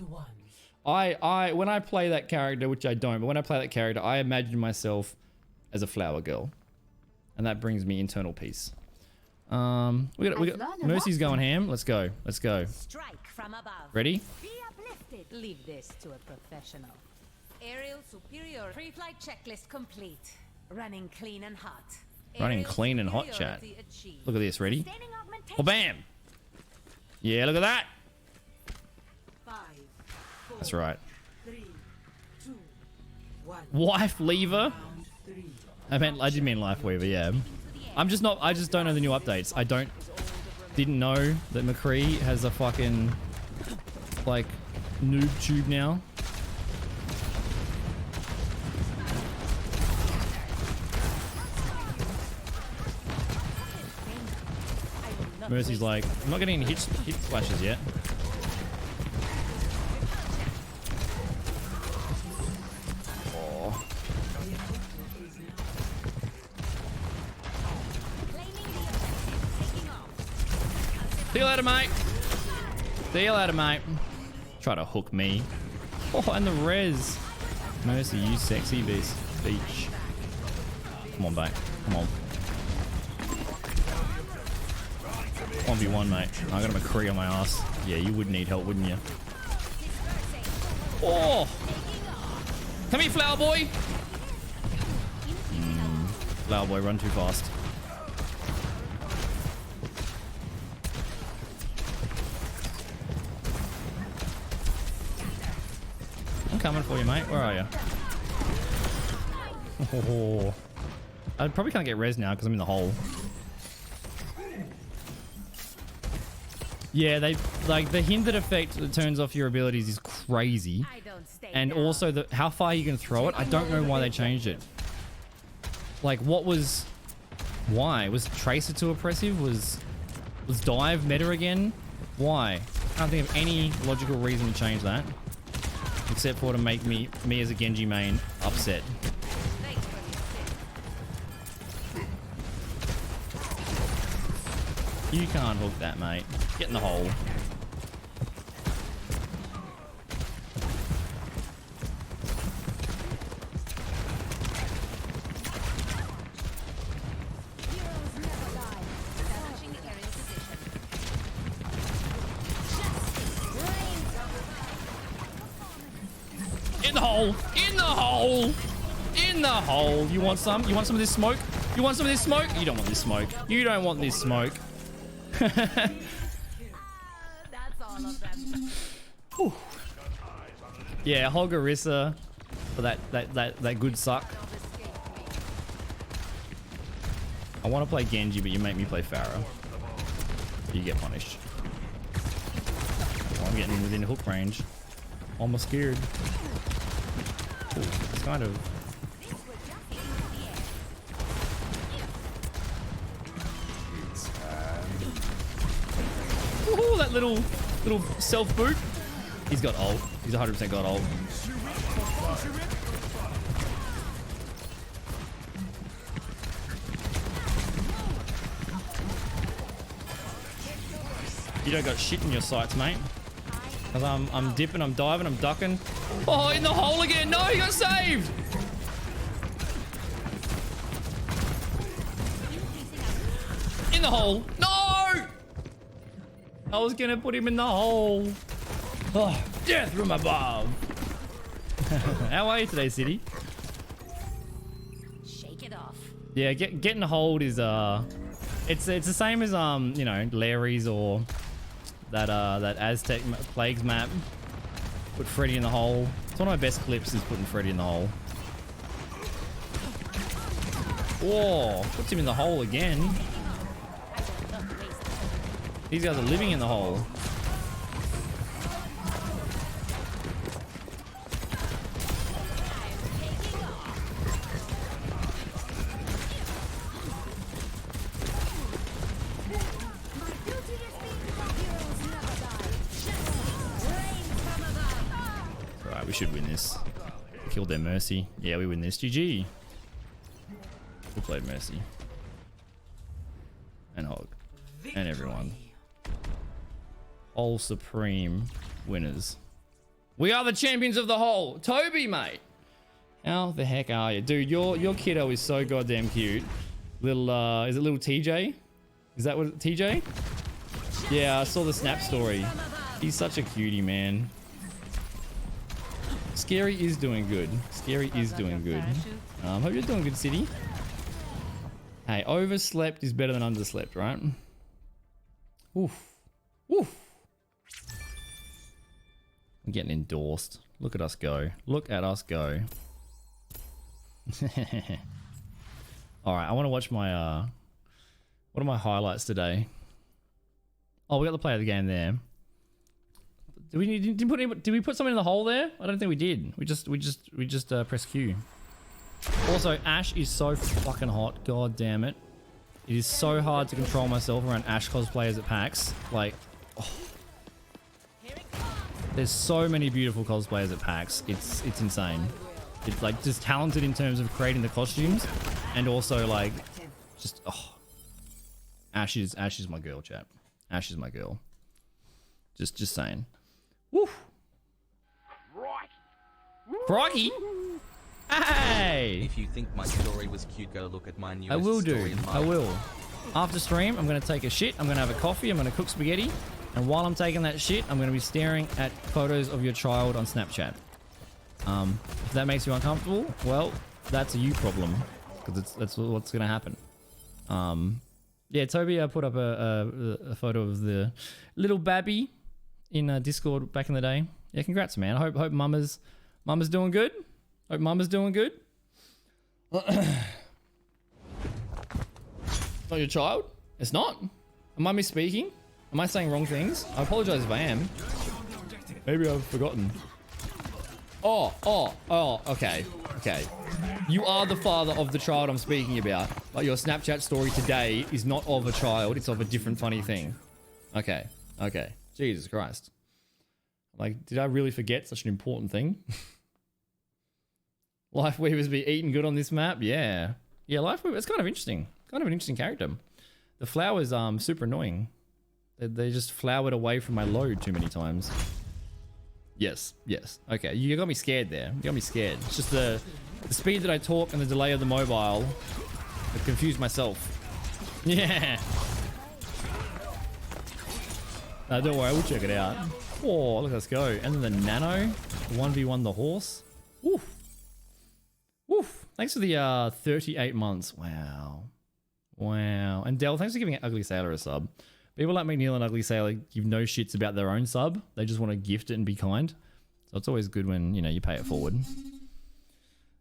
I when I play that character, which I don't, but when I play that character, I imagine myself as a Flower Girl, and that brings me internal peace. We got Mercy's going ham. Let's go. Let's go. Strike from above. Ready? Be uplifted. Leave this to a professional. Aerial superior. Pre-flight checklist complete. Running clean and hot. Running Aerial clean and hot, chat. superiority achieved. Look at this. Ready? Sustaining augmentation. Oh, bam! Yeah, look at that. 5, 4, That's right. 3, 2, 1. Wife lever. 3. I did mean Life Weaver, yeah. I just don't know the new updates. Didn't know that McCree has a fucking like noob tube now. Mercy's like, I'm not getting any hit flashes yet. Oh. See you later, mate. See you later, mate. Try to hook me. Oh, and the res. Mercy, you sexy beach. Come on, back. Come on. 1v1, mate. I got a McCree on my ass. Yeah, you would need help, wouldn't you? Oh! Come here, Flower Boy! Flower Boy, run too fast. I'm coming for you, mate. Where are you? Oh. I probably can't get res now because I'm in the hole. Yeah, they like the hindered effect that turns off your abilities is crazy. And also the how far you can throw it. I don't know why they changed it. Like what was why? Was Tracer too oppressive? Was dive meta again? Why? I can't think of any logical reason to change that. Except for to make me as a Genji main upset. You can't hook that, mate. Get in the hole. In the hole! In the hole! In the hole! You want some? You want some of this smoke? You want some of this smoke? You don't want this smoke. You don't want this smoke. That's all of them. Yeah, Hogarissa for that good suck. I want to play Genji, but you make me play Pharah. You get punished. Oh, I'm getting within hook range. Almost scared. Ooh, it's kind of. Ooh, that little self boot. He's got ult. He's 100% got ult. You don't got shit in your sights, mate. Cause I'm dipping, I'm diving, I'm ducking. Oh, in the hole again! No, he got saved. In the hole. No! I was gonna put him in the hole. Oh, death from above. How are you today, City? Shake it off. Yeah, getting a hold is it's the same as you know, Larry's or that Aztec Plagues map. Put Freddy in the hole. It's one of my best clips is putting Freddy in the hole. Whoa, puts him in the hole again. These guys are living in the hole. Alright, we should win this. Killed their Mercy. Yeah, we win this. GG. We played Mercy. And Hog. And everyone. All Supreme winners. We are the champions of the hole. Toby, mate. How the heck are you? Dude, your kiddo is so goddamn cute. Little, is it little TJ? Is that what, TJ? Yeah, I saw the Snap story. He's such a cutie, man. Scary is doing good. Scary is doing good. Hope you're doing good, City. Hey, overslept is better than underslept, right? Oof. Oof. I'm getting endorsed. Look at us go. Look at us go. Alright, I want to watch my what are my highlights today? Oh, we got the play of the game there. Did we put something in the hole there? I don't think we did. We just press Q. Also, Ash is so fucking hot. God damn it. It is so hard to control myself around Ash cosplayers at PAX. Like, oh. There's so many beautiful cosplayers at PAX. It's insane. It's like just talented in terms of creating the costumes, and also like just oh. Ash is my girl, chat. Ash is my girl. Just saying. Woo. Crikey. Hey. If you think my story was cute, go look at my newest I will story do. in I will. After stream, I'm going to take a shit. I'm going to have a coffee. I'm going to cook spaghetti. And while I'm taking that shit, I'm going to be staring at photos of your child on Snapchat. If that makes you uncomfortable, well, that's a you problem. Because that's what's going to happen. Yeah, Toby put up a photo of the little babby in Discord back in the day. Yeah, congrats, man. I hope mama's doing good. Hope mama's doing good. Not your child? It's not? Am I misspeaking? Am I saying wrong things? I apologize if I am. Maybe I've forgotten. Oh, okay. You are the father of the child I'm speaking about. But your Snapchat story today is not of a child, it's of a different funny thing. Okay. Jesus Christ. Like, did I really forget such an important thing? Life Weavers be eating good on this map? Yeah. Yeah, Life Weaver, it's kind of interesting. Kind of an interesting character. The flowers super annoying. They just flowered away from my load too many times. Yes. Okay, you got me scared there. You got me scared. It's just the speed that I talk and the delay of the mobile that confused myself. Yeah. Don't worry, we'll check it out. Oh, look, let's go. And then the Nano, 1v1 the horse. Woof. Thanks for the 38 months. Wow. And Del, thanks for giving Ugly Sailor a sub. People like McNeil and Ugly Sailor give no shits about their own sub. They just want to gift it and be kind. So it's always good when, you pay it forward.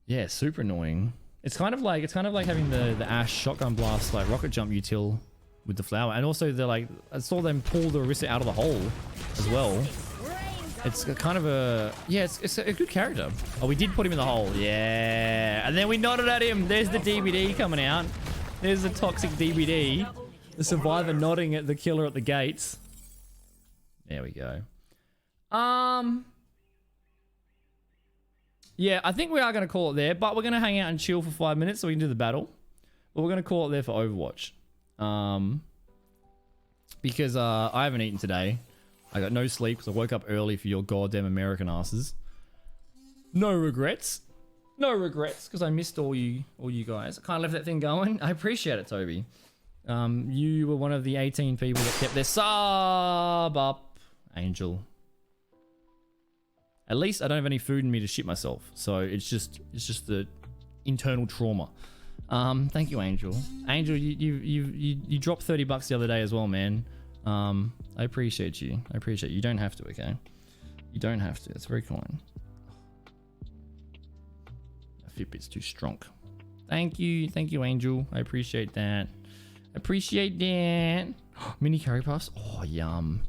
Yeah, super annoying. It's kind of like having the Ash shotgun blast like rocket jump util with the flower. And also I saw them pull the Orisa out of the hole as well. It's kind of it's a good character. Oh, we did put him in the hole. Yeah. And then we nodded at him. There's the DBD coming out. There's the toxic DBD. The survivor nodding at the killer at the gates. There we go. Yeah, I think we are going to call it there, but we're going to hang out and chill for 5 minutes so we can do the battle. But we're going to call it there for Overwatch. Because I haven't eaten today. I got no sleep because I woke up early for your goddamn American asses. No regrets. No regrets because I missed all you guys. I kind of left that thing going. I appreciate it, Toby. You were one of the 18 people that kept their sub up, Angel. At least I don't have any food in me to shit myself, so it's just the internal trauma. Thank you, Angel. Angel, you dropped $30 the other day as well, man. I appreciate you. You don't have to, okay? You don't have to. It's very kind. Fitbit's too strong. Thank you, Angel. I appreciate that. Mini curry puffs. Oh, yum.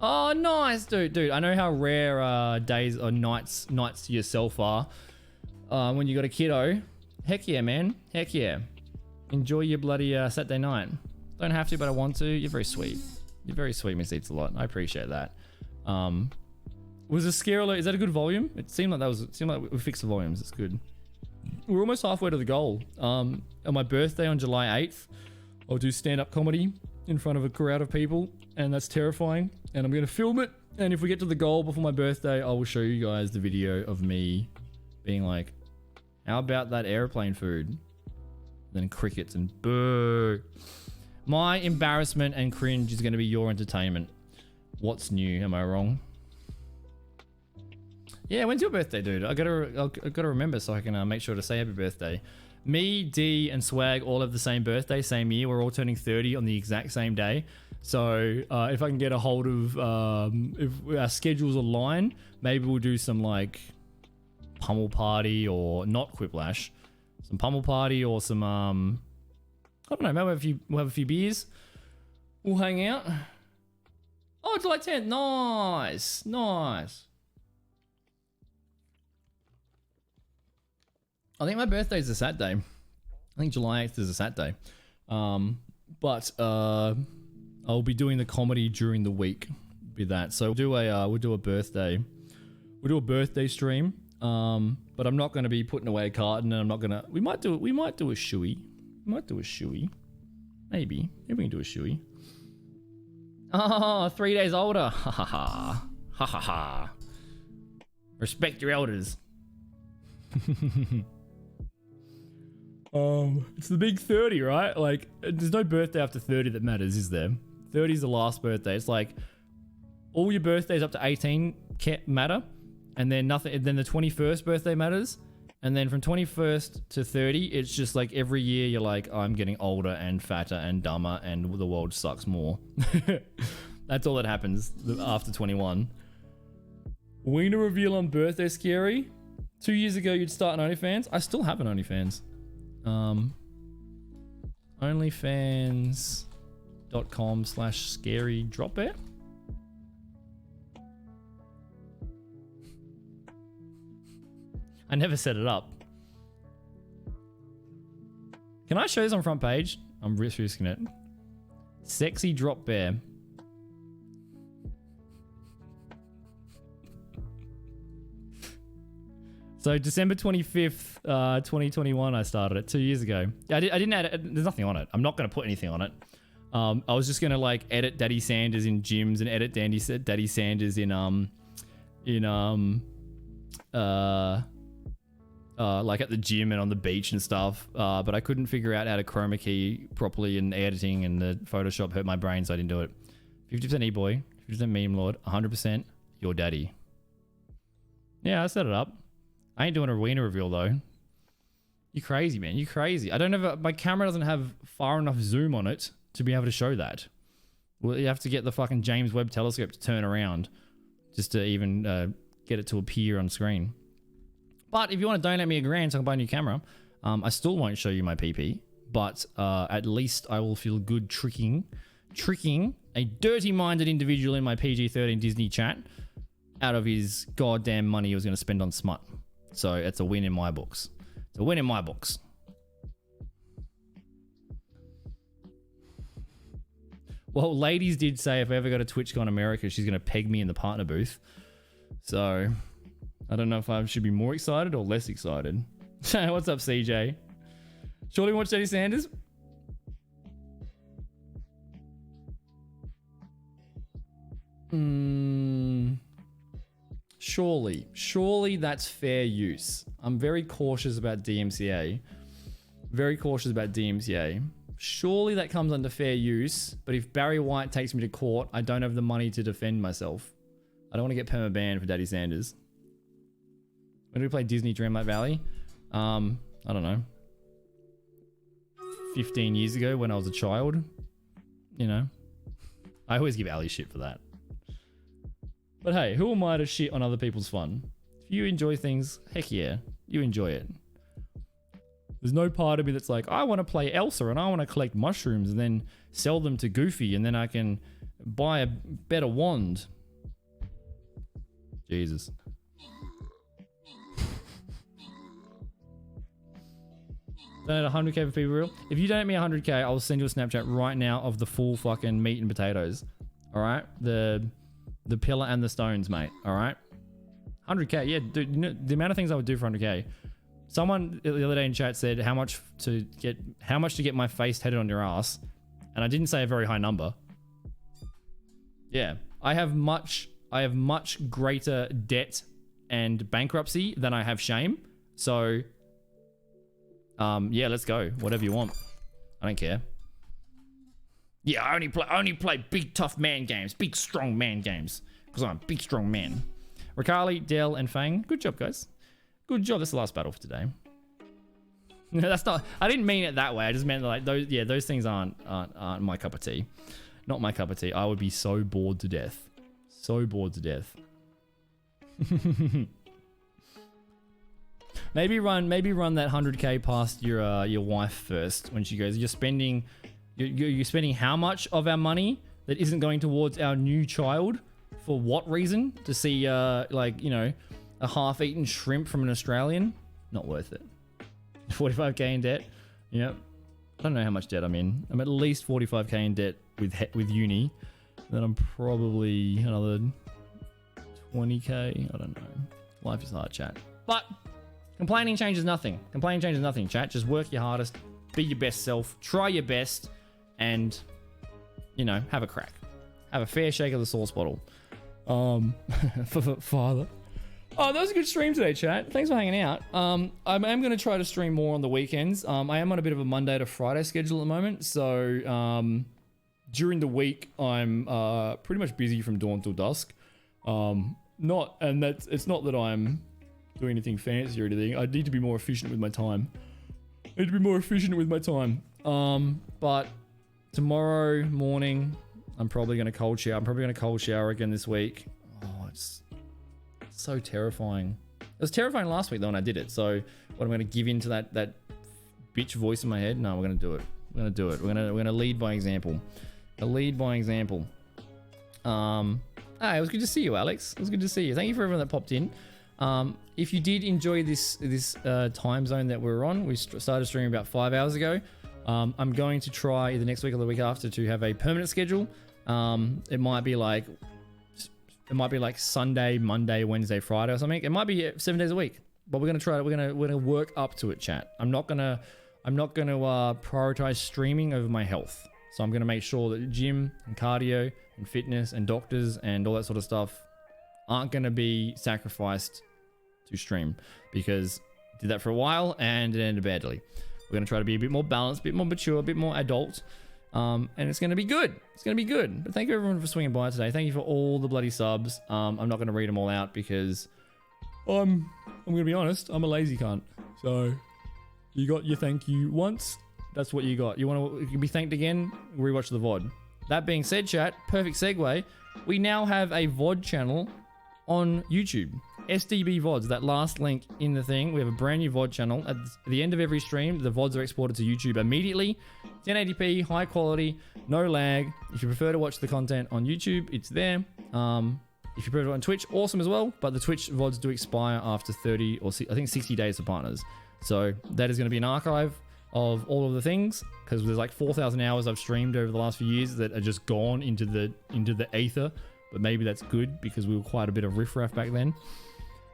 Oh, nice, dude. I know how rare days or nights to yourself are when you got a kiddo. Heck yeah, man. Heck yeah. Enjoy your bloody Saturday night. Don't have to, but I want to. You're very sweet. Miss Eats a lot. I appreciate that. Was the scare alert? Is that a good volume? It seemed like we fixed the volumes. It's good. We're almost halfway to the goal. On my birthday on July 8th, I'll do stand-up comedy in front of a crowd of people, and that's terrifying. And I'm going to film it. And if we get to the goal before my birthday, I will show you guys the video of me being like, how about that airplane food? Then crickets and boo. My embarrassment and cringe is going to be your entertainment. What's new? Am I wrong? Yeah, when's your birthday, dude? I gotta remember so I can make sure to say happy birthday. Me, D, and Swag all have the same birthday, same year. We're all turning 30 on the exact same day. So if I can get a hold of, if our schedules align, maybe we'll do some like pummel party or not Quiplash, some pummel party or some I don't know. Maybe we'll have a few beers. We'll hang out. Oh, July 10th. Nice. I think my birthday's a Saturday. I think July 8th is a Saturday. But I'll be doing the comedy during the week with that. So we'll do a birthday stream. But I'm not going to be putting away a carton, and I'm not going to. We might do a shoey. Maybe we can do a shoey. Oh, 3 days older. Ha ha ha. Respect your elders. It's the big 30, right? Like, there's no birthday after 30 that matters, is there? 30 is the last birthday. It's like all your birthdays up to 18 can't matter, and then nothing. And then the 21st birthday matters, and then from 21st to 30, it's just like every year you're like, oh, I'm getting older and fatter and dumber, and the world sucks more. That's all that happens after 21. Wiener reveal on birthday scary. 2 years ago, you'd start an OnlyFans. I still have an OnlyFans. OnlyFans.com/scary drop bear. I never set it up. Can I show this on front page? I'm risking it. Sexy drop bear. So December 25th, 2021, I started it 2 years ago. I didn't add it. There's nothing on it. I'm not going to put anything on it. I was just going to like edit Daddy Sanders in gyms and edit Daddy Sanders in like at the gym and on the beach and stuff. But I couldn't figure out how to chroma key properly, and editing and the Photoshop hurt my brain, so I didn't do it. 50% e-boy, 50% meme lord, 100% your daddy. Yeah, I set it up. I ain't doing a wiener reveal though. You crazy, man. You crazy. I don't have my camera doesn't have far enough zoom on it to be able to show that. Well, you have to get the fucking James Webb telescope to turn around just to even get it to appear on screen. But if you want to donate me $1,000 so I can buy a new camera, I still won't show you my PP, but at least I will feel good tricking a dirty-minded individual in my PG-13 Disney chat out of his goddamn money he was going to spend on smut. So it's a win in my books. It's a win in my books. Well, ladies did say if I ever go to TwitchCon America, she's going to peg me in the partner booth. So I don't know if I should be more excited or less excited. What's up, CJ? Surely watch Daddy Sanders? Surely that's fair use. I'm very cautious about DMCA. Surely that comes under fair use, but if Barry White takes me to court, I don't have the money to defend myself. I don't want to get perma-banned for Daddy Sanders. When did we play Disney Dreamlight Valley? I don't know. 15 years ago when I was a child. You know. I always give Ali shit for that. But hey, who am I to shit on other people's fun? If you enjoy things, heck yeah, you enjoy it. There's no part of me that's like, I want to play Elsa and I want to collect mushrooms and then sell them to Goofy and then I can buy a better wand. Jesus. Donate 100k for people real. If you donate me 100k, I'll send you a Snapchat right now of the full fucking meat and potatoes. All right, the pillar and the stones, mate. All right, 100k. Yeah, dude. You know, the amount of things I would do for 100k. Someone the other day in chat said how much to get my face tatted on your ass, and I didn't say a very high number. Yeah, I have much greater debt and bankruptcy than I have shame. So, yeah, let's go. Whatever you want. I don't care. Yeah, I only play big tough man games, big strong man games, because I'm a big strong man. Ricali, Dell, and Fang. Good job, guys. Good job. That's the last battle for today. No, that's not. I didn't mean it that way. I just meant like those. Yeah, those things aren't my cup of tea. Not my cup of tea. I would be so bored to death. So bored to death. Maybe run that 100k past your wife first when she goes. You're spending how much of our money that isn't going towards our new child? For what reason? To see like, you know, a half-eaten shrimp from an Australian? Not worth it. 45k in debt. Yep. I don't know how much debt I'm in. I'm at least 45k in debt with uni. Then I'm probably another 20k. I don't know. Life is hard, chat. But complaining changes nothing. Complaining changes nothing, chat. Just work your hardest. Be your best self. Try your best. And, you know, have a crack. Have a fair shake of the sauce bottle. Father. Oh, that was a good stream today, chat. Thanks for hanging out. I am going to try to stream more on the weekends. I am on a bit of a Monday to Friday schedule at the moment. So during the week, I'm pretty much busy from dawn till dusk. It's not that I'm doing anything fancy or anything. I need to be more efficient with my time. But tomorrow morning, I'm probably going to cold shower. I'm probably going to cold shower again this week. Oh, it's so terrifying. It was terrifying last week though when I did it. So what, I'm going to give in to that bitch voice in my head? No, we're going to do it. We're going to lead by example. Hey, it was good to see you, Alex. It was good to see you. Thank you for everyone that popped in. If you did enjoy this time zone that we're on, we started streaming about 5 hours ago. I'm going to try either next week or the week after to have a permanent schedule. It might be like Sunday, Monday, Wednesday, Friday or something. It might be 7 days a week, but we're gonna try it. We're gonna work up to it, chat. I'm not gonna prioritize streaming over my health. So I'm gonna make sure that gym and cardio and fitness and doctors and all that sort of stuff aren't gonna be sacrificed to stream, because I did that for a while and it ended badly. We're gonna try to be a bit more balanced, a bit more mature, a bit more adult. And it's going to be good. It's going to be good. But thank you everyone for swinging by today. Thank you for all the bloody subs. I'm not going to read them all out because I'm going to be honest, I'm a lazy cunt. So you got your thank you once. That's what you got. You want to be thanked again? Rewatch the VOD. That being said, chat, perfect segue. We now have a VOD channel on YouTube. SDB VODs, that last link in the thing. We have a brand new VOD channel. At the end of every stream, the VODs are exported to YouTube immediately. 1080p, high quality, no lag. If you prefer to watch the content on YouTube, it's there. If you prefer to on Twitch, awesome as well. But the Twitch VODs do expire after 30 or I think 60 days for partners. So that is going to be an archive of all of the things, because there's like 4,000 hours I've streamed over the last few years that are just gone into the ether. But maybe that's good because we were quite a bit of riffraff back then.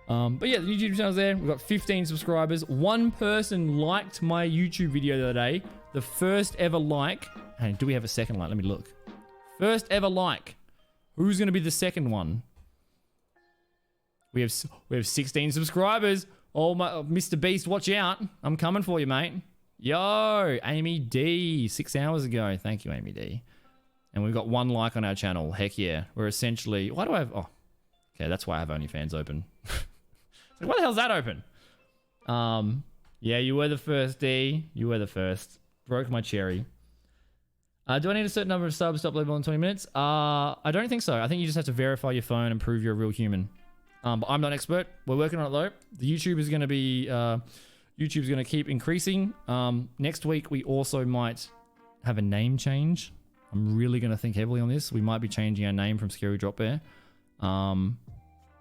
But yeah, the YouTube channel's there. We've got 15 subscribers. One person liked my YouTube video the other day. The first ever like. Hey, do we have a second like? Let me look. First ever like. Who's going to be the second one? We have 16 subscribers. Oh my, Mr. Beast, watch out. I'm coming for you, mate. Yo, Amy D, 6 hours ago. Thank you, Amy D. And we've got one like on our channel. Heck yeah. We're essentially... Why do I have... Oh, okay, that's why I have OnlyFans open. So why the hell's that open? Yeah, you were the first, D. You were the first. Broke my cherry. Do I need a certain number of subs to upload more than 20 minutes? I don't think so. I think you just have to verify your phone and prove you're a real human. But I'm not an expert. We're working on it though. The YouTube is going to be... YouTube's going to keep increasing. Next week, we also might have a name change. I'm really going to think heavily on this. We might be changing our name from Scary Drop Bear.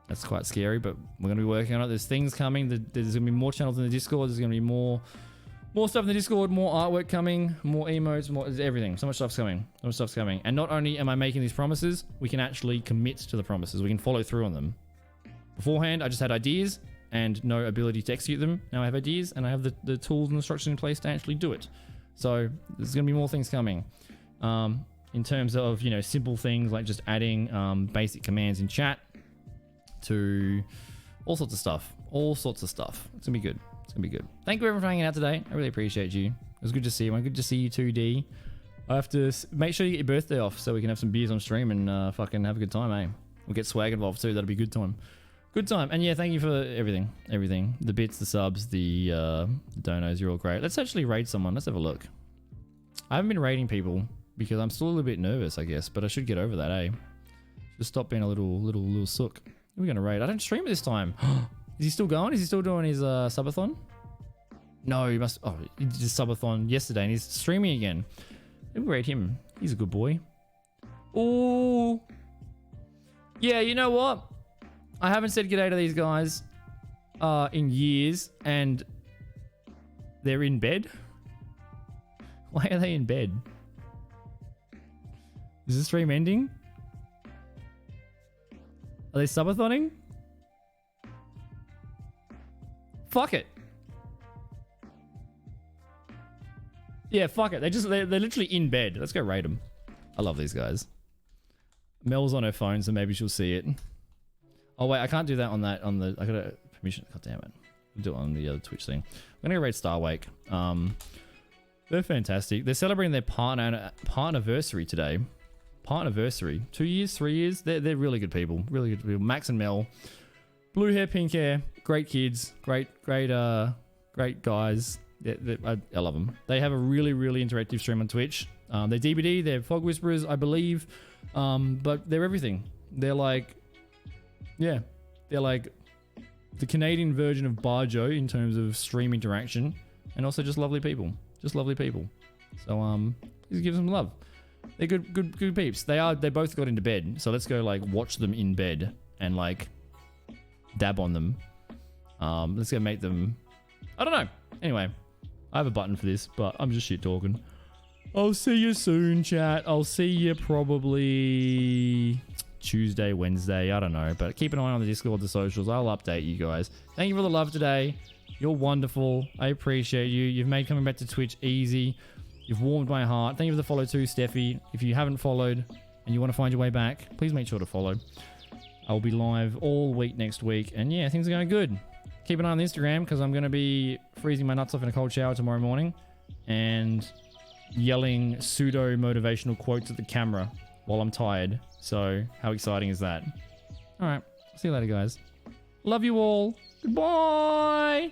That's quite scary, but we're going to be working on it. There's things coming. There's going to be more channels in the Discord. There's going to be more stuff in the Discord, more artwork coming, more emotes, more everything. So much stuff's coming. So much stuff's coming. And not only am I making these promises, we can actually commit to the promises. We can follow through on them. Beforehand, I just had ideas and no ability to execute them. Now I have ideas and I have the tools and the structures in place to actually do it. So there's going to be more things coming. In terms of, you know, simple things like just adding basic commands in chat to all sorts of stuff. All sorts of stuff. It's going to be good. It's going to be good. Thank you everyone for hanging out today. I really appreciate you. It was good to see you. Good to see you too, D. I have to make sure you get your birthday off so we can have some beers on stream and fucking have a good time, eh? We'll get swag involved too. That'll be a good time. Good time. And yeah, thank you for everything. Everything. The bits, the subs, the donos. You're all great. Let's actually raid someone. Let's have a look. I haven't been raiding people because I'm still a little bit nervous, I guess. But I should get over that, eh? Just stop being a little sook. Who are we going to raid? I don't stream it this time. Is he still going? Is he still doing his subathon? No, he must... Oh, he did his subathon yesterday and he's streaming again. Maybe raid him. He's a good boy. Oh. Yeah, you know what? I haven't said g'day to these guys in years, and they're in bed. Why are they in bed? Is the stream ending? Are they subathoning? Fuck it. Yeah, fuck it. They're literally in bed. Let's go raid them. I love these guys. Mel's on her phone, so maybe she'll see it. Oh wait, I can't do that on that on the. I got a permission. God damn it! I'll do it on the other Twitch thing. I'm gonna go rate Starwake. They're fantastic. They're celebrating their partnerversary today. Partnerversary. 2 years, 3 years. They're really good people. Really good people. Max and Mel. Blue hair, pink hair. Great kids. Great guys. I love them. They have a really interactive stream on Twitch. They're DBD. They're Fog Whisperers, I believe. But they're everything. They're like, yeah, they're like the Canadian version of Barjo in terms of stream interaction, and also just lovely people. Just lovely people. So just give them love. They're good peeps. They both got into bed. So let's go like watch them in bed and like dab on them. Let's go make them. I don't know. Anyway, I have a button for this, but I'm just shit talking. I'll see you soon, chat. I'll see you probably Tuesday, Wednesday. I don't know, but keep an eye on the Discord, the socials. I'll update you guys. Thank you for the love today. You're wonderful. I appreciate you. You've made coming back to Twitch easy. You've warmed my heart. Thank you for the follow too, Steffi. If you haven't followed and you want to find your way back, please make sure to follow. I'll be live all week next week. And yeah, things are going good. Keep an eye on the Instagram because I'm going to be freezing my nuts off in a cold shower tomorrow morning and yelling pseudo motivational quotes at the camera while I'm tired. So how exciting is that? All right. See you later, guys. Love you all. Goodbye.